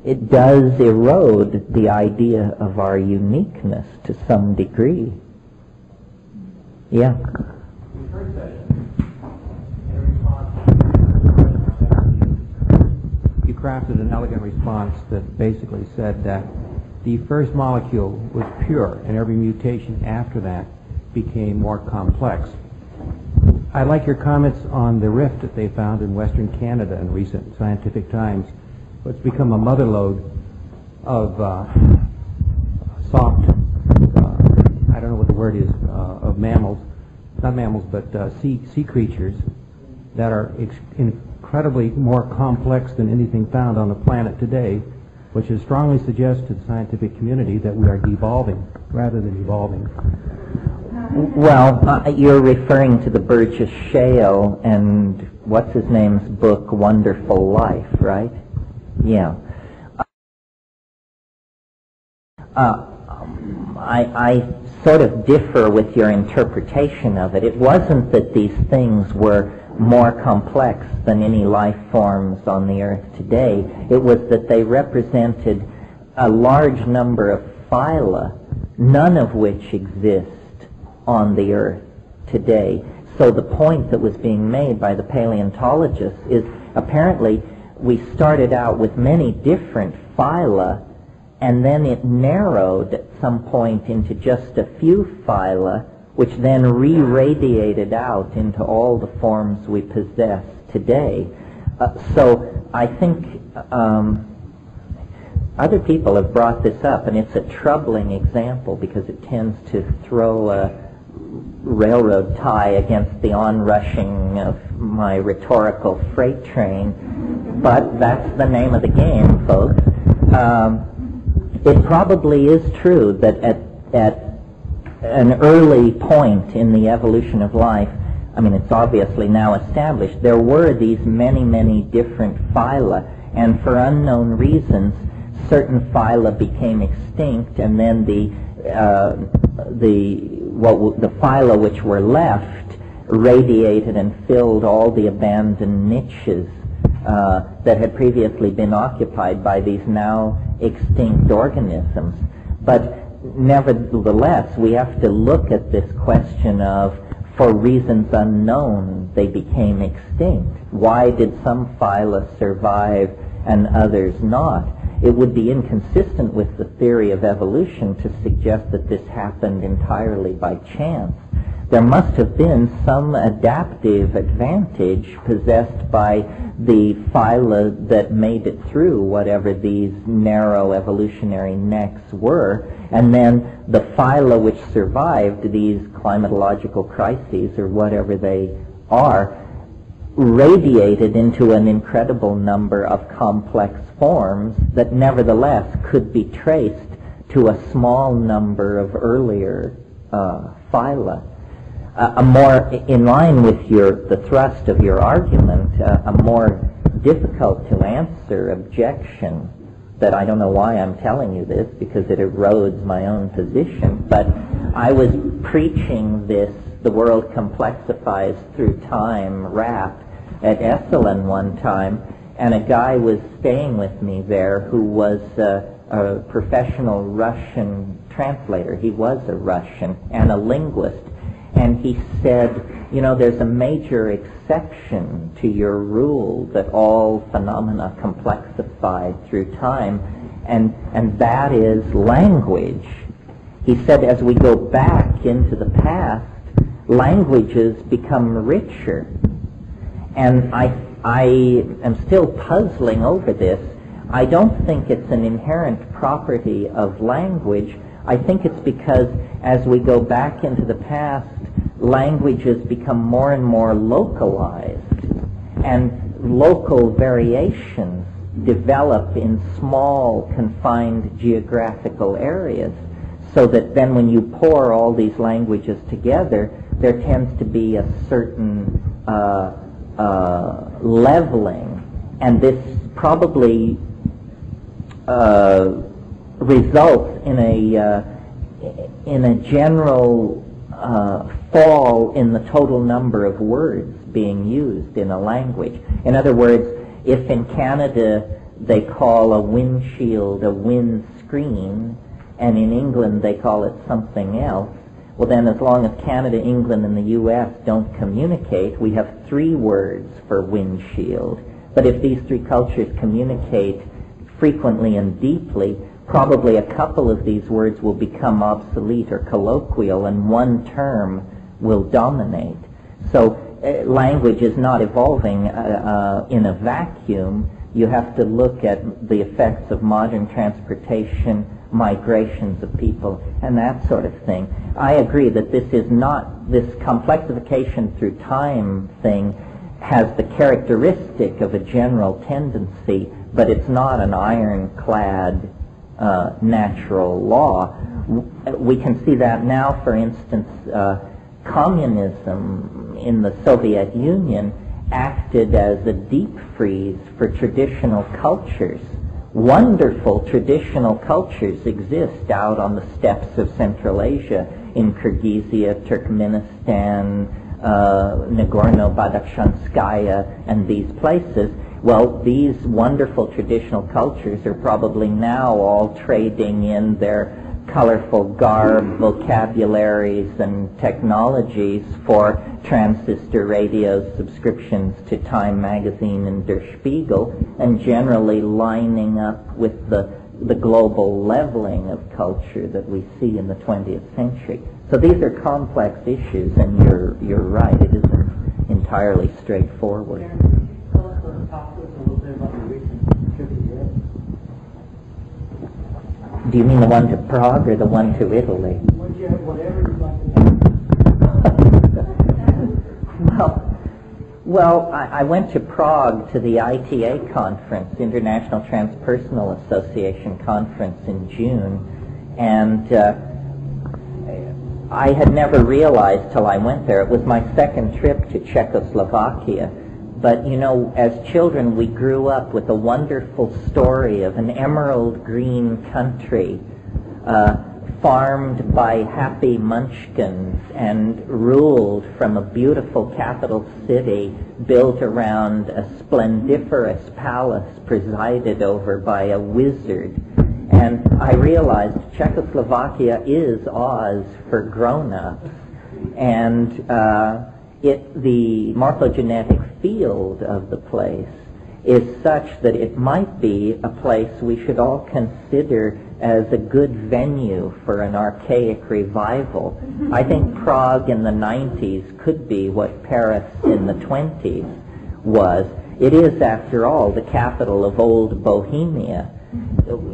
It does erode the idea of our uniqueness to some degree. Yeah. You crafted an elegant response that basically said that the first molecule was pure, and every mutation after that became more complex. I like your comments on the rift that they found in Western Canada in recent scientific times. It's become a motherlode of soft, I don't know what the word is, of mammals, not mammals, but sea creatures that are incredibly more complex than anything found on the planet today, which is strongly suggests to the scientific community that we are devolving rather than evolving. Well, you're referring to the Burgess Shale and what's his name's book, Wonderful Life, right? Yeah. I sort of differ with your interpretation of it. It wasn't that these things were more complex than any life forms on the earth today. It was that they represented a large number of phyla, none of which exist on the earth today. So the point that was being made by the paleontologists is apparently we started out with many different phyla, and then it narrowed at some point into just a few phyla, which then re-radiated out into all the forms we possess today. So I think other people have brought this up, and it's a troubling example because it tends to throw a railroad tie against the onrushing of my rhetorical freight train. But that's the name of the game, folks. It probably is true that at an early point in the evolution of life, I mean, it's obviously now established, there were these many, many different phyla, and for unknown reasons, certain phyla became extinct, and then the phyla which were left radiated and filled all the abandoned niches that had previously been occupied by these now extinct organisms. But nevertheless, we have to look at this question of, for reasons unknown, they became extinct. Why did some phyla survive and others not? It would be inconsistent with the theory of evolution to suggest that this happened entirely by chance. There must have been some adaptive advantage possessed by the phyla that made it through whatever these narrow evolutionary necks were, And then the phyla which survived these climatological crises, or whatever they are, radiated into an incredible number of complex forms that nevertheless could be traced to a small number of earlier phyla. A more, in line with the thrust of your argument, a more difficult to answer objection that I don't know why I'm telling you this, because it erodes my own position, but I was preaching this, the world complexifies through time rap at Esalen one time, and a guy was staying with me there who was a professional Russian translator. He was a Russian and a linguist. And he said, you know, there's a major exception to your rule that all phenomena complexify through time, and that is language. He said, as we go back into the past, languages become richer. And I am still puzzling over this. I don't think it's an inherent property of language. I think it's because as we go back into the past, languages become more and more localized, and local variations develop in small, confined geographical areas, so that then when you pour all these languages together, there tends to be a certain leveling, and this probably results in a general fall in the total number of words being used in a language. In other words, if in Canada they call a windshield a windscreen, and in England they call it something else, well then as long as Canada, England, and the U.S. don't communicate, we have 3 words for windshield. But if these 3 cultures communicate frequently and deeply, probably a couple of these words will become obsolete or colloquial, and one term will dominate. So language is not evolving in a vacuum. You have to look at the effects of modern transportation, migrations of people, and that sort of thing. I agree that this is not, this complexification through time thing has the characteristic of a general tendency, but it's not an ironclad natural law. We can see that now, for instance, communism in the Soviet Union acted as a deep freeze for traditional cultures. Wonderful traditional cultures exist out on the steppes of Central Asia, in Kyrgyzia, Turkmenistan, Nagorno-Badakhshanskaya, and these places. Well, these wonderful traditional cultures are probably now all trading in their colorful garb, vocabularies, and technologies for transistor radio subscriptions to Time magazine and Der Spiegel, and generally lining up with the global leveling of culture that we see in the 20th century. So these are complex issues, and you're right, it isn't entirely straightforward. Do you mean the one to Prague or the one to Italy? Well, I went to Prague to the ITA conference, International Transpersonal Association conference in June, and I had never realized till I went there. It was my second trip to Czechoslovakia. But, you know, as children we grew up with a wonderful story of an emerald green country farmed by happy munchkins and ruled from a beautiful capital city built around a splendiferous palace presided over by a wizard. And I realized Czechoslovakia is Oz for grown-ups. And the morphogenetic field of the place is such that it might be a place we should all consider as a good venue for an archaic revival. I think Prague in the 90s could be what Paris in the 20s was. It is, after all, the capital of old Bohemia.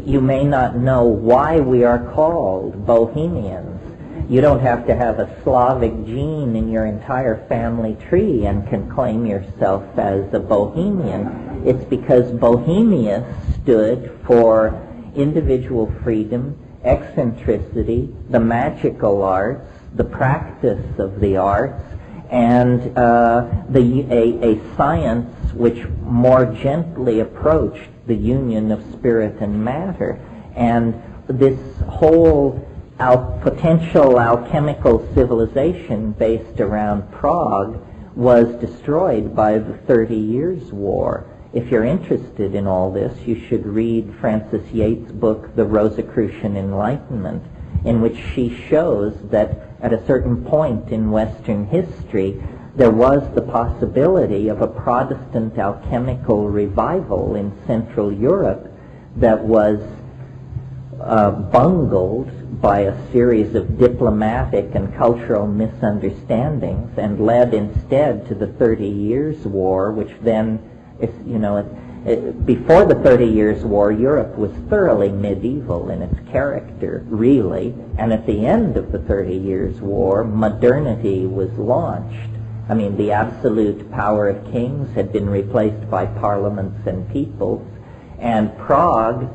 You may not know why we are called Bohemians. You don't have to have a Slavic gene in your entire family tree and can claim yourself as a Bohemian. It's because Bohemia stood for individual freedom, eccentricity, the magical arts, the practice of the arts, and a science which more gently approached the union of spirit and matter. And this whole potential alchemical civilization based around Prague was destroyed by the 30 Years' War. If you're interested in all this, you should read Frances Yates' book, The Rosicrucian Enlightenment, in which she shows that at a certain point in Western history, there was the possibility of a Protestant alchemical revival in Central Europe that was bungled by a series of diplomatic and cultural misunderstandings and led instead to the 30 Years' War, which then, before the 30 Years' War, Europe was thoroughly medieval in its character, really, and at the end of the 30 Years' War, modernity was launched. I mean, the absolute power of kings had been replaced by parliaments and peoples, and Prague,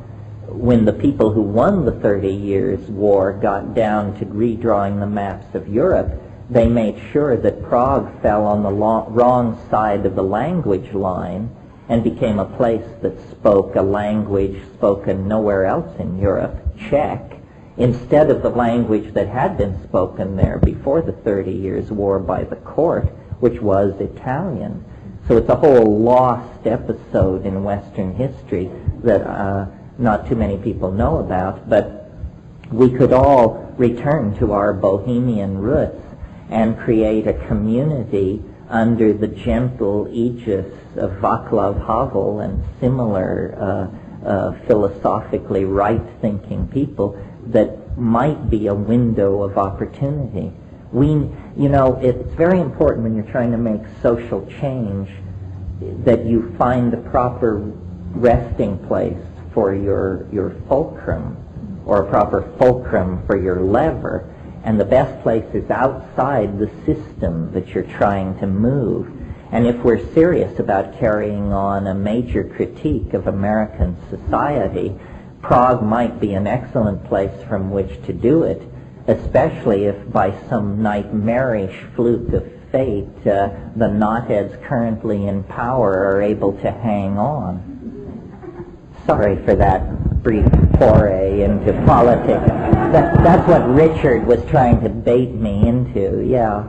when the people who won the 30 Years' War got down to redrawing the maps of Europe, they made sure that Prague fell on the wrong side of the language line and became a place that spoke a language spoken nowhere else in Europe, Czech, instead of the language that had been spoken there before the 30 Years' War by the court, which was Italian. So it's a whole lost episode in Western history that not too many people know about, but we could all return to our Bohemian roots and create a community under the gentle aegis of Václav Havel and similar philosophically right-thinking people that might be a window of opportunity. It's very important when you're trying to make social change that you find the proper resting place for your fulcrum, or a proper fulcrum for your lever. And the best place is outside the system that you're trying to move. And if we're serious about carrying on a major critique of American society, Prague might be an excellent place from which to do it, especially if by some nightmarish fluke of fate the knotheads currently in power are able to hang on. Sorry for that brief foray into politics. That's what Richard was trying to bait me into, yeah.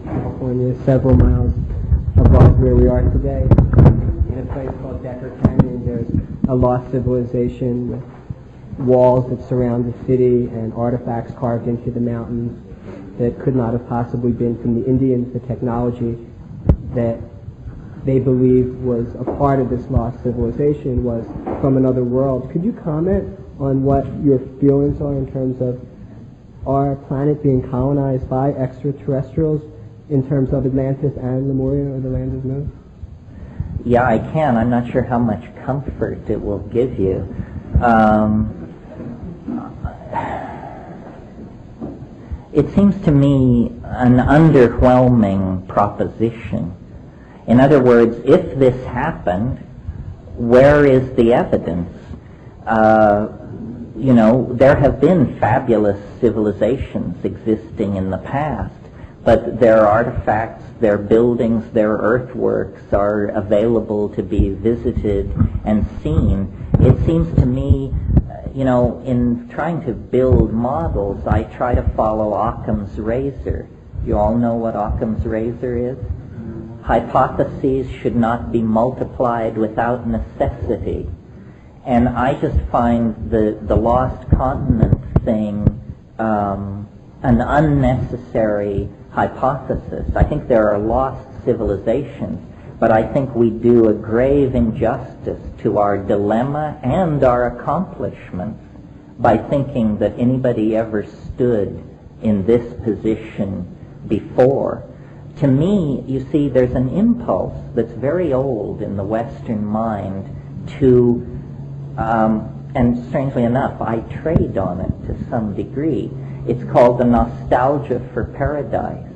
California, several miles above where we are today. In a place called Decker Canyon, there's a lost civilization with walls that surround the city and artifacts carved into the mountains that could not have possibly been from the Indians. The technology that they believe was a part of this lost civilization was from another world. Could you comment on what your feelings are in terms of our planet being colonized by extraterrestrials in terms of Atlantis and Lemuria, or the land of Nod? Yeah, I can. I'm not sure how much comfort it will give you. It seems to me an underwhelming proposition. In other words, if this happened, where is the evidence? There have been fabulous civilizations existing in the past, but their artifacts, their buildings, their earthworks are available to be visited and seen. It seems to me, in trying to build models, I try to follow Occam's razor. You all know what Occam's razor is? Hypotheses should not be multiplied without necessity. And I just find the lost continent thing an unnecessary hypothesis. I think there are lost civilizations, but I think we do a grave injustice to our dilemma and our accomplishments by thinking that anybody ever stood in this position before. To me, you see, there's an impulse that's very old in the Western mind to, and strangely enough, I trade on it to some degree. It's called the nostalgia for paradise.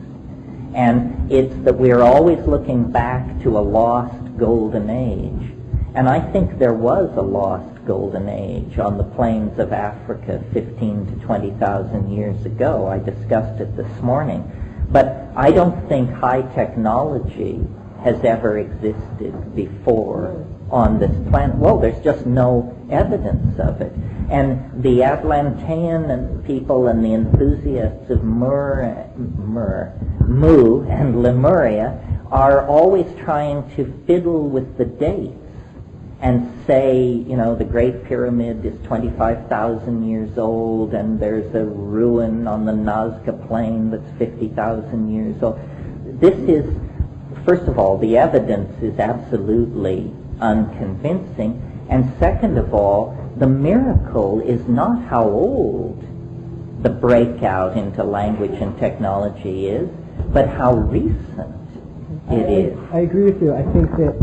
And it's that we're always looking back to a lost golden age. And I think there was a lost golden age on the plains of Africa 15 to 20,000 years ago. I discussed it this morning. But I don't think high technology has ever existed before on this planet. Well, there's just no evidence of it. And the Atlantean people and the enthusiasts of Mu and Lemuria are always trying to fiddle with the dates and say, you know, the Great Pyramid is 25,000 years old and there's a ruin on the Nazca Plain that's 50,000 years old. This is, first of all, the evidence is absolutely unconvincing, and second of all, the miracle is not how old the breakout into language and technology is, but how recent it is. I agree with you. I think that,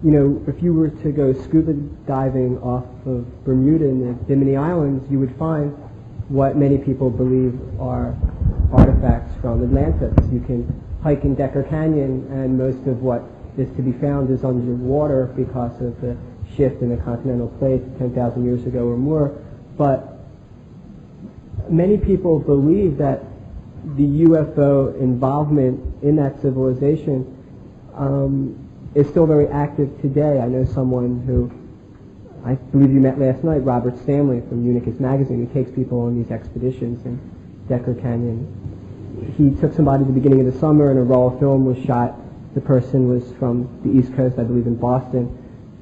you know, if you were to go scuba diving off of Bermuda and the Bimini Islands, you would find what many people believe are artifacts from Atlantis. You can hike in Decker Canyon, and most of what is to be found is underwater because of the shift in the continental plate 10,000 years ago or more. But many people believe that the UFO involvement in that civilization is still very active today. I know someone who I believe you met last night, Robert Stanley from Unicus Magazine, who takes people on these expeditions in Decker Canyon. He took somebody at the beginning of the summer and a roll of film was shot. The person was from the East Coast, I believe in Boston,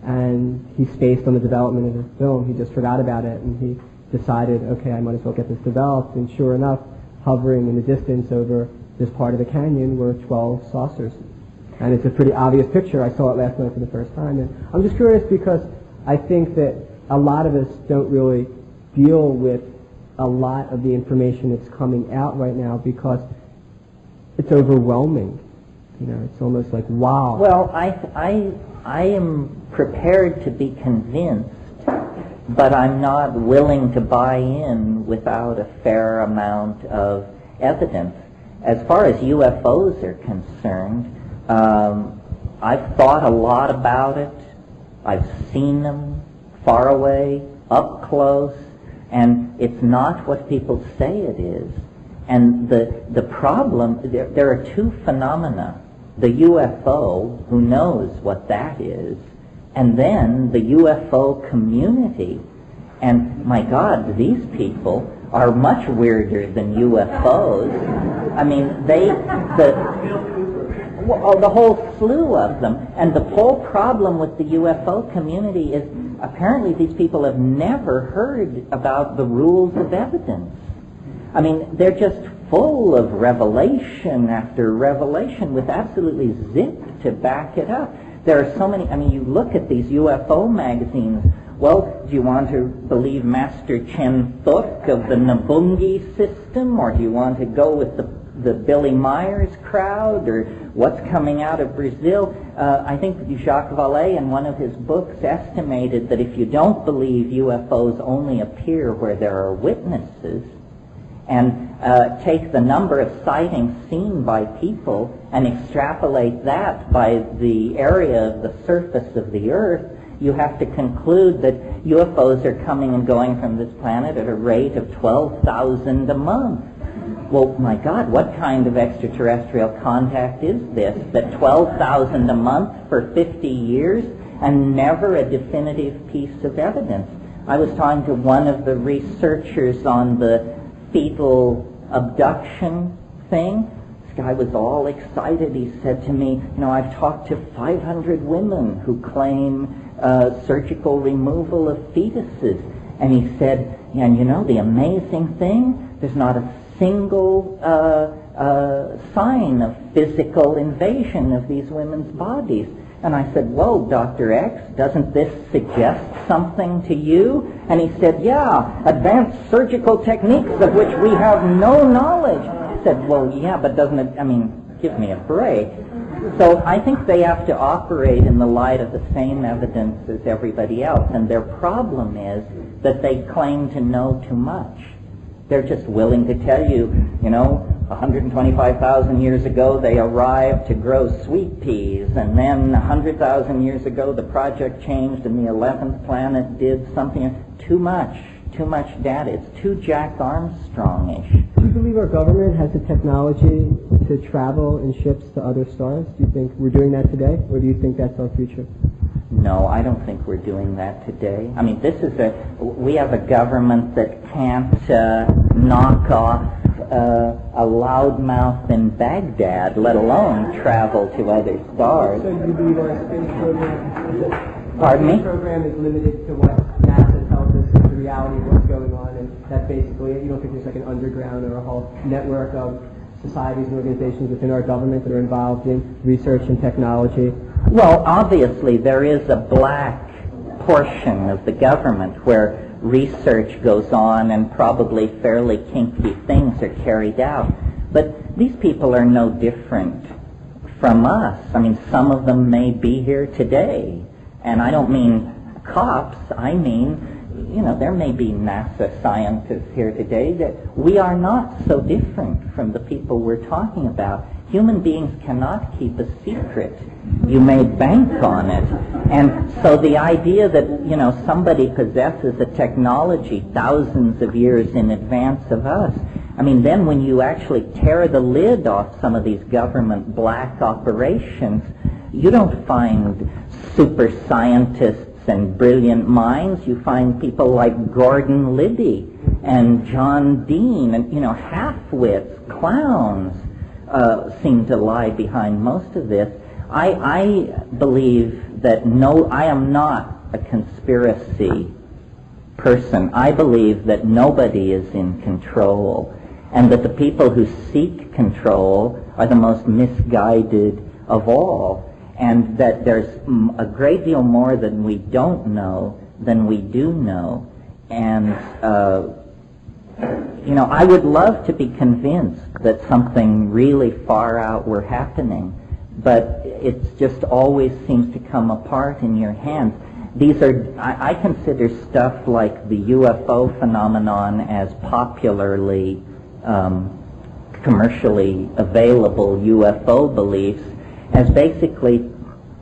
and he spaced on the development of the film. He just forgot about it, and he decided, okay, I might as well get this developed. And sure enough, hovering in the distance over this part of the canyon were 12 saucers. And it's a pretty obvious picture. I saw it last night for the first time. And I'm just curious because I think that a lot of us don't really deal with a lot of the information that's coming out right now because it's overwhelming. You know, it's almost like, wow. Well, I am prepared to be convinced, but I'm not willing to buy in without a fair amount of evidence. As far as UFOs are concerned, I've thought a lot about it. I've seen them far away, up close, and it's not what people say it is. And the problem, there are two phenomena. The UFO, who knows what that is, and then the UFO community. And my God, these people are much weirder than UFOs. I mean, the whole slew of them. And the whole problem with the UFO community is apparently these people have never heard about the rules of evidence. I mean, they're just full of revelation after revelation with absolutely zip to back it up. There are so many, I mean, you look at these UFO magazines. Well, do you want to believe Master Chen Thuk of the Nabungi system, or do you want to go with the Billy Myers crowd, or what's coming out of Brazil? I think Jacques Vallée in one of his books estimated that if you don't believe UFOs only appear where there are witnesses, and take the number of sightings seen by people and extrapolate that by the area of the surface of the Earth, you have to conclude that UFOs are coming and going from this planet at a rate of 12,000 a month. Well, my God, what kind of extraterrestrial contact is this? That 12,000 a month for 50 years and never a definitive piece of evidence. I was talking to one of the researchers on the fetal abduction thing. This guy was all excited. He said to me, you know, I've talked to 500 women who claim surgical removal of fetuses. And he said, and you know, the amazing thing, there's not a single sign of physical invasion of these women's bodies. And I said, whoa, Dr. X, doesn't this suggest something to you? And he said, yeah, advanced surgical techniques of which we have no knowledge. I said, well, yeah, but doesn't it, I mean, give me a break. So I think they have to operate in the light of the same evidence as everybody else. And their problem is that they claim to know too much. They're just willing to tell you, 125,000 years ago they arrived to grow sweet peas, and then 100,000 years ago the project changed and the 11th planet did something. Too much data. It's too Jack Armstrong-ish. Do you believe our government has the technology to travel in ships to other stars? Do you think we're doing that today, or do you think that's our future? No, I don't think we're doing that today. I mean, we have a government that can't knock off a loudmouth in Baghdad, let alone travel to other stars. So you believe our space program, Pardon me? The program is limited to what NASA tells us is the reality of what's going on, and that basically, you don't think there's like an underground or a whole network of societies and organizations within our government that are involved in research and technology? Well, obviously there is a black portion of the government where research goes on and probably fairly kinky things are carried out. But these people are no different from us. I mean, some of them may be here today. And I don't mean cops, I mean, there may be NASA scientists here today that we are not so different from the people we're talking about. Human beings cannot keep a secret. You may bank on it. And so the idea that, somebody possesses a technology thousands of years in advance of us, I mean, then when you actually tear the lid off some of these government black operations, you don't find super scientists and brilliant minds. You find people like Gordon Liddy and John Dean and, half-wits, clowns seem to lie behind most of this. I believe that I am not a conspiracy person. I believe that nobody is in control, and that the people who seek control are the most misguided of all, and that there's a great deal more than we don't know than we do know. And I would love to be convinced that something really far out were happening, but it just always seems to come apart in your hands. These are, I consider stuff like the UFO phenomenon as popularly, commercially available UFO beliefs as basically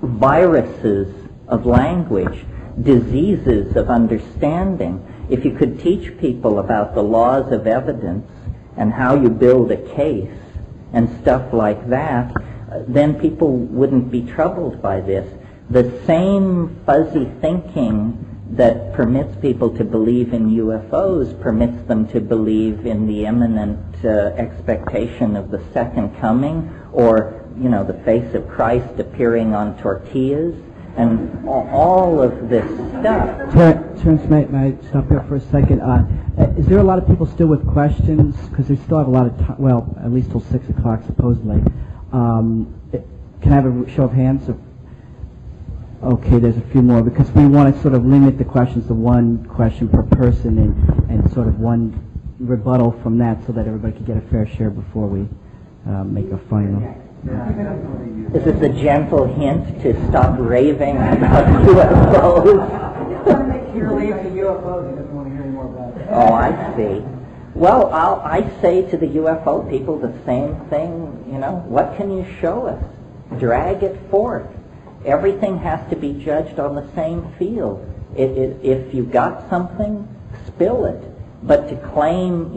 viruses of language, diseases of understanding. If you could teach people about the laws of evidence and how you build a case and stuff like that, then people wouldn't be troubled by this. The same fuzzy thinking that permits people to believe in UFOs permits them to believe in the imminent expectation of the second coming, or, the face of Christ appearing on tortillas, and all of this stuff. Terence, may I stop here for a second? Is there a lot of people still with questions? Because they still have a lot of time, well, at least till 6 o'clock supposedly. Can I have a show of hands? Okay, there's a few more, because we want to sort of limit the questions to one question per person and sort of one rebuttal from that so that everybody can get a fair share before we make a final. Is this a gentle hint to stop raving about UFOs? I want to make sure leave the UFOs. He doesn't want to hear any more about it. Oh, I see. Well, I say to the UFO people the same thing, what can you show us? Drag it forth. Everything has to be judged on the same field. If you got something, spill it. But to claim,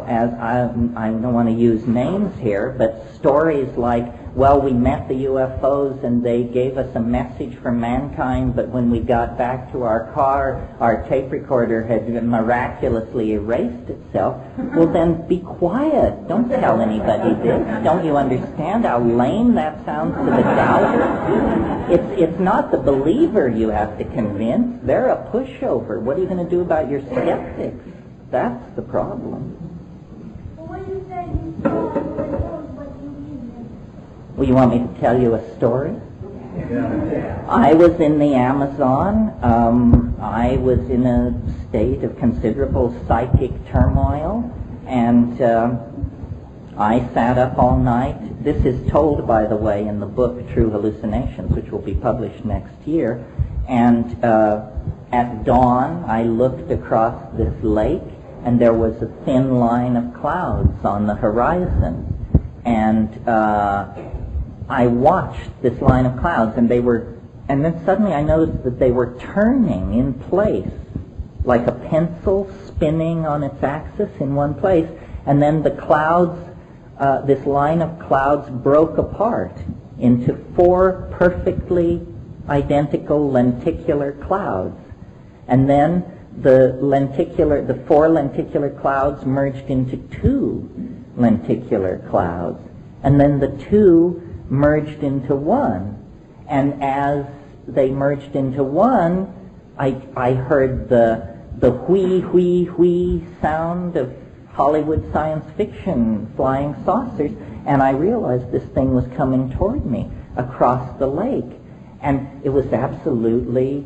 as I don't want to use names here, but stories like, well, we met the UFOs and they gave us a message for mankind, but when we got back to our car, our tape recorder had miraculously erased itself. Well, then be quiet. Don't tell anybody this. Don't you understand how lame that sounds to the doubter? It's not the believer you have to convince. They're a pushover. What are you going to do about your skeptics? That's the problem. Well, you want me to tell you a story? I was in the Amazon. I was in a state of considerable psychic turmoil, and I sat up all night. This is told, by the way, in the book True Hallucinations, which will be published next year. And at dawn, I looked across this lake, and there was a thin line of clouds on the horizon. And I watched this line of clouds, and then suddenly I noticed that they were turning in place, like a pencil spinning on its axis in one place, and then the clouds, this line of clouds broke apart into 4 perfectly identical lenticular clouds. And then the 4 lenticular clouds merged into 2 lenticular clouds. And then the 2 merged into 1. And as they merged into 1, I heard the whee, whee, whee sound of Hollywood science fiction flying saucers, and I realized this thing was coming toward me across the lake. And it was absolutely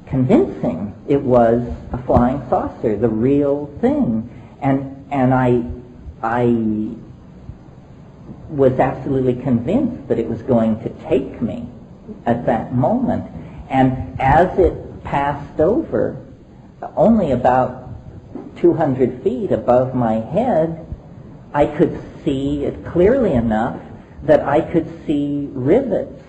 convincing. It was a flying saucer, the real thing. And I was absolutely convinced that it was going to take me at that moment. And as it passed over, only about 200 feet above my head, I could see it clearly enough that I could see rivets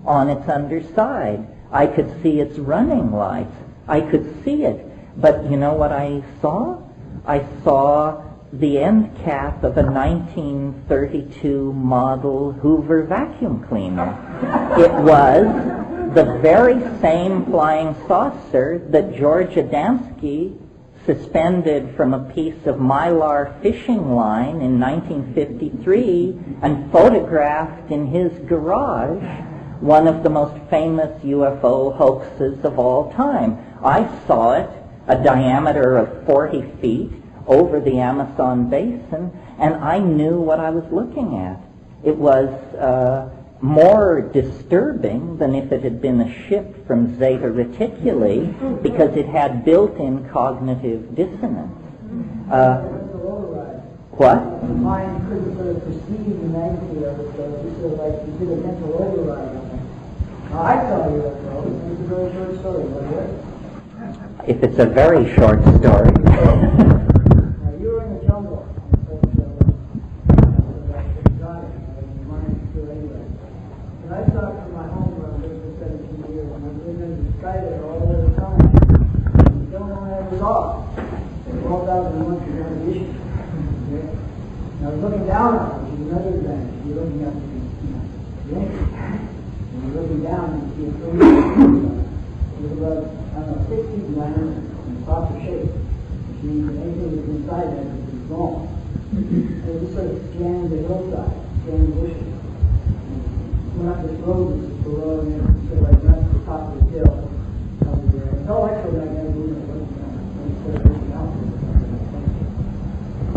on its underside. I could see its running lights. I could see it. But you know what I saw? I saw the end cap of a 1932 model Hoover vacuum cleaner. It was the very same flying saucer that George Adamski suspended from a piece of Mylar fishing line in 1953 and photographed in his garage, one of the most famous UFO hoaxes of all time. I saw it, a diameter of 40 feet, over the Amazon basin, and I knew what I was looking at. It was more disturbing than if it had been a ship from Zeta Reticuli, because it had built-in cognitive dissonance. What? The mind couldn't sort of perceive the magnitude of it, so it's sort of like you did a mental override on it. Now, I saw UFO. It's a very short story, wasn't it? If it's a very short story. You were in the jungle, and I stopped from my home when I lived for 17 years, and I've been in the sky there all the time. You don't know where I was off. 12,000 a month is not an issue. Okay? And I was looking down on it, which is another advantage. You're looking up at the entry. And you're looking down and you see a pretty it was about, I don't know, 6 feet in diameter in proper shape, which means that anything that's inside that is gone. And it just sort of scanned the hillside, scanned the bushes. Went up this road below, and then sort of like went to the top of the hill over there. It's all electromagnetic movement.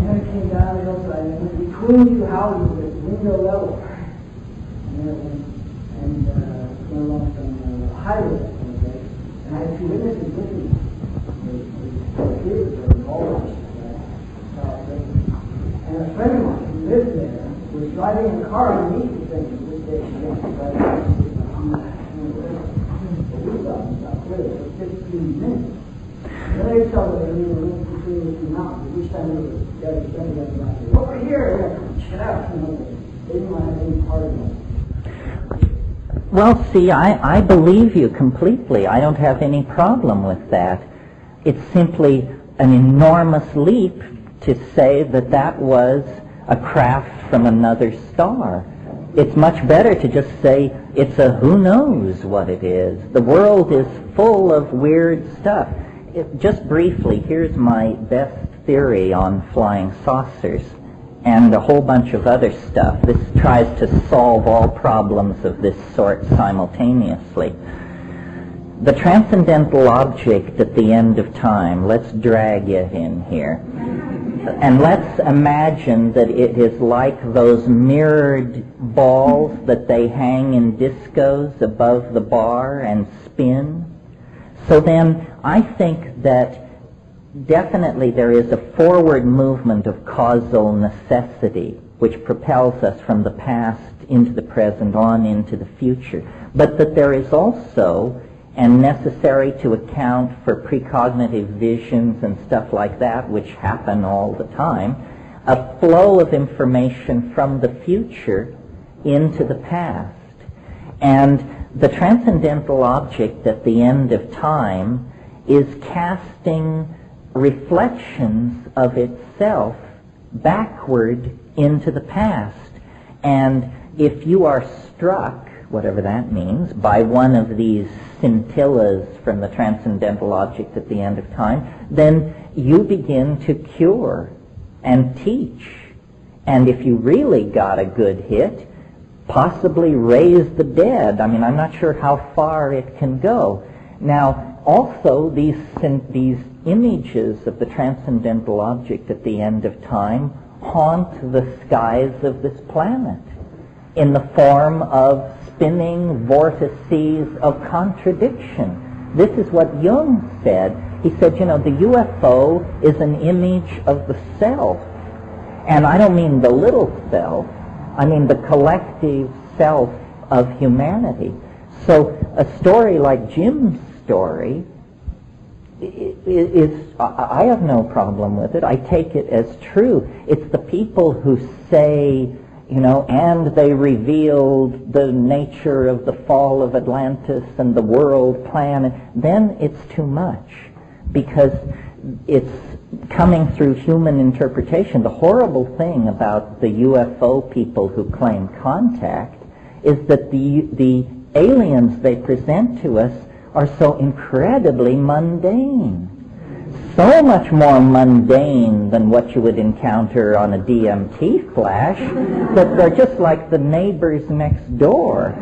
And then it came down the hillside, and it went between 2 houses at window level. And went along some highway. And I had 2 witnesses with me. And a friend of mine who lived there was driving a car underneath the thing at this station. We thought it was about clear for 15 minutes. Then they accelerated and we were looking between the 2 mountains. Each time we were getting over here, shut out. They didn't want to have any part of it. Well, see, I believe you completely. I don't have any problem with that. It's simply an enormous leap to say that that was a craft from another star. It's much better to just say it's a who knows what it is. The world is full of weird stuff. Just briefly, here's my best theory on flying saucers and a whole bunch of other stuff. This tries to solve all problems of this sort simultaneously. The transcendental object at the end of time, let's drag it in here. And let's imagine that it is like those mirrored balls that they hang in discos above the bar and spin. So then I think that definitely there is a forward movement of causal necessity which propels us from the past into the present on into the future. But that there is also, and necessary to account for precognitive visions and stuff like that, which happen all the time, a flow of information from the future into the past. And the transcendental object at the end of time is casting reflections of itself backward into the past. And if you are struck, whatever that means, by one of these scintillas from the transcendental object at the end of time, then you begin to cure and teach. And if you really got a good hit, possibly raise the dead. I mean, I'm not sure how far it can go. Now, also, these images of the transcendental object at the end of time haunt the skies of this planet in the form of spinning vortices of contradiction. This is what Jung said. He said, you know, the UFO is an image of the self. And I don't mean the little self. I mean the collective self of humanity. So a story like Jim's story I have no problem with it. I take it as true. It's the people who say, you know, and they revealed the nature of the fall of Atlantis and the world plan, then it's too much because it's coming through human interpretation. The horrible thing about the UFO people who claim contact is that the aliens they present to us are so incredibly mundane. So much more mundane than what you would encounter on a DMT flash, that they're just like the neighbors next door.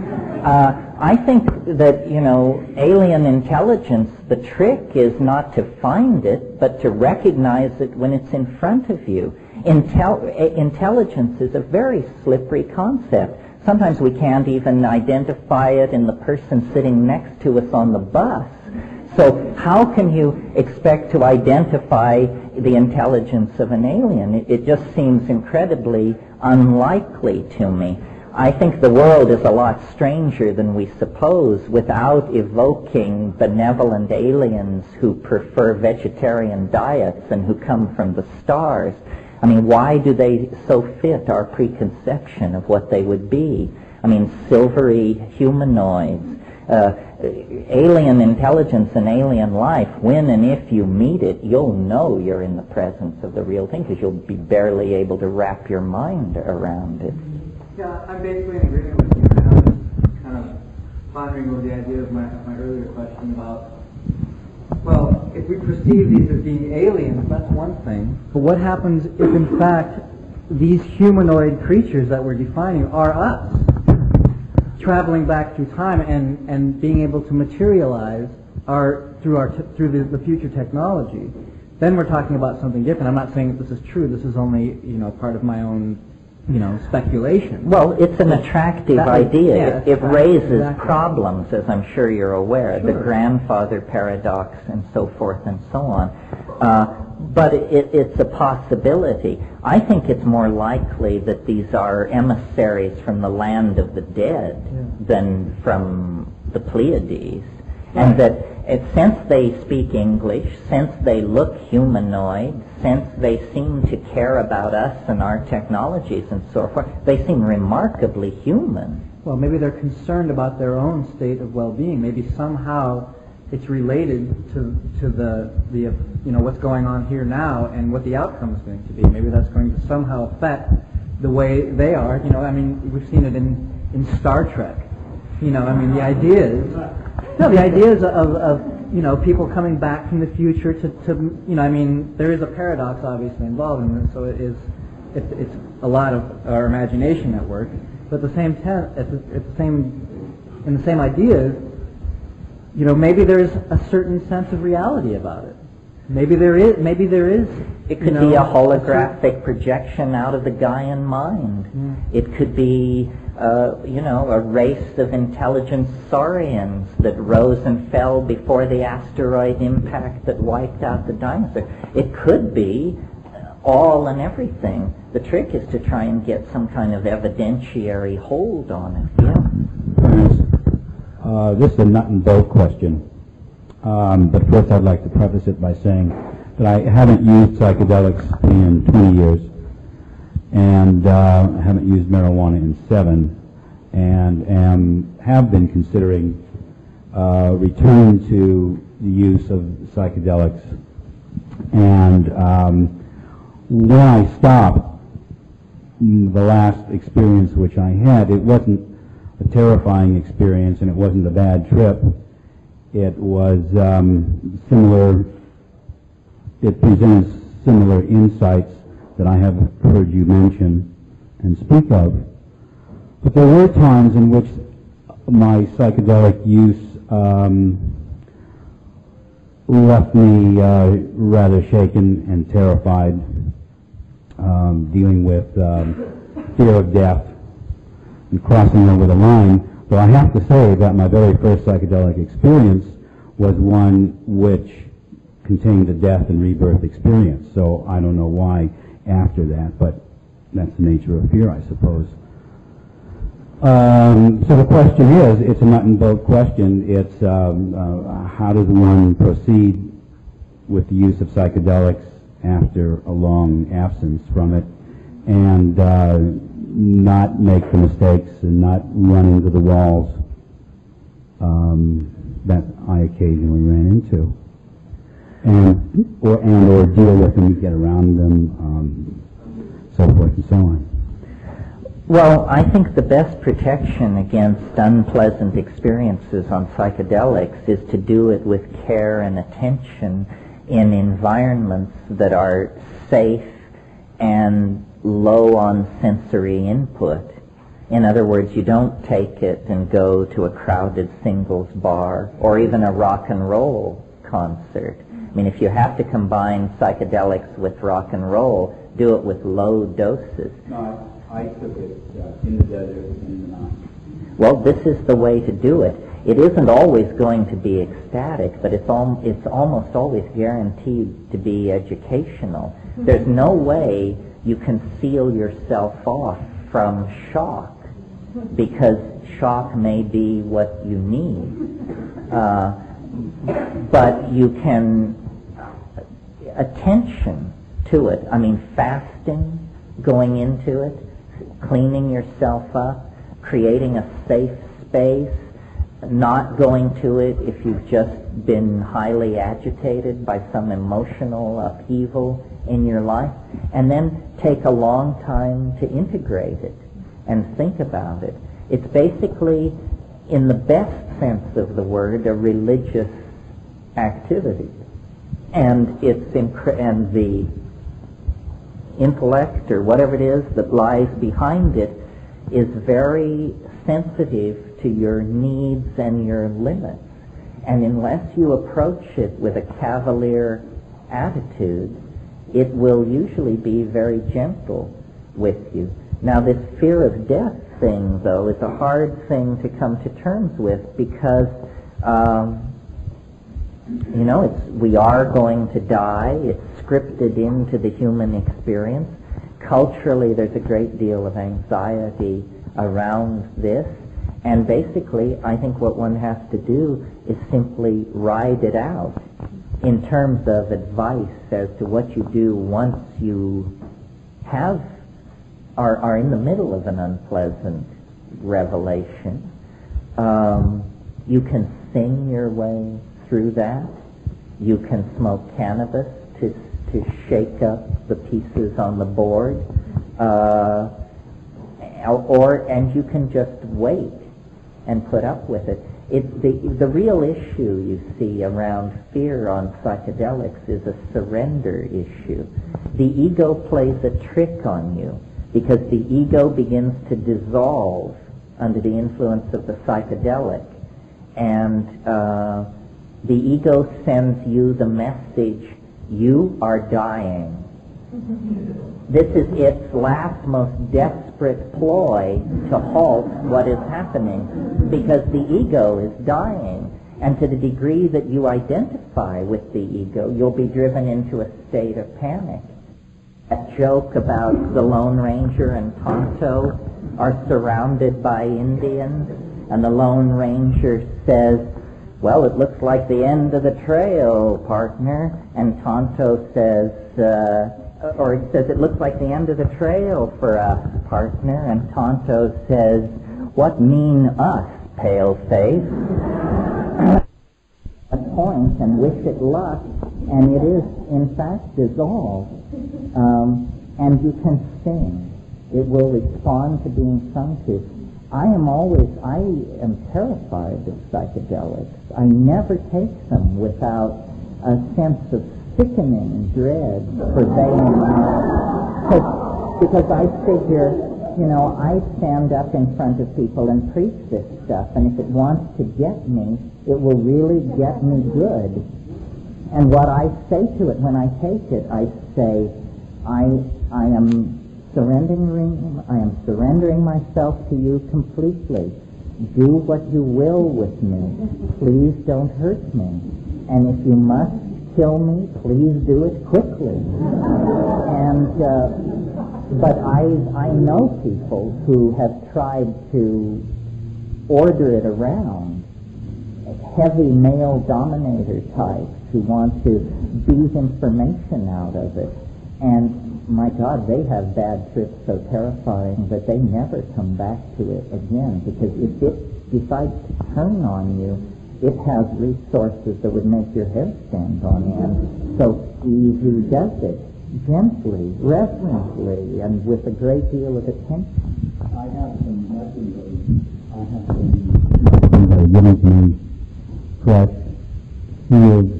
I think that, you know, alien intelligence, the trick is not to find it, but to recognize it when it's in front of you. Intelligence is a very slippery concept. Sometimes we can't even identify it in the person sitting next to us on the bus. So how can you expect to identify the intelligence of an alien? It just seems incredibly unlikely to me. I think the world is a lot stranger than we suppose without evoking benevolent aliens who prefer vegetarian diets and who come from the stars. I mean, why do they so fit our preconception of what they would be? I mean, silvery humanoids, alien intelligence and alien life. When and if you meet it, you'll know you're in the presence of the real thing because you'll be barely able to wrap your mind around it. Yeah, I'm basically in agreement with you. And I was kind of pondering over the idea of my earlier question about, well, if we perceive these as being aliens, that's one thing. But what happens if, in fact, these humanoid creatures that we're defining are us, traveling back through time and being able to materialize through the future technology? Then we're talking about something different. I'm not saying that this is true. This is only, part of my own, speculation. Well, it's an attractive idea. Yeah, it raises exactly. problems, as I'm sure you're aware, the grandfather paradox and so forth and so on. But it's a possibility. I think it's more likely that these are emissaries from the land of the dead than from the Pleiades. And that since they speak English, since they look humanoid, since they seem to care about us and our technologies and so forth, they seem remarkably human. Well, maybe they're concerned about their own state of well-being. Maybe somehow it's related to the what's going on here now and what the outcome is going to be. Maybe that's going to somehow affect the way they are. We've seen it in Star Trek. The ideas. No, the ideas of people coming back from the future to there is a paradox obviously involved in this, so it's a lot of our imagination at work. But at the same time, in the same ideas, maybe there is a certain sense of reality about it. Maybe there is It could be a holographic projection out of the Gaian mind. It could be, a race of intelligent saurians that rose and fell before the asteroid impact that wiped out the dinosaur. It could be all and everything. The trick is to try and get some kind of evidentiary hold on it. Yeah. This is a nut and bolt question. But first I'd like to preface it by saying that I haven't used psychedelics in 20 years, and haven't used marijuana in 7, and have been considering return to the use of psychedelics. And when I stopped, the last experience which I had, it wasn't a terrifying experience and it wasn't a bad trip. It was similar, it presents similar insights that I have heard you mention and speak of. But there were times in which my psychedelic use left me rather shaken and terrified, dealing with fear of death and crossing over the line. But I have to say that my very first psychedelic experience was one which contained a death and rebirth experience. So I don't know why after that, but that's the nature of fear, I suppose. So the question is, it's a nut and bolt question. It's how does one proceed with the use of psychedelics after a long absence from it, and not make the mistakes and not run into the walls that I occasionally ran into, or deal with them, get around them, so forth and so on. Well, I think the best protection against unpleasant experiences on psychedelics is to do it with care and attention in environments that are safe and low on sensory input. In other words, you don't take it and go to a crowded singles bar or even a rock and roll concert. I mean, if you have to combine psychedelics with rock and roll, do it with low doses. No, I took it in the desert and in the mountains. Well, this is the way to do it. It isn't always going to be ecstatic, but it's almost always guaranteed to be educational. There's no way you can seal yourself off from shock, because shock may be what you need. But you can attention to it. I mean, fasting, going into it, cleaning yourself up, creating a safe space, not going to it if you've just been highly agitated by some emotional upheaval in your life, and then take a long time to integrate it and think about it. It's basically, in the best sense of the word, a religious activity, and and the intellect or whatever it is that lies behind it is very sensitive to your needs and your limits. And unless you approach it with a cavalier attitude, it will usually be very gentle with you. Now, this fear of death thing, though, is a hard thing to come to terms with, because we are going to die. It's scripted into the human experience. Culturally, there's a great deal of anxiety around this. And basically, I think what one has to do is simply ride it out in terms of advice as to what you do once you are in the middle of an unpleasant revelation. You can sing your way through that. You can smoke cannabis to shake up the pieces on the board, and you can just wait and put up with it. The real issue, you see, around fear on psychedelics is a surrender issue. The ego plays a trick on you, because the ego begins to dissolve under the influence of the psychedelic, and the ego sends you the message, you are dying, This is its last, most desperate ploy to halt what is happening, because the ego is dying. And to the degree that you identify with the ego, you'll be driven into a state of panic. That joke about the Lone Ranger and Tonto are surrounded by Indians, and the Lone Ranger says, "Well, it looks like the end of the trail, partner." And Tonto says, or he says, "It looks like the end of the trail for us, partner." And Tonto says, "What mean us, pale-face?" A point and wish it luck, and it is, in fact, dissolved. And you can sing. It will respond to being sung to. I am terrified of psychedelics. I never take them without a sense of sickening dread pervading me. Because I figure, I stand up in front of people and preach this stuff, and if it wants to get me, it will really get me good. And what I say to it when I take it, I say, I am surrendering myself to you completely. Do what you will with me. Please don't hurt me. And if you must kill me, please do it quickly. And but I know people who have tried to order it around, heavy male dominator types who want to beat information out of it. And my God, they have bad trips so terrifying that they never come back to it again, because if it decides to turn on you, it has resources that would make your hair stand on end. So he does it gently, reverently, and with a great deal of attention. I have some messengers. I have some given to me, fresh, healed,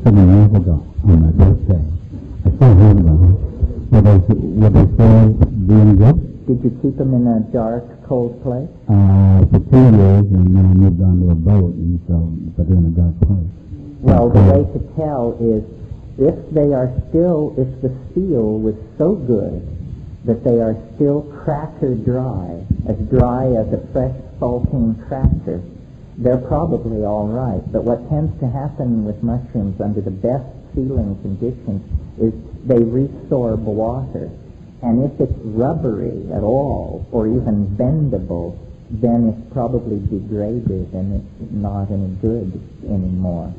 7 years ago on my birthday. I still have them. Were they still being good? Did you keep them in a dark, cold place? For 2 years, and then I moved on to a boat, and so, but they're in a dark place. Well, the way to tell is if the steel was so good that they are still cracker dry as a fresh saltine cracker, they're probably all right. But what tends to happen with mushrooms under the best feeling conditions is they resorb water. And if it's rubbery at all, or even bendable, then it's probably degraded and it's not any good anymore.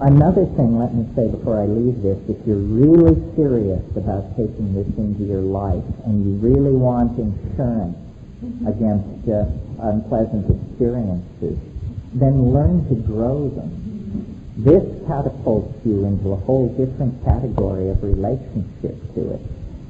Another thing, let me say before I leave this, if you're really serious about taking this into your life and you really want insurance against unpleasant experiences, then learn to grow them. This catapults you into a whole different category of relationship to it,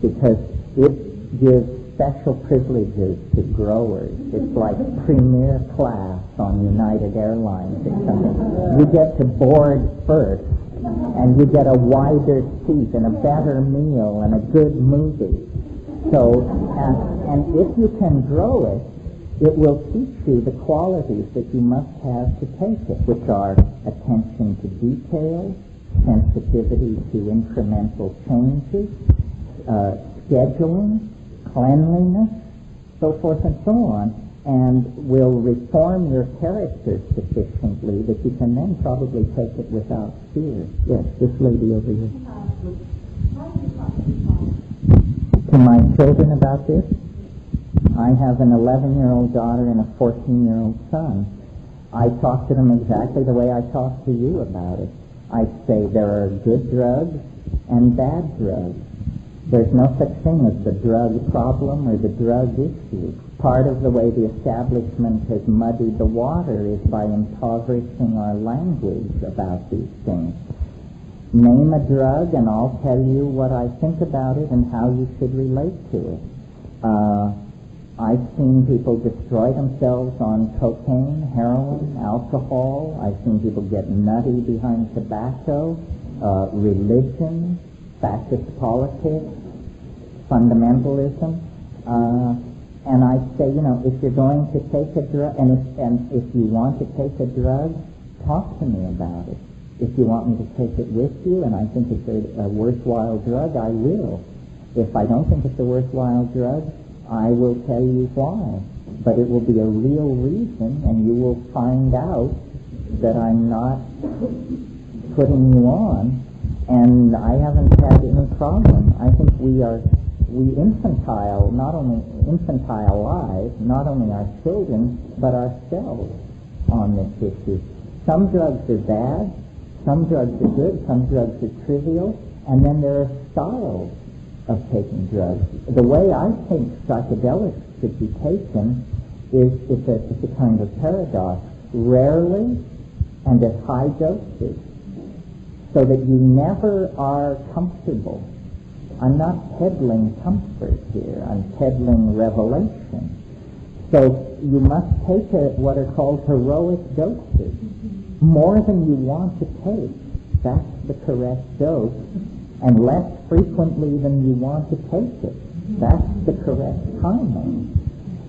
because it gives special privileges to growers. It's like premier class on United Airlines or something. You get to board first, and you get a wider seat and a better meal and a good movie. So, and if you can grow it, it will teach you the qualities that you must have to take it, which are attention to detail, sensitivity to incremental changes, scheduling, cleanliness, so forth and so on, and will reform your character sufficiently that you can then probably take it without fear. Yes, this lady over here. To my children about this, I have an 11-year-old daughter and a 14-year-old son. I talk to them exactly the way I talk to you about it. I say there are good drugs and bad drugs. There's no such thing as the drug problem or the drug issue. Part of the way the establishment has muddied the water is by impoverishing our language about these things. Name a drug and I'll tell you what I think about it and how you should relate to it. I've seen people destroy themselves on cocaine, heroin, alcohol. I've seen people get nutty behind tobacco, religion, fascist politics, fundamentalism. And I say, if you're going to take a drug, and if you want to take a drug, talk to me about it. If you want me to take it with you and I think it's a worthwhile drug, I will. If I don't think it's a worthwhile drug, I will tell you why. But it will be a real reason, and you will find out that I'm not putting you on, and I haven't had any problem. I think we infantilize not only our children, but ourselves on this issue. Some drugs are bad, some drugs are good, some drugs are trivial, and then there are styles of taking drugs. The way I think psychedelics should be taken is it's a kind of paradox. Rarely and at high doses, so that you never are comfortable. I'm not peddling comfort here, I'm peddling revelation. So you must take what are called heroic doses, more than you want to take. That's the correct dose, and less frequently than you want to take it. That's the correct timing.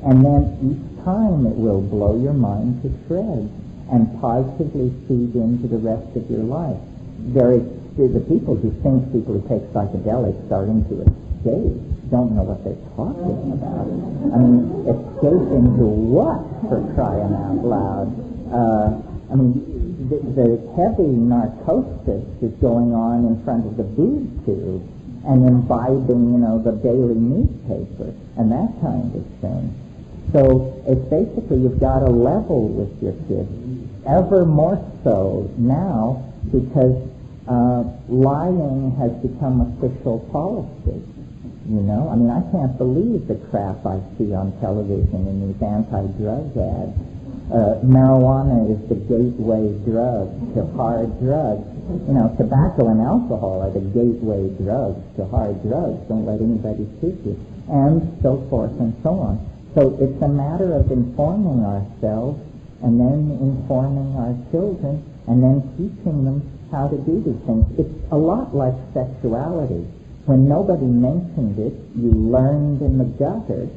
And then each time it will blow your mind to shreds and positively feed into the rest of your life. The people who think people who take psychedelics are into escape don't know what they're talking about. I mean, escape into what, for crying out loud? I mean, the heavy narcosis is going on in front of the boob tube and imbibing, the daily newspaper and that kind of thing. So it's basically you've got to level with your kids, ever more so now because lying has become official policy. I mean, I can't believe the crap I see on television in these anti-drug ads. Marijuana is the gateway drug to hard drugs. Tobacco and alcohol are the gateway drugs to hard drugs. Don't let anybody cheat you. And so forth and so on. So it's a matter of informing ourselves and then informing our children and then teaching them how to do these things. It's a lot like sexuality. When nobody mentioned it, you learned in the gutter,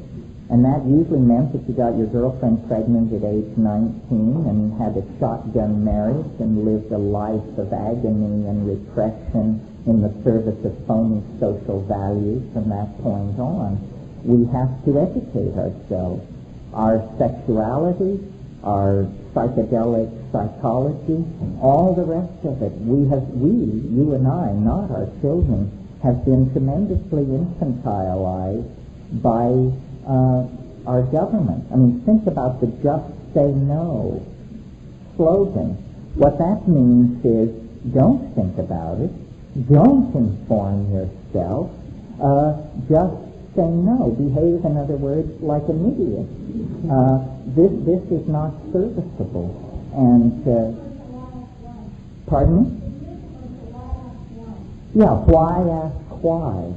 and that usually meant that you got your girlfriend pregnant at age 19 and had a shotgun marriage and lived a life of agony and repression in the service of phony social values from that point on. We have to educate ourselves. Our sexuality, our psychedelic psychology, all the rest of it. You and I, not our children, have been tremendously infantilized by our government. I mean, think about the "Just Say No" slogan. What that means is, don't think about it, don't inform yourself, just say no. Behave, in other words, like an idiot. This is not serviceable. And, pardon me? Yeah, why ask why?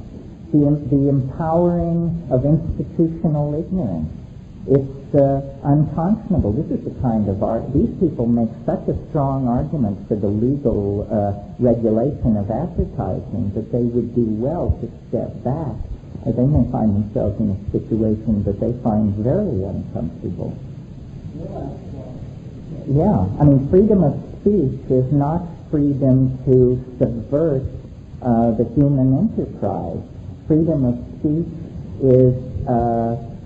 The empowering of institutional ignorance. It's unconscionable. This is the kind of art. These people make such a strong argument for the legal regulation of advertising that they would do well to step back. They may find themselves in a situation that they find very uncomfortable. Yeah, I mean, freedom of speech is not freedom to subvert the human enterprise. Freedom of speech is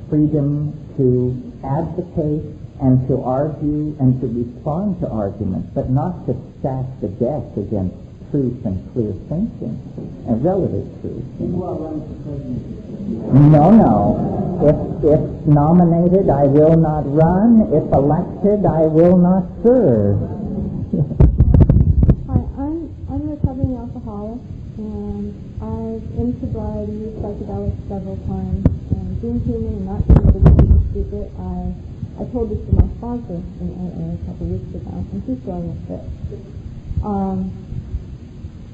freedom to advocate and to argue and to respond to arguments, but not to stack the deck against truth and clear thinking and relative truth. No. If nominated, I will not run. If elected, I will not serve. Hi, I'm a recovering alcoholic, and I've in sobriety used psychedelics several times. And being human and not being able to keep a secret, I told this to my sponsor in AA a couple weeks ago, and she's throwing a fit.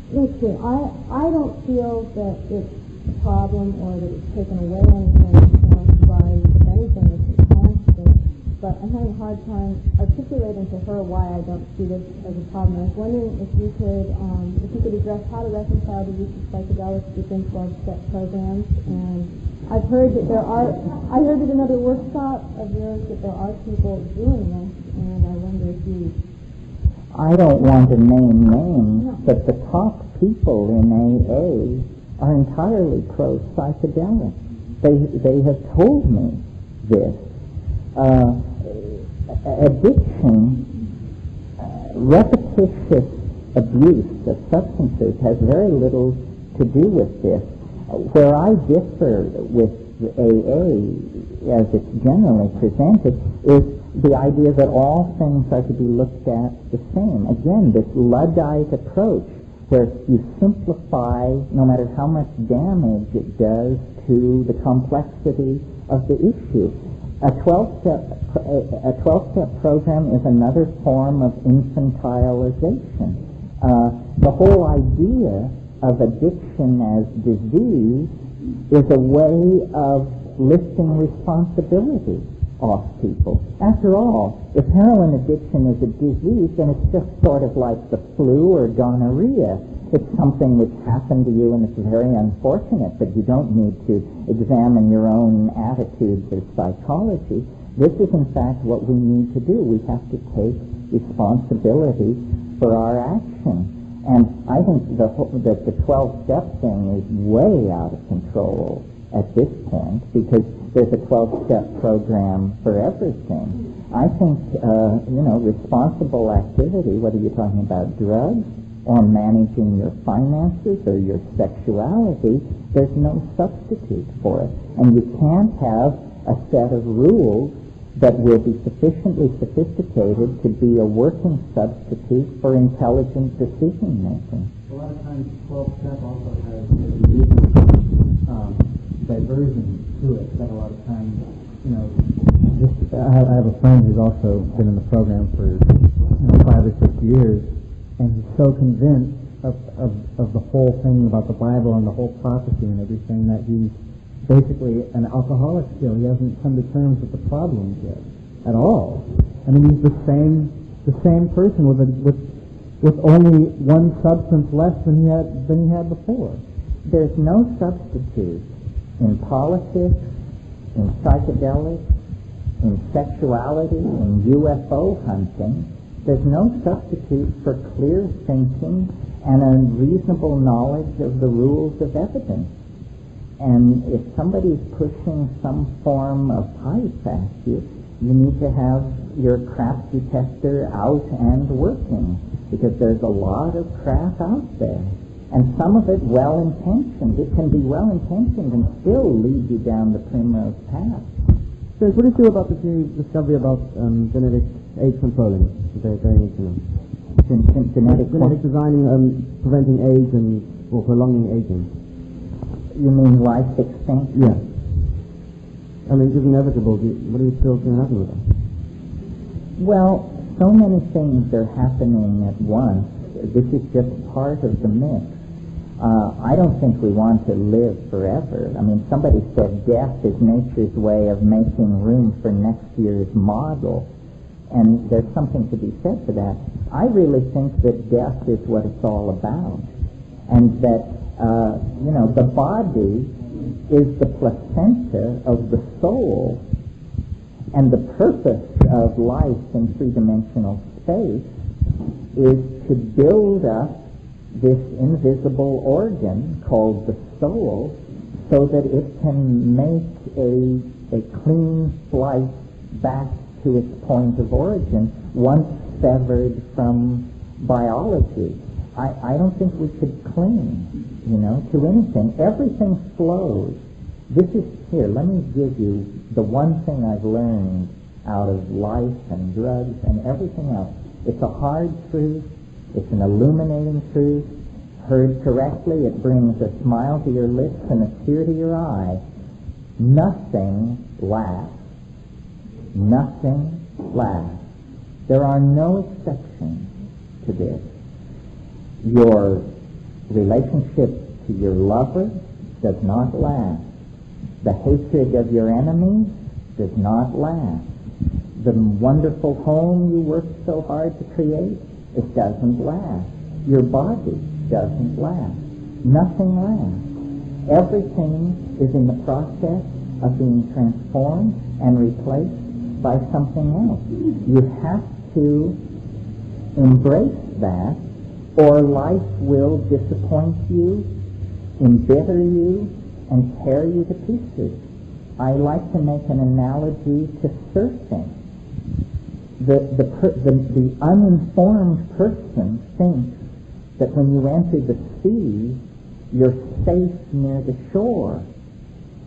Let's see, I don't feel that it's a problem or that it's taken away anything from sobriety. If anything, it's enhanced it. But I'm having a hard time articulating to her why I don't see this as a problem. I was wondering if you could address how to reconcile the use of psychedelics within 12-step programs. And I've heard that I heard at another workshop of yours that there are people doing this, and I wonder if you I don't want to name names, but the top people in AA are entirely pro-psychedelic. They have told me this. Addiction, repetitious abuse of substances has very little to do with this. Where I differ with AA, as it's generally presented, is the idea that all things are to be looked at the same. Again, this Luddite approach, where you simplify no matter how much damage it does to the complexity of the issue. A 12-step program is another form of infantilization. The whole idea of addiction as disease is a way of lifting responsibility off people. After all, if heroin addiction is a disease, then it's just sort of like the flu or gonorrhea. It's something which happened to you and it's very unfortunate, but you don't need to examine your own attitudes or psychology. This is in fact what we need to do. We have to take responsibility for our action. And I think that the 12-step thing is way out of control at this point, because there's a 12-step program for everything. I think, responsible activity, whether you're talking about drugs or managing your finances or your sexuality, there's no substitute for it. And you can't have a set of rules that will be sufficiently sophisticated to be a working substitute for intelligent decision-making. A lot of times 12-step also has diversion to it, that a lot of times, I have a friend who's also been in the program for 5 or 6 years, and he's so convinced of the whole thing about the Bible and the whole prophecy and everything that he's basically an alcoholic still. He hasn't come to terms with the problems yet at all. I mean, he's the same person with only one substance less than he had before. There's no substitute in politics, in psychedelics, in sexuality, in UFO hunting. There's no substitute for clear thinking and a reasonable knowledge of the rules of evidence. And if somebody's pushing some form of pipe at you, you need to have your crap detector out and working, because there's a lot of crap out there. And some of it well-intentioned. It can be well-intentioned and still lead you down the primrose path. So what do you feel about this new discovery about genetic age controlling? Very interesting. Genetic designing, preventing age and prolonging aging. You mean life extension? Yeah. I mean, it's inevitable. What do you feel is going to happen with that? Well, so many things are happening at once. This is just part of the mix. I don't think we want to live forever. I mean, somebody said death is nature's way of making room for next year's model. And there's something to be said for that. I really think that death is what it's all about. And that the body is the placenta of the soul, and the purpose of life in three-dimensional space is to build up this invisible organ called the soul so that it can make a clean flight back to its point of origin once severed from biology. I don't think we could cling, to anything. Everything flows. This is here. Let me give you the one thing I've learned out of life and drugs and everything else. It's a hard truth. It's an illuminating truth. Heard correctly, it brings a smile to your lips and a tear to your eye. Nothing lasts. Nothing lasts. There are no exceptions to this. Your relationship to your lover does not last. The hatred of your enemies does not last. The wonderful home you worked so hard to create, it doesn't last. Your body doesn't last. Nothing lasts. Everything is in the process of being transformed and replaced by something else. You have to embrace that, or life will disappoint you, embitter you, and tear you to pieces. I like to make an analogy to surfing. The uninformed person thinks that when you enter the sea, you're safe near the shore.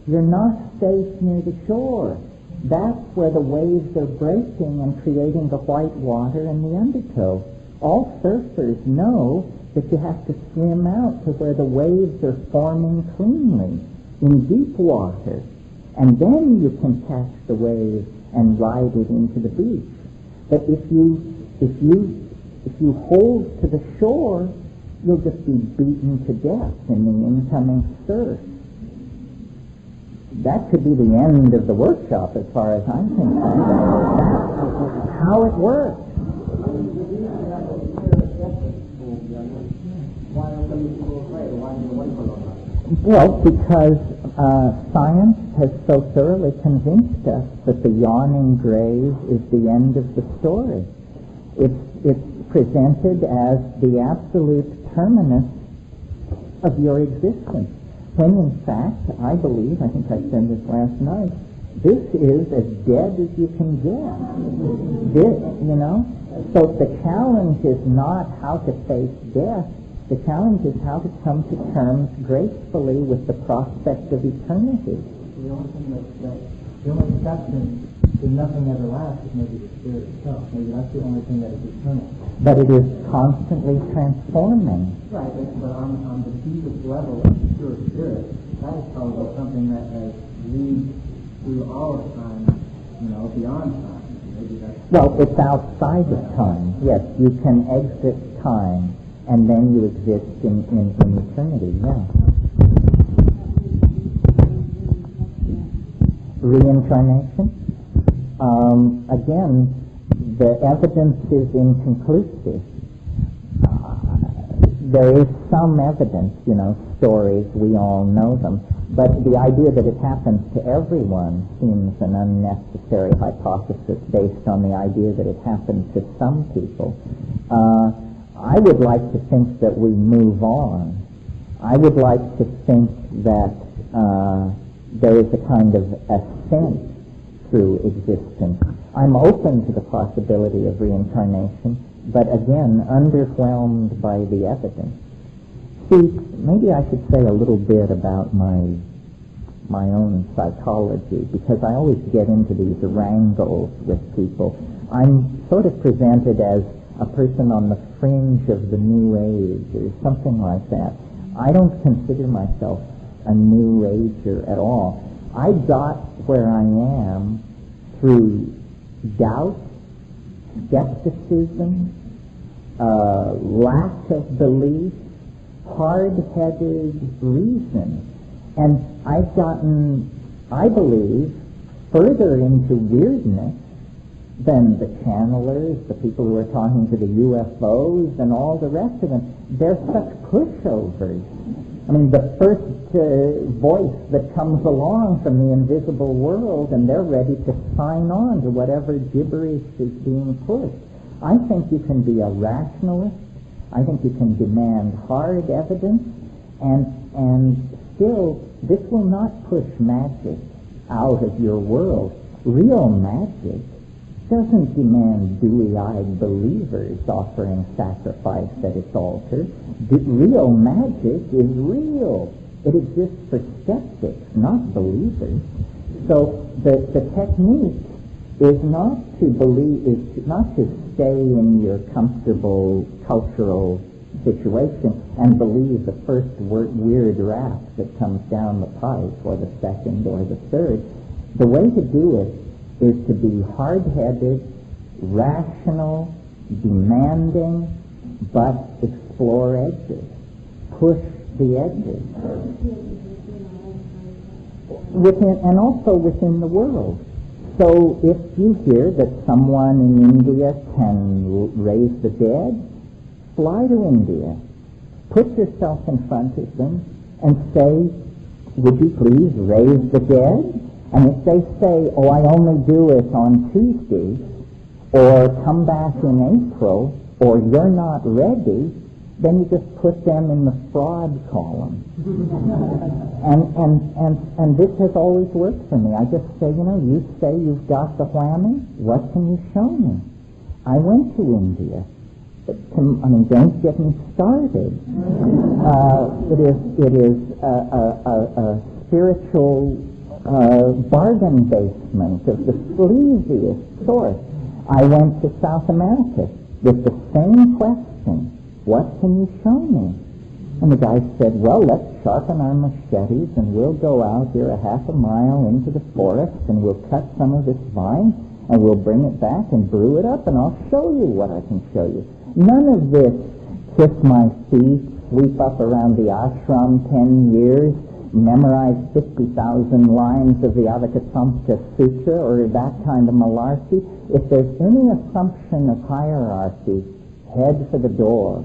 You're not safe near the shore. That's where the waves are breaking and creating the white water and the undertow. All surfers know that you have to swim out to where the waves are forming cleanly in deep water. And then you can catch the wave and ride it into the beach. But if you hold to the shore, you'll just be beaten to death in the incoming surf. That could be the end of the workshop as far as I'm concerned. That's how it works. Well, because science has so thoroughly convinced us that the yawning grave is the end of the story. It's presented as the absolute terminus of your existence. When in fact, I believe, I think I said this last night, this is as dead as you can get. So the challenge is not how to face death. The challenge is how to come to terms gracefully with the prospect of eternity. The only thing the only exception to nothing ever lasts is maybe the spirit itself. Maybe that's the only thing that is eternal. But it is constantly transforming. Right, but on the deepest level of the pure spirit, that is probably something that has lived through all of time, beyond time. Maybe that's well, it's outside of time. Yes, you can exit time, and then you exist in eternity, yeah. Reincarnation? Again, the evidence is inconclusive. There is some evidence, stories, we all know them, but the idea that it happens to everyone seems an unnecessary hypothesis based on the idea that it happens to some people. I would like to think that we move on. I would like to think that there is a kind of ascent through existence. I'm open to the possibility of reincarnation, but again, underwhelmed by the evidence. See, maybe I should say a little bit about my own psychology, because I always get into these wrangles with people. I'm sort of presented as a person on the fringe of the New Age or something like that. I don't consider myself a New Ager at all. I got where I am through doubt, skepticism, lack of belief, hard-headed reason. And I've gotten, I believe, further into weirdness than the channelers, the people who are talking to the UFOs, and all the rest of them. They're such pushovers. I mean, the first voice that comes along from the invisible world, and they're ready to sign on to whatever gibberish is being pushed. I think you can be a rationalist. I think you can demand hard evidence, and still, this will not push magic out of your world. Real magic doesn't demand dewy-eyed believers offering sacrifice at its altar. Real magic is real. It exists for skeptics, not believers. So the technique is not to believe, is not to stay in your comfortable cultural situation and believe the first weird rap that comes down the pipe, or the second, or the third. The way to do it is to be hard-headed, rational, demanding, but explore edges. Push the edges. And also within the world. So if you hear that someone in India can raise the dead, fly to India. Put yourself in front of them and say, would you please raise the dead? And if they say, oh, I only do it on Tuesdays, or come back in April, or you're not ready, then you just put them in the fraud column. and this has always worked for me. I just say, you say you've got the whammy, what can you show me? I went to India. Don't get me started. It is a spiritual bargain basement of the sleaziest sort. I went to South America with the same question. What can you show me? And the guy said, well, let's sharpen our machetes and we'll go out here a half a mile into the forest and we'll cut some of this vine and we'll bring it back and brew it up and I'll show you what I can show you. None of this kiss my feet, sweep up around the ashram 10 years, memorize 50,000 lines of the Avakasamsa Sutra or that kind of malarkey. If there's any assumption of hierarchy, head for the door.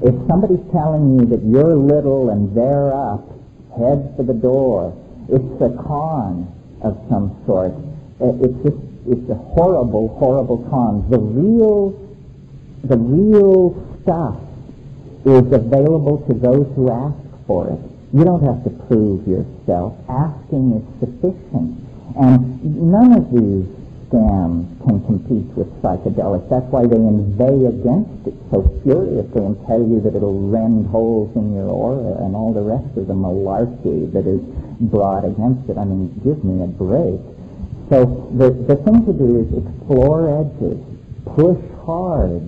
If somebody's telling you that you're little and they're up, head for the door. It's a con of some sort. It's a horrible, horrible con. The real stuff is available to those who ask for it. You don't have to prove yourself. Asking is sufficient. And none of these scams can compete with psychedelics. That's why they inveigh against it so furiously and tell you that it'll rend holes in your aura and all the rest of the malarkey that is brought against it. Give me a break. So the thing to do is explore edges, push hard,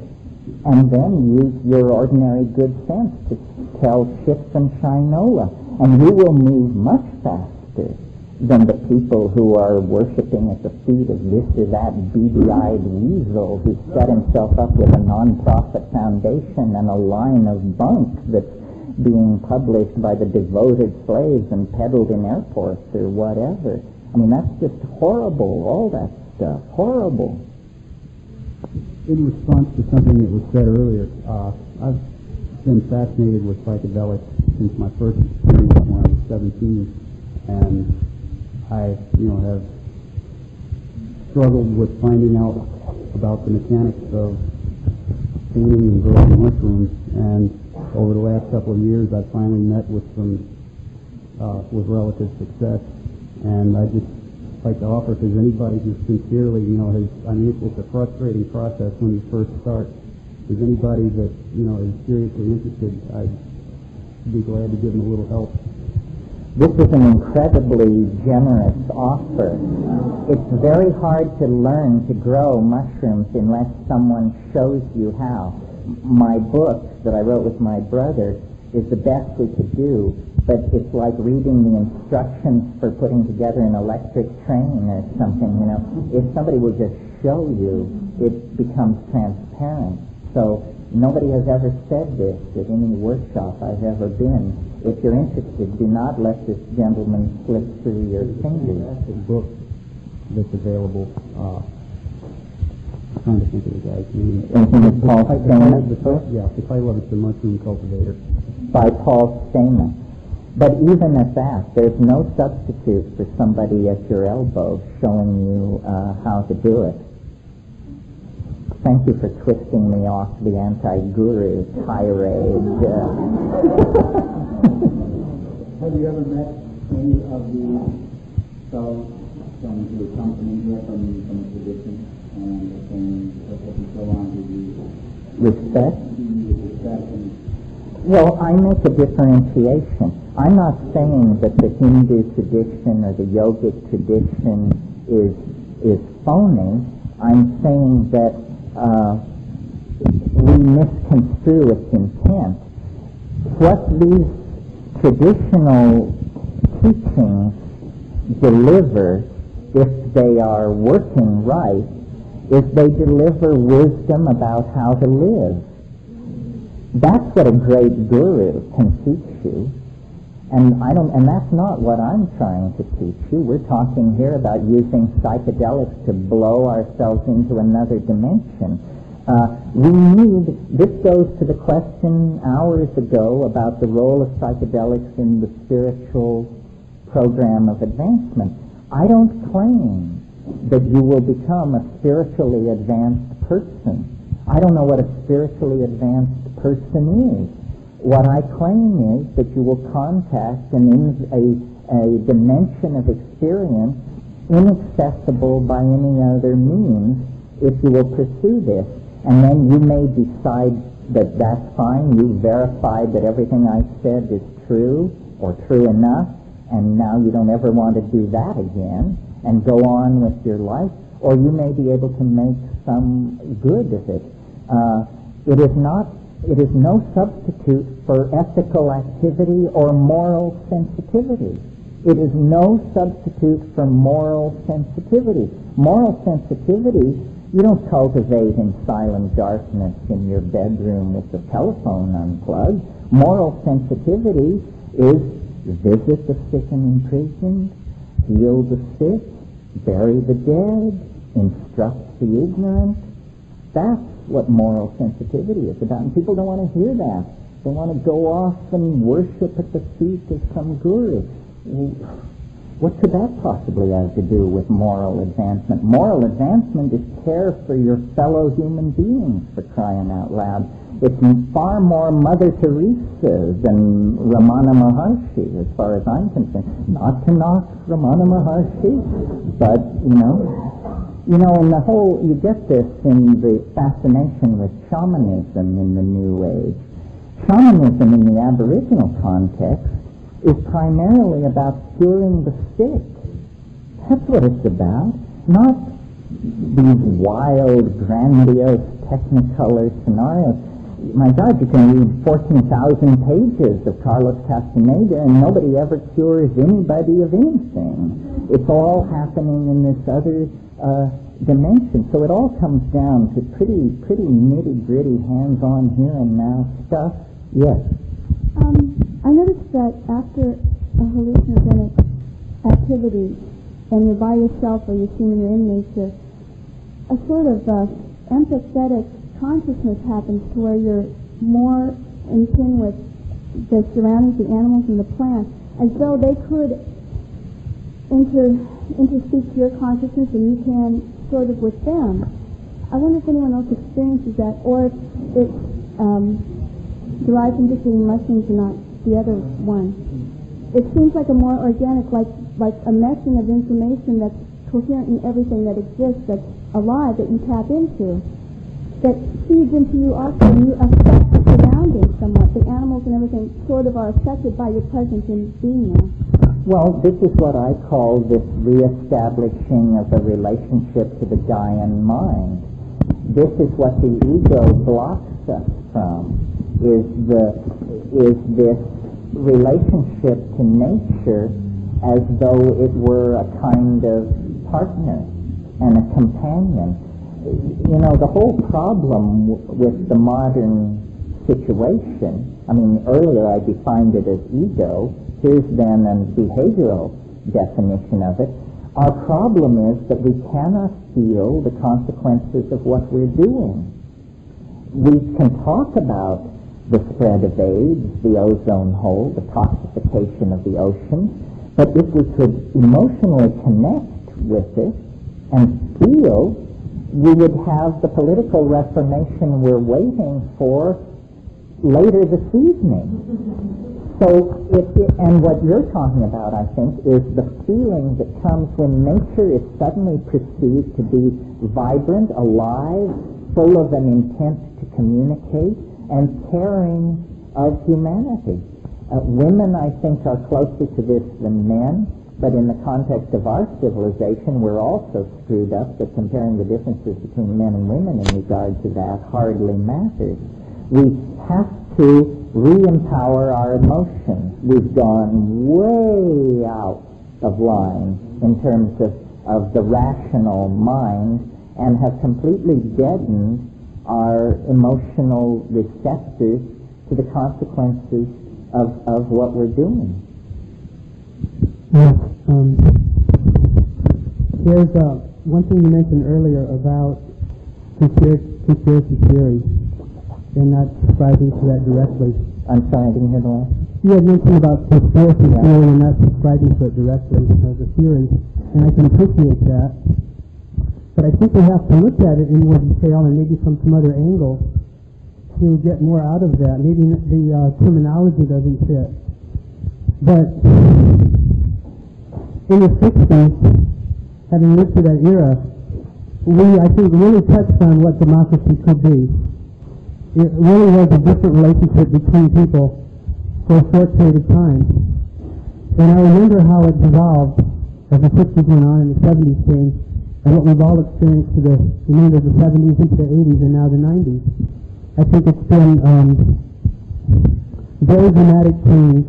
and then use your ordinary good sense to tell chips and shinola, and you will move much faster than the people who are worshipping at the feet of this or that beady-eyed weasel who set himself up with a non-profit foundation and a line of bunk that's being published by the devoted slaves and peddled in airports or whatever. That's just horrible, all that stuff. Horrible. In response to something that was said earlier, I've been fascinated with psychedelics since my first experience when I was 17, and I, have struggled with finding out about the mechanics of painting and growing mushrooms, and over the last couple of years I finally met with with relative success, and I just like to offer, if there's anybody who sincerely, it's a frustrating process when you first start. If there's anybody that, is seriously interested, I'd be glad to give them a little help. This is an incredibly generous offer. It's very hard to learn to grow mushrooms unless someone shows you how. My book that I wrote with my brother is the best we could do, but it's like reading the instructions for putting together an electric train or something, If somebody will just show you, it becomes transparent. So nobody has ever said this at any workshop I've ever been. If you're interested, do not let this gentleman slip through your fingers. That's a book that's available. I'm trying to think of the guy's name. Anything with Paul Stama? Yeah, the title of it's The Mushroom Cultivator. By Paul Stama. But even at that, there's no substitute for somebody at your elbow showing you how to do it. Thank you for twisting me off the anti-guru tirade. Have you ever met any of the fellows from your company here, from the tradition, and so on? Respect? Well, I make a differentiation. I'm not saying that the Hindu tradition or the yogic tradition is phony. I'm saying that we misconstrue its intent. What these traditional teachings deliver, if they are working right, is they deliver wisdom about how to live. That's what a great guru can teach you. And that's not what I'm trying to teach you. We're talking here about using psychedelics to blow ourselves into another dimension. This goes to the question hours ago about the role of psychedelics in the spiritual program of advancement. I don't claim that you will become a spiritually advanced person. I don't know what a spiritually advanced person is. What I claim is that you will contact a dimension of experience inaccessible by any other means if you will pursue this. And then you may decide that that's fine. You verified that everything I said is true or true enough, and now you don't ever want to do that again and go on with your life. Or you may be able to make some good of it. It is no substitute for ethical activity or moral sensitivity. It is no substitute for moral sensitivity. Moral sensitivity you don't cultivate in silent darkness in your bedroom with the telephone unplugged. Moral sensitivity is visit the sick and imprisoned, heal the sick, bury the dead, instruct the ignorant. That's what moral sensitivity is about, and people don't want to hear that. They want to go off and worship at the feet of some guru. What could that possibly have to do with moral advancement? Moral advancement is care for your fellow human beings, for crying out loud. It's far more Mother Teresa than Ramana Maharshi, as far as I'm concerned. Not to knock Ramana Maharshi, but, in the whole, you get this in the fascination with shamanism in the New Age. Shamanism in the Aboriginal context is primarily about curing the sick. That's what it's about. Not these wild, grandiose, technicolor scenarios. My God, you can read 14,000 pages of Carlos Castaneda and nobody ever cures anybody of anything. It's all happening in this other dimension. So it all comes down to pretty nitty-gritty, hands-on, here-and-now stuff. Yes? I noticed that after a hallucinogenic activity, and you're by yourself or you're seeing you're in nature, a sort of empathetic consciousness happens to where you're more in tune with the surroundings, the animals and the plants, as though they could interspeak to your consciousness and you can sort of with them. I wonder if anyone else experiences that, or if it's derived from just eating mushrooms and not the other one. It seems like a more organic, like a meshing of information that's coherent in everything that exists, that's alive, that you tap into, that feeds into you also, and you affect the surroundings somewhat. The animals and everything sort of are affected by your presence in being there. Well, this is what I call this reestablishing of a relationship to the Gaian mind. This is what the ego blocks us from, is this relationship to nature as though it were a kind of partner and a companion. The whole problem with the modern situation, earlier I defined it as ego, here's then a behavioral definition of it. Our problem is that we cannot feel the consequences of what we're doing. We can talk about the spread of AIDS, the ozone hole, the toxification of the ocean, but if we could emotionally connect with it and feel, we would have the political reformation we're waiting for later this evening. So, and what you're talking about, I think, is the feeling that comes when nature is suddenly perceived to be vibrant, alive, full of an intent to communicate, and caring of humanity. Women, I think, are closer to this than men, but in the context of our civilization, we're also screwed up that comparing the differences between men and women in regard to that hardly matters. We have to re-empower our emotions. We've gone way out of line in terms of the rational mind and have completely deadened our emotional receptors to the consequences of what we're doing. Yes. There's one thing you mentioned earlier about conspiracy theory, and not subscribing to that directly. I'm sorry, I didn't hear the last. You had mentioned about conspiracy theory and not subscribing to it directly as a theory, and I can appreciate that. But I think we have to look at it in more detail and maybe from some other angle to get more out of that. Maybe the terminology doesn't fit. But in the 60s, having lived through that era, we, I think, really touched on what democracy could be. It really was a different relationship between people for a short period of time. And I remember how it devolved as the 60s went on and the 70s came, and what we've all experienced to the remainder of the 70s into the 80s and now the 90s. I think it's been very dramatic change.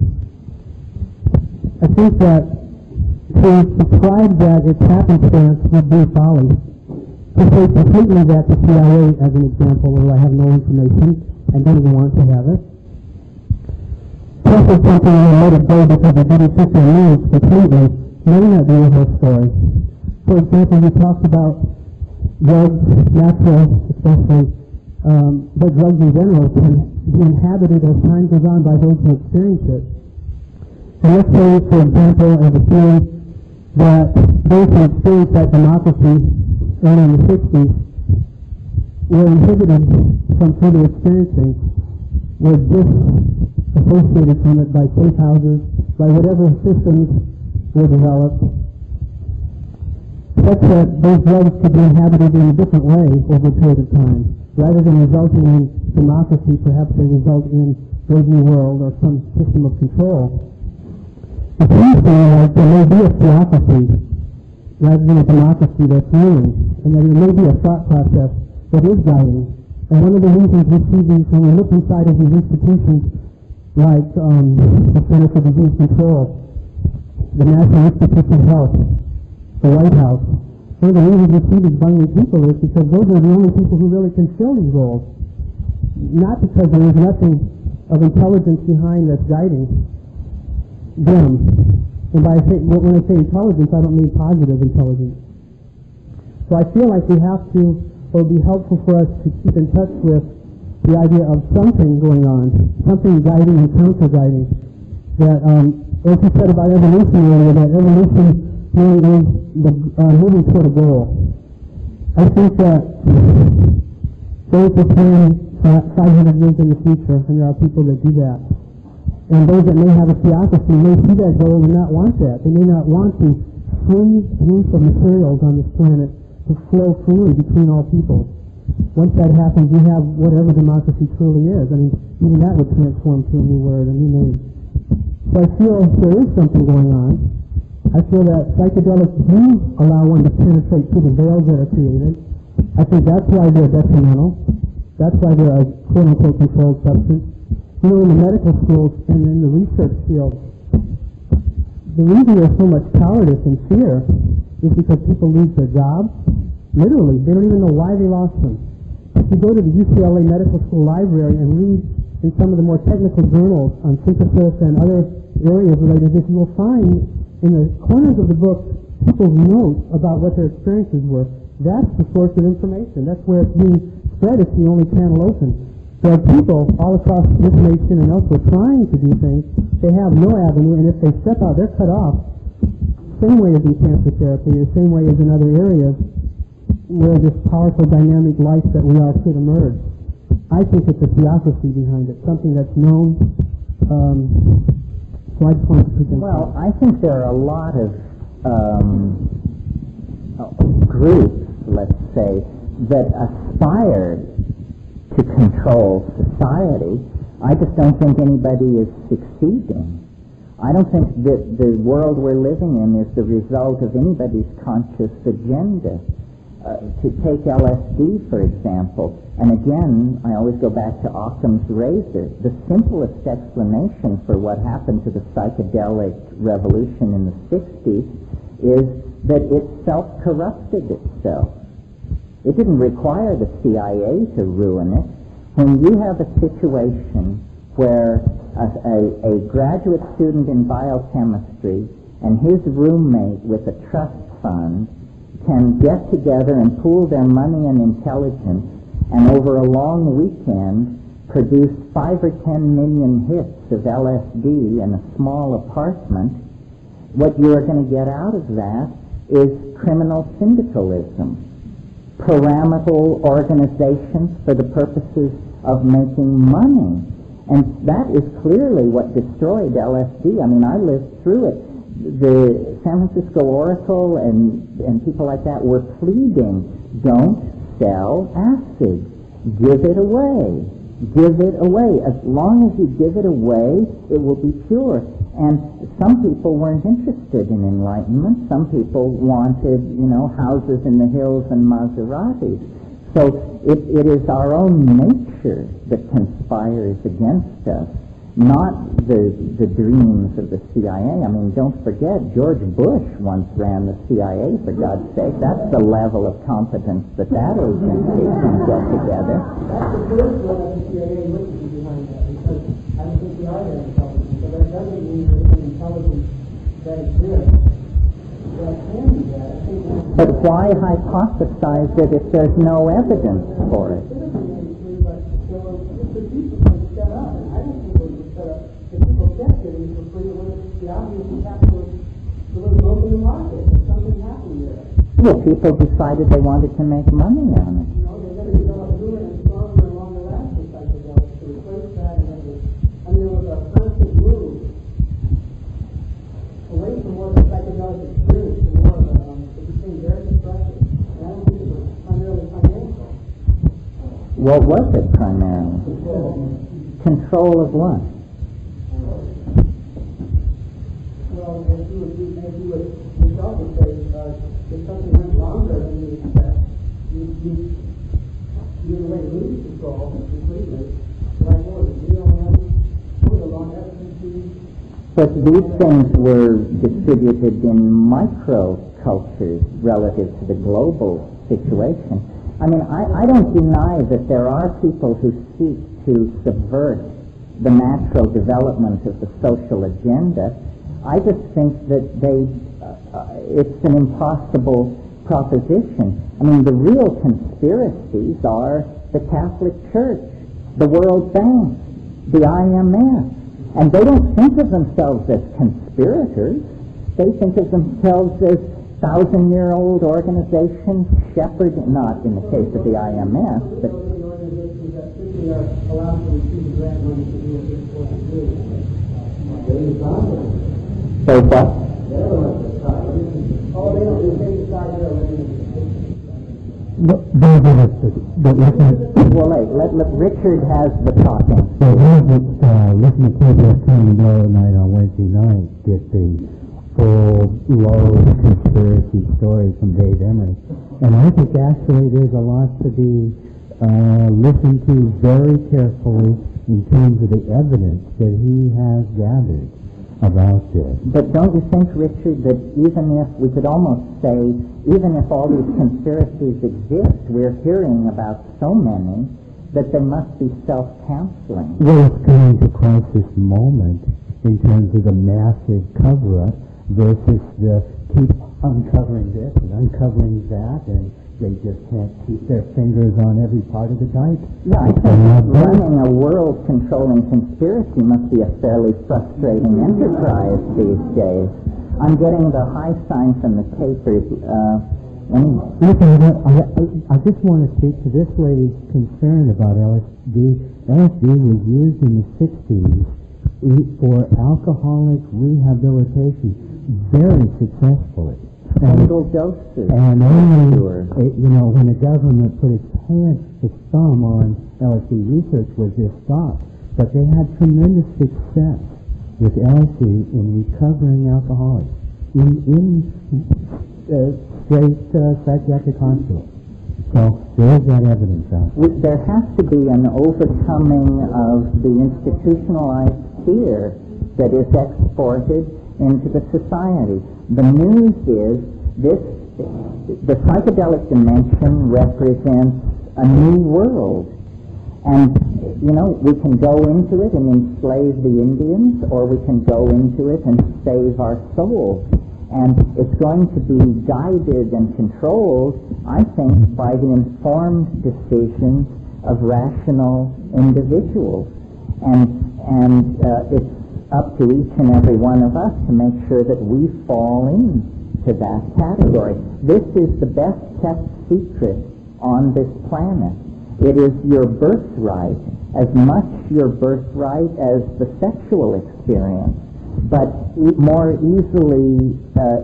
I think that to describe that its happenstance would be folly. To say completely that the CIA, as an example, where I have no information and don't even want to have it. Plus it's something I let it go because I didn't fit their needs completely, may not be the whole story. For example, you talked about drugs, natural especially, but drugs in general can be inhabited as time goes on by those who experience it. And let's say, for example, as a theory, that those who experience that democracy early in the 60s were inhibited from further experiencing, were disassociated from it by safe houses, by whatever systems were developed, such that those drugs could be inhabited in a different way over a period of time. Rather than resulting in democracy, perhaps they result in Brave New World or some system of control. It seems to me like there may be a theocracy rather than a democracy that's ruling, and that there may be a thought process that is guiding. And one of the reasons we see these, when we look inside of these institutions like the Center for Disease Control, the National Institute of Health, the White House, one of the reasons we see these bungling people is because those are the only people who really can fill these roles. Not because there is nothing of intelligence behind that's guiding them. And when I say intelligence, I don't mean positive intelligence. So I feel like we have to, or it would be helpful for us to keep in touch with the idea of something going on, something guiding and counter-guiding. That, as you said about evolution earlier, that evolution really is moving toward a goal. I think that those who plan 500 years in the future, and there are people that do that, and those that may have a theocracy may see that goal and not want that. They may not want the free use of materials on this planet to flow freely between all people. Once that happens, we have whatever democracy truly is. I mean, even that would transform to a new word, a new name. So I feel there is something going on. I feel that psychedelics do allow one to penetrate through the veils that are created. I think that's why they're detrimental. That's why they're a quote-unquote controlled substance. You know, in the medical schools and in the research field, the reason there's so much cowardice and fear is because people lose their jobs. Literally, they don't even know why they lost them. If you go to the UCLA Medical School library and read in some of the more technical journals on synthesis and other areas related to this, you will find in the corners of the book people's notes about what their experiences were. That's the source of information. That's where it's being spread. It's the only channel open. There are people all across this nation and elsewhere trying to do things. They have no avenue, and if they step out, they're cut off. Same way as in cancer therapy, the same way as in other areas where this powerful dynamic life that we are could emerge. I think it's a theocracy behind it, something that's known. So I just wanted to present Well, I think there are a lot of groups, let's say, that aspire to control society. I just don't think anybody is succeeding. I don't think that the world we're living in is the result of anybody's conscious agenda. To take LSD, for example, and again, I always go back to Occam's razor. The simplest explanation for what happened to the psychedelic revolution in the 60s is that it self-corrupted itself. It didn't require the CIA to ruin it. When you have a situation where a graduate student in biochemistry and his roommate with a trust fund can get together and pool their money and intelligence and over a long weekend produce 5 or 10 million hits of LSD in a small apartment, what you're going to get out of that is criminal syndicalism. pyramidal organizations for the purposes of making money. And that is clearly what destroyed LSD. I mean, I lived through it. The San Francisco Oracle and people like that were pleading, don't sell acid. Give it away. Give it away. As long as you give it away, it will be pure. And some people weren't interested in enlightenment. Some people wanted, houses in the hills and Maseratis. So it is our own nature that conspires against us, not the dreams of the CIA. I mean, don't forget, George Bush once ran the CIA, for God's sake. That's the level of competence that agency can get together. That's the first one of the CIA witnesses behind that, because I don't think we are that intelligent. So that doesn't mean there's an intelligence that exists that can do that. I think but why hypothesize it if there's no evidence for it? Well, people decided they wanted to make money on it. There was a constant move away from more of the psychedelic experience to more of it became very destructive. And I don't think it was primarily financial. What was it primarily? Control of what? Well, as you would yourself would say, if something went longer than you expect, you in a way lose control completely. Like what was it? But these things were distributed in microcultures relative to the global situation. I mean, I don't deny that there are people who seek to subvert the natural development of the social agenda. I just think that it's an impossible proposition. I mean, the real conspiracies are the Catholic Church, the World Bank, the IMF. And they don't think of themselves as conspirators. They think of themselves as 1,000-year-old organizations, shepherding, not in the case of the IMF, but... So what? Well, let Richard has the talking. So listen to KBS Coming Blow at night on Wednesday night, get the full load of conspiracy stories from Dave Emery. And I think actually there's a lot to be listened to very carefully in terms of the evidence that he has gathered about this. But don't you think, Richard, that even if, we could almost say, even if all these conspiracies exist, we're hearing about so many that they must be self-counseling? Well, it's coming to crisis moment in terms of the massive cover-up versus the keep uncovering this and uncovering that, and they just can't keep their fingers on every part of the dike. Yeah, I think running a world-controlling conspiracy must be a fairly frustrating enterprise these days. I'm getting the high sign from the papers. Listen, I just want to speak to this lady's concern about LSD. LSD was used in the 60s for alcoholic rehabilitation very successfully. Single doses. And only, when the government put its thumb on LSD research was this stopped. But they had tremendous success with LSD in recovering alcoholics in straight psychiatric hospitals. So there is that evidence out there. There has to be an overcoming of the institutionalized fear that is exported into the society. The news is the psychedelic dimension represents a new world. And, we can go into it and enslave the Indians, or we can go into it and save our souls. And it's going to be guided and controlled, I think, by the informed decisions of rational individuals. And it's up to each and every one of us to make sure that we fall into that category. This is the best kept secret on this planet. It is your birthright, as much your birthright as the sexual experience, but more easily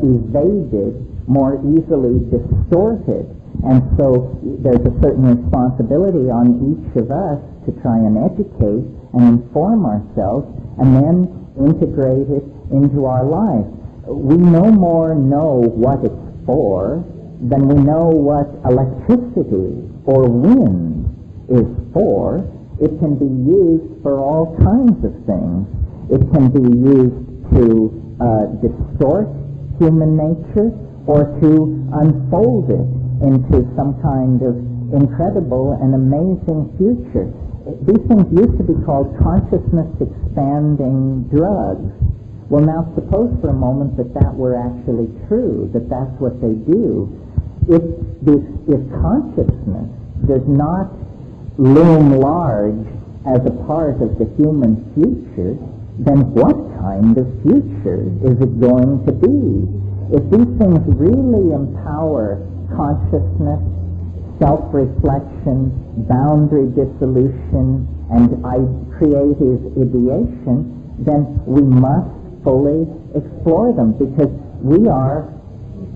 evaded, more easily distorted. And so there's a certain responsibility on each of us to try and educate and inform ourselves and then integrate it into our lives. We no more know what it's for than we know what electricity or wind is for. It can be used for all kinds of things. It can be used to distort human nature or to unfold it into some kind of incredible and amazing future. These things used to be called consciousness-expanding drugs. Well, now suppose for a moment that that were actually true, that that's what they do. If consciousness does not loom large as a part of the human future, then what kind of future is it going to be? If these things really empower consciousness, self-reflection, boundary dissolution, and creative ideation, then we must fully explore them, because we are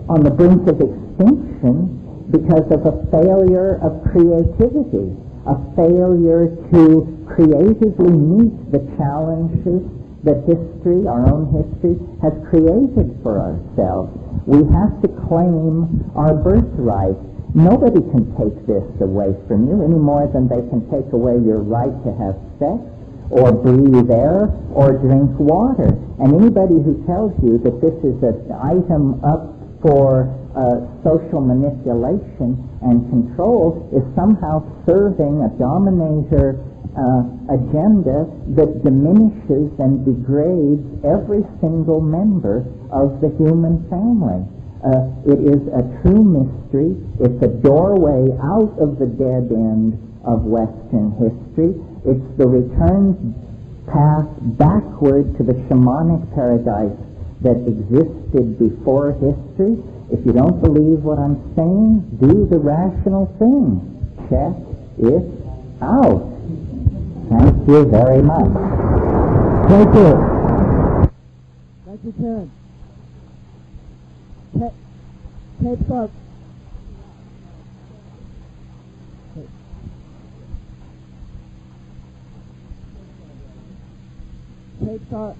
on the brink of extinction because of a failure of creativity, a failure to creatively meet the challenges that history, our own history, has created for ourselves. We have to claim our birthright. Nobody can take this away from you any more than they can take away your right to have sex or breathe air or drink water. And anybody who tells you that this is an item up for social manipulation and control is somehow serving a dominator agenda that diminishes and degrades every single member of the human family. It is a true mystery. It's a doorway out of the dead end of Western history. It's the return path backward to the shamanic paradise that existed before history. If you don't believe what I'm saying, do the rational thing. Check it out. Thank you very much. Thank you. Thank you, Terence. Tape's up. Tape's up.